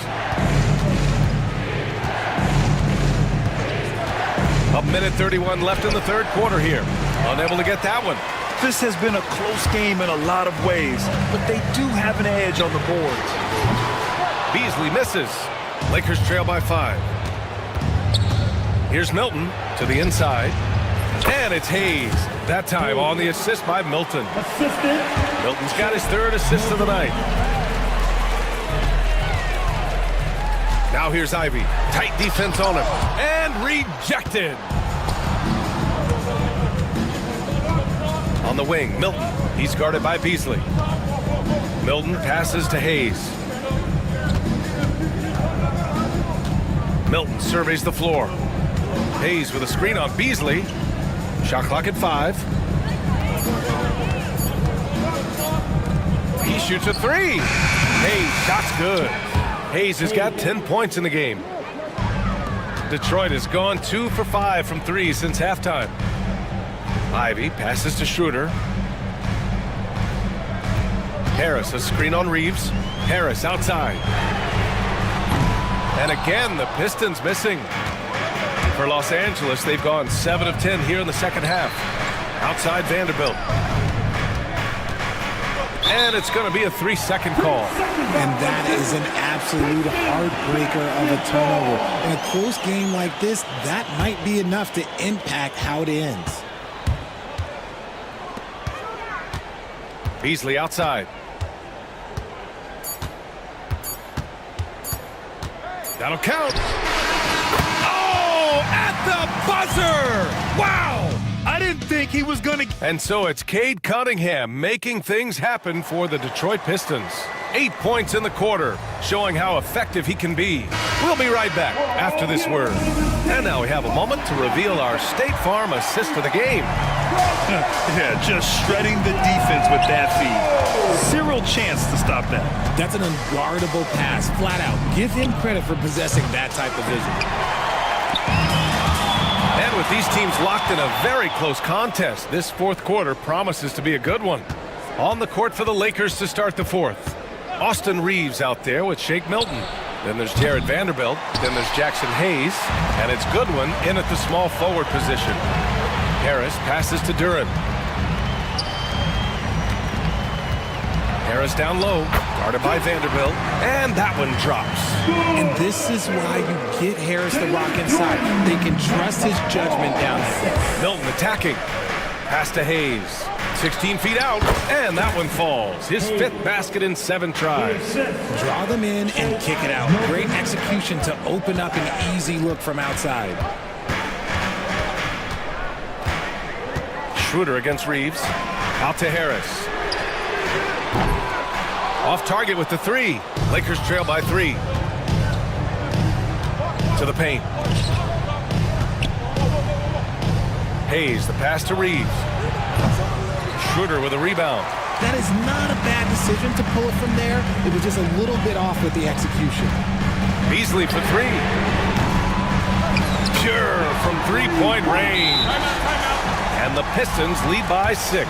[SPEAKER 12] A minute 31 left in the third quarter here. Unable to get that one.
[SPEAKER 14] This has been a close game in a lot of ways, but they do have an edge on the boards.
[SPEAKER 12] Beasley misses. Lakers trail by 5. Here's Milton to the inside. And it's Hayes. That time on the assist by Milton. Milton's got his 3rd assist of the night. Now here's Ivy. Tight defense on him. And rejected. On the wing, Milton. He's guarded by Beasley. Milton passes to Hayes. Milton surveys the floor. Hayes with a screen on Beasley. Shot clock at 5. He shoots a 3. Hayes, shot's good. Hayes has got 10 points in the game. Detroit has gone 2 for 5 from 3 since halftime. Ivy passes to Schroeder. Harris, a screen on Reeves. Harris outside. And again, the Pistons missing. For Los Angeles, they've gone 7 of 10 here in the second half. Outside Vanderbilt. And it's going to be a 3-second call.
[SPEAKER 13] And that is an absolute heartbreaker of a turnover. In a close game like this, that might be enough to impact how it ends.
[SPEAKER 12] Beasley outside. That'll count. at the buzzer! Wow!
[SPEAKER 14] I didn't think he was going to...
[SPEAKER 12] And so it's Cade Cunningham making things happen for the Detroit Pistons. 8 points in the quarter, showing how effective he can be. We'll be right back after this word. And now we have a moment to reveal our State Farm assist of the game.
[SPEAKER 14] Yeah, just shredding the defense with that feed. Zero chance to stop that.
[SPEAKER 13] That's an unguardable pass, flat out. Give him credit for possessing that type of vision.
[SPEAKER 12] And with these teams locked in a very close contest, this fourth quarter promises to be a good one. On the court for the Lakers to start the fourth. Austin Reeves out there with Shake Milton. Then there's Jared Vanderbilt. Then there's Jackson Hayes. And it's Goodwin in at the small forward position. Harris passes to Duren. Harris down low, guarded by Vanderbilt. And that one drops.
[SPEAKER 13] And this is why you get Harris the rock inside. They can trust his judgment down there.
[SPEAKER 12] Milton attacking. Pass to Hayes. 16 feet out, and that one falls. His fifth basket in 7 tries.
[SPEAKER 13] Draw them in and kick it out. Great execution to open up an easy look from outside.
[SPEAKER 12] Schroeder against Reeves. Out to Harris. Off target with the 3. Lakers trail by 3. To the paint. Hayes, the pass to Reeves. Schroeder with a rebound.
[SPEAKER 13] That is not a bad decision to pull it from there. It was just a little bit off with the execution.
[SPEAKER 12] Beasley for 3. Pure from three-point range. And the Pistons lead by 6.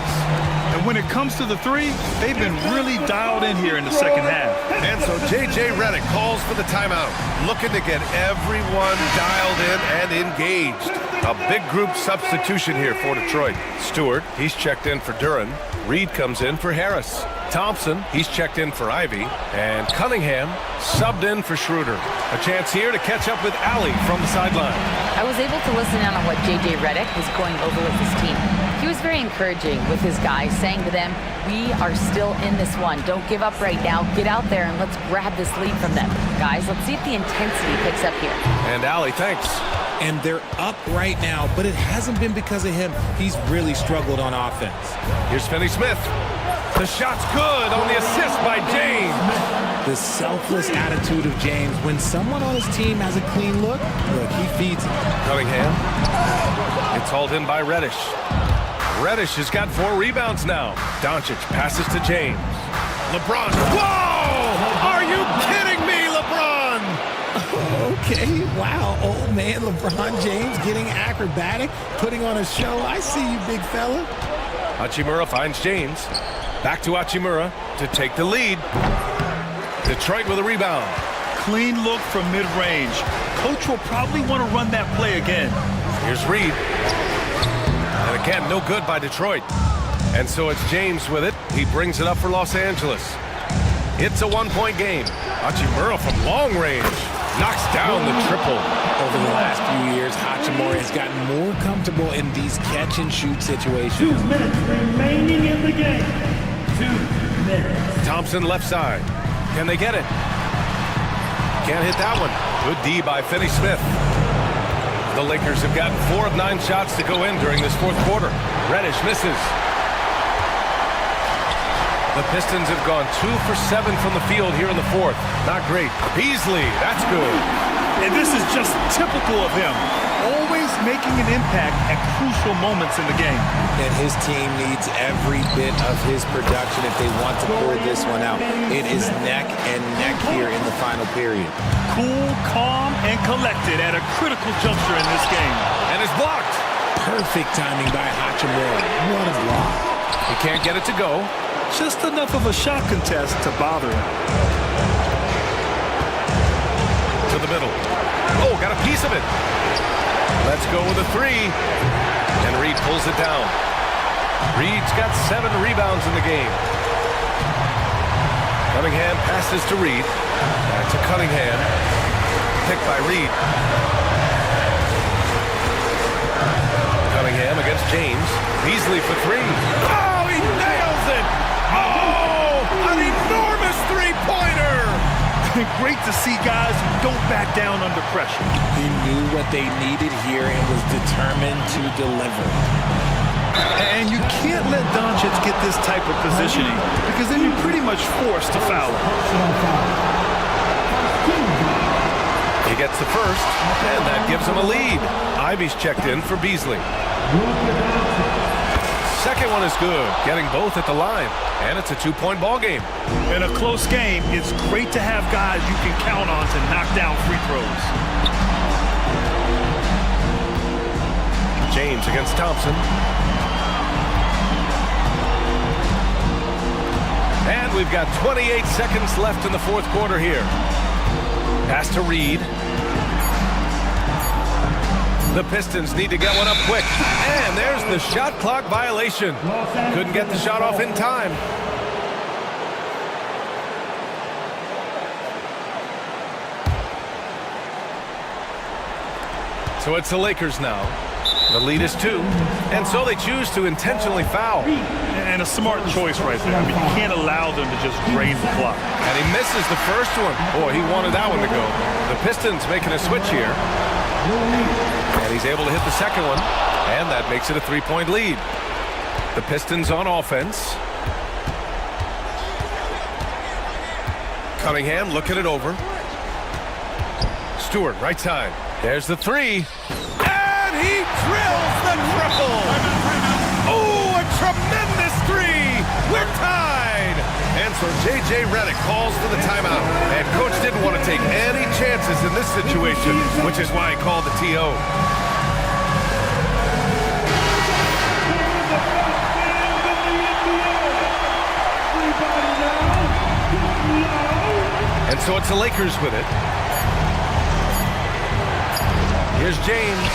[SPEAKER 14] And when it comes to the 3, they've been really dialed in here in the second half.
[SPEAKER 12] And so J.J. Redick calls for the timeout, looking to get everyone dialed in and engaged. A big group substitution here for Detroit. Stewart, he's checked in for Duren. Reed comes in for Harris. Thompson, he's checked in for Ivy. And Cunningham subbed in for Schroeder. A chance here to catch up with Allie from the sideline.
[SPEAKER 16] I was able to listen in on what J.J. Redick was going over with his team. He was very encouraging with his guys, saying to them, we are still in this one. Don't give up right now. Get out there and let's grab this lead from them. Guys, let's see if the intensity picks up here.
[SPEAKER 12] And Allie, thanks.
[SPEAKER 13] And they're up right now, but it hasn't been because of him. He's really struggled on offense.
[SPEAKER 12] Here's Finney-Smith. The shot's good on the assist by James.
[SPEAKER 13] The selfless attitude of James. When someone on his team has a clean look, he feeds it.
[SPEAKER 12] Cunningham. It's hauled in by Reddish. Reddish has got 4 rebounds now. Doncic passes to James. LeBron. Whoa! Are you kidding me, LeBron?
[SPEAKER 13] Okay, wow. Old man LeBron James getting acrobatic, putting on a show. I see you, big fella.
[SPEAKER 12] Hachimura finds James. Back to Hachimura to take the lead. Detroit with a rebound.
[SPEAKER 14] Clean look from mid-range. Coach will probably want to run that play again.
[SPEAKER 12] Here's Reed. And again, no good by Detroit. And so it's James with it. He brings it up for Los Angeles. It's a 1-point game. Hachimura from long range knocks down the triple.
[SPEAKER 13] Over the last few years, Hachimura has gotten more comfortable in these catch-and-shoot situations.
[SPEAKER 7] 2 minutes remaining in the game. 2 minutes.
[SPEAKER 12] Thompson left side. Can they get it? Can't hit that one. Good D by Finney-Smith. The Lakers have gotten 4 of 9 shots to go in during this fourth quarter. Reddish misses. The Pistons have gone 2 for 7 from the field here in the fourth. Not great. Beasley, that's good.
[SPEAKER 14] And this is just typical of him. Always making an impact at crucial moments in the game.
[SPEAKER 13] And his team needs every bit of his production if they want to pull this one out. It is neck and neck here in the final period.
[SPEAKER 14] Cool, calm, and collected at a critical juncture in this game.
[SPEAKER 12] And it's blocked.
[SPEAKER 13] Perfect timing by Hachimura. What a block.
[SPEAKER 12] He can't get it to go.
[SPEAKER 14] Just enough of a shot contest to bother him.
[SPEAKER 12] To the middle. Oh, got a piece of it. Let's go with a 3. And Reed pulls it down. Reed's got 7 rebounds in the game. Cunningham passes to Reed. Back to Cunningham. Picked by Reed. Cunningham against James. Beasley for 3. Oh, he nails it! Oh, an enormous three-pointer!
[SPEAKER 14] Great to see guys who don't back down under pressure.
[SPEAKER 13] He knew what they needed here and was determined to deliver.
[SPEAKER 14] And you can't let Doncic get this type of positioning because then you're pretty much forced to foul him.
[SPEAKER 12] He gets the first, and that gives him a lead. Ivy's checked in for Beasley. Second one is good, getting both at the line, and it's a 2-point ball game.
[SPEAKER 14] In a close game, it's great to have guys you can count on to knock down free throws.
[SPEAKER 12] James against Thompson. And we've got 28 seconds left in the fourth quarter here. Pass to Reed. The Pistons need to get one up quick. And there's the shot clock violation. Couldn't get the shot off in time. So it's the Lakers now. The lead is 2. And so they choose to intentionally foul.
[SPEAKER 14] And a smart choice right there. I mean, you can't allow them to just drain the clock.
[SPEAKER 12] And he misses the first one. Boy, he wanted that one to go. The Pistons making a switch here. And he's able to hit the second one. And that makes it a 3-point lead. The Pistons on offense. Cunningham looking it over. Stewart, right side. There's the 3. And he drills the triple. Oh, a tremendous 3. We're tied. And so J.J. Redick calls for the timeout. And coach didn't want to take any chances in this situation, which is why he called the TO. And so it's the Lakers with it. Here's James.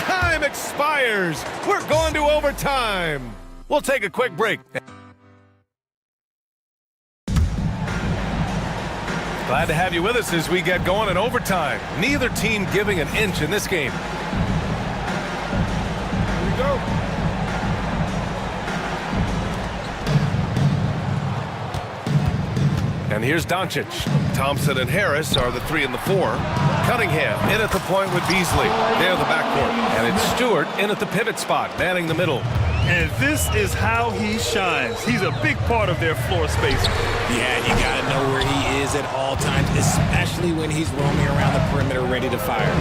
[SPEAKER 12] Time expires. We're going to overtime. We'll take a quick break. Glad to have you with us as we get going in overtime. Neither team giving an inch in this game. Here we go. And here's Doncic. Thompson and Harris are the 3 and the 4. Cunningham in at the point with Beasley. They're the backcourt. And it's Stewart in at the pivot spot, manning the middle.
[SPEAKER 14] And this is how he shines. He's a big part of their floor space.
[SPEAKER 13] Yeah, you got to know where he is at all times, especially when he's roaming around the perimeter ready to fire.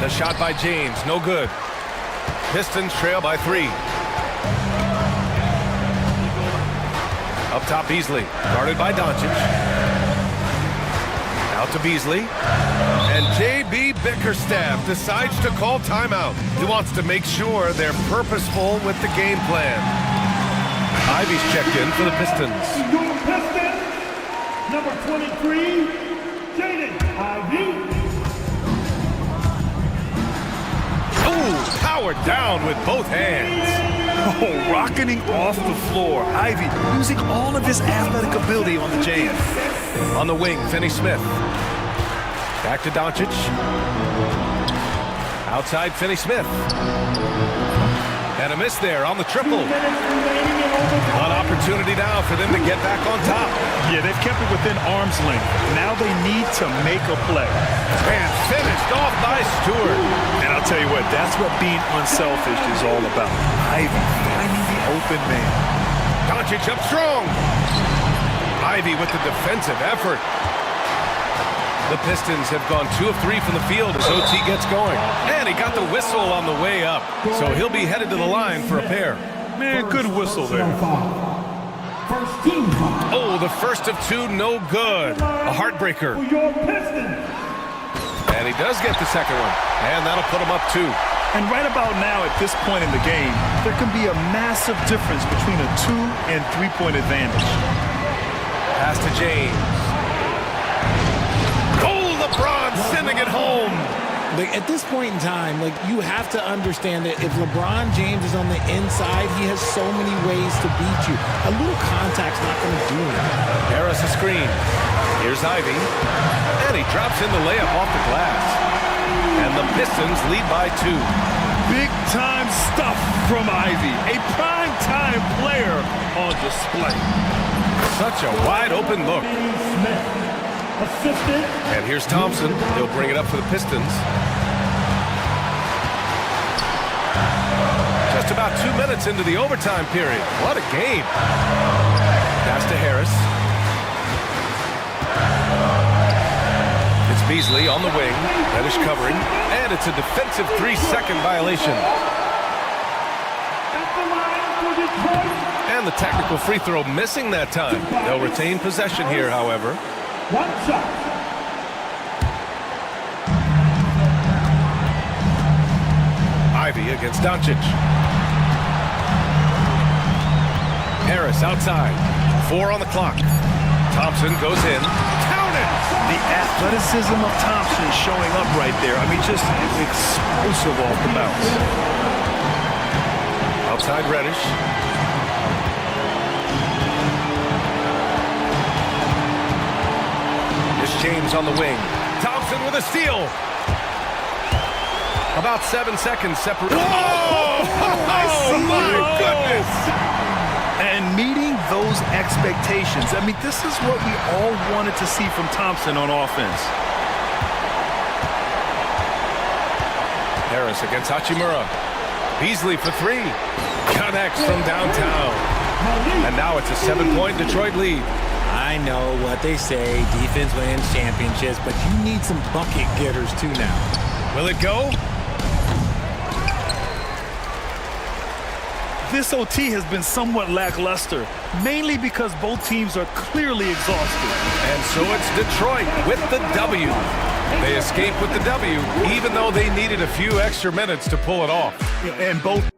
[SPEAKER 12] The shot by James, no good. Pistons trail by 3. Up top, Beasley, guarded by Doncic. Out to Beasley. And J.B. Bickerstaff decides to call timeout. He wants to make sure they're purposeful with the game plan. Ivy's checked in for the Pistons.
[SPEAKER 7] Pistons, number 23, Jaden Ivey.
[SPEAKER 12] Ooh, powered down with both hands.
[SPEAKER 14] Oh, rocketing off the floor. Ivy using all of his athletic ability on the jam.
[SPEAKER 12] On the wing, Finney-Smith. Back to Doncic. Outside, Finney-Smith. And a miss there on the triple. An opportunity now for them to get back on top.
[SPEAKER 14] Yeah, they've kept it within arm's length. Now they need to make a play.
[SPEAKER 12] And finished off by Stewart.
[SPEAKER 14] And I'll tell you what, that's what being unselfish is all about. Ivy finding the open man.
[SPEAKER 12] Doncic up strong. Ivy with the defensive effort. The Pistons have gone 2 of 3 from the field as OT gets going. And he got the whistle on the way up. So he'll be headed to the line for a pair.
[SPEAKER 14] Man, good whistle there.
[SPEAKER 12] Oh, the first of 2, no good. A heartbreaker. And he does get the second one. And that'll put him up 2.
[SPEAKER 14] And right about now, at this point in the game, there can be a massive difference between a 2 and 3-point advantage.
[SPEAKER 12] Pass to James. Oh, LeBron sending it home.
[SPEAKER 13] At this point in time, you have to understand that if LeBron James is on the inside, he has so many ways to beat you. A little contact's not going to do anything.
[SPEAKER 12] Harris a screen. Here's Ivy. And he drops in the layup off the glass. And the Pistons lead by 2.
[SPEAKER 14] Big-time stuff from Ivy. A prime-time player on display.
[SPEAKER 12] Such a wide open look. And here's Thompson. He'll bring it up for the Pistons. Just about 2 minutes into the overtime period. What a game. Pass to Harris. It's Beasley on the wing. Reddish covering. And it's a defensive 3-second violation. And the technical free throw missing that time. They'll retain possession here, however.
[SPEAKER 7] One shot.
[SPEAKER 12] Ivy against Doncic. Harris outside. 4 on the clock. Thompson goes in. Counted!
[SPEAKER 14] The athleticism of Thompson showing up right there. I mean, just explosive off the bounce.
[SPEAKER 12] Outside Reddish. Here's James on the wing. Thompson with a steal. About 7 seconds separate.
[SPEAKER 14] Oh,
[SPEAKER 12] my goodness!
[SPEAKER 14] And meeting those expectations. I mean, this is what we all wanted to see from Thompson on offense.
[SPEAKER 12] Harris against Hachimura. Beasley for 3. Connects from downtown. And now it's a 7-point Detroit lead.
[SPEAKER 13] I know what they say, defense wins championships, but you need some bucket getters too now.
[SPEAKER 12] Will it go?
[SPEAKER 14] This OT has been somewhat lackluster, mainly because both teams are clearly exhausted.
[SPEAKER 12] And so it's Detroit with the W. They escape with the W, even though they needed a few extra minutes to pull it off.
[SPEAKER 14] And both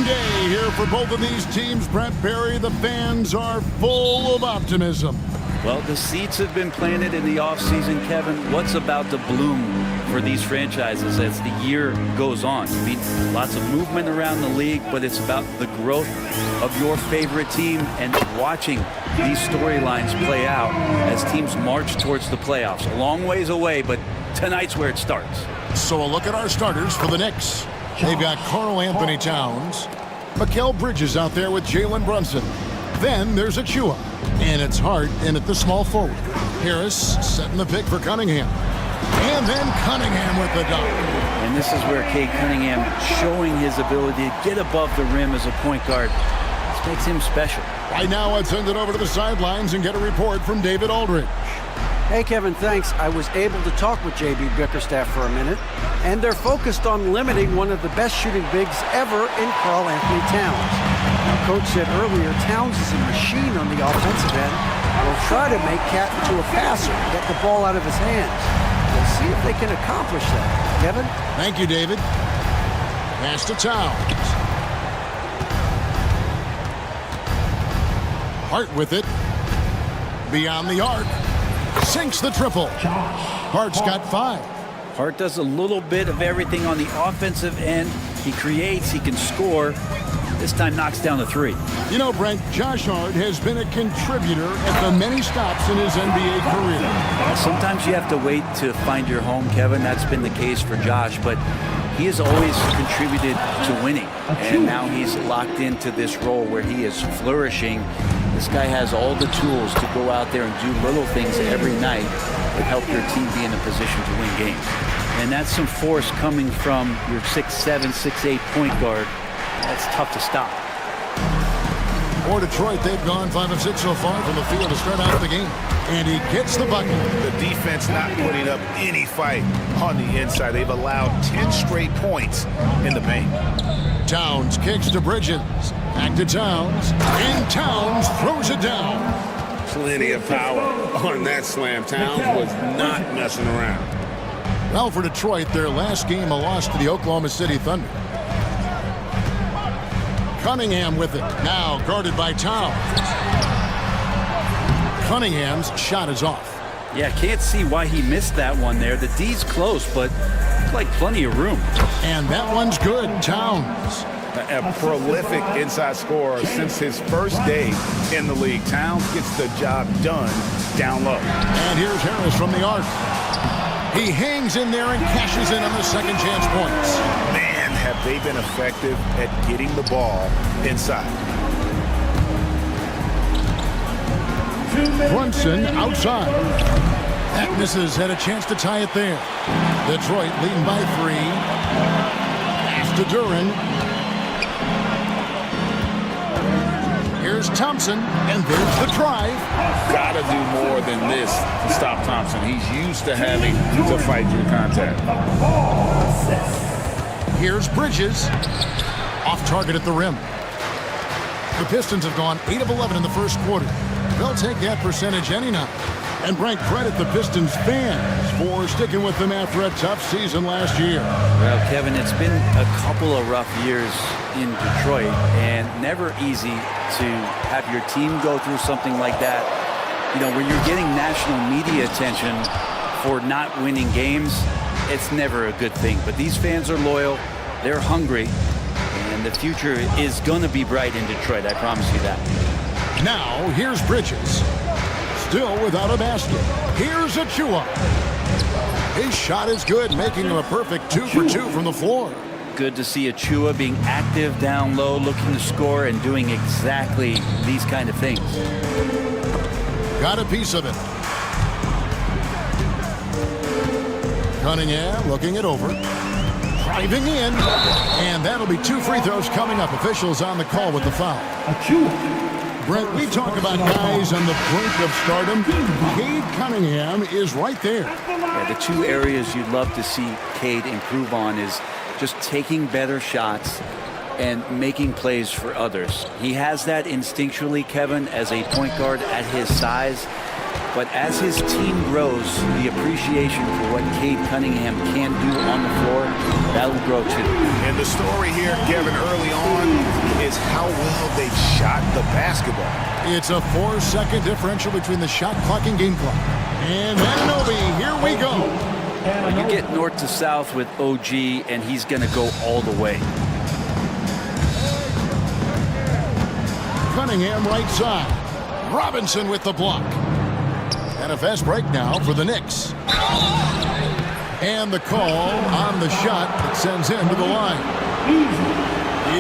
[SPEAKER 1] day here for both of these teams. Brent Barry, the fans are full of optimism.
[SPEAKER 19] Well, the seeds have been planted in the offseason, Kevin. What's about to bloom for these franchises as the year goes on? I mean, lots of movement around the league, but it's about the growth of your favorite team and watching these storylines play out as teams march towards the playoffs. A long ways away, but tonight's where it starts.
[SPEAKER 1] So a look at our starters for the Knicks. They've got Karl Anthony Towns, Mikal Bridges out there with Jalen Brunson. Then there's Achua, and it's Hart in at the small forward. Harris setting the pick for Cunningham. And then Cunningham with the dunk.
[SPEAKER 19] And this is where Cade Cunningham showing his ability to get above the rim as a point guard. This makes him special.
[SPEAKER 1] Right now, I'd send it over to the sidelines and get a report from David Aldridge.
[SPEAKER 5] Hey, Kevin, thanks. I was able to talk with J.B. Bickerstaff for a minute, and they're focused on limiting one of the best shooting bigs ever in Karl Anthony Towns. Now, Coach said earlier, Towns is a machine on the offensive end. We'll try to make Cat into a passer and get the ball out of his hands. We'll see if they can accomplish that. Kevin?
[SPEAKER 1] Thank you, David. Pass to Towns. Hart with it. Beyond the arc. Sinks the triple. Hart's got 5.
[SPEAKER 19] Hart does a little bit of everything on the offensive end. He creates, he can score. This time knocks down the 3.
[SPEAKER 1] You know, Brent, Josh Hart has been a contributor at the many stops in his NBA career.
[SPEAKER 19] Sometimes you have to wait to find your home, Kevin. That's been the case for Josh, but he has always contributed to winning. And now he's locked into this role where he is flourishing. This guy has all the tools to go out there and do little things every night that help your team be in a position to win games. And that's some force coming from your 6'7", 6'8" point guard. That's tough to stop.
[SPEAKER 1] For Detroit, they've gone 5 of 6 so far from the field to start out the game. And he gets the bucket.
[SPEAKER 3] The defense not putting up any fight on the inside. They've allowed 10 straight points in the paint.
[SPEAKER 1] Towns kicks to Bridges. Back to Towns. And Towns throws it down.
[SPEAKER 8] Plenty of power on that slam. Towns was not messing around.
[SPEAKER 1] Well, for Detroit, their last game a loss to the Oklahoma City Thunder. Cunningham with it. Now guarded by Towns. Cunningham's shot is off.
[SPEAKER 19] Yeah, can't see why he missed that one there. The D's close, but like plenty of room.
[SPEAKER 1] And that one's good. Towns.
[SPEAKER 3] A prolific inside scorer since his first day in the league. Towns gets the job done down low.
[SPEAKER 1] And here's Harris from the arc. He hangs in there and cashes in on the second chance points.
[SPEAKER 3] Man, have they been effective at getting the ball inside.
[SPEAKER 1] Brunson outside. That misses, had a chance to tie it there. Detroit leading by 3. Pass to Duran. Here's Thompson, and there's the drive.
[SPEAKER 8] Gotta do more than this to stop Thompson. He's used to having to fight through contact.
[SPEAKER 1] Here's Bridges. Off target at the rim. The Pistons have gone 8 of 11 in the first quarter. They'll take that percentage any night. And Brent, credit the Pistons fans for sticking with them after a tough season last year.
[SPEAKER 19] Well, Kevin, it's been a couple of rough years in Detroit, and never easy to have your team go through something like that. You know, when you're getting national media attention for not winning games, it's never a good thing. But these fans are loyal, they're hungry, and the future is going to be bright in Detroit, I promise you that.
[SPEAKER 1] Now, here's Bridges. Still without a basket. Here's Achua. His shot is good, making him a perfect 2 for 2 from the floor.
[SPEAKER 19] Good to see Achua being active down low, looking to score, and doing exactly these kind of things.
[SPEAKER 1] Got a piece of it. Cunningham looking it over. Driving in. And that'll be 2 free throws coming up. Officials on the call with the foul. Brent, we talk about guys on the brink of stardom. Cade Cunningham is right there.
[SPEAKER 19] Yeah, the 2 areas you'd love to see Cade improve on is just taking better shots and making plays for others. He has that instinctually, Kevin, as a point guard at his size. But as his team grows, the appreciation for what Cade Cunningham can do on the floor, that'll grow too.
[SPEAKER 3] And the story here, Kevin, early on, is how well they've shot the basketball.
[SPEAKER 1] It's a 4-second differential between the shot clock and game clock. And Anunoby, here we go.
[SPEAKER 19] Well, you get north to south with OG, and he's going to go all the way.
[SPEAKER 1] Cunningham right side. Robinson with the block. And a fast break now for the Knicks. And the call on the shot that sends him to the line.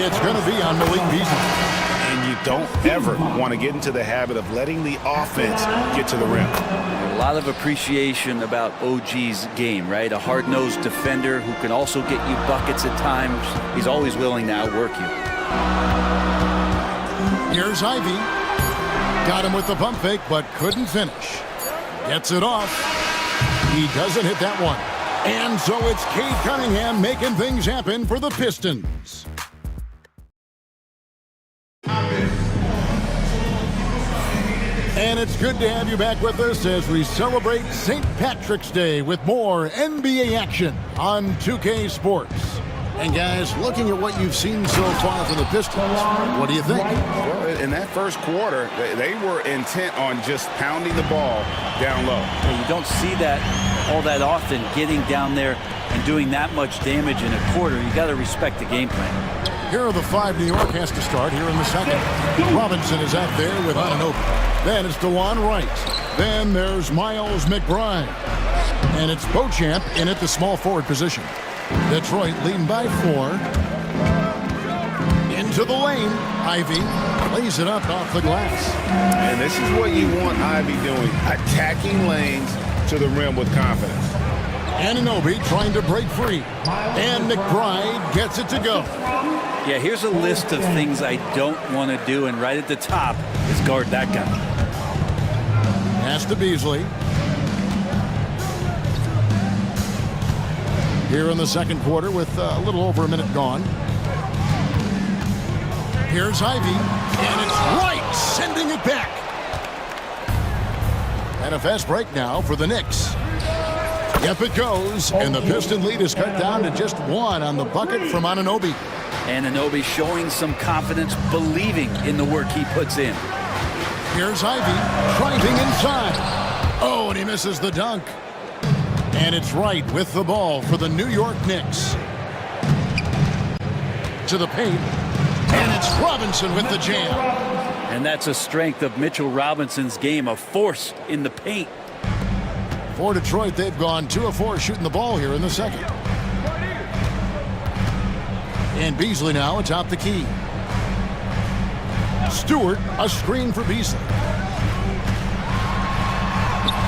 [SPEAKER 1] It's going to be on Malik Beasley.
[SPEAKER 3] And you don't ever want to get into the habit of letting the offense get to the rim.
[SPEAKER 19] A lot of appreciation about OG's game, right? A hard-nosed defender who can also get you buckets at times. He's always willing to outwork you.
[SPEAKER 1] Here's Ivy. Got him with the pump fake, but couldn't finish. Gets it off. He doesn't hit that one. And so it's Cade Cunningham making things happen for the Pistons. And it's good to have you back with us as we celebrate St. Patrick's Day with more NBA action on 2K Sports. And guys, looking at what you've seen so far from the Pistons, what do you think?
[SPEAKER 3] Well, in that first quarter, they were intent on just pounding the ball down low.
[SPEAKER 19] You don't see that all that often, getting down there and doing that much damage in a quarter. You got to respect the game plan.
[SPEAKER 1] Here are the 5 New York has to start here in the second. Robinson is out there with Anunoby. Then it's DeLon Wright. Then there's Miles McBride. And it's Beauchamp in at the small forward position. Detroit leading by 4. Into the lane. Ivy lays it up off the glass.
[SPEAKER 3] And this is what you want Ivy doing, attacking lanes to the rim with confidence.
[SPEAKER 1] Anunoby trying to break free. And McBride gets it to go.
[SPEAKER 19] Yeah, here's a list of things I don't want to do, and right at the top is guard that guy.
[SPEAKER 1] Pass to Beasley. Here in the second quarter with a little over a minute gone. Here's Ivy, and it's Wright sending it back. And a fast break now for the Knicks. Yep, it goes, and the Piston lead is cut down to just 1 on the bucket from Anunoby.
[SPEAKER 19] Anunoby showing some confidence, believing in the work he puts in.
[SPEAKER 1] Here's Ivy, driving inside. Oh, and he misses the dunk. And it's Wright with the ball for the New York Knicks. To the paint. And it's Robinson with the jam.
[SPEAKER 19] And that's a strength of Mitchell Robinson's game, a force in the paint.
[SPEAKER 1] For Detroit, they've gone 2 of 4 shooting the ball here in the second. And Beasley now atop the key. Stewart, a screen for Beasley.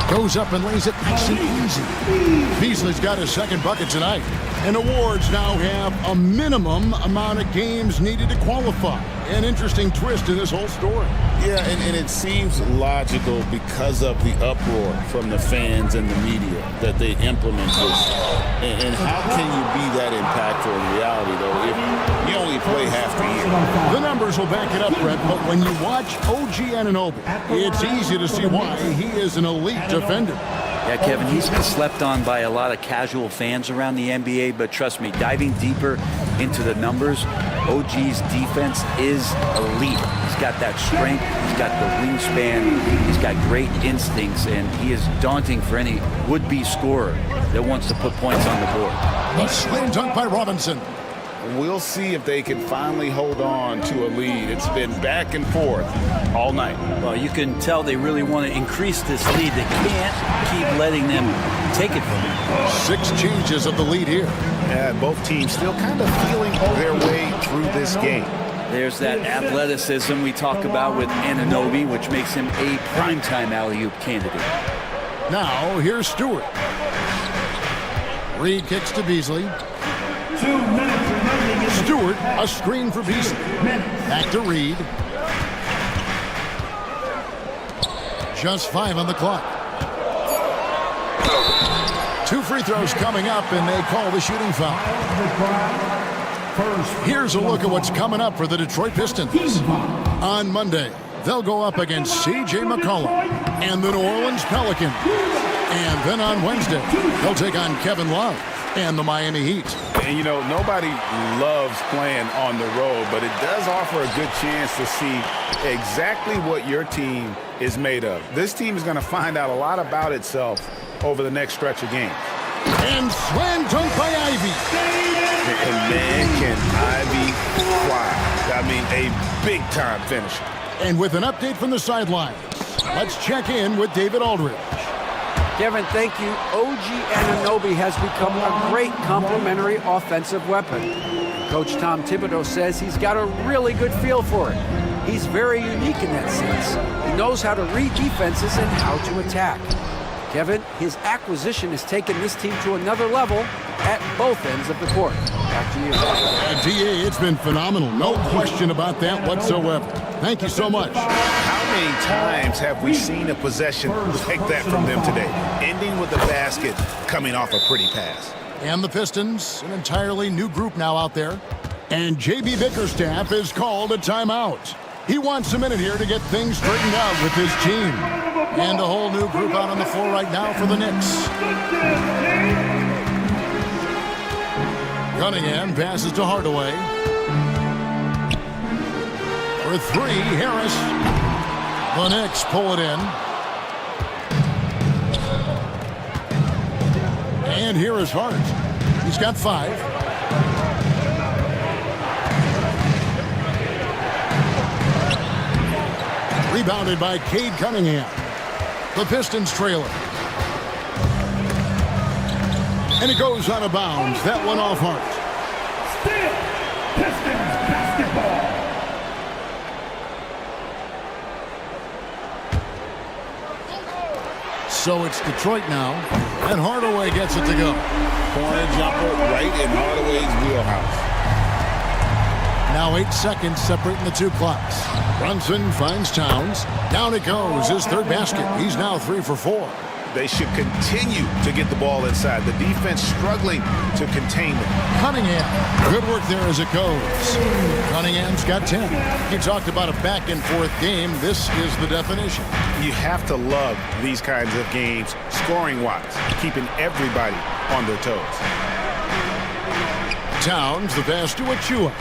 [SPEAKER 1] Goes up and lays it nice and easy. Beasley's got his second bucket tonight. And awards now have a minimum amount of games needed to qualify. An interesting twist in this whole story.
[SPEAKER 8] Yeah, and it seems logical because of the uproar from the fans and the media that they implement this. And how can you be that impactful in reality, though, if you only play half the year?
[SPEAKER 1] The numbers will back it up, Brett, but when you watch OG Anunoby, it's easy to see why he is an elite defender.
[SPEAKER 19] Yeah, Kevin, he's been slept on by a lot of casual fans around the NBA, but trust me, diving deeper into the numbers, OG's defense is elite. He's got that strength, he's got the wingspan, he's got great instincts, and he is daunting for any would-be scorer that wants to put points on the board.
[SPEAKER 1] A slam dunk by Robinson.
[SPEAKER 8] We'll see if they can finally hold on to a lead. It's been back and forth all night.
[SPEAKER 19] Well, you can tell they really want to increase this lead. They can't keep letting them take it from them.
[SPEAKER 1] 6 changes of the lead here.
[SPEAKER 3] Yeah, both teams still kind of feeling their way through this game.
[SPEAKER 19] There's that athleticism we talk about with Anunoby, which makes him a primetime alley-oop candidate.
[SPEAKER 1] Now, here's Stewart. Reed kicks to Beasley.
[SPEAKER 7] 2 minutes remaining.
[SPEAKER 1] Stewart, a screen for Beasley. Back to Reed. Just 5 on the clock. 2 free throws coming up, and they call the shooting foul. Here's a look at what's coming up for the Detroit Pistons. On Monday, they'll go up against C.J. McCollum and the New Orleans Pelicans. And then on Wednesday, they'll take on Kevin Love and the Miami Heat.
[SPEAKER 3] And, you know, nobody loves playing on the road, but it does offer a good chance to see exactly what your team is made of. This team is going to find out a lot about itself over the next stretch of games.
[SPEAKER 1] And slam dunk by Ivy.
[SPEAKER 3] And man, can Ivy fly. I mean, a big-time finisher.
[SPEAKER 1] And with an update from the sidelines, let's check in with David Aldridge.
[SPEAKER 5] Kevin, thank you. OG Anunoby has become a great complementary offensive weapon. Coach Tom Thibodeau says he's got a really good feel for it. He's very unique in that sense. He knows how to read defenses and how to attack. Kevin, his acquisition has taken this team to another level at both ends of the court. Back to you.
[SPEAKER 1] DA, it's been phenomenal. No question about that whatsoever. Thank you so much.
[SPEAKER 3] How many times have we seen a possession like that from them today, ending with a basket coming off a pretty pass?
[SPEAKER 1] And the Pistons, an entirely new group now out there. And JB Bickerstaff is called a timeout. He wants a minute here to get things straightened out with his team. And a whole new group out on the floor right now for the Knicks. Cunningham passes to Hardaway. For three, Harris. The Knicks pull it in. And here is Hart. He's got 5. Rebounded by Cade Cunningham. The Pistons trail it. And it goes out of bounds. That one off Hart.
[SPEAKER 7] Still, Pistons basketball.
[SPEAKER 1] So it's Detroit now, and Hardaway gets it to go.
[SPEAKER 8] Corner jumper right in Hardaway's wheelhouse.
[SPEAKER 1] Now 8 seconds separating the two clocks. Brunson finds Towns. Down it goes, his third basket. He's now 3 for 4.
[SPEAKER 3] They should continue to get the ball inside. The defense struggling to contain them.
[SPEAKER 1] Cunningham, good work there as it goes. Cunningham's got 10. He talked about a back-and-forth game. This is the definition.
[SPEAKER 3] You have to love these kinds of games, scoring-wise, keeping everybody on their toes.
[SPEAKER 1] Towns, the pass to Achua.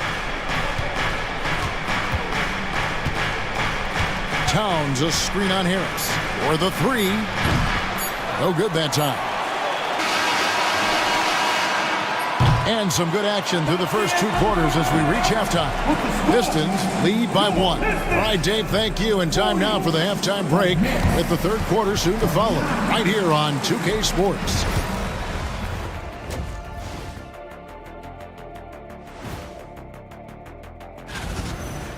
[SPEAKER 1] Towns, a screen on Harris. For the 3. No good that time. And some good action through the first 2 quarters as we reach halftime. Pistons lead by 1. All right, Dave, thank you. And time now for the halftime break with the third quarter soon to follow. Right here on 2K Sports.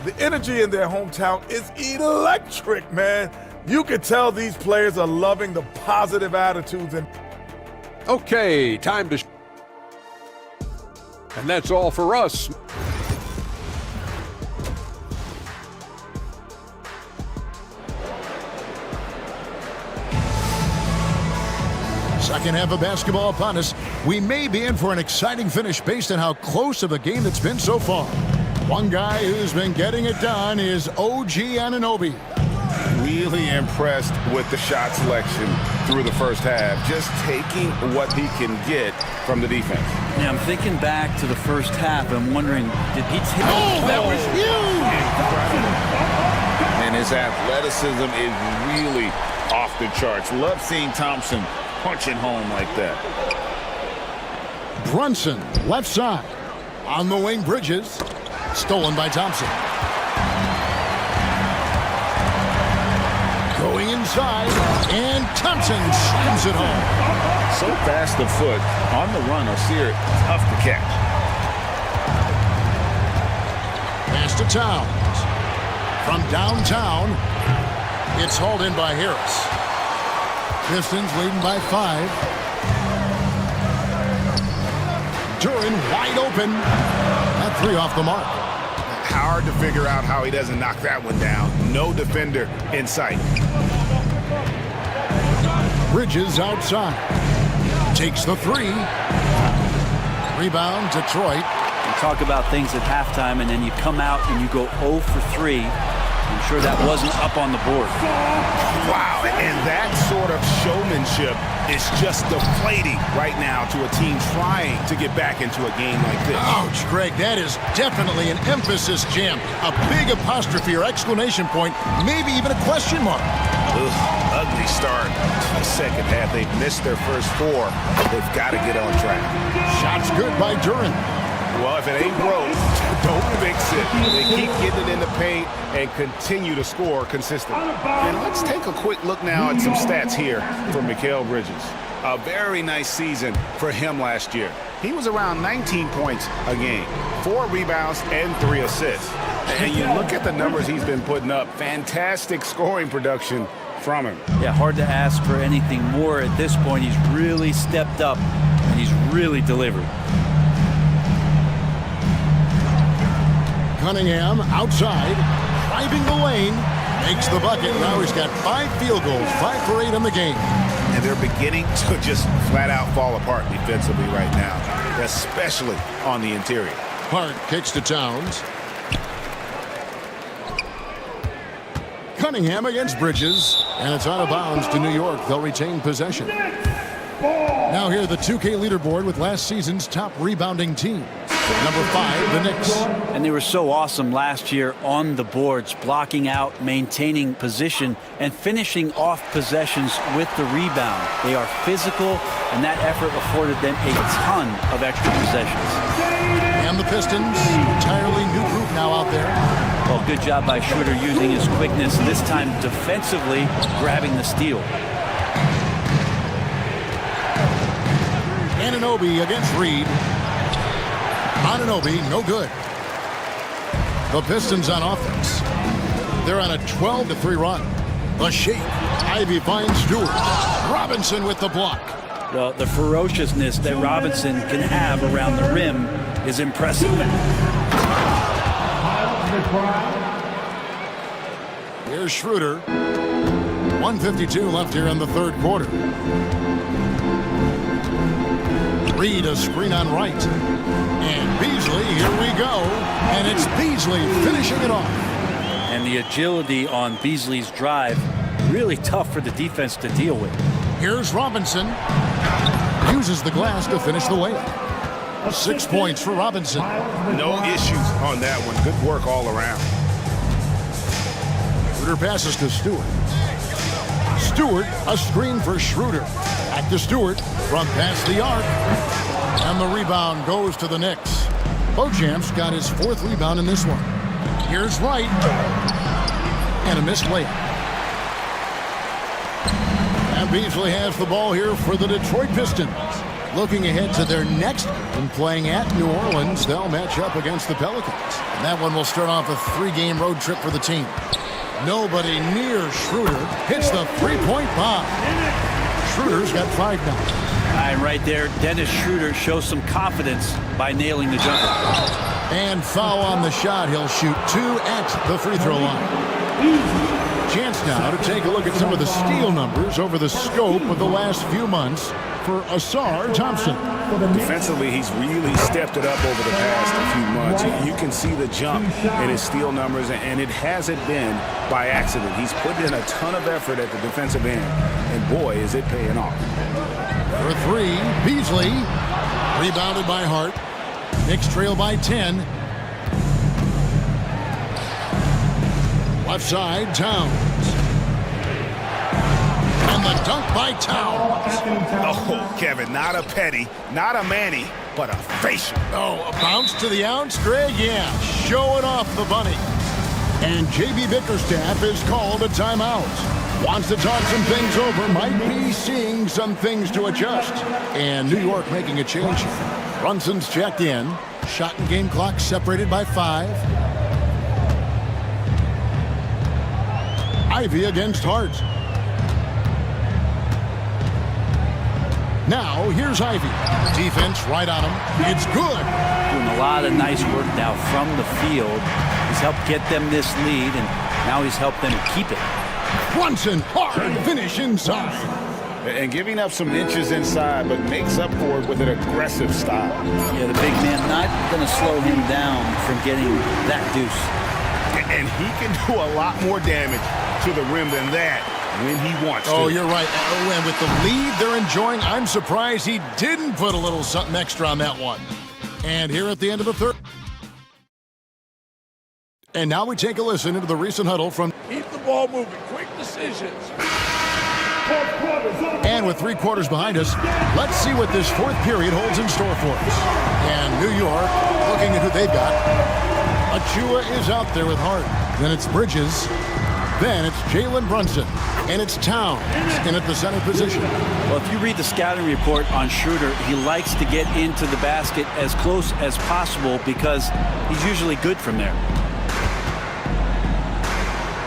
[SPEAKER 10] The energy in their hometown is electric, man. You can tell these players are loving the positive attitudes. And
[SPEAKER 9] Okay, time to... And that's all for us.
[SPEAKER 1] Second half of basketball upon us. We may be in for an exciting finish based on how close of a game it's been so far. One guy who's been getting it done is OG Anunoby.
[SPEAKER 3] Really impressed with the shot selection through the first half. Just taking what he can get from the defense.
[SPEAKER 19] Yeah, I'm thinking back to the first half. I'm wondering, did he take...
[SPEAKER 1] Oh, that was huge!
[SPEAKER 8] And his athleticism is really off the charts. Love seeing Thompson punching home like that.
[SPEAKER 1] Brunson, left side. On the wing, Bridges. Stolen by Thompson. Going inside, and Thompson slams it home.
[SPEAKER 8] So fast of foot, on the run, Osir, tough to catch.
[SPEAKER 1] Pass to Towns. From downtown, it's hauled in by Harris. Pistons leading by 5. Duran wide open. That 3 off the mark.
[SPEAKER 3] Hard to figure out how he doesn't knock that one down. No defender in sight.
[SPEAKER 1] Bridges outside. Takes the 3. Rebound, Detroit.
[SPEAKER 19] You talk about things at halftime, and then you come out and you go 0 for 3. I'm sure that wasn't up on the board.
[SPEAKER 3] Wow, and that sort of showmanship gamesmanship is just deflating right now to a team trying to get back into a game like this.
[SPEAKER 1] Ouch, Greg, that is definitely an emphasis jam. A big apostrophe or exclamation point, maybe even a question mark.
[SPEAKER 3] Ugh, ugly start to the second half. They've missed their first 4. They've got to get on track.
[SPEAKER 1] Shots good by Duran.
[SPEAKER 3] Well, if it ain't broke, don't fix it. They keep getting it in the paint and continue to score consistently. And let's take a quick look now at some stats here for Mikal Bridges. A very nice season for him last year. He was around 19 points a game, 4 rebounds and 3 assists. And you look at the numbers he's been putting up, fantastic scoring production from him.
[SPEAKER 19] Yeah, hard to ask for anything more at this point. He's really stepped up and he's really delivered.
[SPEAKER 1] Cunningham outside, driving the lane, makes the bucket. Now he's got 5 field goals, 5 for 8 in the game.
[SPEAKER 3] And they're beginning to just flat out fall apart defensively right now, especially on the interior.
[SPEAKER 1] Hart kicks to Towns. Cunningham against Bridges, and it's out of bounds to New York. They'll retain possession. Now here the 2K leaderboard with last season's top rebounding team. Number 5, the Knicks.
[SPEAKER 19] And they were so awesome last year on the boards, blocking out, maintaining position, and finishing off possessions with the rebound. They are physical, and that effort afforded them a ton of extra possessions.
[SPEAKER 1] And the Pistons, entirely new group now out there.
[SPEAKER 19] Well, good job by Schroeder using his quickness, this time defensively grabbing the steal.
[SPEAKER 1] Anunoby against Reed. Anunoby, no good. The Pistons on offense. They're on a 12-3 run. The shake. Ivy finds Stewart. Robinson with the block.
[SPEAKER 19] The ferociousness that Robinson can have around the rim is impressive.
[SPEAKER 1] Here's Schroeder. 1:52 left here in the third quarter. Reed a screen on right. And Beasley, here we go. And it's Beasley finishing it off.
[SPEAKER 19] And the agility on Beasley's drive, really tough for the defense to deal with.
[SPEAKER 1] Here's Robinson. Uses the glass to finish the layup. 6 points for Robinson.
[SPEAKER 3] No issues on that one. Good work all around.
[SPEAKER 1] Schroeder passes to Stewart. Stewart, a screen for Schroeder. Back to Stewart from past the arc. And the rebound goes to the Knicks. Beauchamp's got his 4th rebound in this one. Here's Wright. And a missed layup. And Beasley has the ball here for the Detroit Pistons. Looking ahead to their next game, playing at New Orleans, they'll match up against the Pelicans. And that one will start off a 3-game road trip for the team. Nobody near Schroeder hits the 3-point bomb. Schroeder's got 5 now.
[SPEAKER 19] And right there, Dennis Schroeder shows some confidence by nailing the jumper.
[SPEAKER 1] And foul on the shot. He'll shoot 2 at the free throw line. Chance now to take a look at some of the steal numbers over the scope of the last few months for Asar Thompson.
[SPEAKER 3] Defensively, he's really stepped it up over the past few months. You can see the jump in his steal numbers, and it hasn't been by accident. He's put in a ton of effort at the defensive end, and boy, is it paying off.
[SPEAKER 1] For 3, Beasley, rebounded by Hart. Knicks trail by 10. Left side, Towns. And the dunk by Towns.
[SPEAKER 3] Oh, Kevin, not a petty, not a Manny, but a facial.
[SPEAKER 1] Oh, a bounce to the ounce, Greg? Yeah, showing off the bunny. And J.B. Bickerstaff is called a timeout. Wants to talk some things over, might be seeing some things to adjust. And New York making a change here. Brunson's checked in. Shot and game clock separated by 5. Ivy against Hart. Now, here's Ivy. Defense right on him. It's good.
[SPEAKER 19] Doing a lot of nice work now from the field. He's helped get them this lead, and now he's helped them keep it.
[SPEAKER 1] Brunson, hard finish inside.
[SPEAKER 3] And giving up some inches inside, but makes up for it with an aggressive style.
[SPEAKER 19] Yeah, the big man not going to slow him down from getting that deuce.
[SPEAKER 8] and he can do a lot more damage to the rim than that when he wants to.
[SPEAKER 1] Oh, you're right. And with the lead they're enjoying, I'm surprised he didn't put a little something extra on that one. And here at the end of the third. And now we take a listen into the recent huddle from...
[SPEAKER 10] Keep the ball moving. Quick decisions.
[SPEAKER 1] And with 3 quarters behind us, let's see what this fourth period holds in store for us. And New York, looking at who they've got. Achua is out there with Hart. Then it's Bridges. Then it's Jalen Brunson. And it's Towns in at the center position.
[SPEAKER 19] Well, if you read the scouting report on Schroeder, he likes to get into the basket as close as possible because he's usually good from there.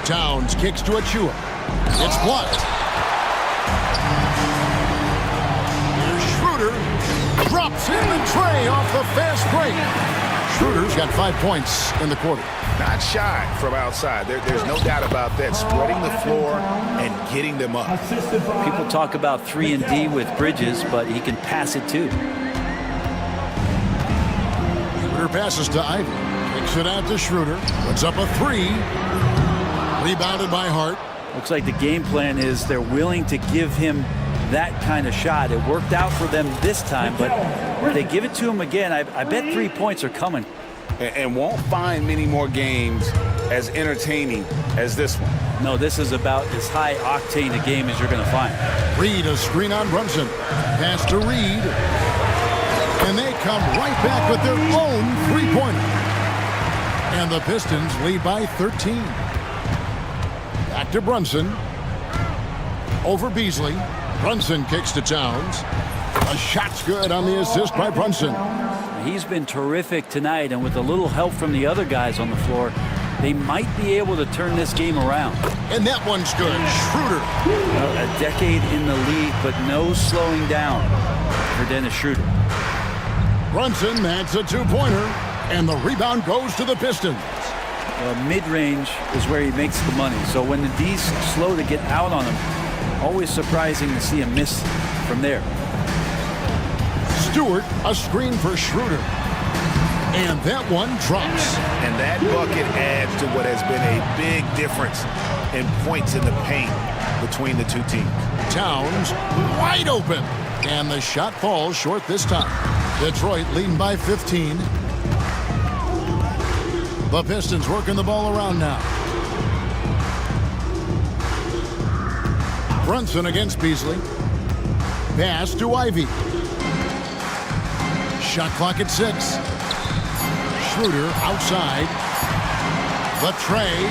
[SPEAKER 1] Towns kicks to Achua. It's blocked. Here's Schroeder. Drops in the tray off the fast break. Schroeder's got 5 points in the quarter.
[SPEAKER 3] Not shy from outside. There's no doubt about that. Spreading the floor and getting them up.
[SPEAKER 19] People talk about 3-and-D with Bridges, but he can pass it too.
[SPEAKER 1] Schroeder passes to Ivy. Kicks it out to Schroeder. Puts up a 3. Rebounded by Hart.
[SPEAKER 19] Looks like the game plan is they're willing to give him that kind of shot. It worked out for them this time, but if they give it to him again, I bet 3 points are coming.
[SPEAKER 3] And won't find many more games as entertaining as this one.
[SPEAKER 19] No, this is about as high octane a game as you're going to find.
[SPEAKER 1] Reed, a screen on Brunson. Pass to Reed. And they come right back with their own 3-pointer. And the Pistons lead by 13. Back to Brunson. Over Beasley. Brunson kicks to Towns. A shot's good on the assist by Brunson.
[SPEAKER 19] He's been terrific tonight, and with a little help from the other guys on the floor, they might be able to turn this game around.
[SPEAKER 1] And that one's good. Schroeder.
[SPEAKER 19] A decade in the league, but no slowing down for Dennis Schroeder.
[SPEAKER 1] Brunson, that's a 2-pointer. And the rebound goes to the Pistons.
[SPEAKER 19] Mid-range is where he makes the money. So when the D's slow to get out on him, always surprising to see him miss from there.
[SPEAKER 1] Stewart, a screen for Schroeder. And that one drops.
[SPEAKER 3] And that bucket adds to what has been a big difference in points in the paint between the two teams.
[SPEAKER 1] Towns wide open. And the shot falls short this time. Detroit leading by 15. The Pistons working the ball around now. Brunson against Beasley. Pass to Ivy. Shot clock at 6. Schroeder outside. The tray.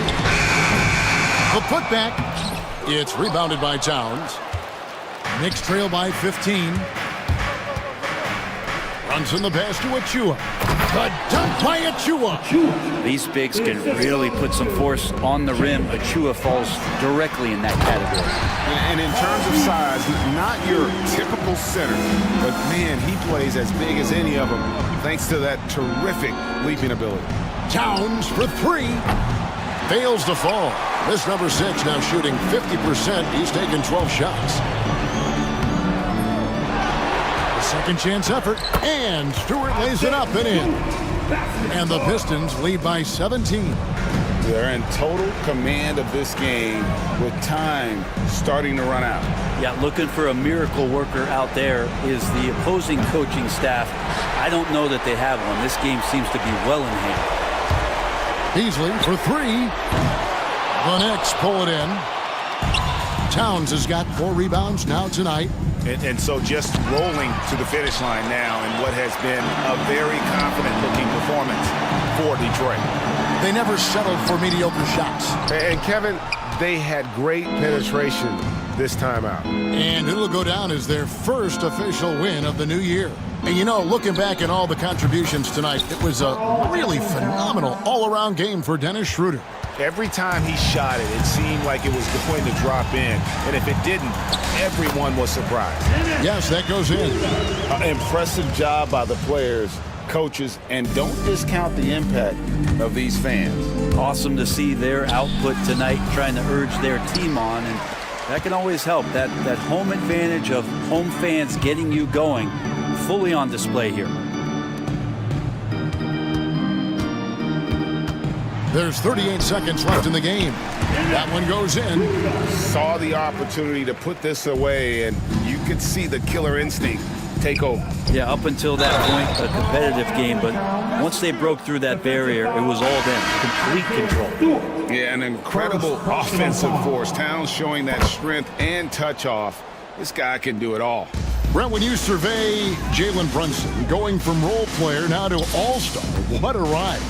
[SPEAKER 1] The putback. It's rebounded by Towns. Knicks trail by 15. Brunson the pass to Achua. The dunk by Achua.
[SPEAKER 19] These bigs can really put some force on the rim. Achua falls directly in that category.
[SPEAKER 3] And in terms of size, not your typical center, but man, he plays as big as any of them thanks to that terrific leaping ability.
[SPEAKER 1] Towns for 3. Fails to fall. This number 6 now shooting 50%. He's taken 12 shots. Second chance effort, and Stewart lays it up and in. And the Pistons lead by 17.
[SPEAKER 3] They're in total command of this game with time starting to run out.
[SPEAKER 19] Yeah, looking for a miracle worker out there is the opposing coaching staff. I don't know that they have one. This game seems to be well in hand.
[SPEAKER 1] Beasley for 3. The Knicks pull it in. Towns has got 4 rebounds now tonight.
[SPEAKER 3] And so just rolling to the finish line now in what has been a very confident-looking performance for Detroit.
[SPEAKER 1] They never settled for mediocre shots.
[SPEAKER 18] And Kevin, they had great penetration this time out.
[SPEAKER 1] And it'll go down as their first official win of the new year. And you know, looking back at all the contributions tonight, it was a really phenomenal all-around game for Dennis Schroeder.
[SPEAKER 3] Every time he shot it, it seemed like it was going to drop in. And if it didn't, everyone was surprised.
[SPEAKER 1] Yes, that goes in.
[SPEAKER 3] Impressive job by the players, coaches, and don't discount the impact of these fans.
[SPEAKER 19] Awesome to see their output tonight, trying to urge their team on. And that can always help. That home advantage of home fans getting you going, fully on display here.
[SPEAKER 1] There's 38 seconds left in the game. That one goes in.
[SPEAKER 3] Saw the opportunity to put this away, and you could see the killer instinct take over.
[SPEAKER 19] Yeah, up until that point, a competitive game, but once they broke through that barrier, it was all them, complete control.
[SPEAKER 3] Yeah, an incredible offensive force. Towns showing that strength and touch off. This guy can do it all.
[SPEAKER 1] Brent, when you survey Jalen Brunson going from role player now to all-star, what a ride.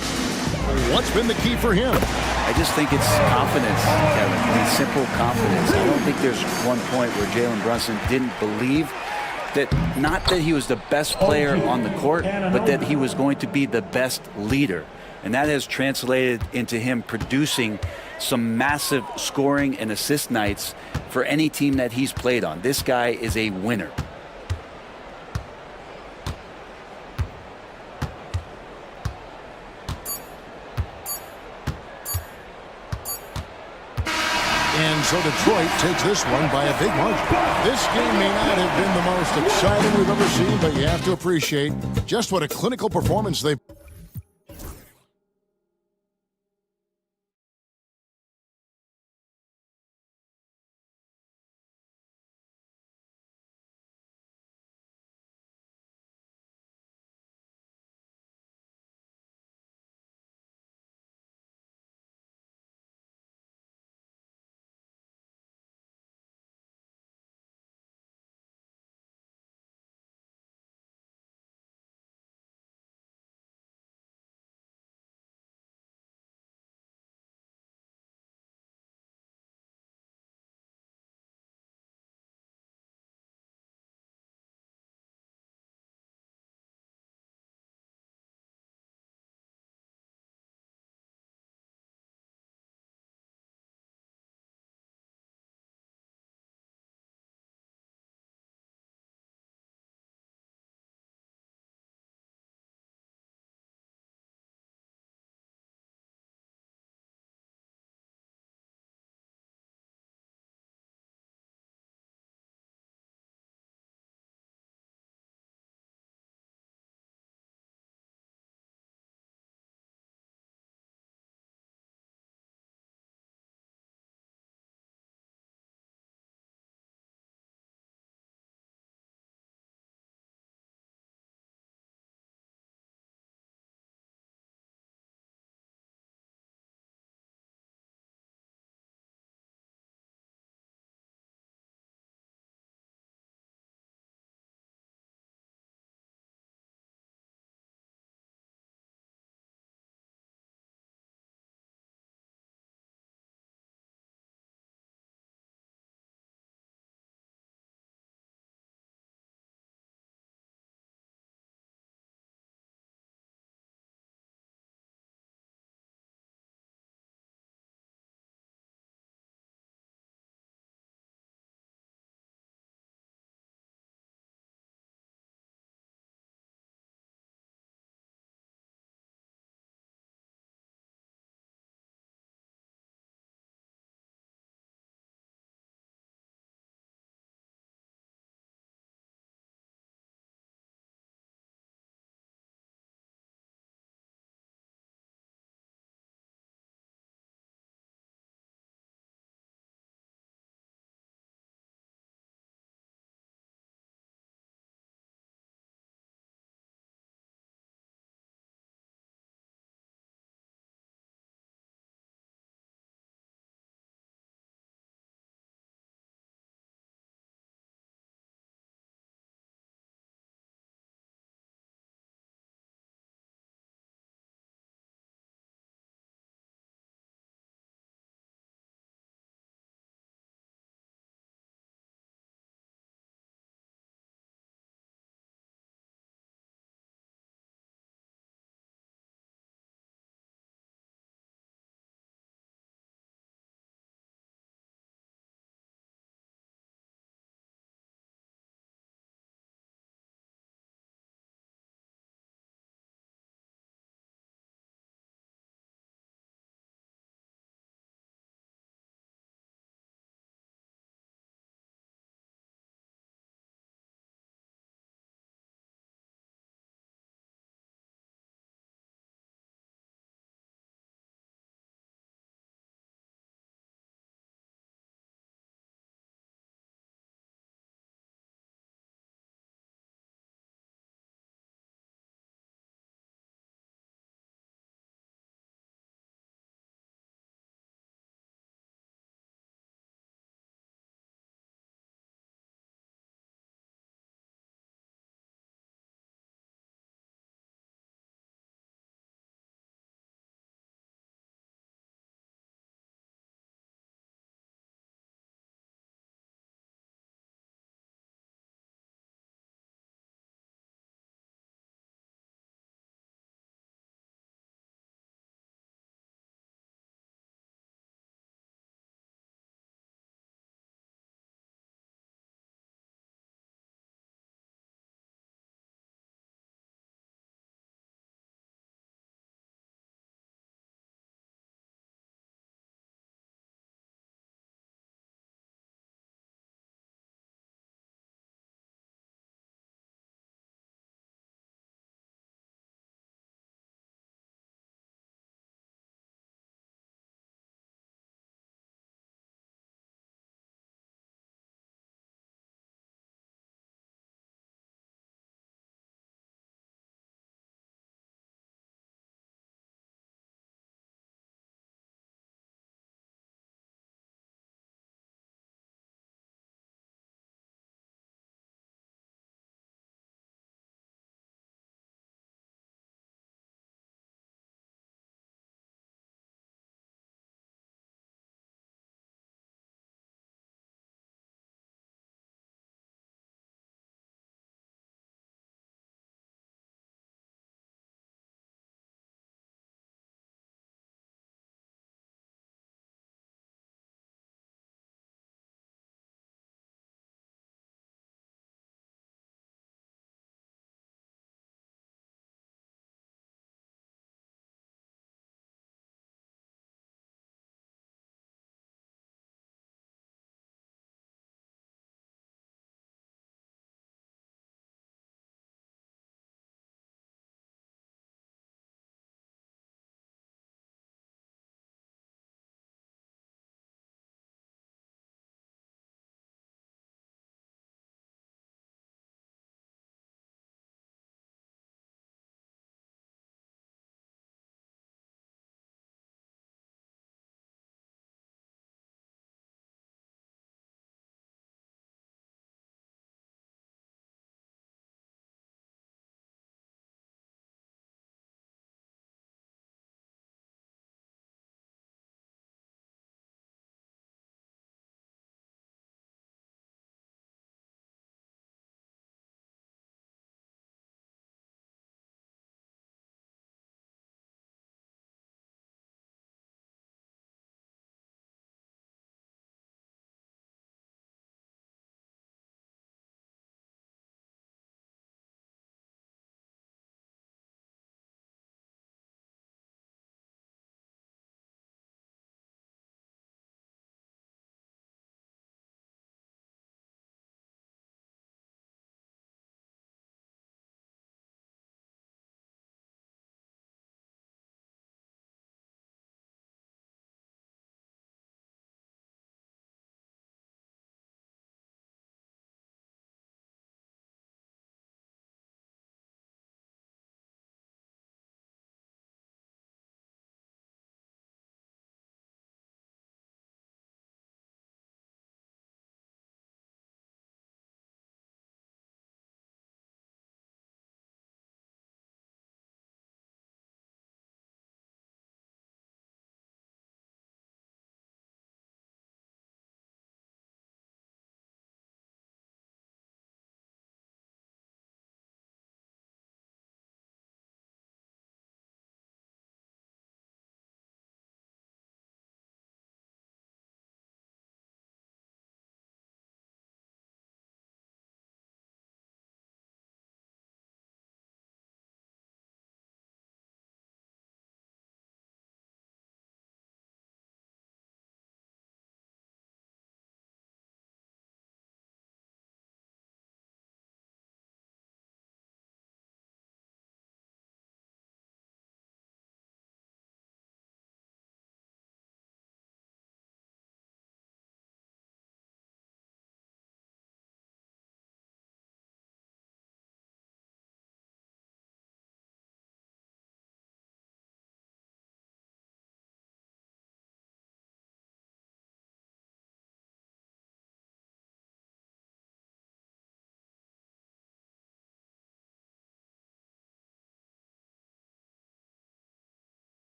[SPEAKER 1] What's been the key for him?
[SPEAKER 19] I just think it's confidence, Kevin. I mean, simple confidence. I don't think there's one point where Jalen Brunson didn't believe that, not that he was the best player on the court, but that he was going to be the best leader. And that has translated into him producing some massive scoring and assist nights for any team that he's played on. This guy is a winner.
[SPEAKER 1] And so Detroit takes this one by a big margin. This game may not have been the most exciting we've ever seen, but you have to appreciate just what a clinical performance they've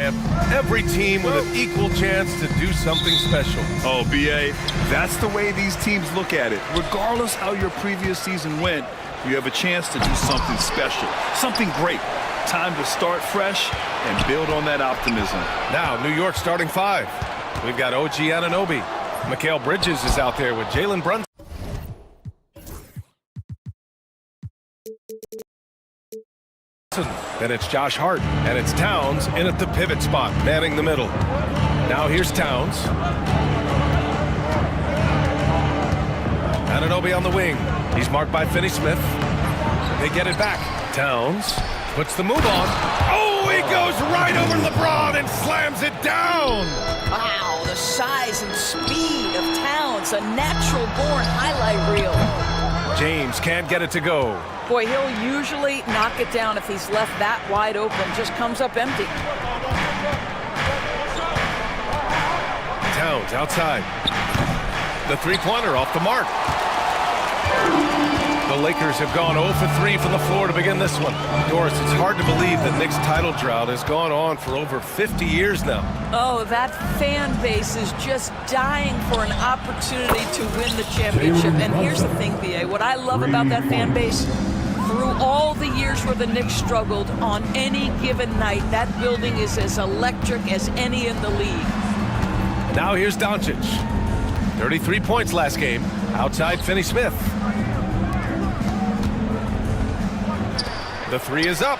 [SPEAKER 12] Every team with an equal chance to do something special.
[SPEAKER 14] Oh, B.A., that's the way these teams look at it. Regardless how your previous season went, you have a chance to do something special, something great. Time to start fresh and build on that optimism.
[SPEAKER 12] Now, New York starting five. We've got OG Anunoby. Mikal Bridges is out there with Jalen Brunson. Then it's Josh Hart, and it's Towns in at the pivot spot, manning the middle. Now here's Towns. Anunoby on the wing. He's marked by Finney-Smith. They get it back. Towns puts the move on. Oh, he goes right over LeBron and slams it down.
[SPEAKER 17] Wow, the size and speed of Towns, a natural-born highlight reel.
[SPEAKER 12] James can't get it to go.
[SPEAKER 17] Boy, he'll usually knock it down if he's left that wide open. Just comes up empty.
[SPEAKER 12] Towns outside. The three-pointer off the mark. The Lakers have gone 0 for 3 from the floor to begin this one. Doris, it's hard to believe the Knicks title drought has gone on for over 50 years now.
[SPEAKER 17] Oh, that fan base is just dying for an opportunity to win the championship. And here's the thing, B.A., what I love about that fan base, through all the years where the Knicks struggled, on any given night, that building is as electric as any in the league.
[SPEAKER 12] Now here's Doncic. 33 points last game, outside Finney-Smith. The three is up.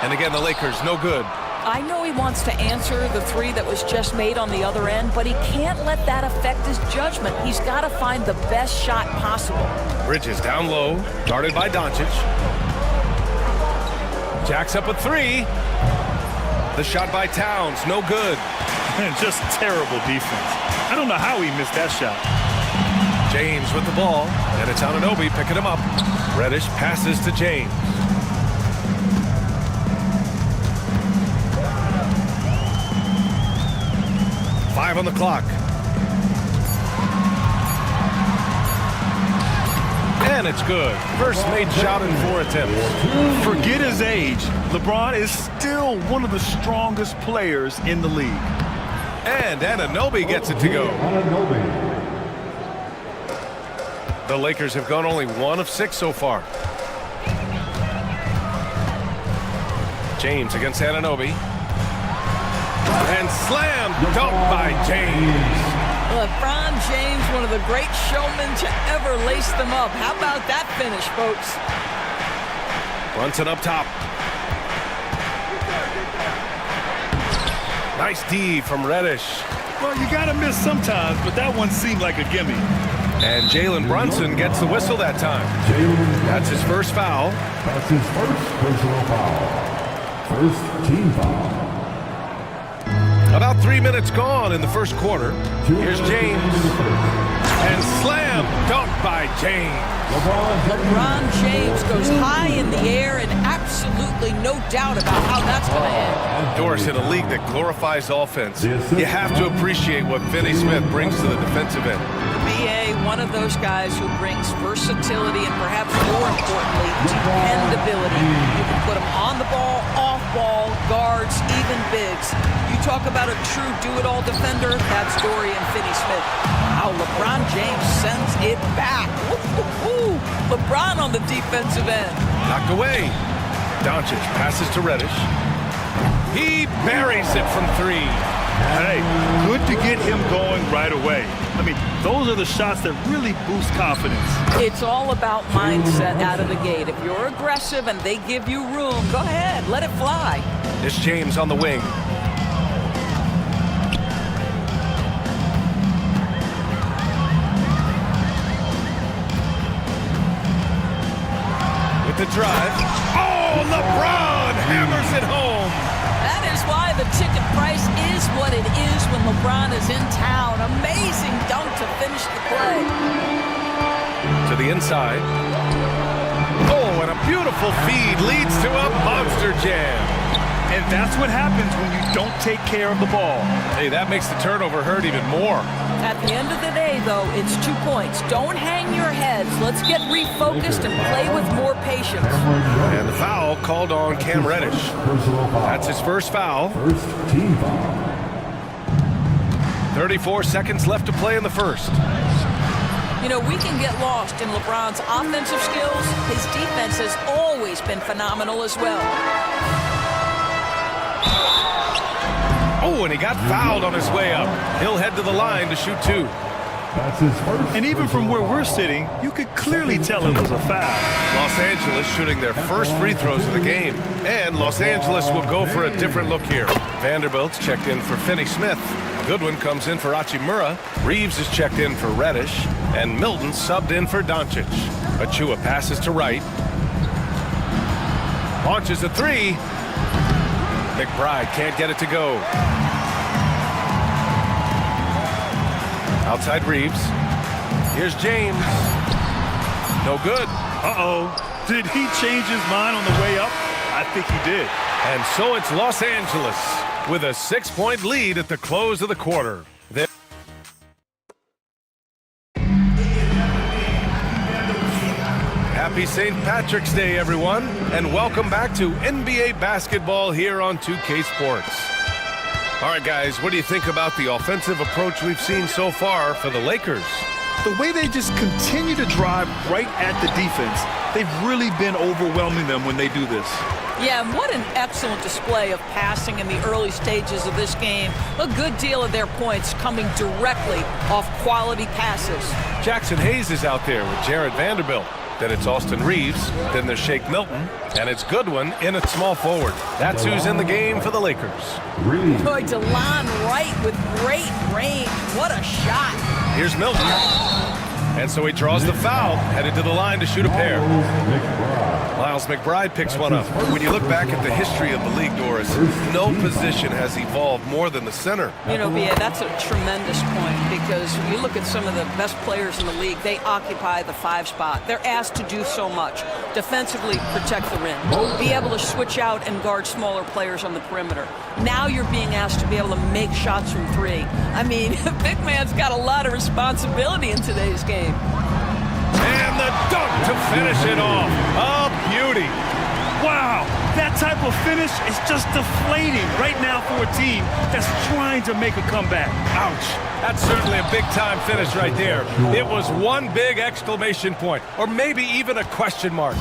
[SPEAKER 12] And again, the Lakers, no good.
[SPEAKER 17] I know he wants to answer the three that was just made on the other end, but he can't let that affect his judgment. He's got to find the best shot possible.
[SPEAKER 12] Bridges down low, guarded by Doncic. Jacks up a three. The shot by Towns, no good.
[SPEAKER 14] Just terrible defense. I don't know how he missed that shot.
[SPEAKER 12] James with the ball, and it's Anunoby picking him up. Reddish passes to James. Five on the clock. And it's good. First made shot in 4 attempts.
[SPEAKER 14] Forget his age. LeBron is still one of the strongest players in the league.
[SPEAKER 12] And Anunoby gets it to go. The Lakers have gone only 1 of 6 so far. James against Anunoby. And slam dunk by James.
[SPEAKER 17] LeBron James, one of the great showmen to ever lace them up. How about that finish, folks?
[SPEAKER 12] Brunson up top. Nice D from Reddish.
[SPEAKER 14] Well, you got to miss sometimes, but that one seemed like a gimme.
[SPEAKER 12] And Jalen Brunson gets the whistle that time. That's his first foul.
[SPEAKER 7] That's his first personal foul. First team foul.
[SPEAKER 12] About 3 minutes gone in the first quarter. Here's James. And slam dunk by James.
[SPEAKER 17] LeBron James goes high in the air and absolutely no doubt about how that's going to end.
[SPEAKER 12] Doris, in a league that glorifies offense, you have to appreciate what Finney-Smith brings to the defensive end.
[SPEAKER 17] B.A., one of those guys who brings versatility and perhaps more importantly, dependability. You can put him on the ball, off ball, guards, even bigs. You talk about a true do-it-all defender, that's Dorian Finney-Smith. How LeBron James sends it back. Ooh, LeBron on the defensive end.
[SPEAKER 12] Knocked away. Doncic passes to Reddish. He buries it from 3.
[SPEAKER 14] Hey, good to get him going right away. I mean, those are the shots that really boost confidence.
[SPEAKER 17] It's all about mindset out of the gate. If you're aggressive and they give you room, go ahead, let it fly.
[SPEAKER 12] It's James on the wing. With the drive. Oh, LeBron hammers it home.
[SPEAKER 17] That is why the ticket price is what it is when LeBron is in town. Amazing dunk to finish the play.
[SPEAKER 12] To the inside. Oh, and a beautiful feed leads to a monster jam.
[SPEAKER 14] And that's what happens when you don't take care of the ball.
[SPEAKER 12] Hey, that makes the turnover hurt even more.
[SPEAKER 17] At the end of the day, though, it's 2 points. Don't hang your heads. Let's get refocused and play with more patience.
[SPEAKER 12] And the foul called on Cam Reddish. That's his first foul.
[SPEAKER 7] First team foul.
[SPEAKER 12] 34 seconds left to play in the first.
[SPEAKER 17] You know, we can get lost in LeBron's offensive skills. His defense has always been phenomenal as well.
[SPEAKER 12] Oh, and he got fouled on his way up. He'll head to the line to shoot 2.
[SPEAKER 7] That's his first.
[SPEAKER 14] And even from where we're sitting, you could clearly tell it was a foul.
[SPEAKER 12] Los Angeles shooting their first free throws of the game. And Los Angeles will go for a different look here. Vanderbilt's checked in for Finney Smith. Goodwin comes in for Hachimura. Reeves is checked in for Reddish. And Milton subbed in for Doncic. Achua passes to Wright. Launches a 3. McBride can't get it to go. Outside Reeves. Here's James. No good.
[SPEAKER 14] Uh-oh. Did he change his mind on the way up? I think he did.
[SPEAKER 12] And so it's Los Angeles with a 6-point lead at the close of the quarter. Happy St. Patrick's Day, everyone, and welcome back to NBA basketball here on 2K Sports. All right, guys, what do you think about the offensive approach we've seen so far for the Lakers?
[SPEAKER 14] The way they just continue to drive right at the defense, they've really been overwhelming them when they do this.
[SPEAKER 17] Yeah, and what an excellent display of passing in the early stages of this game. A good deal of their points coming directly off quality passes.
[SPEAKER 12] Jackson Hayes is out there with Jared Vanderbilt. Then it's Austin Reeves. Then there's Shake Milton. And it's Goodwin in at small forward. That's who's in the game for the Lakers.
[SPEAKER 17] Boy, DeLon Wright with great range. What a shot.
[SPEAKER 12] Here's Milton. And so he draws the foul, headed to the line to shoot a pair. Miles McBride picks one up. When you look back at the history of the league, Doris, no position has evolved more than the center.
[SPEAKER 17] You know, B.A., that's a tremendous point because you look at some of the best players in the league, they occupy the 5 spot. They're asked to do so much. Defensively, protect the rim. Be able to switch out and guard smaller players on the perimeter. Now you're being asked to be able to make shots from 3. I mean, big man's got a lot of responsibility in today's game.
[SPEAKER 12] And the dunk to finish it off. A beauty.
[SPEAKER 14] Wow, that type of finish is just deflating right now for a team that's trying to make a comeback.
[SPEAKER 12] Ouch. That's certainly a big-time finish right there. It was one big exclamation point, or maybe even a question mark.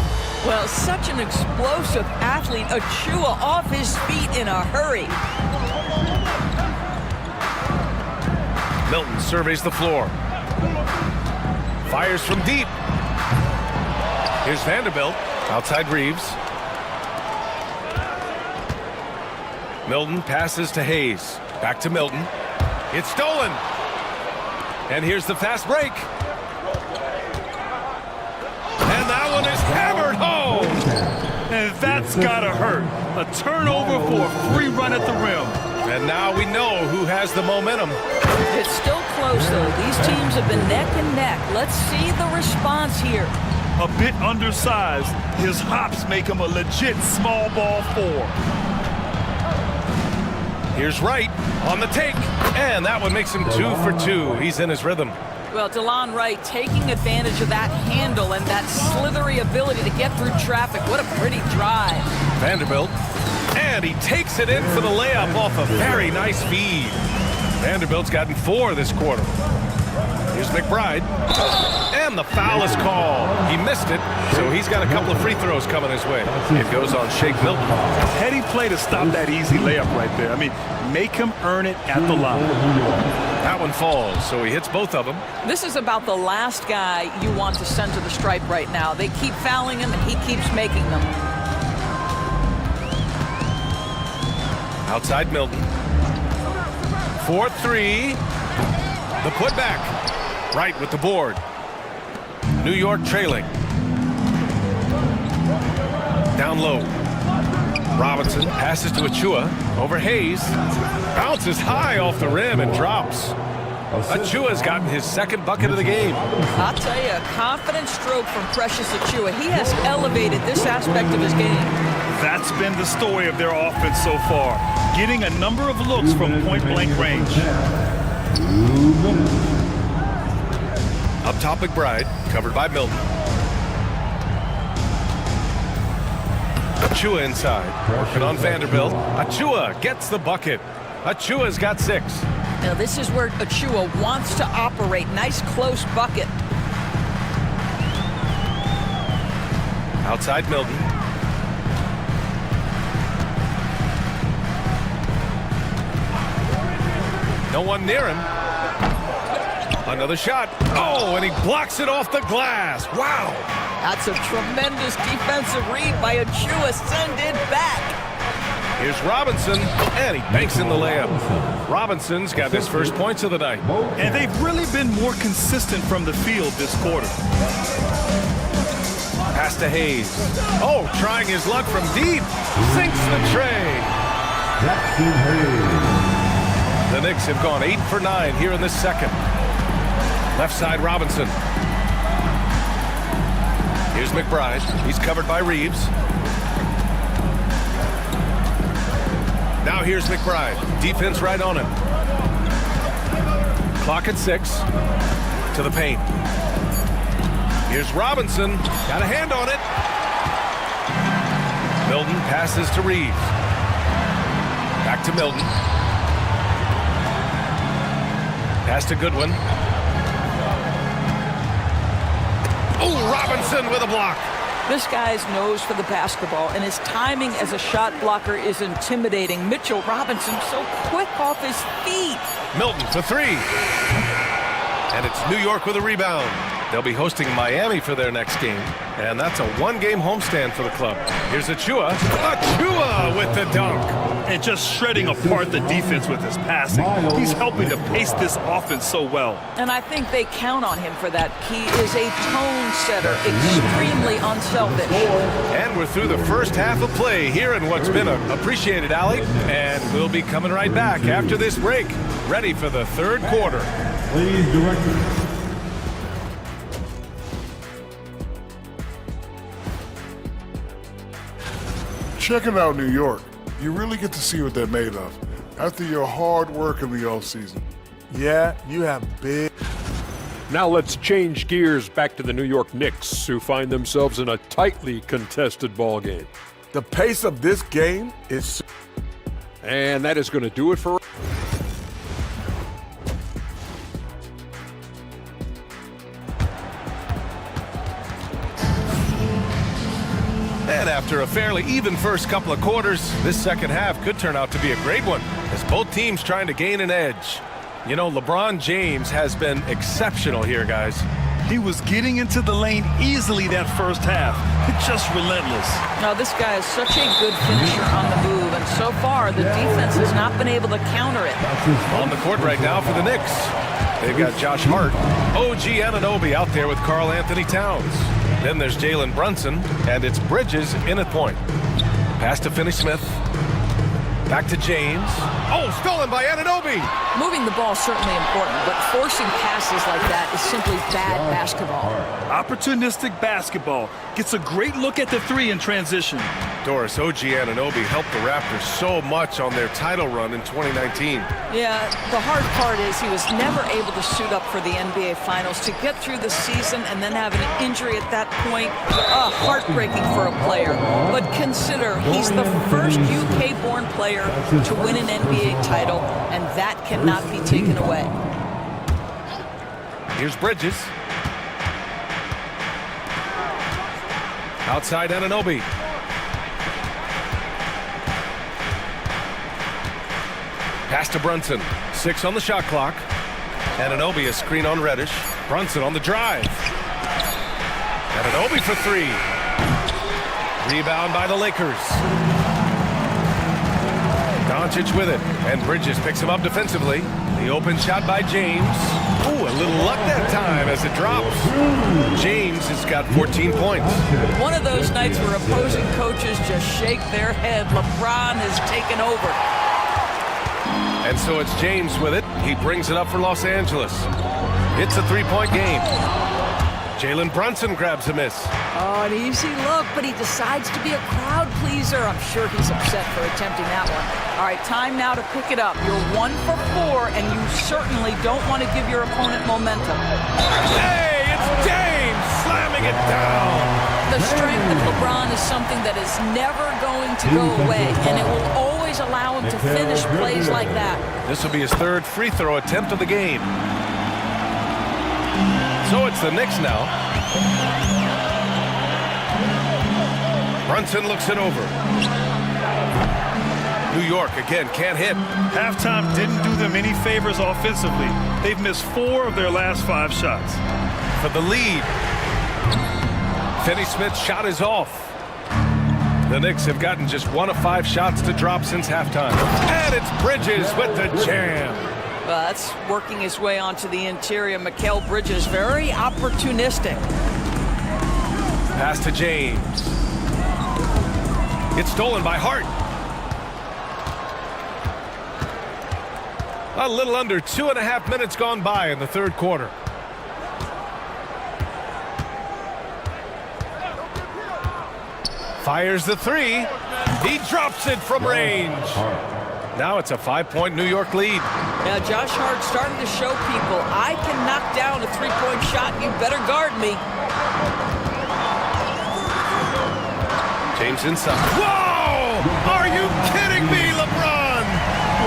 [SPEAKER 17] Well, such an explosive athlete. Achua off his feet in a hurry.
[SPEAKER 12] Milton surveys the floor. Fires from deep. Here's Vanderbilt. Outside Reeves. Milton passes to Hayes. Back to Milton. It's stolen. And here's the fast break. And that one is hammered home.
[SPEAKER 14] And that's gotta hurt. A turnover for a free run at the rim.
[SPEAKER 12] And now we know who has the momentum.
[SPEAKER 17] It's still close, though. These teams have been neck and neck. Let's see the response here.
[SPEAKER 14] A bit undersized, his hops make him a legit small ball 4.
[SPEAKER 12] Here's Wright on the take. And that one makes him 2 for 2. He's in his rhythm.
[SPEAKER 17] Well, DeLon Wright taking advantage of that handle and that slithery ability to get through traffic. What a pretty drive.
[SPEAKER 12] Vanderbilt. And he takes it in for the layup off a very nice feed. Vanderbilt's gotten 4 this quarter. Here's McBride. And the foul is called. He missed it, so he's got a couple of free throws coming his way. It goes on Shake Milton.
[SPEAKER 14] Heady play to stop that easy layup right there. I mean, make him earn it at the line.
[SPEAKER 12] That one falls, so he hits both of them.
[SPEAKER 17] This is about the last guy you want to send to the stripe right now. They keep fouling him, and he keeps making them.
[SPEAKER 12] Outside Milton. 4-3. The putback. Right with the board. New York trailing. Down low. Robinson passes to Achua. Over Hayes. Bounces high off the rim and drops. Achua's gotten his 2nd bucket of the game.
[SPEAKER 17] I'll tell you, a confident stroke from Precious Achua. He has elevated this aspect of his game.
[SPEAKER 14] That's been the story of their offense so far. Getting a number of looks from point-blank range.
[SPEAKER 7] 2 minutes.
[SPEAKER 12] Up top, McBride, covered by Milton. Achua inside, working on Vanderbilt. Achua gets the bucket. Achua's got 6.
[SPEAKER 17] Now this is where Achua wants to operate. Nice close bucket.
[SPEAKER 12] Outside Milton. No one near him. Another shot. Oh, and he blocks it off the glass. Wow.
[SPEAKER 17] That's a tremendous defensive read by Achua. Send it back.
[SPEAKER 12] Here's Robinson, and he banks in the layup. Robinson's got his first points of the night.
[SPEAKER 14] And they've really been more consistent from the field this quarter.
[SPEAKER 12] Pass to Hayes. Oh, trying his luck from deep. Sinks the tray. The Knicks have gone 8 for 9 here in this second. Left side, Robinson. Here's McBride. He's covered by Reeves. Now here's McBride. Defense right on him. Clock at 6. To the paint. Here's Robinson. Got a hand on it. Milton passes to Reeves. Back to Milton. Pass to Goodwin. Oh, Robinson with a block.
[SPEAKER 17] This guy's nose for the basketball, and his timing as a shot blocker is intimidating. Mitchell Robinson so quick off his feet.
[SPEAKER 12] Milton for 3. And it's New York with a rebound. They'll be hosting Miami for their next game, and that's a 1-game homestand for the club. Here's Achua. Achua with the dunk.
[SPEAKER 14] And just shredding apart the defense with his passing. He's helping to pace this offense so well.
[SPEAKER 17] And I think they count on him for that. He is a tone setter, extremely unselfish.
[SPEAKER 12] And we're through the first half of play here in what's been appreciated alley. And we'll be coming right back after this break, ready for the third quarter.
[SPEAKER 7] Please, director.
[SPEAKER 15] Checking out New York, you really get to see what they're made of after your hard work in the offseason.
[SPEAKER 10] Yeah, you have big.
[SPEAKER 9] Now let's change gears back to the New York Knicks, who find themselves in a tightly contested ball game.
[SPEAKER 10] The pace of this game is...
[SPEAKER 9] And that is going to do it for...
[SPEAKER 12] And after a fairly even first couple of quarters, this second half could turn out to be a great one, as both teams trying to gain an edge. You know, LeBron James has been exceptional here, guys.
[SPEAKER 14] He was getting into the lane easily that first half. Just relentless.
[SPEAKER 17] Now, this guy is such a good finisher on the move, and so far, the defense has not been able to counter it.
[SPEAKER 12] On the court right now for the Knicks. They've got Josh Hart, OG Anunoby out there with Karl Anthony Towns. Then there's Jalen Brunson, and it's Bridges in at point. Pass to Finney-Smith. Back to James. Oh, stolen by Anunoby.
[SPEAKER 17] Moving the ball is certainly important, but forcing passes like that is simply bad basketball.
[SPEAKER 14] Opportunistic basketball. Gets a great look at the 3 in transition.
[SPEAKER 12] Doris, OG Anunoby helped the Raptors so much on their title run in 2019.
[SPEAKER 17] Yeah, the hard part is he was never able to suit up for the NBA Finals. To get through the season and then have an injury at that point, heartbreaking for a player. But consider, he's the first UK-born player to win an NBA title, and that cannot be taken away.
[SPEAKER 12] Here's Bridges. Outside Anunoby. Pass to Brunson. 6 on the shot clock. Anunoby a screen on Reddish. Brunson on the drive. Anunoby for 3. Rebound by the Lakers. Doncic with it, and Bridges picks him up defensively. The open shot by James. Ooh, a little luck that time as it drops. James has got 14 points.
[SPEAKER 17] One of those nights where opposing coaches just shake their head. LeBron has taken over.
[SPEAKER 12] And so it's James with it. He brings it up for Los Angeles. It's a 3-point game. Jalen Brunson grabs a miss.
[SPEAKER 17] Oh, an easy look, but he decides to be a crowd pleaser. I'm sure he's upset for attempting that one. All right, time now to pick it up. You're 1 for 4, and you certainly don't want to give your opponent momentum.
[SPEAKER 12] Hey,
[SPEAKER 17] the strength of LeBron is something that is never going to go away, and it will always allow him to finish plays like that.
[SPEAKER 12] This will be his third free throw attempt of the game. So it's the Knicks now. Brunson looks it over. New York again can't hit.
[SPEAKER 14] Halftime didn't do them any favors offensively. They've missed 4 of their last 5 shots.
[SPEAKER 12] For the lead. Finney-Smith's shot is off. The Knicks have gotten just 1 of 5 shots to drop since halftime. And it's Bridges with the jam.
[SPEAKER 17] Well, that's working his way onto the interior. Mikal Bridges, very opportunistic.
[SPEAKER 12] Pass to James. It's stolen by Hart. A little under 2.5 minutes gone by in the third quarter. Fires the 3. He drops it from range. Now it's a 5-point New York lead.
[SPEAKER 17] Now Josh Hart starting to show people, I can knock down a 3-point shot. You better guard me.
[SPEAKER 12] James inside. Whoa! Are you kidding me, LeBron?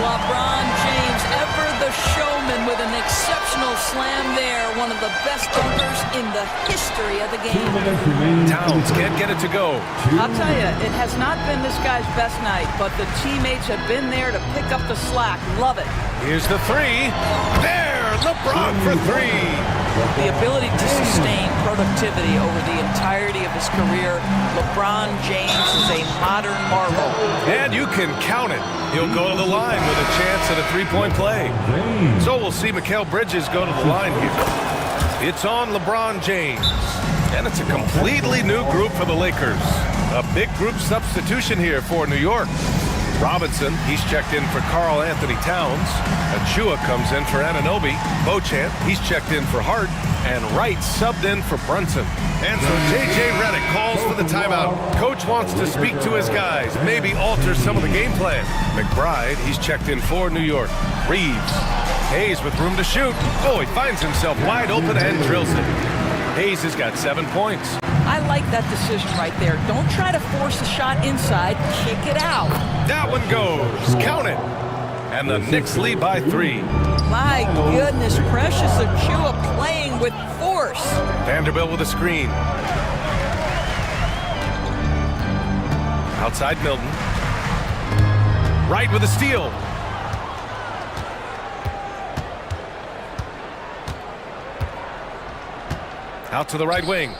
[SPEAKER 17] LeBron James, ever the showman, with an exceptional slam there. One of the best dunkers in the history of the game.
[SPEAKER 12] Towns can't get it to go.
[SPEAKER 17] I'll tell you, it has not been this guy's best night, but the teammates have been there to pick up the slack. Love it.
[SPEAKER 12] Here's the 3. There! LeBron for 3.
[SPEAKER 17] The ability to sustain productivity over the entirety of his career, LeBron James is a modern marvel.
[SPEAKER 12] And you can count it. He'll go to the line with a chance at a 3-point play. So we'll see Mikal Bridges go to the line here. It's on LeBron James. And it's a completely new group for the Lakers. A big group substitution here for New York. Robinson, he's checked in for Karl Anthony Towns. Achua comes in for Anunoby. Beauchamp, he's checked in for Hart. And Wright subbed in for Brunson. And so J.J. Redick calls for the timeout. Coach wants to speak to his guys, maybe alter some of the game plan. McBride, he's checked in for New York. Reeves. Hayes with room to shoot. Oh, he finds himself wide open and drills it. Hayes has got 7 points.
[SPEAKER 17] I like that decision right there. Don't try to force a shot inside. Kick it out.
[SPEAKER 12] That one goes. Count it. And the Knicks lead by 3.
[SPEAKER 17] My goodness, Precious Achua playing with force.
[SPEAKER 12] Vanderbilt with a screen. Outside Milton. Wright with a steal. Out to the right wing.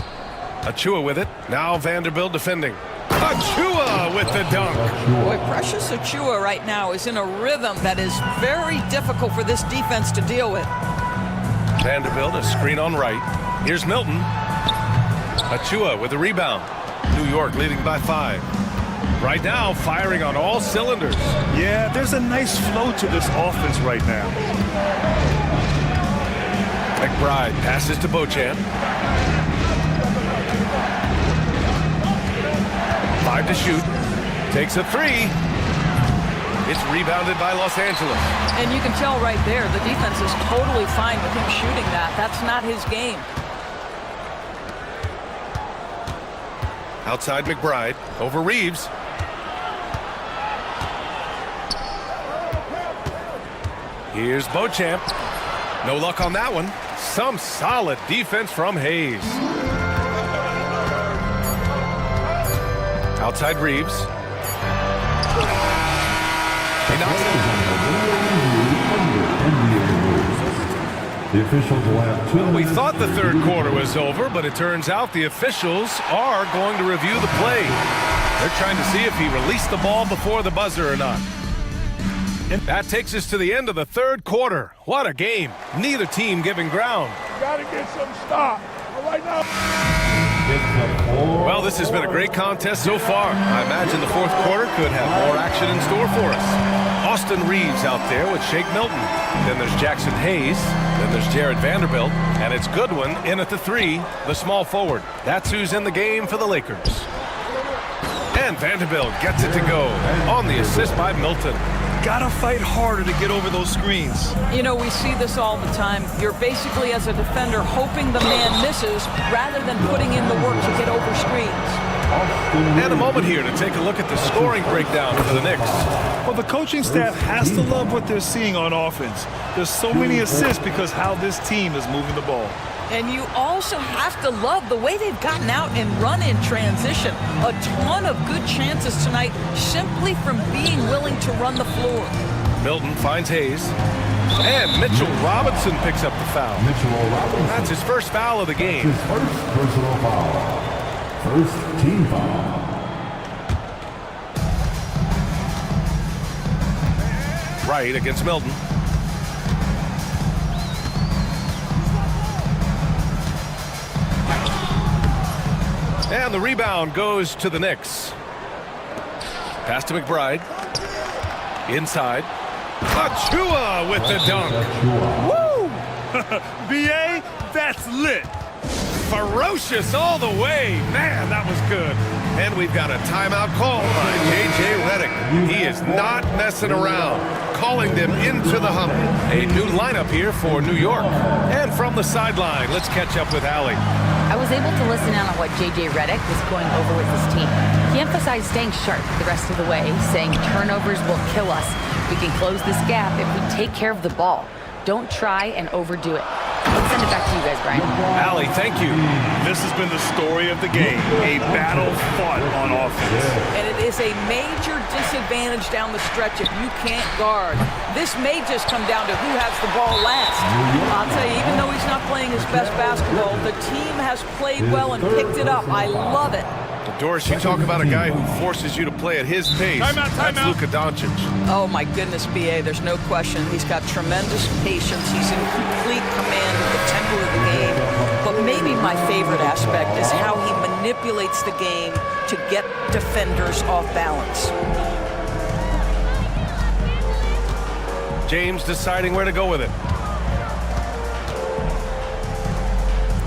[SPEAKER 12] Achua with it. Now Vanderbilt defending. Achua with the dunk.
[SPEAKER 17] Boy, Precious Achua right now is in a rhythm that is very difficult for this defense to deal with.
[SPEAKER 12] Vanderbilt, a screen on Wright. Here's Milton. Achua with a rebound. New York leading by 5. Right now, firing on all cylinders.
[SPEAKER 14] Yeah, there's a nice flow to this offense right now.
[SPEAKER 12] McBride passes to Beauchamp. 5 to shoot. Takes a 3. It's rebounded by Los Angeles.
[SPEAKER 17] And you can tell right there, the defense is totally fine with him shooting that. That's not his game.
[SPEAKER 12] Outside McBride. Over Reeves. Here's Beauchamp. No luck on that one. Some solid defense from Hayes. Outside Reeves. He knocks
[SPEAKER 7] The officials will have 2
[SPEAKER 12] We thought the third quarter was over, but it turns out the officials are going to review the play. They're trying to see if he released the ball before the buzzer or not. And that takes us to the end of the third quarter. What a game. Neither team giving ground.
[SPEAKER 10] Gotta get some stop. Right now.
[SPEAKER 12] Well, this has been a great contest so far. I imagine the fourth quarter could have more action in store for us. Austin Reeves out there with Shake Milton. Then there's Jackson Hayes. Then there's Jared Vanderbilt. And it's Goodwin in at the 3, the small forward. That's who's in the game for the Lakers. And Vanderbilt gets it to go on the assist by Milton.
[SPEAKER 14] gotta fight harder to get over those screens.
[SPEAKER 17] You know, we see this all the time. You're basically, as a defender, hoping the man misses rather than putting in the work to get over screens.
[SPEAKER 12] And a moment here to take a look at the scoring breakdown for the Knicks.
[SPEAKER 14] Well, the coaching staff has to love what they're seeing on offense. There's so many assists because how this team is moving the ball.
[SPEAKER 17] And you also have to love the way they've gotten out and run in transition. A ton of good chances tonight simply from being willing to run the floor.
[SPEAKER 12] Milton finds Hayes. And Mitchell Robinson picks up the foul. That's his first foul of the game.
[SPEAKER 7] His first personal foul. First team foul.
[SPEAKER 12] Right against Milton. And the rebound goes to the Knicks. Pass to McBride. Inside. Achua with the dunk.
[SPEAKER 14] Woo! B.A., that's lit.
[SPEAKER 12] Ferocious all the way. Man, that was good. And we've got a timeout call by J.J. Redick. He is not messing around, calling them into the huddle. A new lineup here for New York. And from the sideline, let's catch up with Allie.
[SPEAKER 16] I was able to listen in on what J.J. Redick was going over with his team. He emphasized staying sharp the rest of the way, saying turnovers will kill us. We can close this gap if we take care of the ball. Don't try and overdo it. Let's send it back to you guys, Brian.
[SPEAKER 12] Allie, thank you.
[SPEAKER 14] This has been the story of the game, a battle fought on offense.
[SPEAKER 17] And it is a major disadvantage down the stretch if you can't guard. This may just come down to who has the ball last. I'll tell you, even though he's not playing his best basketball, the team has played well and picked it up. I love it.
[SPEAKER 12] Doris, you talk about a guy who forces you to play at his pace. That's Luka Doncic.
[SPEAKER 17] Oh, my goodness, B.A., there's no question. He's got tremendous patience. He's in complete command of the tempo of the game. But maybe my favorite aspect is how he manipulates the game to get defenders off balance.
[SPEAKER 12] James deciding where to go with it.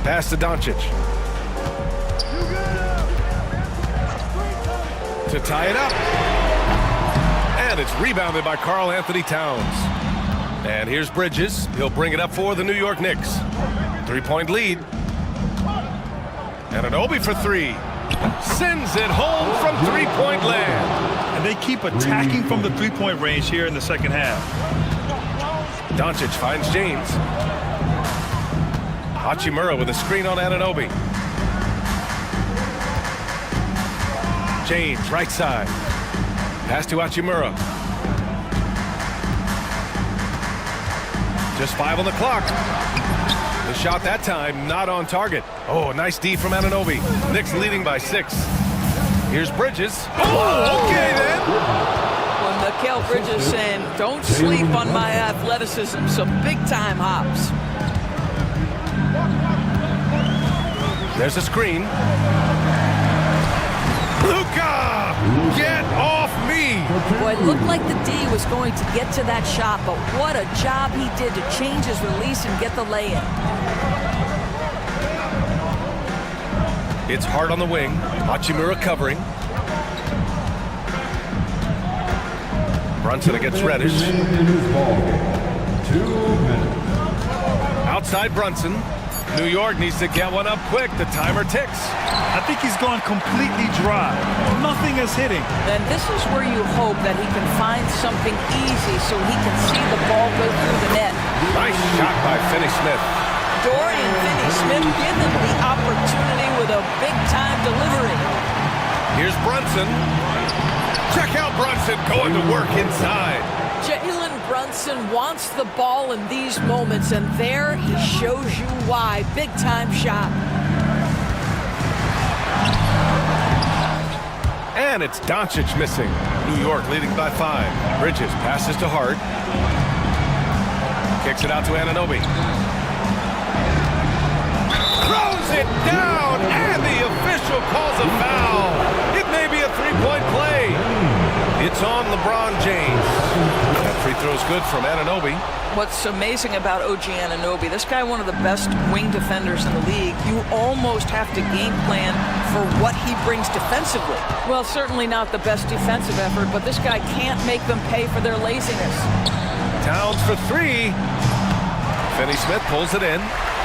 [SPEAKER 12] Pass to Doncic. To tie it up. And it's rebounded by Karl Anthony Towns. And here's Bridges. He'll bring it up for the New York Knicks. 3-point lead. And Anunoby for three. Sends it home from three-point land.
[SPEAKER 14] And they keep attacking from the three-point range here in the second half.
[SPEAKER 12] Doncic finds James. Hachimura with a screen on Anunoby. James, right side. Pass to Hachimura. Just 5 on the clock. The shot that time, not on target. Oh, nice D from Anunoby. Knicks leading by 6. Here's Bridges. Oh, okay then.
[SPEAKER 17] Well, Mikal Bridges saying, don't sleep on my athleticism. Some big-time hops.
[SPEAKER 12] There's a screen. Luka! Get off me!
[SPEAKER 17] Well, it looked like the D was going to get to that shot, but what a job he did to change his release and get the lay-in.
[SPEAKER 12] It's hard on the wing. Hachimura covering. Brunson against Reddish.
[SPEAKER 7] 2 minutes.
[SPEAKER 12] Outside Brunson. New York needs to get one up quick. The timer ticks.
[SPEAKER 14] I think he's gone completely dry. Nothing is hitting.
[SPEAKER 17] Then this is where you hope that he can find something easy so he can see the ball go through the net.
[SPEAKER 12] Nice shot by Finney-Smith.
[SPEAKER 17] Dorian Finney-Smith given the opportunity with a big-time delivery.
[SPEAKER 12] Here's Brunson. Check out Brunson going to work inside.
[SPEAKER 17] Jalen Brunson wants the ball in these moments, and there he shows you why. Big-time shot.
[SPEAKER 12] And it's Doncic missing. New York leading by 5. Bridges passes to Hart. Kicks it out to Anunoby. Throws it down, and the official calls a foul. It may be a three-point play. It's on LeBron James. Free throw's good from Anunoby.
[SPEAKER 17] What's amazing about OG Anunoby, this guy one of the best wing defenders in the league. You almost have to game plan for what he brings defensively. Well, certainly not the best defensive effort, but this guy can't make them pay for their laziness.
[SPEAKER 12] Towns for three. Finney Smith pulls it in.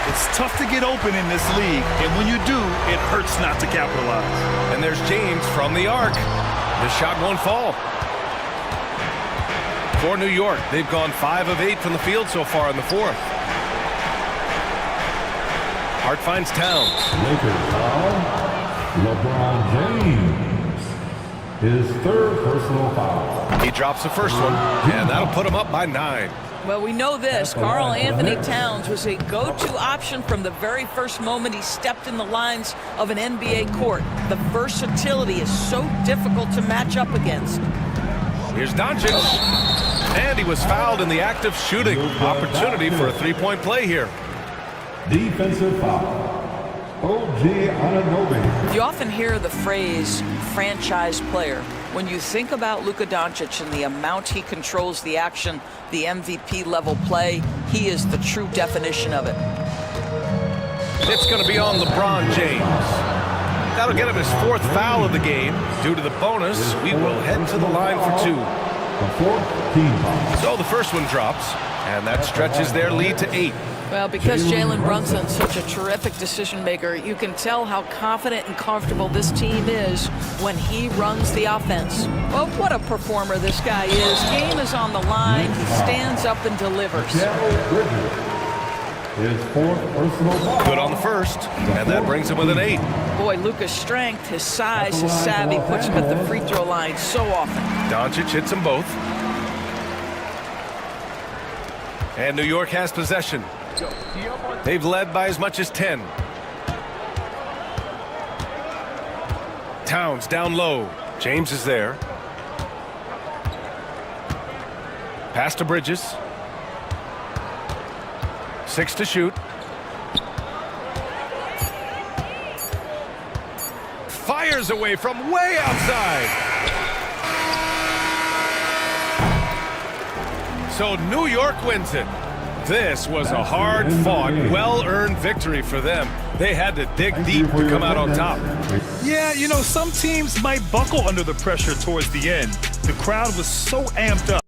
[SPEAKER 14] It's tough to get open in this league, and when you do, it hurts not to capitalize.
[SPEAKER 12] And there's James from the arc. The shot won't fall. For New York, they've gone 5 of 8 from the field so far in the fourth. Hart finds Towns.
[SPEAKER 7] Lakers foul. LeBron James. His third personal foul.
[SPEAKER 12] He drops the first one, and that'll put him up by 9.
[SPEAKER 17] Well, we know this. Karl Anthony Towns was a go-to option from the very first moment he stepped in the lines of an NBA court. The versatility is so difficult to match up against.
[SPEAKER 12] Here's Doncic. And he was fouled in the act of shooting. Opportunity for a three-point play here.
[SPEAKER 7] Defensive foul. OG Anunoby.
[SPEAKER 17] You often hear the phrase franchise player. When you think about Luka Doncic and the amount he controls the action, the MVP level play, he is the true definition of it.
[SPEAKER 12] It's going to be on LeBron James. That'll get him his 4th foul of the game. Due to the bonus, we will head to the line for 2. So the first one drops, and that stretches their lead to 8.
[SPEAKER 17] Well, because Jalen Brunson's such a terrific decision maker, you can tell how confident and comfortable this team is when he runs the offense. Well, what a performer this guy is. Game is on the line. He stands up and delivers.
[SPEAKER 7] His 4th personal foul.
[SPEAKER 12] Good on the first, and that brings him with an 8.
[SPEAKER 17] Boy, Luka's strength, his size, his savvy puts him at the free throw line so often.
[SPEAKER 12] Doncic hits them both. And New York has possession. They've led by as much as 10. Towns down low. James is there. Pass to Bridges. 6 to shoot. Fires away from way outside. So New York wins it. This was a hard-fought, well-earned victory for them. They had to dig deep to come out on top.
[SPEAKER 14] Yeah, you know, some teams might buckle under the pressure towards the end. The crowd was so amped up.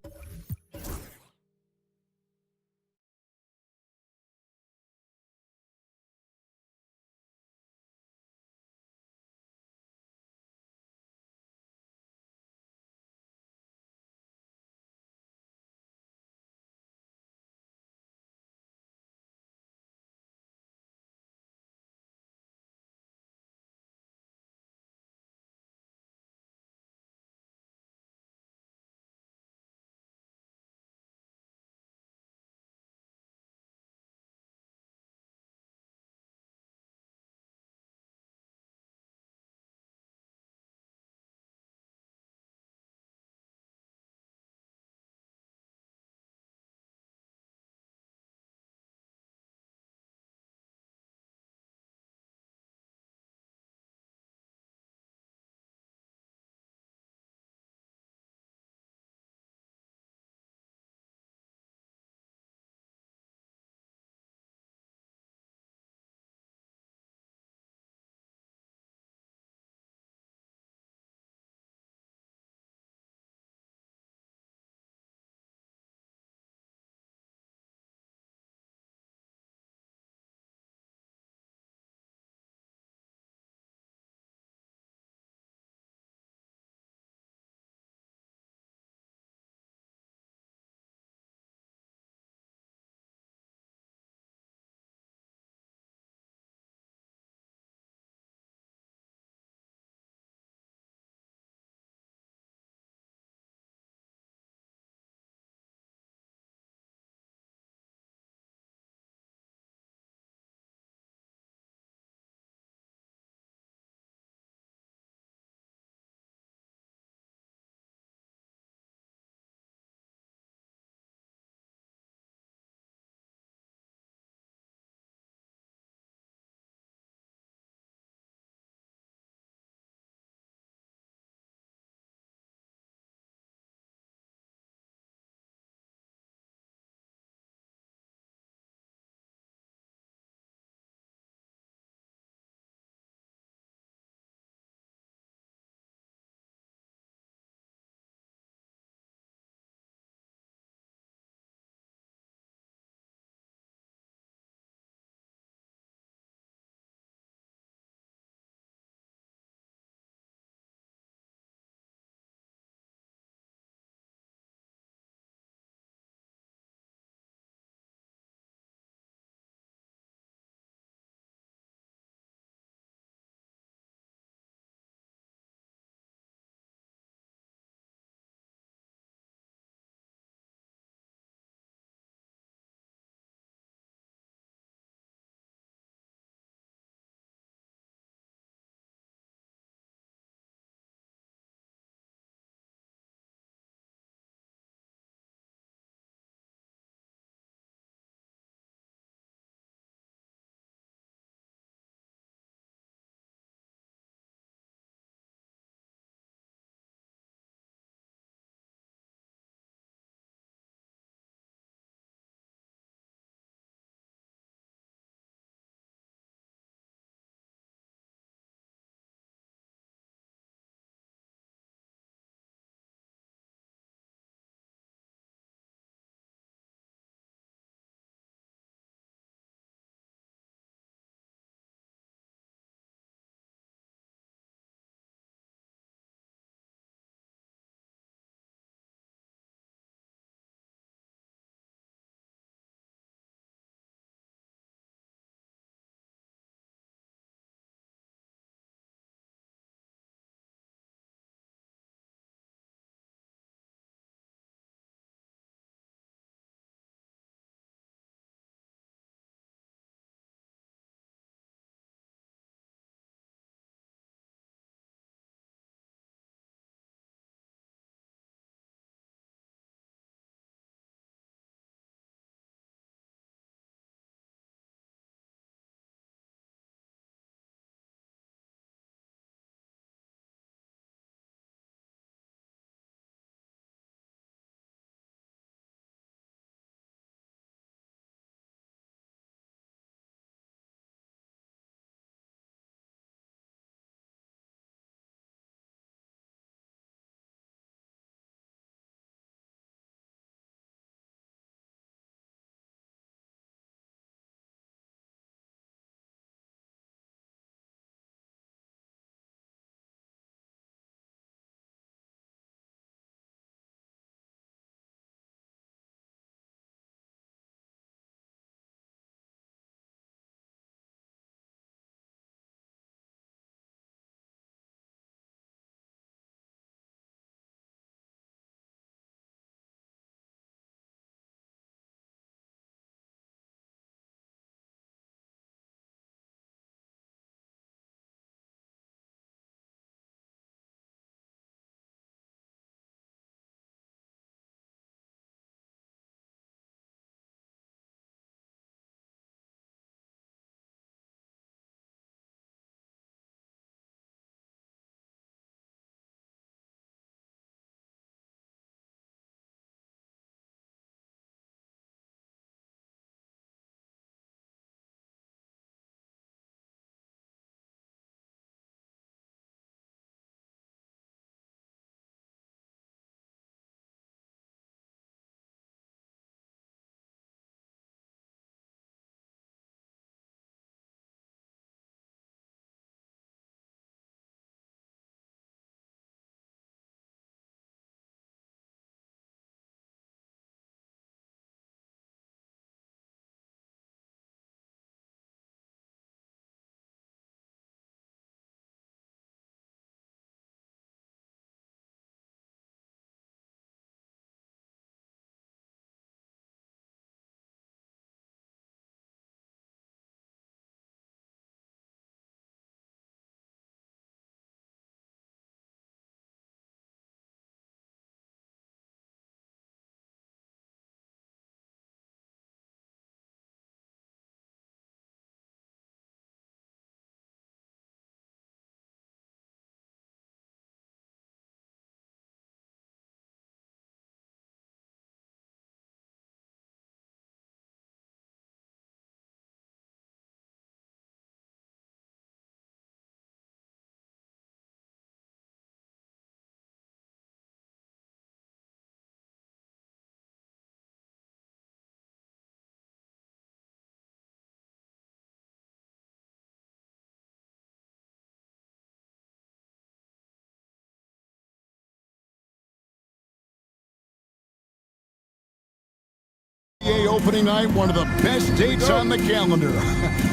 [SPEAKER 1] NBA opening night, one of the best dates on the calendar.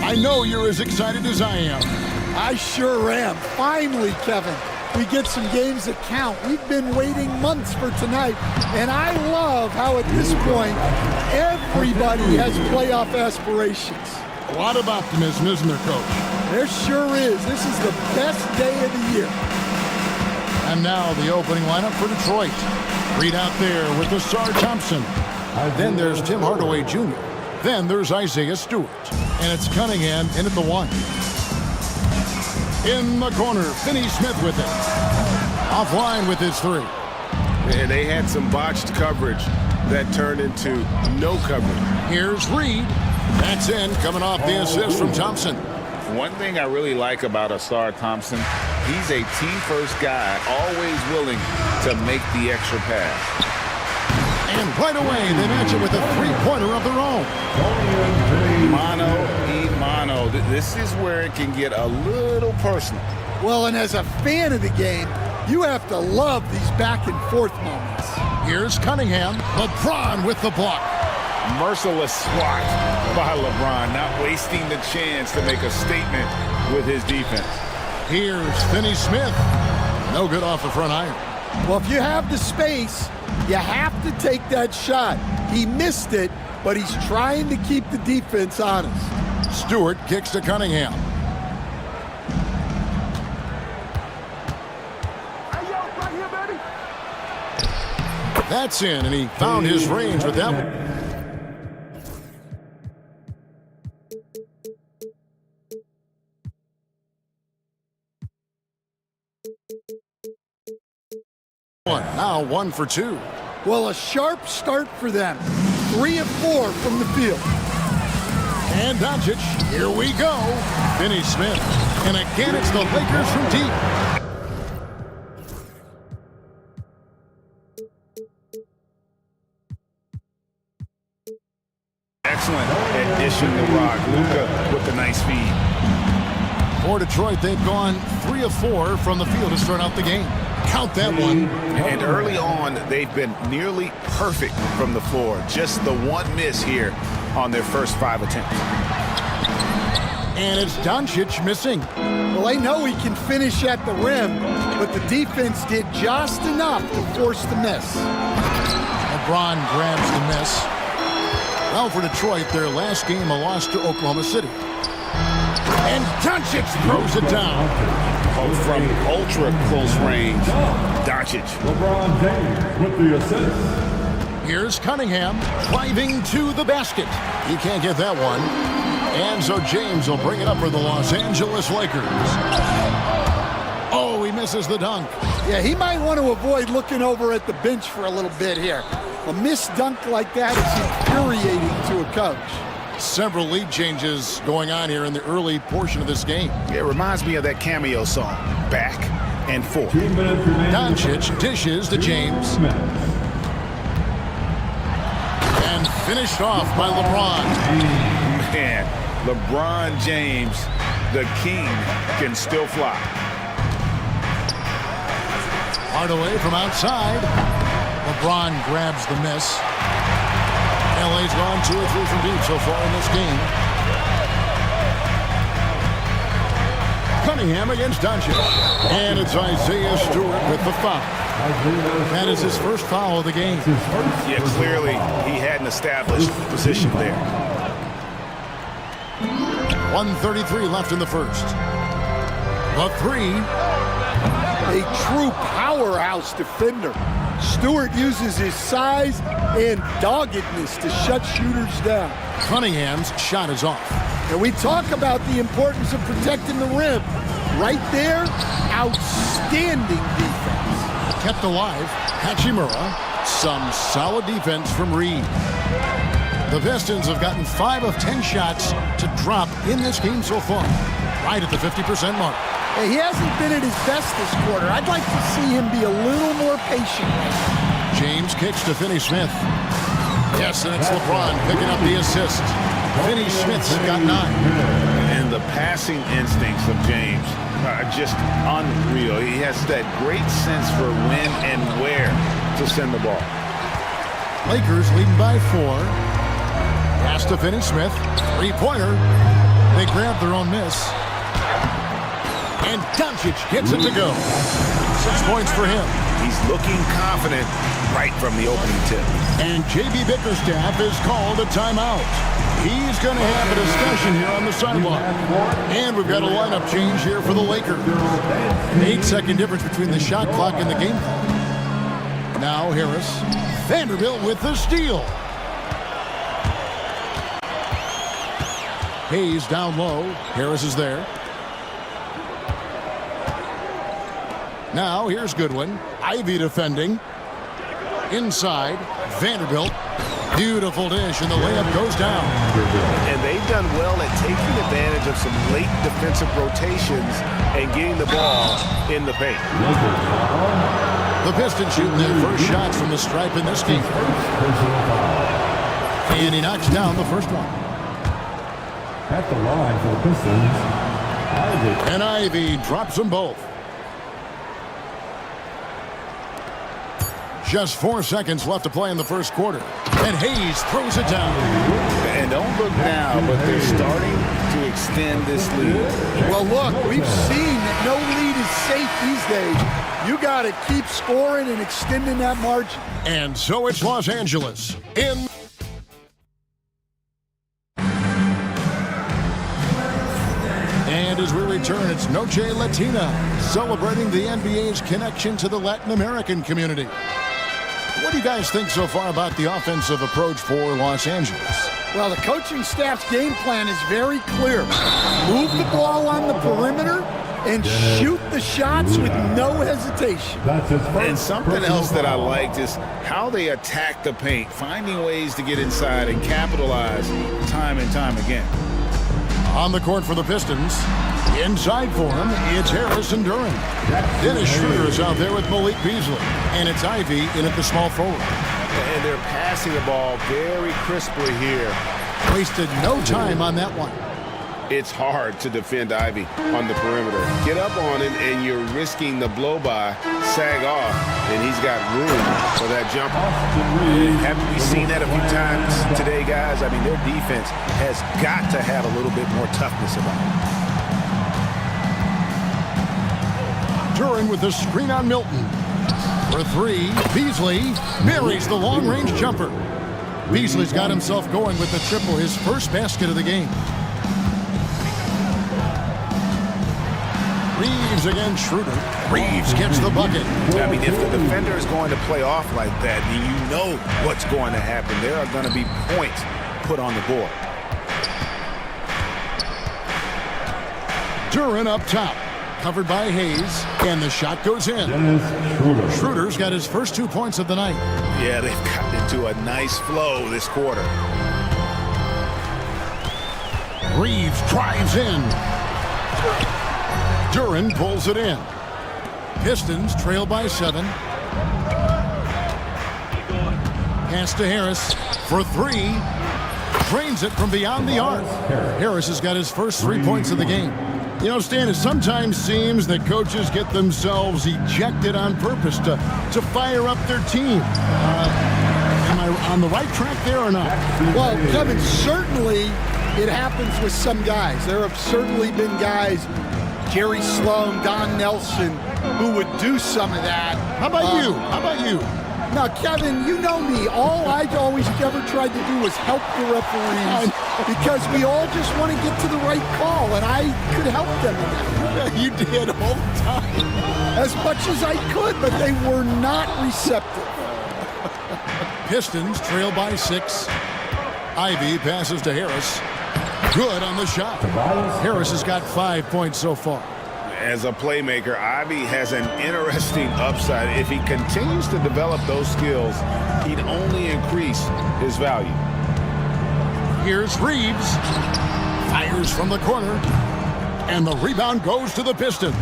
[SPEAKER 1] I know you're as excited as I am.
[SPEAKER 20] I sure am. Finally, Kevin, we get some games that count. We've been waiting months for tonight, and I love how at this point, everybody has playoff aspirations.
[SPEAKER 1] A lot of optimism, isn't there, Coach?
[SPEAKER 20] There sure is. This is the best day of the year.
[SPEAKER 1] And now the opening lineup for Detroit. Reed out there with the Sar Thompson. Then there's Tim Hardaway Jr. Then there's Isaiah Stewart. And it's Cunningham in at the 1. In the corner, Finney Smith with it. Offline with his 3.
[SPEAKER 18] And they had some botched coverage that turned into no coverage.
[SPEAKER 1] Here's Reed. That's in, coming off the assist from Thompson.
[SPEAKER 8] One thing I really like about Asar Thompson, he's a team-first guy, always willing to make the extra pass.
[SPEAKER 1] And right away, they match it with a three-pointer of their own.
[SPEAKER 8] Mano. This is where it can get a little personal.
[SPEAKER 20] Well, and as a fan of the game, you have to love these back-and-forth moments.
[SPEAKER 1] Here's Cunningham. LeBron with the block.
[SPEAKER 8] Merciless swat by LeBron, not wasting the chance to make a statement with his defense.
[SPEAKER 1] Here's Finney Smith. No good off the front iron.
[SPEAKER 20] Well, if you have the space, you have to take that shot. He missed it, but he's trying to keep the defense honest.
[SPEAKER 1] Stewart kicks to Cunningham. That's in, and he found his range with that one. Now 1 for 2.
[SPEAKER 20] Well, a sharp start for them. 3 of 4 from the field.
[SPEAKER 1] And Doncic, here we go. Finney Smith. And again, it's the Lakers from deep.
[SPEAKER 8] Excellent addition to Rock. Luka with the nice feed.
[SPEAKER 1] For Detroit, they've gone 3 of 4 from the field to start out the game. Count that one.
[SPEAKER 8] And early on, they've been nearly perfect from the floor. Just the one miss here on their first 5 attempts.
[SPEAKER 1] And it's Doncic missing.
[SPEAKER 20] Well, they know he can finish at the rim, but the defense did just enough to force the miss.
[SPEAKER 1] LeBron grabs the miss. Well, for Detroit, their last game, a loss to Oklahoma City. And Doncic throws it down.
[SPEAKER 8] From ultra close range, Doncic.
[SPEAKER 7] LeBron James with the assist.
[SPEAKER 1] Here's Cunningham driving to the basket. He can't get that one. And so James will bring it up for the Los Angeles Lakers. Oh, he misses the dunk.
[SPEAKER 20] Yeah, he might want to avoid looking over at the bench for a little bit here. A missed dunk like that is infuriating to a coach.
[SPEAKER 1] Several lead changes going on here in the early portion of this game.
[SPEAKER 8] It reminds me of that cameo song, Back and Forth.
[SPEAKER 1] Doncic dishes to James. And finished off by LeBron.
[SPEAKER 8] Man, LeBron James, the king, can still fly.
[SPEAKER 1] Hardaway from outside. LeBron grabs the miss. LA's gone 2 or 3 from deep so far in this game. Cunningham against Doncic. And it's Isaiah Stewart with the foul. That is his first foul of the game.
[SPEAKER 8] Yeah, clearly he had an established position there.
[SPEAKER 1] 1:33 left in the first. The 3.
[SPEAKER 20] A true powerhouse defender. Stewart uses his size and doggedness to shut shooters down.
[SPEAKER 1] Cunningham's shot is off.
[SPEAKER 20] And we talk about the importance of protecting the rim. Right there, outstanding defense.
[SPEAKER 1] Kept alive, Hachimura. Some solid defense from Reed. The Pistons have gotten 5 of 10 shots to drop in this game so far. Right at the 50% mark.
[SPEAKER 20] He hasn't been at his best this quarter. I'd like to see him be a little more patient.
[SPEAKER 1] James kicks to Finney Smith. Yes, and it's LeBron picking up the assist. Finney Smith's got 9.
[SPEAKER 8] And the passing instincts of James are just unreal. He has that great sense for when and where to send the ball.
[SPEAKER 1] Lakers leading by 4. Pass to Finney-Smith. Three-pointer. They grab their own miss. And Doncic gets it to go. 6 points for him.
[SPEAKER 3] He's looking confident right from the opening tip.
[SPEAKER 1] And J.B. Bickerstaff is called a timeout. He's going to have a discussion here on the sideline. And we've got a lineup change here for the Lakers. An 8-second difference between the shot clock and the game clock. Now Harris. Vanderbilt with the steal. Hayes down low. Harris is there. Now here's Goodwin. Ivy defending. Inside. Vanderbilt. Beautiful dish, and the layup goes down.
[SPEAKER 3] And they've done well at taking advantage of some late defensive rotations and getting the ball in the paint.
[SPEAKER 1] The Pistons shooting their first shots from the stripe in this game. And he knocks down the first one.
[SPEAKER 7] At the line for the Pistons, Ivy.
[SPEAKER 1] And Ivy drops them both. Just 4 seconds left to play in the first quarter. And Hayes throws it down.
[SPEAKER 8] And don't look now, but they're starting to extend this lead.
[SPEAKER 20] Well, look, we've seen that no lead is safe these days. You got to keep scoring and extending that margin.
[SPEAKER 1] And so it's Los Angeles in. And as we return, it's Noche Latina, celebrating the NBA's connection to the Latin American community. What do you guys think so far about the offensive approach for Los Angeles?
[SPEAKER 20] Well, the coaching staff's game plan is very clear. Move the ball on the perimeter and shoot the shots with no hesitation.
[SPEAKER 8] And something else that I liked is how they attack the paint, finding ways to get inside and capitalize time and time again.
[SPEAKER 1] On the court for the Pistons, inside for him, it's Harris and Duran. Dennis Schroeder is out there with Malik Beasley, and it's Ivy in at the small forward.
[SPEAKER 3] And they're passing the ball very crisply here.
[SPEAKER 1] Wasted no time on that one.
[SPEAKER 8] It's hard to defend Ivy on the perimeter. Get up on him, and you're risking the blow-by, sag off, and he's got room for that jumper.
[SPEAKER 3] Haven't we seen that a few times today, guys? I mean, their defense has got to have a little bit more toughness about it.
[SPEAKER 1] Duran with the screen on Milton. For three, Beasley buries the long-range jumper. Beasley's got himself going with the triple, his first basket of the game. Reeves against Schroeder. Reeves gets the bucket.
[SPEAKER 3] I mean, if the defender is going to play off like that, then you know what's going to happen. There are going to be points put on the board.
[SPEAKER 1] Duran up top. Covered by Hayes. And the shot goes in. Schroeder's got his first 2 points of the night.
[SPEAKER 3] Yeah, they've gotten into a nice flow this quarter.
[SPEAKER 1] Reeves drives in. Duran pulls it in. Pistons trail by 7. Pass to Harris for three. Drains it from beyond the arc. Harris has got his first 3 points of the game. You know, Stan, it sometimes seems that coaches get themselves ejected on purpose to fire up their team. Am I on the right track there or not?
[SPEAKER 20] Well, Kevin, certainly it happens with some guys. There have certainly been guys, Jerry Sloan, Don Nelson, who would do some of that.
[SPEAKER 1] How about you? How about you?
[SPEAKER 20] Now, Kevin, you know me. All I always ever tried to do was help the referees because we all just want to get to the right call, and I could help them in that.
[SPEAKER 1] You did all the time.
[SPEAKER 20] As much as I could, but they were not receptive.
[SPEAKER 1] Pistons trail by 6. Ivy passes to Harris. Good on the shot. Harris has got 5 points so far.
[SPEAKER 8] As a playmaker, Ivy has an interesting upside. If he continues to develop those skills, he'd only increase his value.
[SPEAKER 1] Here's Reeves. Fires from the corner. And the rebound goes to the Pistons.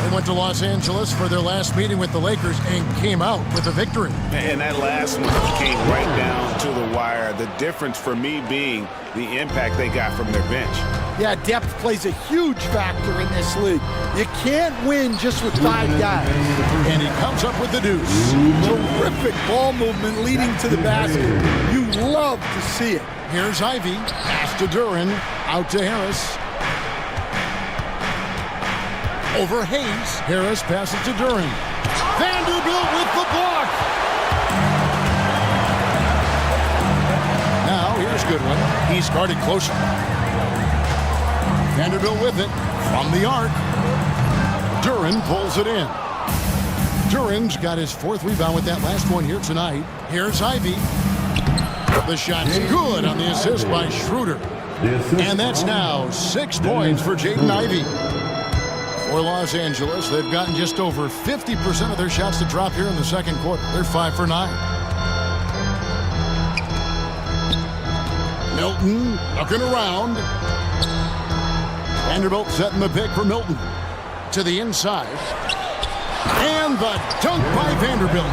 [SPEAKER 1] They went to Los Angeles for their last meeting with the Lakers and came out with a victory.
[SPEAKER 8] And that last one came right down to the wire. The difference for me being the impact they got from their bench.
[SPEAKER 20] Yeah, depth plays a huge factor in this league. You can't win just with 5 guys.
[SPEAKER 1] And he comes up with the deuce.
[SPEAKER 20] Terrific ball movement leading to the basket. You love to see it.
[SPEAKER 1] Here's Ivy. Pass to Duran. Out to Harris. Over Hayes. Harris passes to Duran. Vanderbilt with the block. Now here's Goodwin. He's guarded closer. Vanderbilt with it from the arc. Duran pulls it in. Duran's got his 4th rebound with that last one here tonight. Here's Ivy. The shot's good on the assist by Schroeder. And that's now 6 points for Jaden Ivey. For Los Angeles, they've gotten just over 50% of their shots to drop here in the second quarter. They're 5 for 9. Milton looking around. Vanderbilt setting the pick for Milton. To the inside. And the dunk by Vanderbilt.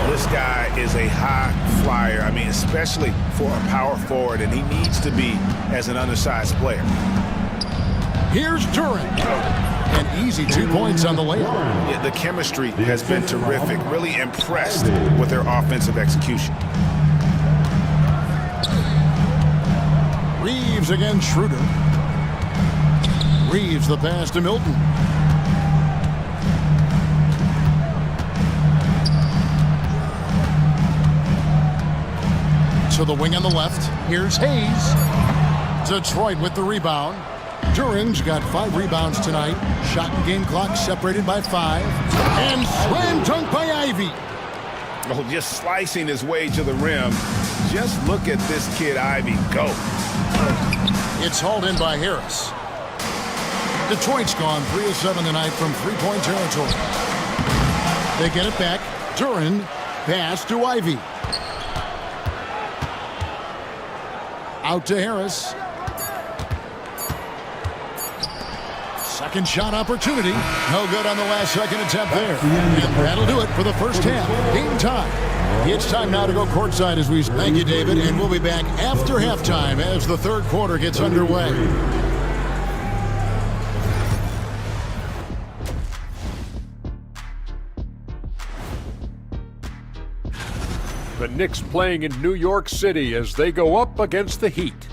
[SPEAKER 3] This guy is a high flyer. I mean, especially for a power forward, and he needs to be as an undersized player.
[SPEAKER 1] Here's Duran. An easy 2 points on the layup.
[SPEAKER 3] Yeah, the chemistry has been terrific. Really impressed with their offensive execution.
[SPEAKER 1] Reeves against Schroeder. Reeves the pass to Milton. To the wing on the left. Here's Hayes. Detroit with the rebound. Duran's got 5 rebounds tonight. Shot and game clock separated by 5. And slam dunk by Ivy.
[SPEAKER 3] Oh, just slicing his way to the rim. Just look at this kid, Ivy, go.
[SPEAKER 1] It's hauled in by Harris. Detroit's gone 3 of 7 tonight from 3-point territory. They get it back. Duran, pass to Ivy. Out to Harris. Second shot opportunity. No good on the last second attempt there. And that'll do it for the first half. Game time. It's time now to go courtside as we thank you, David, and we'll be back after halftime as the third quarter gets underway.
[SPEAKER 9] The Knicks playing in New York City as they go up against the Heat.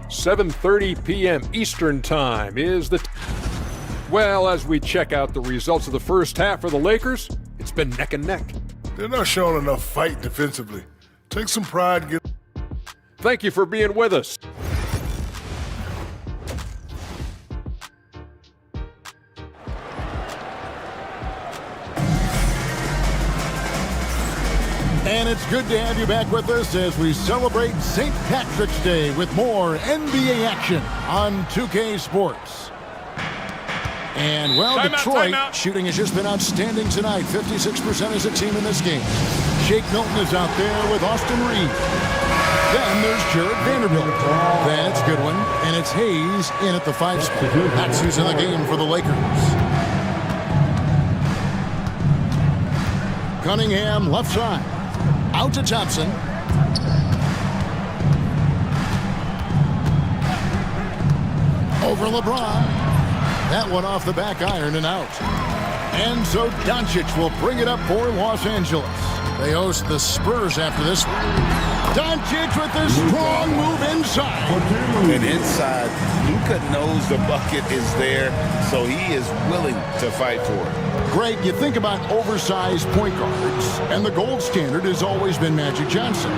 [SPEAKER 9] 7:30 p.m. Eastern Time is the... Well, as we check out the results of the first half for the Lakers, it's been neck and neck.
[SPEAKER 15] They're not showing enough fight defensively. Take some pride.
[SPEAKER 9] Thank you for being with us.
[SPEAKER 1] And it's good to have you back with us as we celebrate St. Patrick's Day with more NBA action on 2K Sports. And, well, Detroit shooting has just been outstanding tonight. 56% as a team in this game. Shake Milton is out there with Austin Reeves. Then there's Jared Vanderbilt. Then it's Goodwin, and it's Hayes in at the 5 spot. That's who's in the game for the Lakers. Cunningham left side. Out to Thompson. Over LeBron. That one off the back iron and out. And so Doncic will bring it up for Los Angeles. They host the Spurs after this one. Doncic with a strong move inside.
[SPEAKER 8] And inside, Luka knows the bucket is there, so he is willing to fight for it.
[SPEAKER 1] Greg, you think about oversized point guards, and the gold standard has always been Magic Johnson.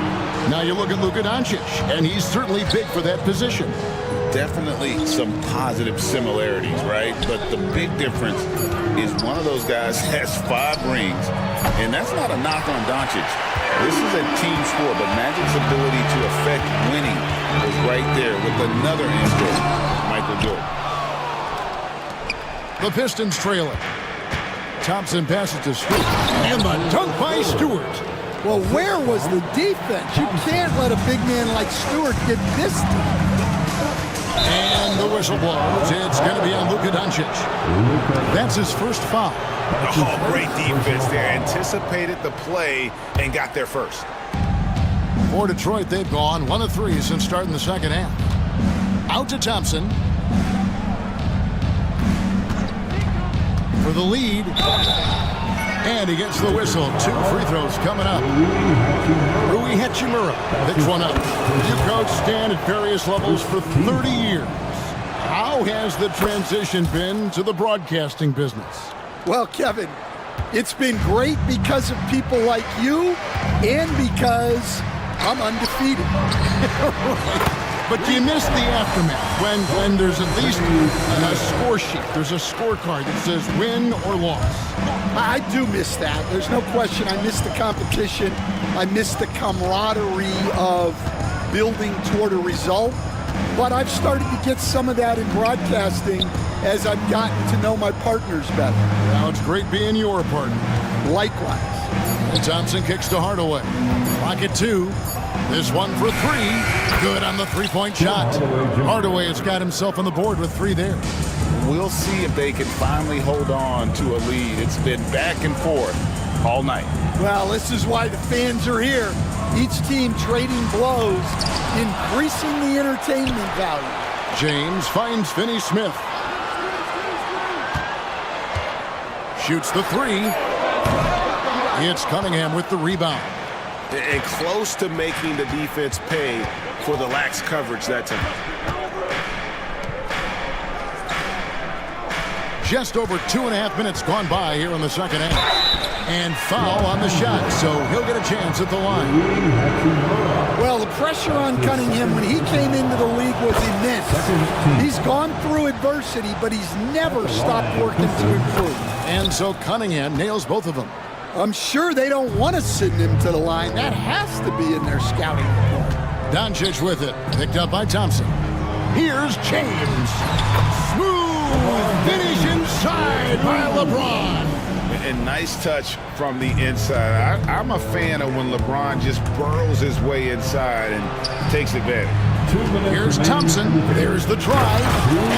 [SPEAKER 1] Now you look at Luka Doncic, and he's certainly big for that position.
[SPEAKER 8] Definitely some positive similarities, right? But the big difference is one of those guys has 5 rings, and that's not a knock on Doncic. This is a team sport, but Magic's ability to affect winning is right there with another injury, Michael Jordan.
[SPEAKER 1] The Pistons trail it. Thompson passes to Stewart, and the dunk by Stewart.
[SPEAKER 20] Well, where was the defense? You can't let a big man like Stewart get this time.
[SPEAKER 1] And the whistle blows. It's going to be on Luka Doncic. That's his first foul.
[SPEAKER 3] Oh, great defense there. Anticipated the play and got there first.
[SPEAKER 1] For Detroit, they've gone 1 of 3 since starting the second half. Out to Thompson. For the lead. And he gets the whistle. 2 free throws coming up. Rui Hachimura picks one up. You coached Stan at various levels for 30 years. How has the transition been to the broadcasting business?
[SPEAKER 20] Well, Kevin, it's been great because of people like you and because I'm undefeated.
[SPEAKER 1] But do you miss the aftermath when there's at least a score sheet? There's a scorecard that says win or loss.
[SPEAKER 20] I do miss that. There's no question. I miss the competition. I miss the camaraderie of building toward a result. But I've started to get some of that in broadcasting as I've gotten to know my partners better.
[SPEAKER 1] Now it's great being your partner.
[SPEAKER 20] Likewise.
[SPEAKER 1] And Thompson kicks to Hardaway. Clock at 2. This one for 3. Good on the three-point shot. Hardaway has got himself on the board with 3 there.
[SPEAKER 8] We'll see if they can finally hold on to a lead. It's been back and forth all night.
[SPEAKER 20] Well, this is why the fans are here. Each team trading blows, increasing the entertainment value.
[SPEAKER 1] James finds Finney Smith. Shoots the 3. It's Cunningham with the rebound.
[SPEAKER 3] And close to making the defense pay for the lax coverage that time.
[SPEAKER 1] Just over 2.5 minutes gone by here in the second half. And foul on the shot, so he'll get a chance at the line.
[SPEAKER 20] Well, the pressure on Cunningham when he came into the league was immense. He's gone through adversity, but he's never stopped working to improve.
[SPEAKER 1] And so Cunningham nails both of them.
[SPEAKER 20] I'm sure they don't want to send him to the line. That has to be in their scouting report.
[SPEAKER 1] Doncic with it, picked up by Thompson. Here's James. Smooth finish inside by LeBron.
[SPEAKER 8] And nice touch from the inside. I'm a fan of when LeBron just burrows his way inside and takes advantage.
[SPEAKER 1] Here's Thompson. There's the drive.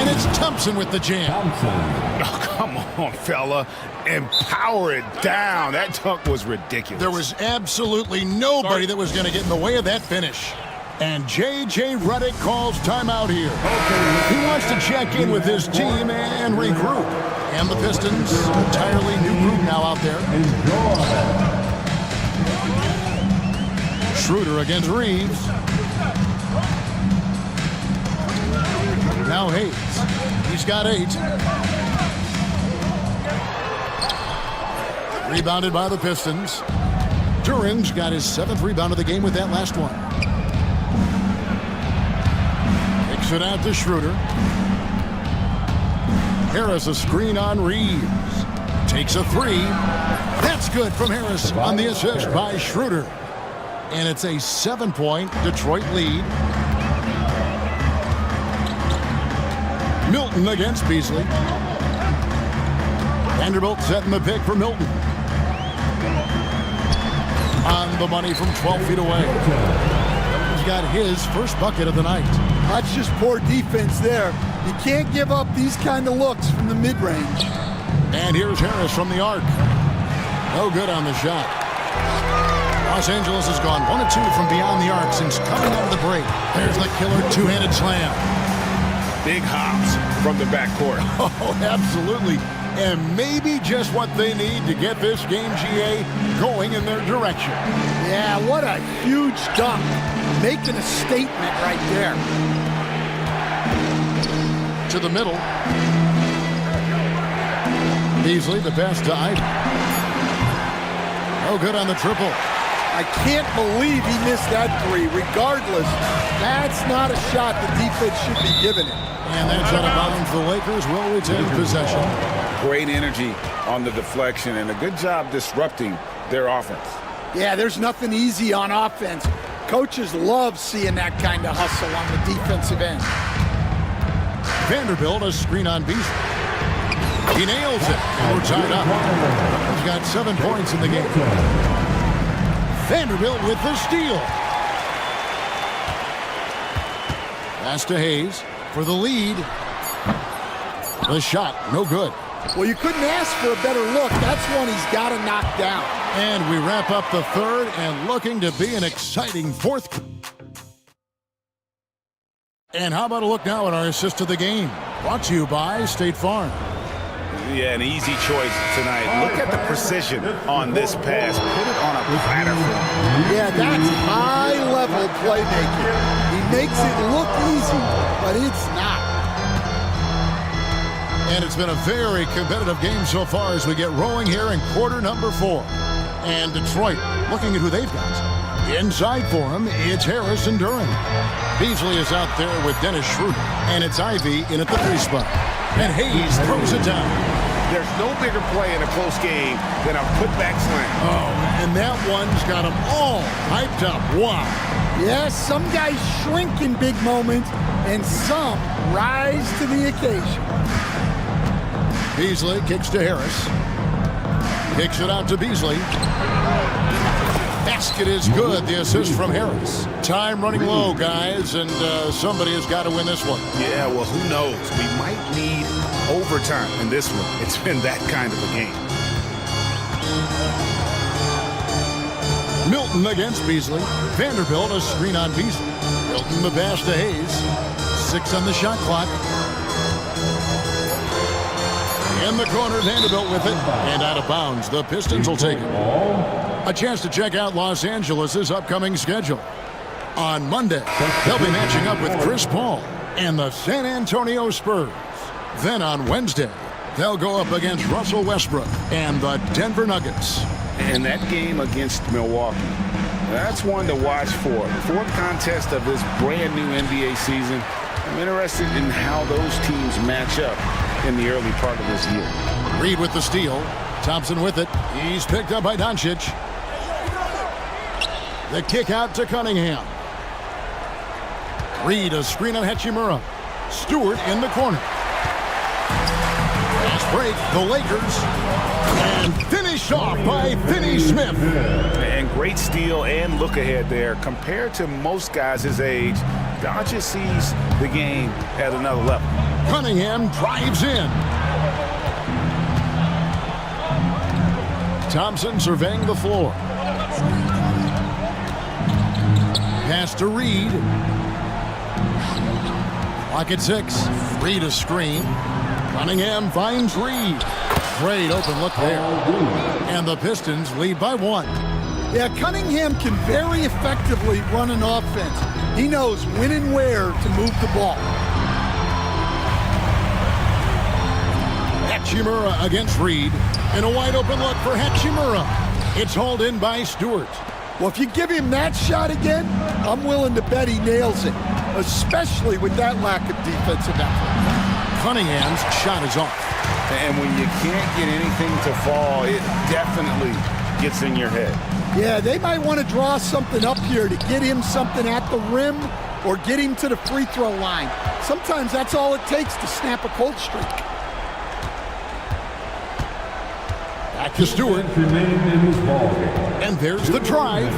[SPEAKER 1] And it's Thompson with the jam.
[SPEAKER 8] Oh, come on, fella. And power it down. That dunk was ridiculous.
[SPEAKER 1] There was absolutely nobody that was going to get in the way of that finish. And J.J. Redick calls timeout here. He wants to check in with his team and regroup. And the Pistons, entirely new group now out there. Schroeder against Reeves. Now Hayes. He's got 8. Rebounded by the Pistons. Duran's got his 7th rebound of the game with that last one. Kicks it out to Schroeder. Harris a screen on Reeves. Takes a 3. That's good from Harris on the assist by Schroeder. And it's a 7-point Detroit lead. Milton against Beasley. Vanderbilt setting the pick for Milton. On the money from 12 feet away. He's got his first bucket of the night.
[SPEAKER 20] That's just poor defense there. You can't give up these kind of looks from the mid-range.
[SPEAKER 1] And here's Harris from the arc. No good on the shot. Los Angeles has gone 1 of 2 from beyond the arc since coming out of the break. There's the killer two-handed slam.
[SPEAKER 3] Big hops from the backcourt.
[SPEAKER 1] Oh, absolutely. And maybe just what they need to get this game, GA, going in their direction.
[SPEAKER 20] Yeah, what a huge dunk. Making a statement right there.
[SPEAKER 1] To the middle. Beasley, the pass to Ivey. Oh, good on the triple.
[SPEAKER 20] I can't believe he missed that 3. Regardless, that's not a shot the defense should be giving him.
[SPEAKER 1] And that's out of bounds. The Lakers will retain possession.
[SPEAKER 8] Great energy on the deflection and a good job disrupting their offense.
[SPEAKER 20] Yeah, there's nothing easy on offense. Coaches love seeing that kind of hustle on the defensive end.
[SPEAKER 1] Vanderbilt, a screen on Beasley. He nails it. And we're tied up. He's got 7 points in the game. Vanderbilt with the steal. Pass to Hayes for the lead. The shot, no good.
[SPEAKER 20] Well, you couldn't ask for a better look. That's one he's got to knock down.
[SPEAKER 1] And we wrap up the third and looking to be an exciting fourth. And how about a look now at our assist of the game? Brought to you by State Farm.
[SPEAKER 3] Yeah, an easy choice tonight. Look at the precision on this pass. Put it on a platter.
[SPEAKER 20] Yeah, that's high-level playmaking. He makes it look easy, but it's not.
[SPEAKER 1] And it's been a very competitive game so far as we get rolling here in quarter number 4. And Detroit, looking at who they've got. Inside for him, it's Harris and Duran. Beasley is out there with Dennis Schroeder, and it's Ivy in at the 3 spot. And Hayes throws it down.
[SPEAKER 3] There's no bigger play in a close game than a putback slam.
[SPEAKER 1] Oh, and that one's got them all hyped up. Wow.
[SPEAKER 20] Yes, some guys shrink in big moments, and some rise to the occasion.
[SPEAKER 1] Beasley kicks to Harris. Kicks it out to Beasley. Basket is good. The assist from Harris. Time running low, guys, and somebody has got to win this one.
[SPEAKER 3] Yeah, well, who knows? We might need overtime in this one. It's been that kind of a game.
[SPEAKER 1] Milton against Beasley. Vanderbilt a screen on Beasley. Milton the pass to Hayes. 6 on the shot clock. In the corner, Vanderbilt with it. And out of bounds. The Pistons will take it. A chance to check out Los Angeles' upcoming schedule. On Monday, they'll be matching up with Chris Paul and the San Antonio Spurs. Then on Wednesday, they'll go up against Russell Westbrook and the Denver Nuggets.
[SPEAKER 3] And that game against Milwaukee, that's one to watch for. Fourth contest of this brand new NBA season. I'm interested in how those teams match up in the early part of this year.
[SPEAKER 1] Reed with the steal. Thompson with it. He's picked up by Doncic. The kick out to Cunningham. Reed a screen on Hachimura. Stewart in the corner. Fast break, the Lakers. And finished off by Finney-Smith.
[SPEAKER 3] And great steal and look ahead there. Compared to most guys his age, Doncic sees the game at another level.
[SPEAKER 1] Cunningham drives in. Thompson surveying the floor. Pass to Reed. Clock at 6. Reed a screen. Cunningham finds Reed. Great open look there. And the Pistons lead by 1.
[SPEAKER 20] Yeah, Cunningham can very effectively run an offense. He knows when and where to move the ball.
[SPEAKER 1] Hachimura against Reed. And a wide open look for Hachimura. It's hauled in by Stewart.
[SPEAKER 20] Well, if you give him that shot again, I'm willing to bet he nails it, especially with that lack of defensive effort.
[SPEAKER 1] Cunningham's shot is off.
[SPEAKER 3] And when you can't get anything to fall, it definitely gets in your head.
[SPEAKER 20] Yeah, they might want to draw something up here to get him something at the rim or get him to the free throw line. Sometimes that's all it takes to snap a cold streak.
[SPEAKER 1] Back to Stewart. And there's the drive.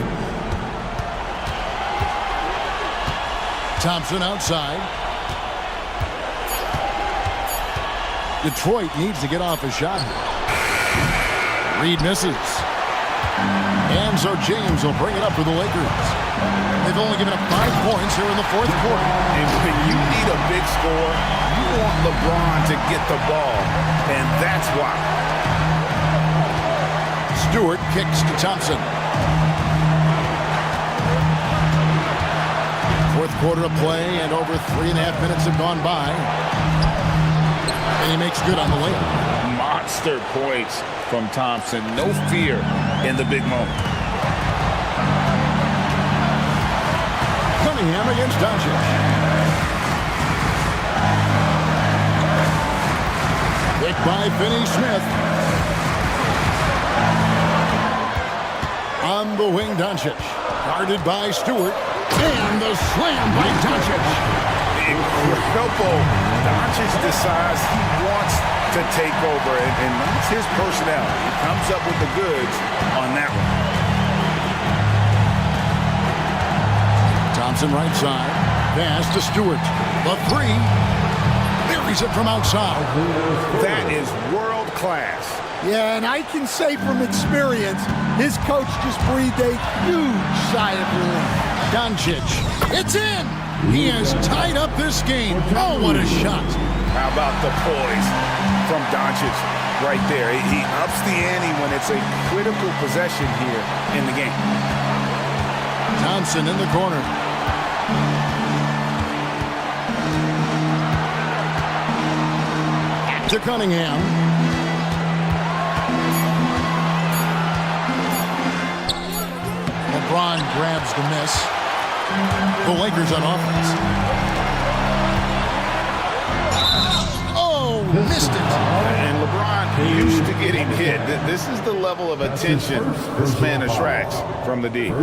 [SPEAKER 1] Thompson outside. Detroit needs to get off a shot. Reed misses. And so James will bring it up for the Lakers. They've only given up 5 points here in the 4th quarter.
[SPEAKER 3] And when you need a big score, you want LeBron to get the ball. And that's why.
[SPEAKER 1] Stewart kicks to Thompson. 4th quarter of play, and over 3.5 minutes have gone by. And he makes good on the layup.
[SPEAKER 8] Monster points from Thompson. No fear in the big moment.
[SPEAKER 1] Cunningham against Doncic. Picked by Finney-Smith. On the wing, Doncic. Guarded by Stewart. And the slam by Doncic.
[SPEAKER 3] Incredible. Doncic decides he wants to take over, and that's his personality. He comes up with the goods on that one.
[SPEAKER 1] Thompson right side. Pass to Stewart. The 3. Buries it from outside.
[SPEAKER 3] That is world class.
[SPEAKER 20] Yeah, and I can say from experience, his coach just breathed a huge sigh of relief.
[SPEAKER 1] Doncic. It's in! He has tied up this game. Oh, what a shot.
[SPEAKER 3] How about the poise from Doncic? right there. He ups the ante when it's a critical possession here in the game.
[SPEAKER 1] Thompson in the corner. To Cunningham. LeBron grabs the miss. The Lakers on offense. Oh, missed it.
[SPEAKER 8] And LeBron used to getting hit. This is the level of attention this man attracts from the D.
[SPEAKER 1] Good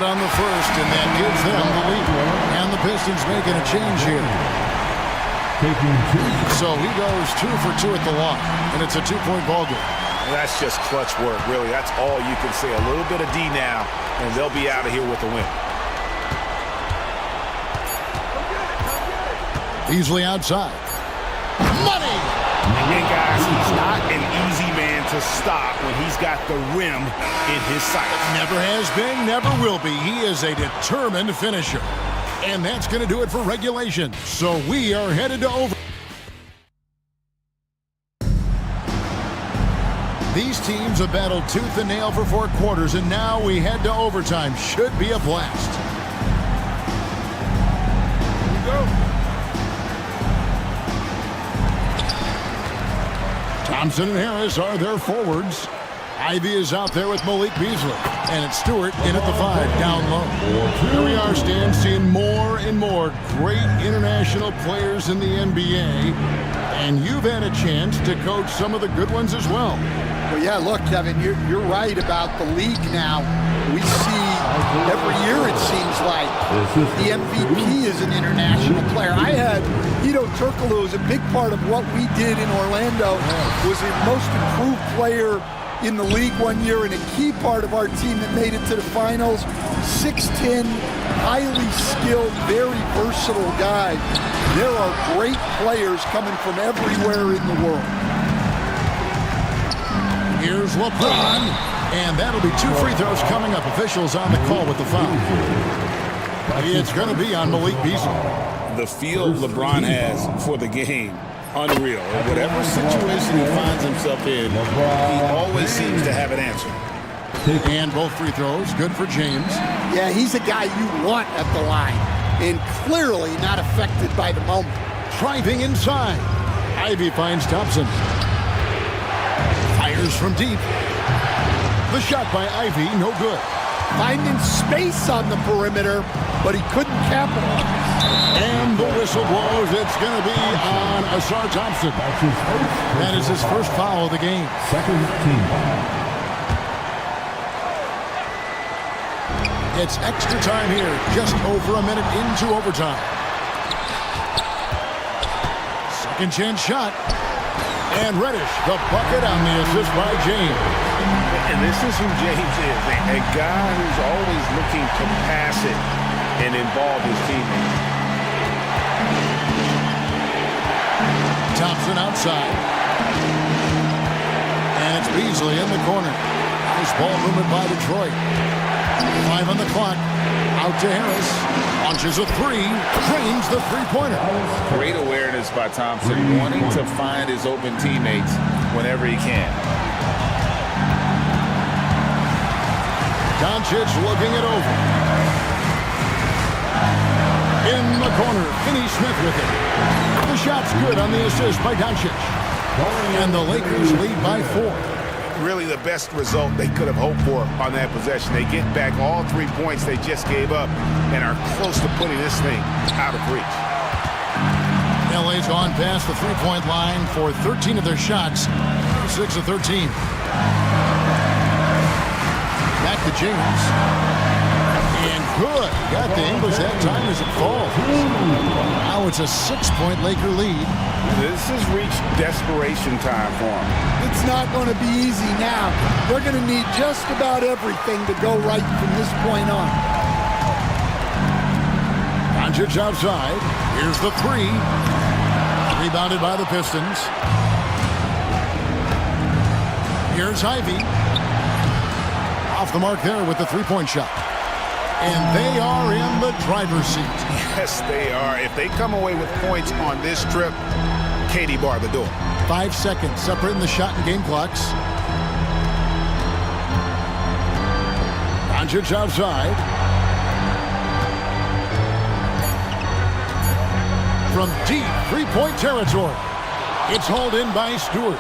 [SPEAKER 1] on the first, and that gives them the lead. And the Pistons making a change here. So he goes 2 for 2 at the line, and it's a 2-point ball game.
[SPEAKER 3] That's just clutch work, really. That's all you can say. A little bit of D now, and they'll be out of here with a win.
[SPEAKER 1] Easily outside. Money!
[SPEAKER 3] And guys, he's not an easy man to stop when he's got the rim in his sights.
[SPEAKER 1] Never has been, never will be. He is a determined finisher. And that's going to do it for regulation. So we are headed to over. These teams have battled tooth and nail for 4 quarters, and now we head to overtime. Should be a blast.
[SPEAKER 10] Here we go.
[SPEAKER 1] Thompson and Harris are their forwards. Ivy is out there with Malik Beasley. And it's Stewart in at the 5, down low. Here we are, Stan, seeing more and more great international players in the NBA. And you've had a chance to coach some of the good ones as well.
[SPEAKER 20] Well, yeah, look, Kevin, you're right about the league now. We see every year, it seems like, the MVP is an international player. I had Ito Turkoglu as a big part of what we did in Orlando, was the most improved player in the league one year and a key part of our team that made it to the finals. 6'10", highly skilled, very versatile guy. There are great players coming from everywhere in the world.
[SPEAKER 1] Here's LeBron, and that'll be 2 free throws coming up. Officials on the call with the foul. It's going to be on Malik Beasley.
[SPEAKER 3] The feel LeBron has for the game, unreal. Whatever situation he finds himself in, he always seems to have an answer.
[SPEAKER 1] And both free throws, good for James.
[SPEAKER 20] Yeah, he's a guy you want at the line, and clearly not affected by the moment.
[SPEAKER 1] Driving inside. Ivy finds Thompson. Fires from deep. The shot by Ivy, no good.
[SPEAKER 20] Finding space on the perimeter, but he couldn't capitalize.
[SPEAKER 1] And the whistle blows. It's going to be on Asar Thompson. That is his first foul of the game.
[SPEAKER 7] Second team foul.
[SPEAKER 1] It's extra time here, just over a minute into overtime. Second chance shot. And Reddish, the bucket on the assist by James.
[SPEAKER 3] And this is who James is, a guy who's always looking to pass it and involve his teammates.
[SPEAKER 1] Thompson outside. And it's Beasley in the corner. Nice ball movement by Detroit. 5 on the clock. Out to Harris. Launches a 3. Drains the three-pointer.
[SPEAKER 8] Great awareness by Thompson, wanting to find his open teammates whenever he can.
[SPEAKER 1] Doncic looking it over. In the corner, Finney-Smith with it. The shot's good on the assist by Doncic. And the Lakers lead by 4.
[SPEAKER 3] Really the best result they could have hoped for on that possession. They get back all 3 points they just gave up and are close to putting this thing out of reach.
[SPEAKER 1] LA's gone past the three-point line for 13 of their shots. 6 of 13. Back to James. And good. Got the English that time as it falls. Now it's a 6-point Laker lead.
[SPEAKER 3] This has reached desperation time for them.
[SPEAKER 20] It's not going to be easy now. They're going to need just about everything to go right from this point on.
[SPEAKER 1] Doncic outside. Here's the 3. Rebounded by the Pistons. Here's Ivy. Off the mark there with the three-point shot. And they are in the driver's seat.
[SPEAKER 3] Yes, they are. If they come away with points on this trip, Katie bar the door.
[SPEAKER 1] 5 seconds separating the shot and game clocks. Doncic outside. From deep three-point territory. It's hauled in by Stewart.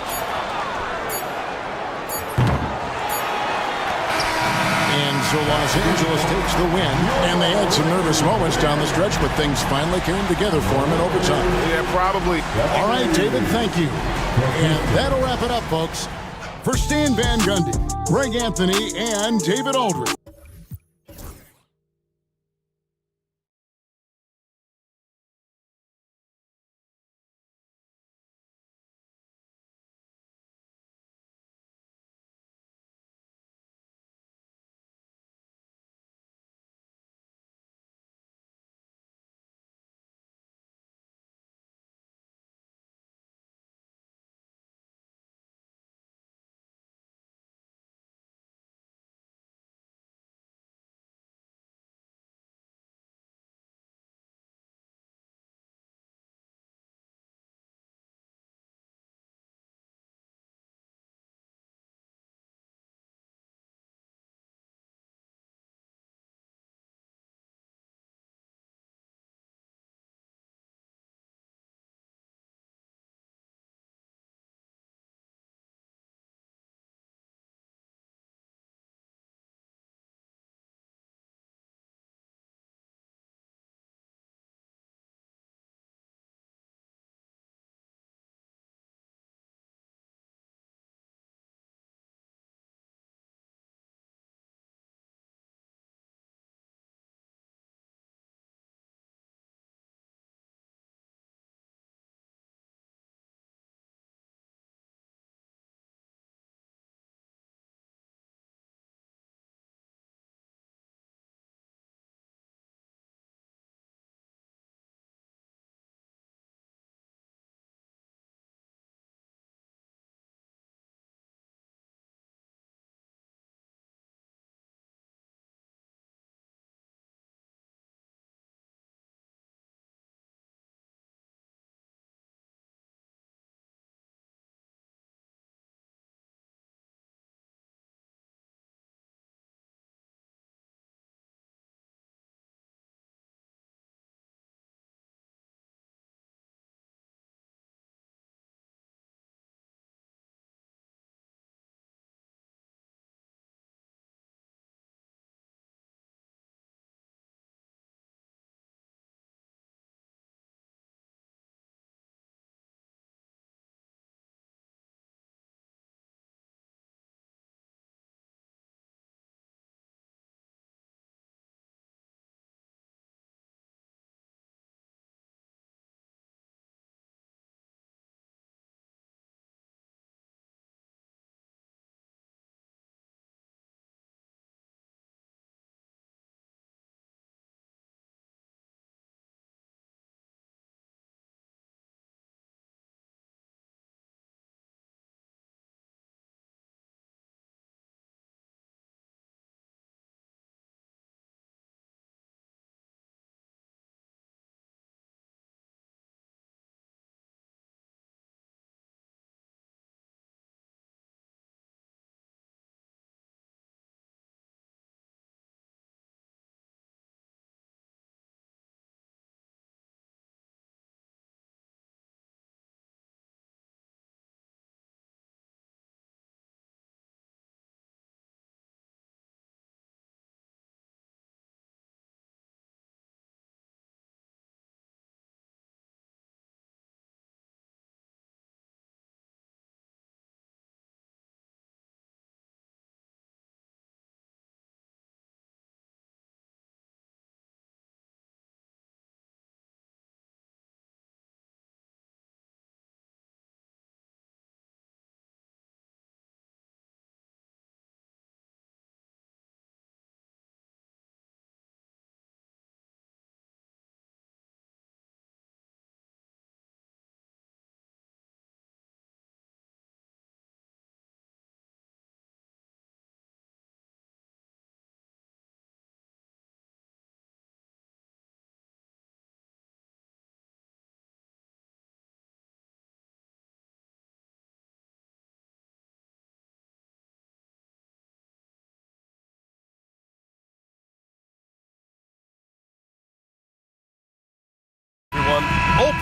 [SPEAKER 1] And so Los Angeles takes the win, and they had some nervous moments down the stretch, but things finally came together for them in overtime.
[SPEAKER 3] Yeah, probably.
[SPEAKER 1] All right, David, thank you. And that'll wrap it up, folks. For Stan Van Gundy, Greg Anthony, and David Aldridge.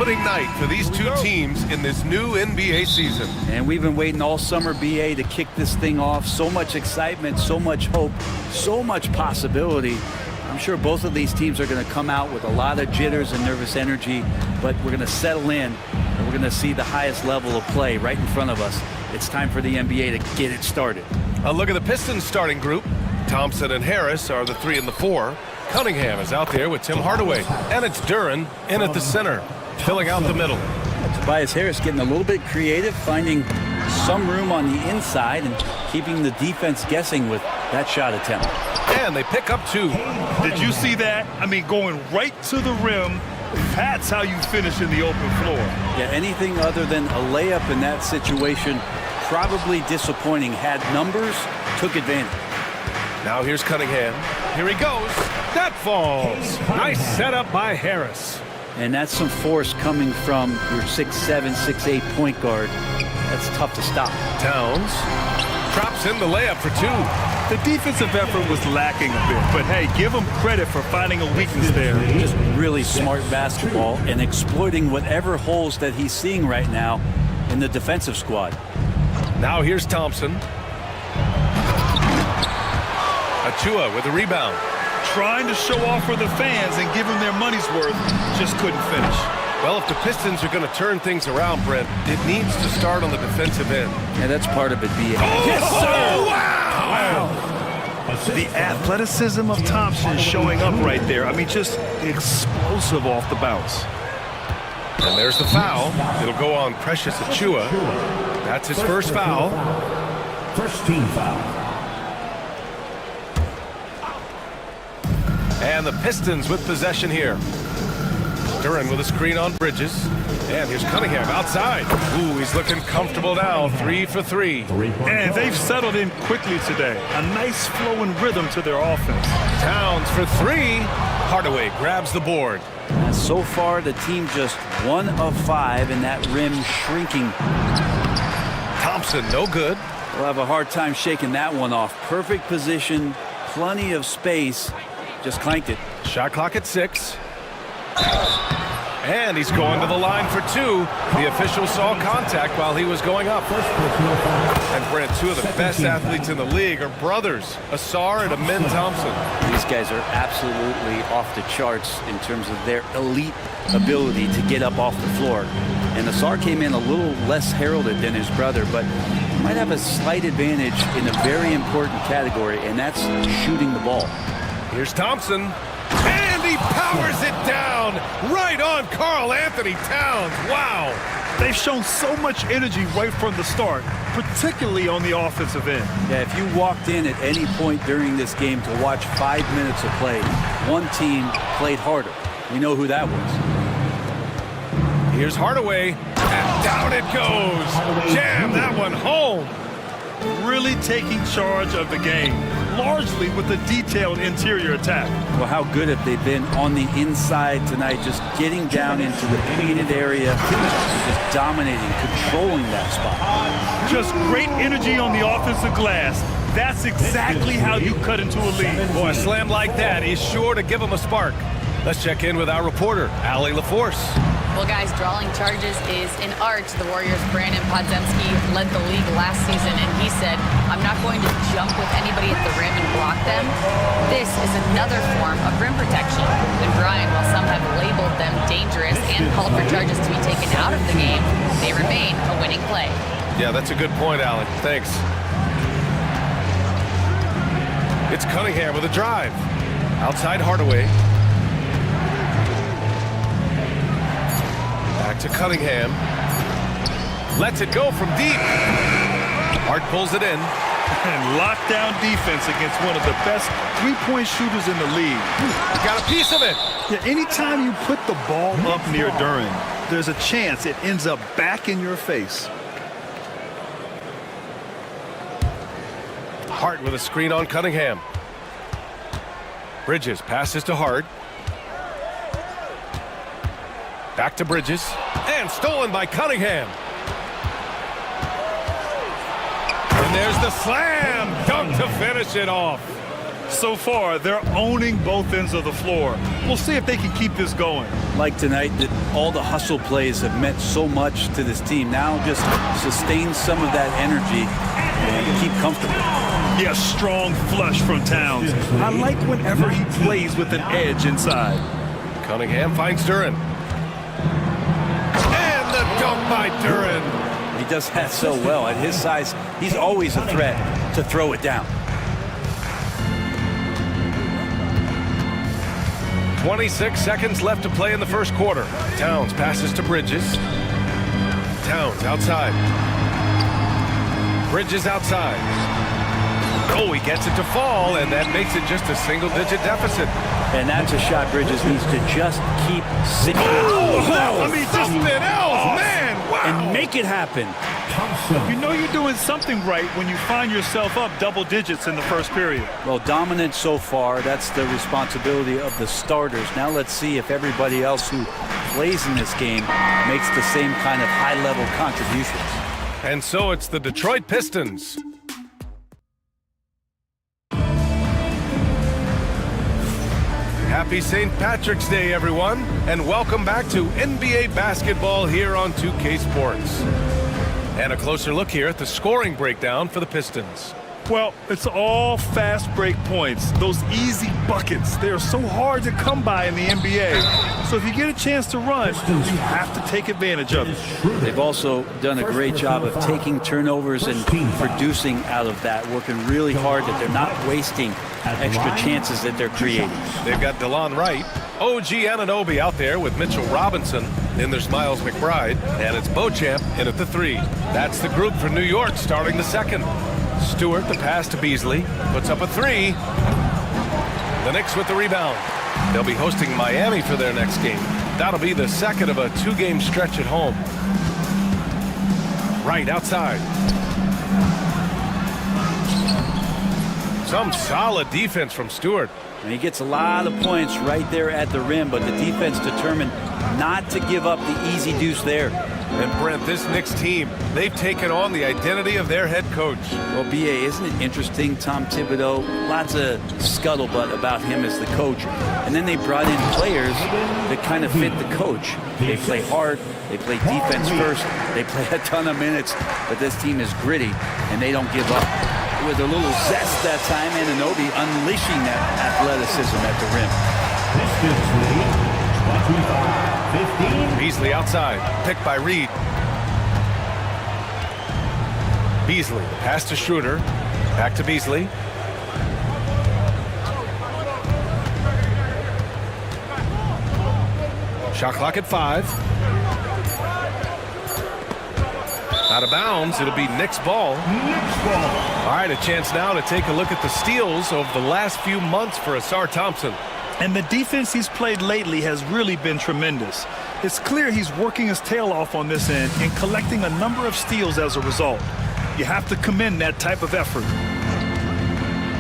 [SPEAKER 12] opening night for these two teams in this new NBA season.
[SPEAKER 19] And we've been waiting all summer, BA, to kick this thing off. So much excitement, so much hope, so much possibility. I'm sure both of these teams are going to come out with a lot of jitters and nervous energy, but we're going to settle in, and we're going to see the highest level of play right in front of us. It's time for the NBA to get it started.
[SPEAKER 12] A look at the Pistons starting group. Thompson and Harris are the 3 and the 4. Cunningham is out there with Tim Hardaway, and it's Duren in at the center, filling out the middle.
[SPEAKER 19] Tobias Harris getting a little bit creative, finding some room on the inside and keeping the defense guessing with that shot attempt.
[SPEAKER 12] And they pick up 2.
[SPEAKER 14] Did you see that? I mean, going right to the rim. That's how you finish in the open floor.
[SPEAKER 19] Yeah, anything other than a layup in that situation, probably disappointing. Had numbers, took advantage.
[SPEAKER 12] Now here's Cunningham. Here he goes. That falls. Nice setup by Harris.
[SPEAKER 19] And that's some force coming from your 6'7", 6'8" point guard. That's tough to stop.
[SPEAKER 12] Towns drops in the layup for 2.
[SPEAKER 14] The defensive effort was lacking a bit, but hey, give him credit for finding a weakness there.
[SPEAKER 19] Just really smart basketball and exploiting whatever holes that he's seeing right now in the defensive squad.
[SPEAKER 12] Now here's Thompson. Achua with the rebound.
[SPEAKER 14] Trying to show off for the fans and give them their money's worth, just couldn't finish.
[SPEAKER 12] Well, if the Pistons are going to turn things around, Brent, it needs to start on the defensive end.
[SPEAKER 19] Yeah, that's part of it, B.A.
[SPEAKER 12] Yes, sir!
[SPEAKER 14] Wow! The athleticism of Thompson showing up right there. I mean, just explosive off the bounce.
[SPEAKER 12] And there's the foul. It'll go on Precious Achua. That's his first foul.
[SPEAKER 7] First team foul.
[SPEAKER 12] And the Pistons with possession here. Duren with a screen on Bridges. And here's Cunningham outside. Ooh, he's looking comfortable now. 3 for 3.
[SPEAKER 14] And they've settled in quickly today. A nice flow and rhythm to their offense.
[SPEAKER 12] Towns for 3. Hardaway grabs the board.
[SPEAKER 19] So far, the team just 1 of 5, and that rim shrinking.
[SPEAKER 12] Thompson, no good.
[SPEAKER 19] We'll have a hard time shaking that one off. Perfect position, plenty of space. Just clanked it.
[SPEAKER 12] Shot clock at 6. And he's going to the line for 2. The official saw contact while he was going up. And Brent, 2 of the best athletes in the league are brothers, Asar and Amin Thompson.
[SPEAKER 19] These guys are absolutely off the charts in terms of their elite ability to get up off the floor. And Asar came in a little less heralded than his brother, but might have a slight advantage in a very important category, and that's shooting the ball.
[SPEAKER 12] Here's Thompson, and he powers it down right on Karl Anthony Towns. Wow.
[SPEAKER 14] They've shown so much energy right from the start, particularly on the offensive end.
[SPEAKER 19] Yeah, if you walked in at any point during this game to watch 5 minutes of play, one team played harder. We know who that was.
[SPEAKER 12] Here's Hardaway, and down it goes. Jam that one home.
[SPEAKER 14] Really taking charge of the game, largely with a detailed interior attack.
[SPEAKER 19] Well, how good have they been on the inside tonight, just getting down into the painted area, just dominating, controlling that spot.
[SPEAKER 14] Just great energy on the offensive glass. That's exactly how you cut into a lead.
[SPEAKER 12] Boy, a slam like that is sure to give them a spark. Let's check in with our reporter, Allie LaForce.
[SPEAKER 16] Well, guys, drawing charges is an art. The Warriors' Brandon Podziemski led the league last season, and he said, I'm not going to jump with anybody at the rim and block them. This is another form of rim protection. And Brian, while some have labeled them dangerous and called for charges to be taken out of the game, they remain a winning play.
[SPEAKER 12] Yeah, that's a good point, Allie. Thanks. It's Cunningham with a drive. Outside Hardaway. Back to Cunningham. Lets it go from deep. Hart pulls it in.
[SPEAKER 14] And lockdown defense against one of the best three-point shooters in the league.
[SPEAKER 12] Got a piece of it.
[SPEAKER 14] Yeah, anytime you put the ball up near Duren, there's a chance it ends up back in your face.
[SPEAKER 12] Hart with a screen on Cunningham. Bridges passes to Hart. Back to Bridges. And stolen by Cunningham. And there's the slam dunk to finish it off.
[SPEAKER 14] So far, they're owning both ends of the floor. We'll see if they can keep this going.
[SPEAKER 19] Like tonight, that all the hustle plays have meant so much to this team. Now just sustain some of that energy and keep comfortable.
[SPEAKER 14] Yeah, strong flush from Towns. I like whenever he plays with an edge inside.
[SPEAKER 12] Cunningham finds Duran. And the dunk by Duran.
[SPEAKER 19] He does that so well. At his size, he's always a threat to throw it down.
[SPEAKER 12] 26 seconds left to play in the first quarter. Towns passes to Bridges. Towns outside. Bridges outside. Oh, he gets it to fall, and that makes it just a single-digit deficit.
[SPEAKER 19] And that's a shot Bridges needs to just keep sitting.
[SPEAKER 14] I mean, just man, wow.
[SPEAKER 19] And make it happen.
[SPEAKER 14] You know you're doing something right when you find yourself up double digits in the first period.
[SPEAKER 19] Well, dominant so far. That's the responsibility of the starters. Now let's see if everybody else who plays in this game makes the same kind of high-level contributions.
[SPEAKER 12] And so it's the Detroit Pistons. Happy St. Patrick's Day, everyone, and welcome back to NBA basketball here on 2K Sports. And a closer look here at the scoring breakdown for the Pistons.
[SPEAKER 14] Well, it's all fast break points. Those easy buckets, they're so hard to come by in the NBA. So if you get a chance to run, you have to take advantage of it.
[SPEAKER 19] They've also done a great job of taking turnovers and producing out of that, working really hard that they're not wasting extra chances that they're creating.
[SPEAKER 12] They've got DeLon Wright, OG Anunoby out there with Mitchell Robinson. Then there's Miles McBride, and it's Beauchamp in at the 3. That's the group for New York starting the second. Stewart, the pass to Beasley, puts up a 3. The Knicks with the rebound. They'll be hosting Miami for their next game. That'll be the second of a 2-game stretch at home. Right outside. Some solid defense from Stewart.
[SPEAKER 19] And he gets a lot of points right there at the rim, but the defense determined not to give up the easy deuce there.
[SPEAKER 12] And Brent, this Knicks team, they've taken on the identity of their head coach.
[SPEAKER 19] Well, B.A., isn't it interesting, Tom Thibodeau, lots of scuttlebutt about him as the coach. And then they brought in players that kind of fit the coach. They play hard, they play defense first, they play a ton of minutes, but this team is gritty, and they don't give up. With a little zest that time, Anunoby unleashing that athleticism at the rim.
[SPEAKER 12] Beasley outside, picked by Reed. Beasley, pass to Schroeder, back to Beasley. Shot clock at 5. Out of bounds, it'll be Knicks ball. All right, a chance now to take a look at the steals over the last few months for Asar Thompson.
[SPEAKER 14] And the defense he's played lately has really been tremendous. It's clear he's working his tail off on this end and collecting a number of steals as a result. You have to commend that type of effort.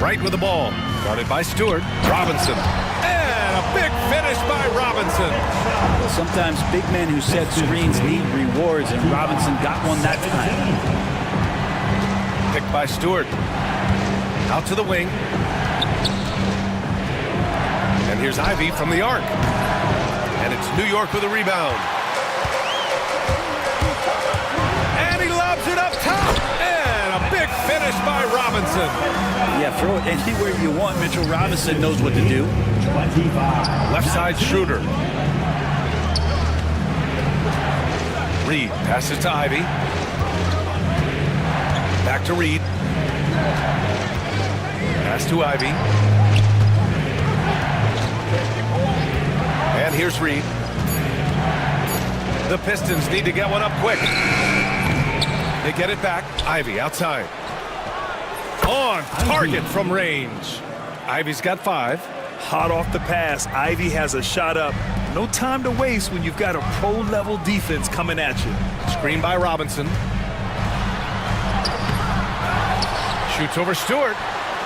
[SPEAKER 12] Right with the ball, guarded by Stewart. Robinson. And a big finish by Robinson.
[SPEAKER 19] Well, sometimes big men who set screens need rewards, and Robinson got one that time.
[SPEAKER 12] Picked by Stewart. Out to the wing. And here's Ivy from the arc. And it's New York with a rebound. And he lobs it up top. And a big finish by Robinson.
[SPEAKER 19] Yeah, throw it anywhere you want. Mitchell Robinson knows what to do.
[SPEAKER 12] Left side Schroeder. Reed passes to Ivy. Back to Reed. Pass to Ivy. And here's Reed. The Pistons need to get one up quick. They get it back. Ivy outside. On target from range. Ivy's got 5.
[SPEAKER 14] Hot off the pass, Ivy has a shot up. No time to waste when you've got a pro-level defense coming at you.
[SPEAKER 12] Screen by Robinson. Shoots over Stewart.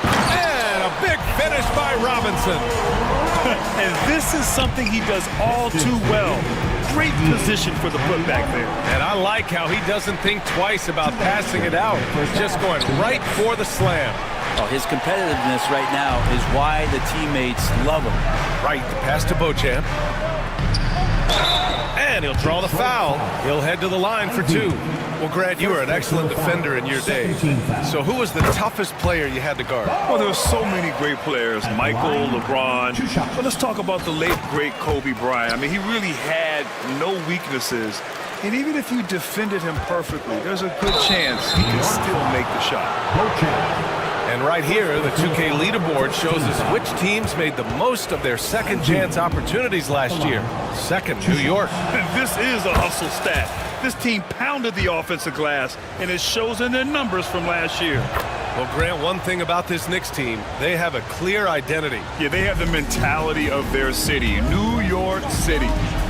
[SPEAKER 12] And a big finish by Robinson.
[SPEAKER 14] And this is something he does all too well. Great position for the putback there.
[SPEAKER 12] And I like how he doesn't think twice about passing it out. He's just going right for the slam.
[SPEAKER 19] Oh, his competitiveness right now is why the teammates love him.
[SPEAKER 12] Right, the pass to Beauchamp. And he'll draw the foul. He'll head to the line for two. Well, Grant, you were an excellent defender in your day. So who was the toughest player you had to guard?
[SPEAKER 14] Well, there were so many great players. Michael, LeBron. But let's talk about the late, great Kobe Bryant. I mean, he really had no weaknesses. And even if you defended him perfectly, there's a good chance he can still make the shot.
[SPEAKER 12] And right here, the 2K leaderboard shows us which teams made the most of their second chance opportunities last year. Second, New York.
[SPEAKER 14] This is a hustle stat. This team pounded the offensive glass, and it shows in their numbers from last year.
[SPEAKER 12] Well, Grant, one thing about this Knicks team, they have a clear identity.
[SPEAKER 14] Yeah, they have the mentality of their city, New York City,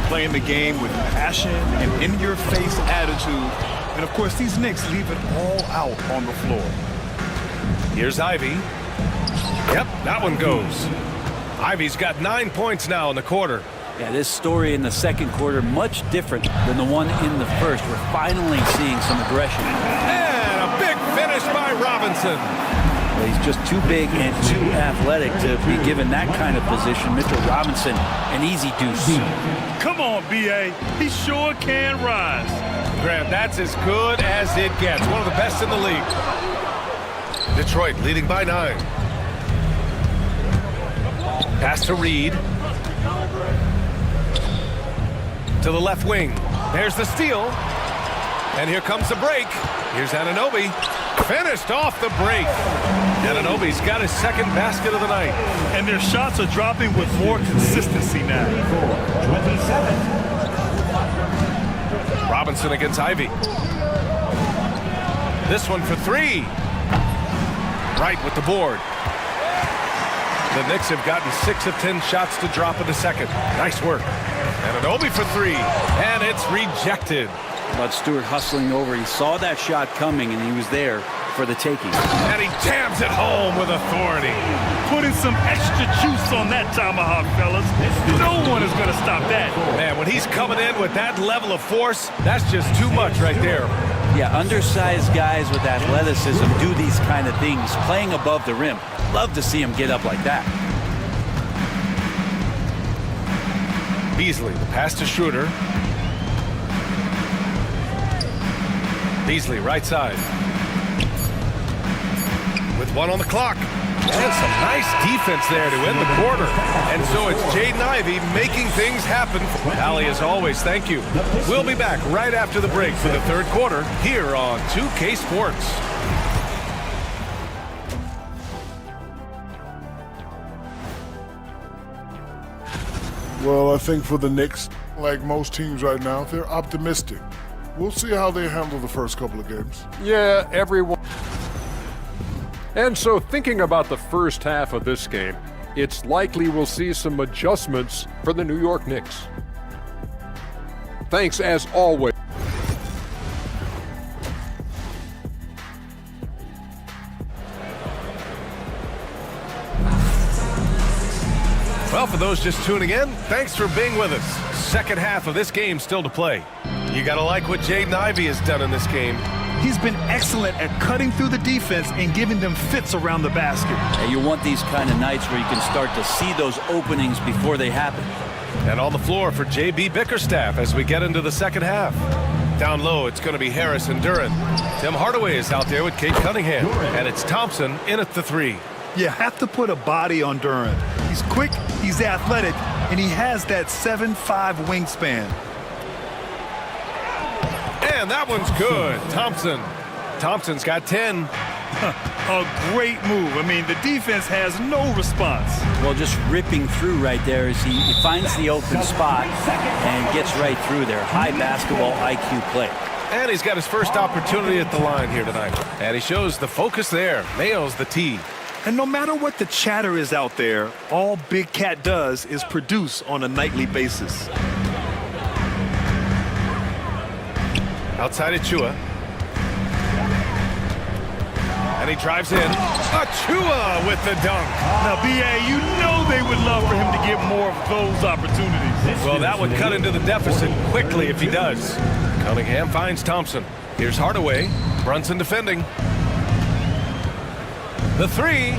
[SPEAKER 14] playing the game with passion and in-your-face attitude. And, of course, these Knicks leave it all out on the floor.
[SPEAKER 12] Here's Ivy. Yep, that one goes. Ivy's got 9 points now in the quarter.
[SPEAKER 19] Yeah, this story in the second quarter much different than the one in the first. We're finally seeing some aggression.
[SPEAKER 12] And a big finish by Robinson.
[SPEAKER 19] Well, he's just too big and too athletic to be given that kind of position. Mr. Robinson, an easy deuce.
[SPEAKER 14] Come on, B.A. He sure can rise.
[SPEAKER 12] Grant, that's as good as it gets. One of the best in the league. Detroit leading by 9. Pass to Reed. To the left wing. There's the steal. And here comes the break. Here's Anunoby. Finished off the break. Anunoby's got his second basket of the night.
[SPEAKER 14] And their shots are dropping with more consistency now.
[SPEAKER 12] 27. Robinson against Ivy. This one for 3. Right with the board. The Knicks have gotten 6 of 10 shots to drop in the second. Nice work. Anunoby for 3, and it's rejected.
[SPEAKER 19] Bud Stewart hustling over. He saw that shot coming, and he was there for the taking.
[SPEAKER 12] And he jams it home with authority.
[SPEAKER 14] Putting some extra juice on that tomahawk, fellas. No one is going to stop that.
[SPEAKER 12] Man, when he's coming in with that level of force, that's just too much right there.
[SPEAKER 19] Yeah, undersized guys with athleticism do these kind of things, playing above the rim. Love to see him get up like that.
[SPEAKER 12] Beasley, the pass to Schroeder. Beasley, right side. With 1 on the clock. And some nice defense there to end the quarter. And so it's Jaden Ivey making things happen. Allie, as always, thank you. We'll be back right after the break for the third quarter here on 2K Sports.
[SPEAKER 15] Well, I think for the Knicks, like most teams right now, they're optimistic. We'll see how they handle the first couple of games.
[SPEAKER 9] Yeah, everyone. And so thinking about the first half of this game, it's likely we'll see some adjustments for the New York Knicks. Thanks as always.
[SPEAKER 12] Well, for those just tuning in, thanks for being with us. Second half of this game still to play. You gotta like what Jaden Ivey has done in this game.
[SPEAKER 14] He's been excellent at cutting through the defense and giving them fits around the basket.
[SPEAKER 19] And you want these kind of nights where you can start to see those openings before they happen.
[SPEAKER 12] And on the floor for JB Bickerstaff as we get into the second half. Down low, it's going to be Harris and Duran. Tim Hardaway is out there with Kate Cunningham. And it's Thompson in at the 3.
[SPEAKER 14] You have to put a body on Duran. He's quick, he's athletic, and he has that 7'5" wingspan.
[SPEAKER 12] And that one's good. Thompson's got 10.
[SPEAKER 14] A great move. I mean, the defense has no response.
[SPEAKER 19] Well, just ripping through right there as he finds the open spot and gets right through there. High basketball IQ play.
[SPEAKER 12] And he's got his first opportunity at the line here tonight. And he shows the focus there. Nails the tee.
[SPEAKER 14] And no matter what the chatter is out there, all Big Cat does is produce on a nightly basis.
[SPEAKER 12] Outside Achua. And he drives in. Achua with the dunk.
[SPEAKER 14] Now, B.A., you know they would love for him to get more of those opportunities.
[SPEAKER 12] Well, that would cut into the deficit quickly if he does. Cunningham finds Thompson. Here's Hardaway. Brunson defending. The three.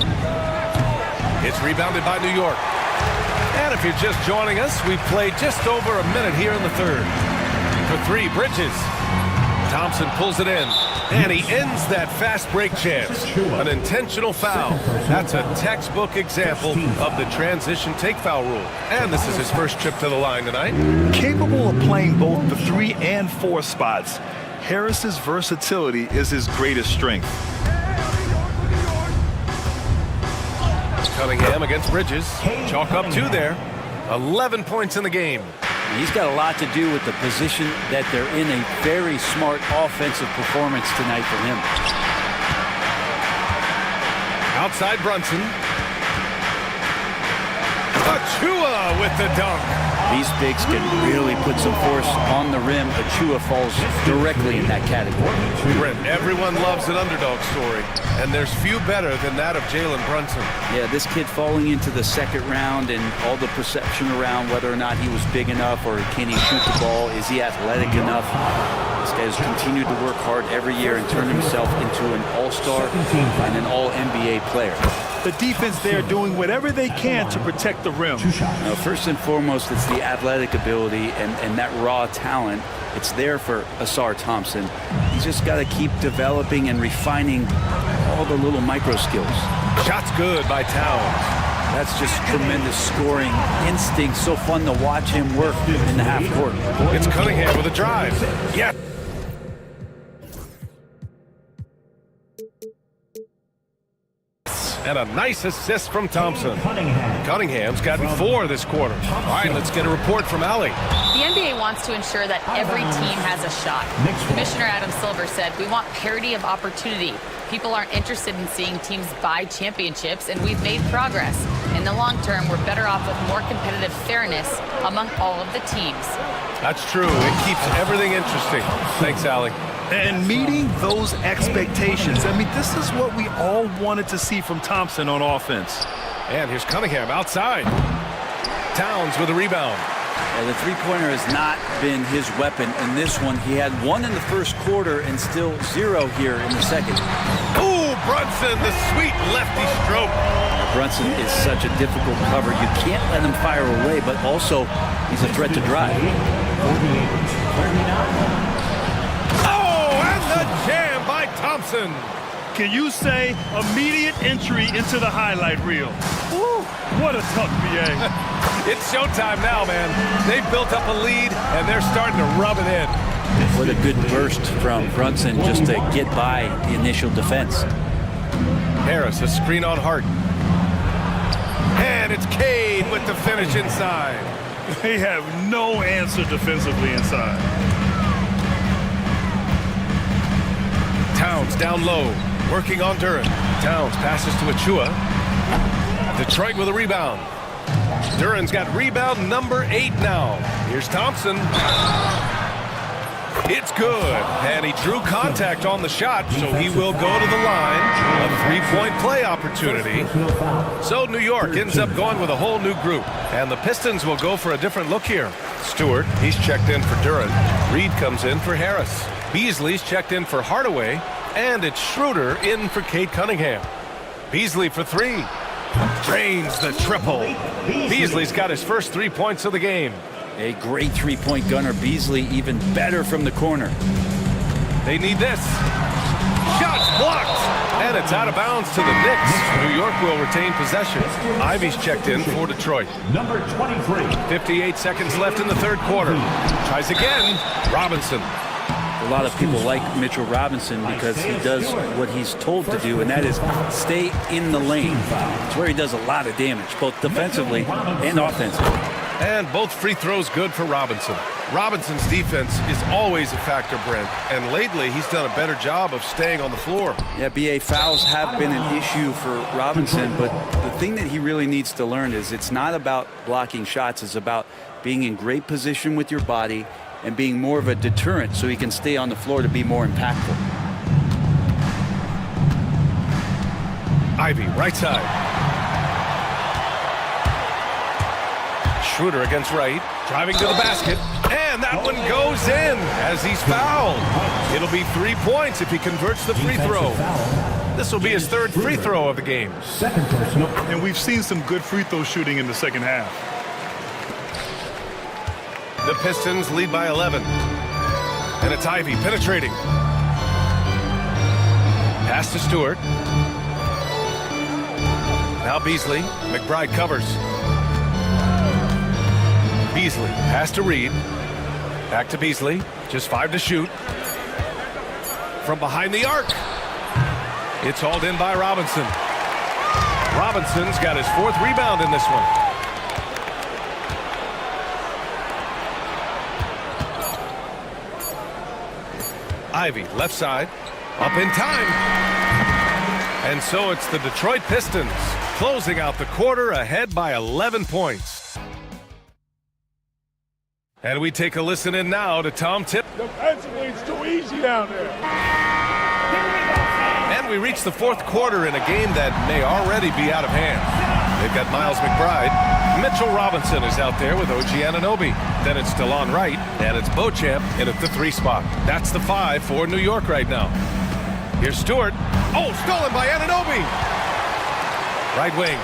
[SPEAKER 12] It's rebounded by New York. And if you're just joining us, we've played just over a minute here in the third. For three, Bridges. Thompson pulls it in. And he ends that fast break chance. An intentional foul. That's a textbook example of the transition take foul rule. And this is his first trip to the line tonight.
[SPEAKER 14] Capable of playing both the 3 and 4 spots, Harris's versatility is his greatest strength.
[SPEAKER 12] Cunningham against Bridges. Chalk up 2 there. 11 points in the game.
[SPEAKER 19] He's got a lot to do with the position that they're in. A very smart offensive performance tonight from him.
[SPEAKER 12] Outside Brunson. Achua with the dunk.
[SPEAKER 19] These bigs can really put some force on the rim. Achua falls directly in that category.
[SPEAKER 12] Brent, everyone loves an underdog story, and there's few better than that of Jalen Brunson.
[SPEAKER 19] Yeah, this kid falling into the second round and all the perception around whether or not he was big enough or can he shoot the ball, is he athletic enough? This guy has continued to work hard every year and turn himself into an all-star and an all-NBA player.
[SPEAKER 14] The defense there doing whatever they can to protect the rim.
[SPEAKER 19] Now, first and foremost, it's the athletic ability and that raw talent. It's there for Asar Thompson. He's just got to keep developing and refining all the little micro skills.
[SPEAKER 12] Shot's good by Towns.
[SPEAKER 19] That's just tremendous scoring instinct. So fun to watch him work in the half court.
[SPEAKER 12] It's Cunningham with a drive. Yeah. And a nice assist from Thompson. Cunningham's gotten 4 this quarter. All right, let's get a report from Allie.
[SPEAKER 16] The NBA wants to ensure that every team has a shot. Commissioner Adam Silver said, "We want parity of opportunity. People aren't interested in seeing teams buy championships, and we've made progress. In the long term, we're better off with more competitive fairness among all of the teams."
[SPEAKER 12] That's true. It keeps everything interesting. Thanks, Allie.
[SPEAKER 14] And meeting those expectations. I mean, this is what we all wanted to see from Thompson on offense.
[SPEAKER 12] And here's Cunningham outside. Towns with a rebound.
[SPEAKER 19] Yeah, the three-pointer has not been his weapon in this one. He had 1 in the first quarter and still 0 here in the second.
[SPEAKER 12] Ooh, Brunson, the sweet lefty stroke.
[SPEAKER 19] Brunson is such a difficult cover. You can't let him fire away, but also he's a threat to drive.
[SPEAKER 12] The jam by Thompson.
[SPEAKER 14] Can you say immediate entry into the highlight reel? Woo, what a tough BA.
[SPEAKER 12] It's showtime now, man. They've built up a lead, and they're starting to rub it in.
[SPEAKER 19] What a good burst from Brunson just to get by the initial defense.
[SPEAKER 12] Harris, a screen on Hart. And it's Cade with the finish inside.
[SPEAKER 14] They have no answer defensively inside.
[SPEAKER 12] Towns down low, working on Duran. Towns passes to Achua. Detroit with a rebound. Duran's got rebound number 8 now. Here's Thompson. It's good. And he drew contact on the shot, so he will go to the line. A 3-point play opportunity. So New York ends up going with a whole new group. And the Pistons will go for a different look here. Stewart, he's checked in for Duran. Reed comes in for Harris. Beasley's checked in for Hardaway, and it's Schroeder in for Cade Cunningham. Beasley for 3. Drains the triple. Beasley's got his first 3 points of the game.
[SPEAKER 19] A great three-point gunner. Beasley even better from the corner.
[SPEAKER 12] They need this. Shots blocked. And it's out of bounds to the Knicks. New York will retain possession. Ivy's checked in for Detroit.
[SPEAKER 7] Number 23.
[SPEAKER 12] 58 seconds left in the third quarter. Tries again. Robinson.
[SPEAKER 19] A lot of people like Mitchell Robinson because he does what he's told to do, and that is stay in the lane. It's where he does a lot of damage, both defensively and offensively.
[SPEAKER 12] And both free throws good for Robinson. Robinson's defense is always a factor, Brent, and lately he's done a better job of staying on the floor.
[SPEAKER 19] Yeah, BA, fouls have been an issue for Robinson, but the thing that he really needs to learn is it's not about blocking shots, it's about being in great position with your body and being more of a deterrent so he can stay on the floor to be more impactful.
[SPEAKER 12] Ivy, right side. Schroeder against Wright, driving to the basket, and that one goes in as he's fouled. It'll be 3 points if he converts the free throw. This will be his third free throw of the game.
[SPEAKER 7] Second personal.
[SPEAKER 14] And we've seen some good free throw shooting in the second half.
[SPEAKER 12] The Pistons lead by 11. And it's Ivy penetrating. Pass to Stewart. Now Beasley. McBride covers. Beasley. Pass to Reed. Back to Beasley. Just 5 to shoot. From behind the arc. It's hauled in by Robinson. Robinson's got his 4th rebound in this one. Ivy, left side. Up in time. And so it's the Detroit Pistons closing out the quarter ahead by 11 points. And we take a listen in now to Tom Tip.
[SPEAKER 10] Defensively, it's too easy down there.
[SPEAKER 12] And we reach the 4th quarter in a game that may already be out of hand. They've got Miles McBride. Mitchell Robinson is out there with OG Anunoby. Then it's DeLon Wright, and it's Beauchamp in at the 3 spot. That's the 5 for New York right now. Here's Stewart. Oh, stolen by Anunoby. Right wing.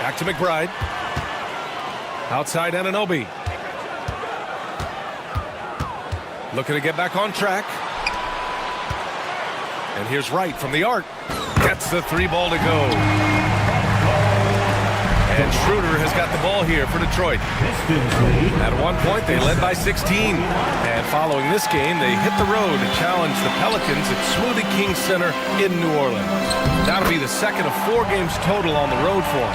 [SPEAKER 12] Back to McBride. Outside Anunoby. Looking to get back on track. And here's Wright from the arc. Gets the 3 ball to go. And Schroeder has got the ball here for Detroit. At one point, they led by 16. And following this game, they hit the road to challenge the Pelicans at Smoothie King Center in New Orleans. That'll be the 2nd of 4 games total on the road for them.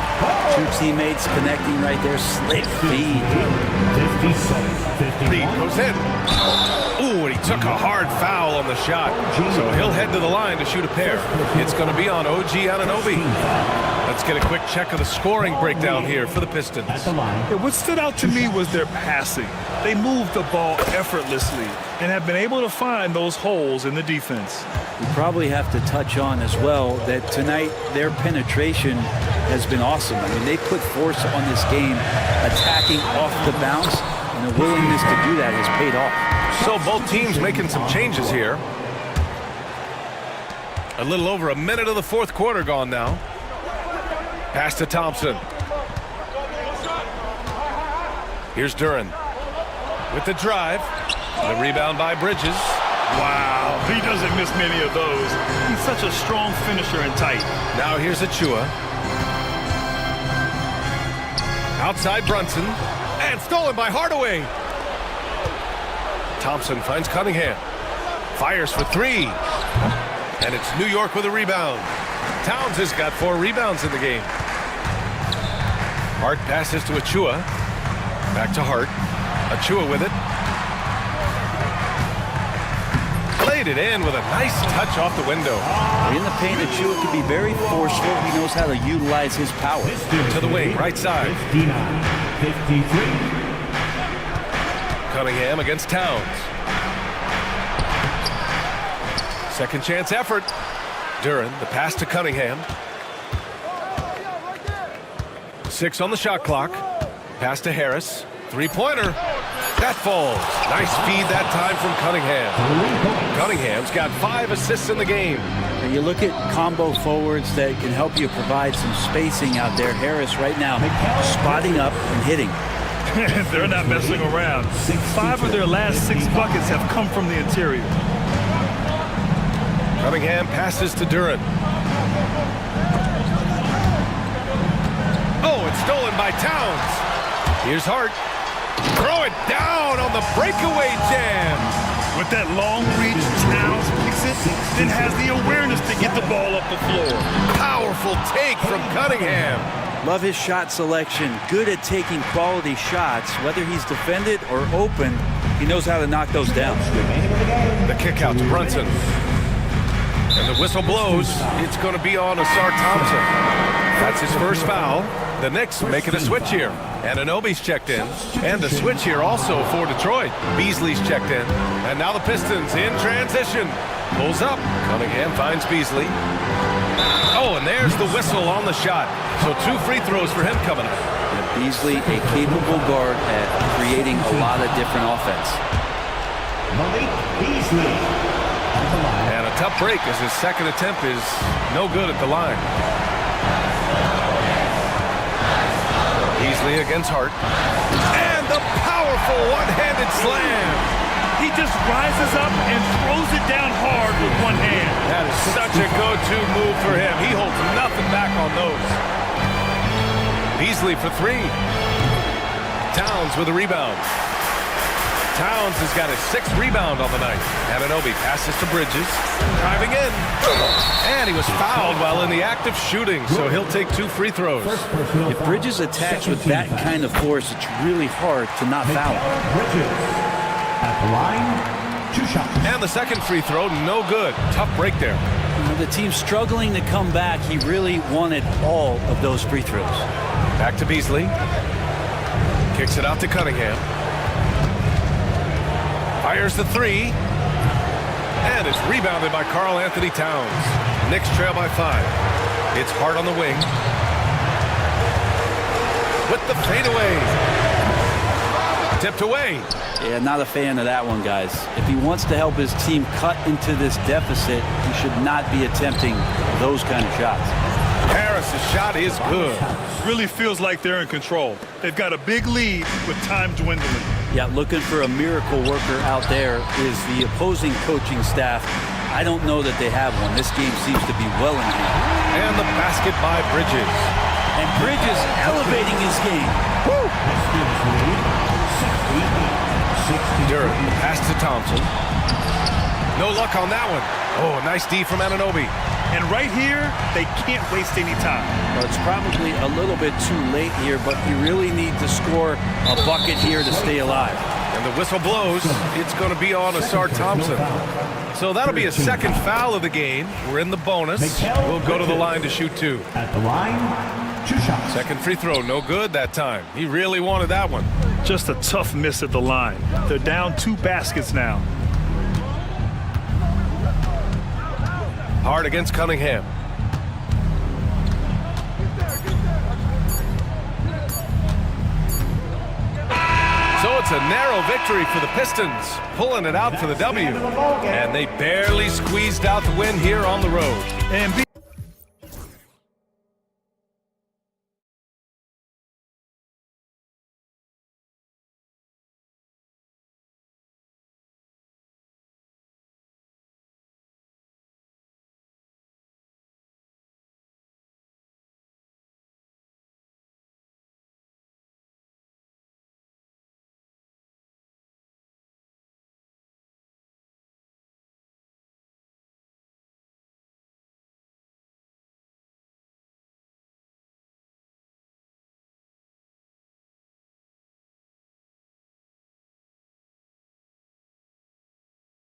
[SPEAKER 19] 2 teammates connecting right there. Slick feed.
[SPEAKER 12] Reed goes in. Ooh, and he took a hard foul on the shot. So he'll head to the line to shoot a pair. It's going to be on OG Anunoby. Let's get a quick check of the scoring breakdown here for the Pistons.
[SPEAKER 14] Yeah, what stood out to me was their passing. They moved the ball effortlessly and have been able to find those holes in the defense.
[SPEAKER 19] We probably have to touch on as well that tonight their penetration has been awesome. I mean, they put force on this game, attacking off the bounce, and the willingness to do that has paid off.
[SPEAKER 12] So both teams making some changes here. A little over a minute of the 4th quarter gone now. Pass to Thompson. Here's Duren with the drive. The rebound by Bridges.
[SPEAKER 14] Wow, he doesn't miss many of those. He's such a strong finisher and tight.
[SPEAKER 12] Now here's Achua. Outside Brunson. And stolen by Hardaway. Thompson finds Cunningham. Fires for 3. And it's New York with a rebound. Towns has got 4 rebounds in the game. Hart passes to Achua. Back to Hart. Achua with it. Played it in with a nice touch off the window.
[SPEAKER 19] In the paint, Achua can be very forceful. He knows how to utilize his power.
[SPEAKER 12] To the wing, right side.
[SPEAKER 7] 59-53.
[SPEAKER 12] Cunningham against Towns. Second chance effort. Duren, the pass to Cunningham. 6 on the shot clock. Pass to Harris. 3-pointer. That falls. Nice feed that time from Cunningham. Cunningham's got 5 assists in the game.
[SPEAKER 19] And you look at combo forwards that can help you provide some spacing out there. Harris right now spotting up and hitting.
[SPEAKER 14] They're not messing around. 5 of their last 6 buckets have come from the interior.
[SPEAKER 12] Cunningham passes to Duren. Oh, it's stolen by Towns. Here's Hart. Throw it down on the breakaway jam.
[SPEAKER 14] With that long reach, Towns picks it, then has the awareness to get the ball up the floor.
[SPEAKER 12] Powerful take from Cunningham.
[SPEAKER 19] Love his shot selection. Good at taking quality shots. Whether he's defended or open, he knows how to knock those down.
[SPEAKER 12] The kick out to Brunson. And the whistle blows. It's going to be on Asar Thompson. That's his first foul. The Knicks making a switch here. Anunoby's checked in. And the switch here also for Detroit. Beasley's checked in. And now the Pistons in transition. Pulls up. Cunningham finds Beasley. Oh, and there's the whistle on the shot. So 2 free throws for him coming up.
[SPEAKER 19] And Beasley, a capable guard at creating a lot of different offense.
[SPEAKER 12] And a tough break as his second attempt is no good at the line. Beasley against Hart. And the powerful one-handed slam.
[SPEAKER 14] He just rises up and throws it down hard with one hand.
[SPEAKER 12] That is such a go-to move for him. He holds nothing back on those. Beasley for three. Towns with a rebound. Towns has got his 6th rebound on the night. Anunoby passes to Bridges. Driving in. And he was fouled while in the act of shooting, so he'll take 2 free throws.
[SPEAKER 19] If Bridges attacks with that kind of force, it's really hard to not foul him.
[SPEAKER 7] Bridges at the line, 2 shots.
[SPEAKER 12] And the second free throw, no good. Tough break there.
[SPEAKER 19] The team's struggling to come back. He really wanted all of those free throws.
[SPEAKER 12] Back to Beasley. Kicks it out to Cunningham. Fires the 3. And it's rebounded by Karl Anthony Towns. Knicks trail by 5. It's Hart on the wing. With the fadeaway. Tipped away.
[SPEAKER 19] Yeah, not a fan of that one, guys. If he wants to help his team cut into this deficit, he should not be attempting those kind of shots.
[SPEAKER 12] Harris's shot is good.
[SPEAKER 14] Really feels like they're in control. They've got a big lead with time dwindling.
[SPEAKER 19] Yeah, looking for a miracle worker out there is the opposing coaching staff. I don't know that they have one. This game seems to be well in hand.
[SPEAKER 12] And the basket by Bridges.
[SPEAKER 19] And Bridges elevating his game. Woo!
[SPEAKER 12] Durham pass to Thompson. No luck on that one. Oh, nice D from Anunoby.
[SPEAKER 14] And right here, they can't waste any time.
[SPEAKER 19] Well, it's probably a little bit too late here, but you really need to score a bucket here to stay alive.
[SPEAKER 12] And the whistle blows. It's going to be on Asar Thompson. So that'll be a second foul of the game. We're in the bonus. We'll go to the line to shoot 2.
[SPEAKER 7] At the line, 2 shots.
[SPEAKER 12] Second free throw, no good that time. He really wanted that one.
[SPEAKER 14] Just a tough miss at the line. They're down 2 baskets now.
[SPEAKER 12] Hart against Cunningham. So it's a narrow victory for the Pistons, pulling it out for the W. And they barely squeezed out the win here on the road.
[SPEAKER 14] And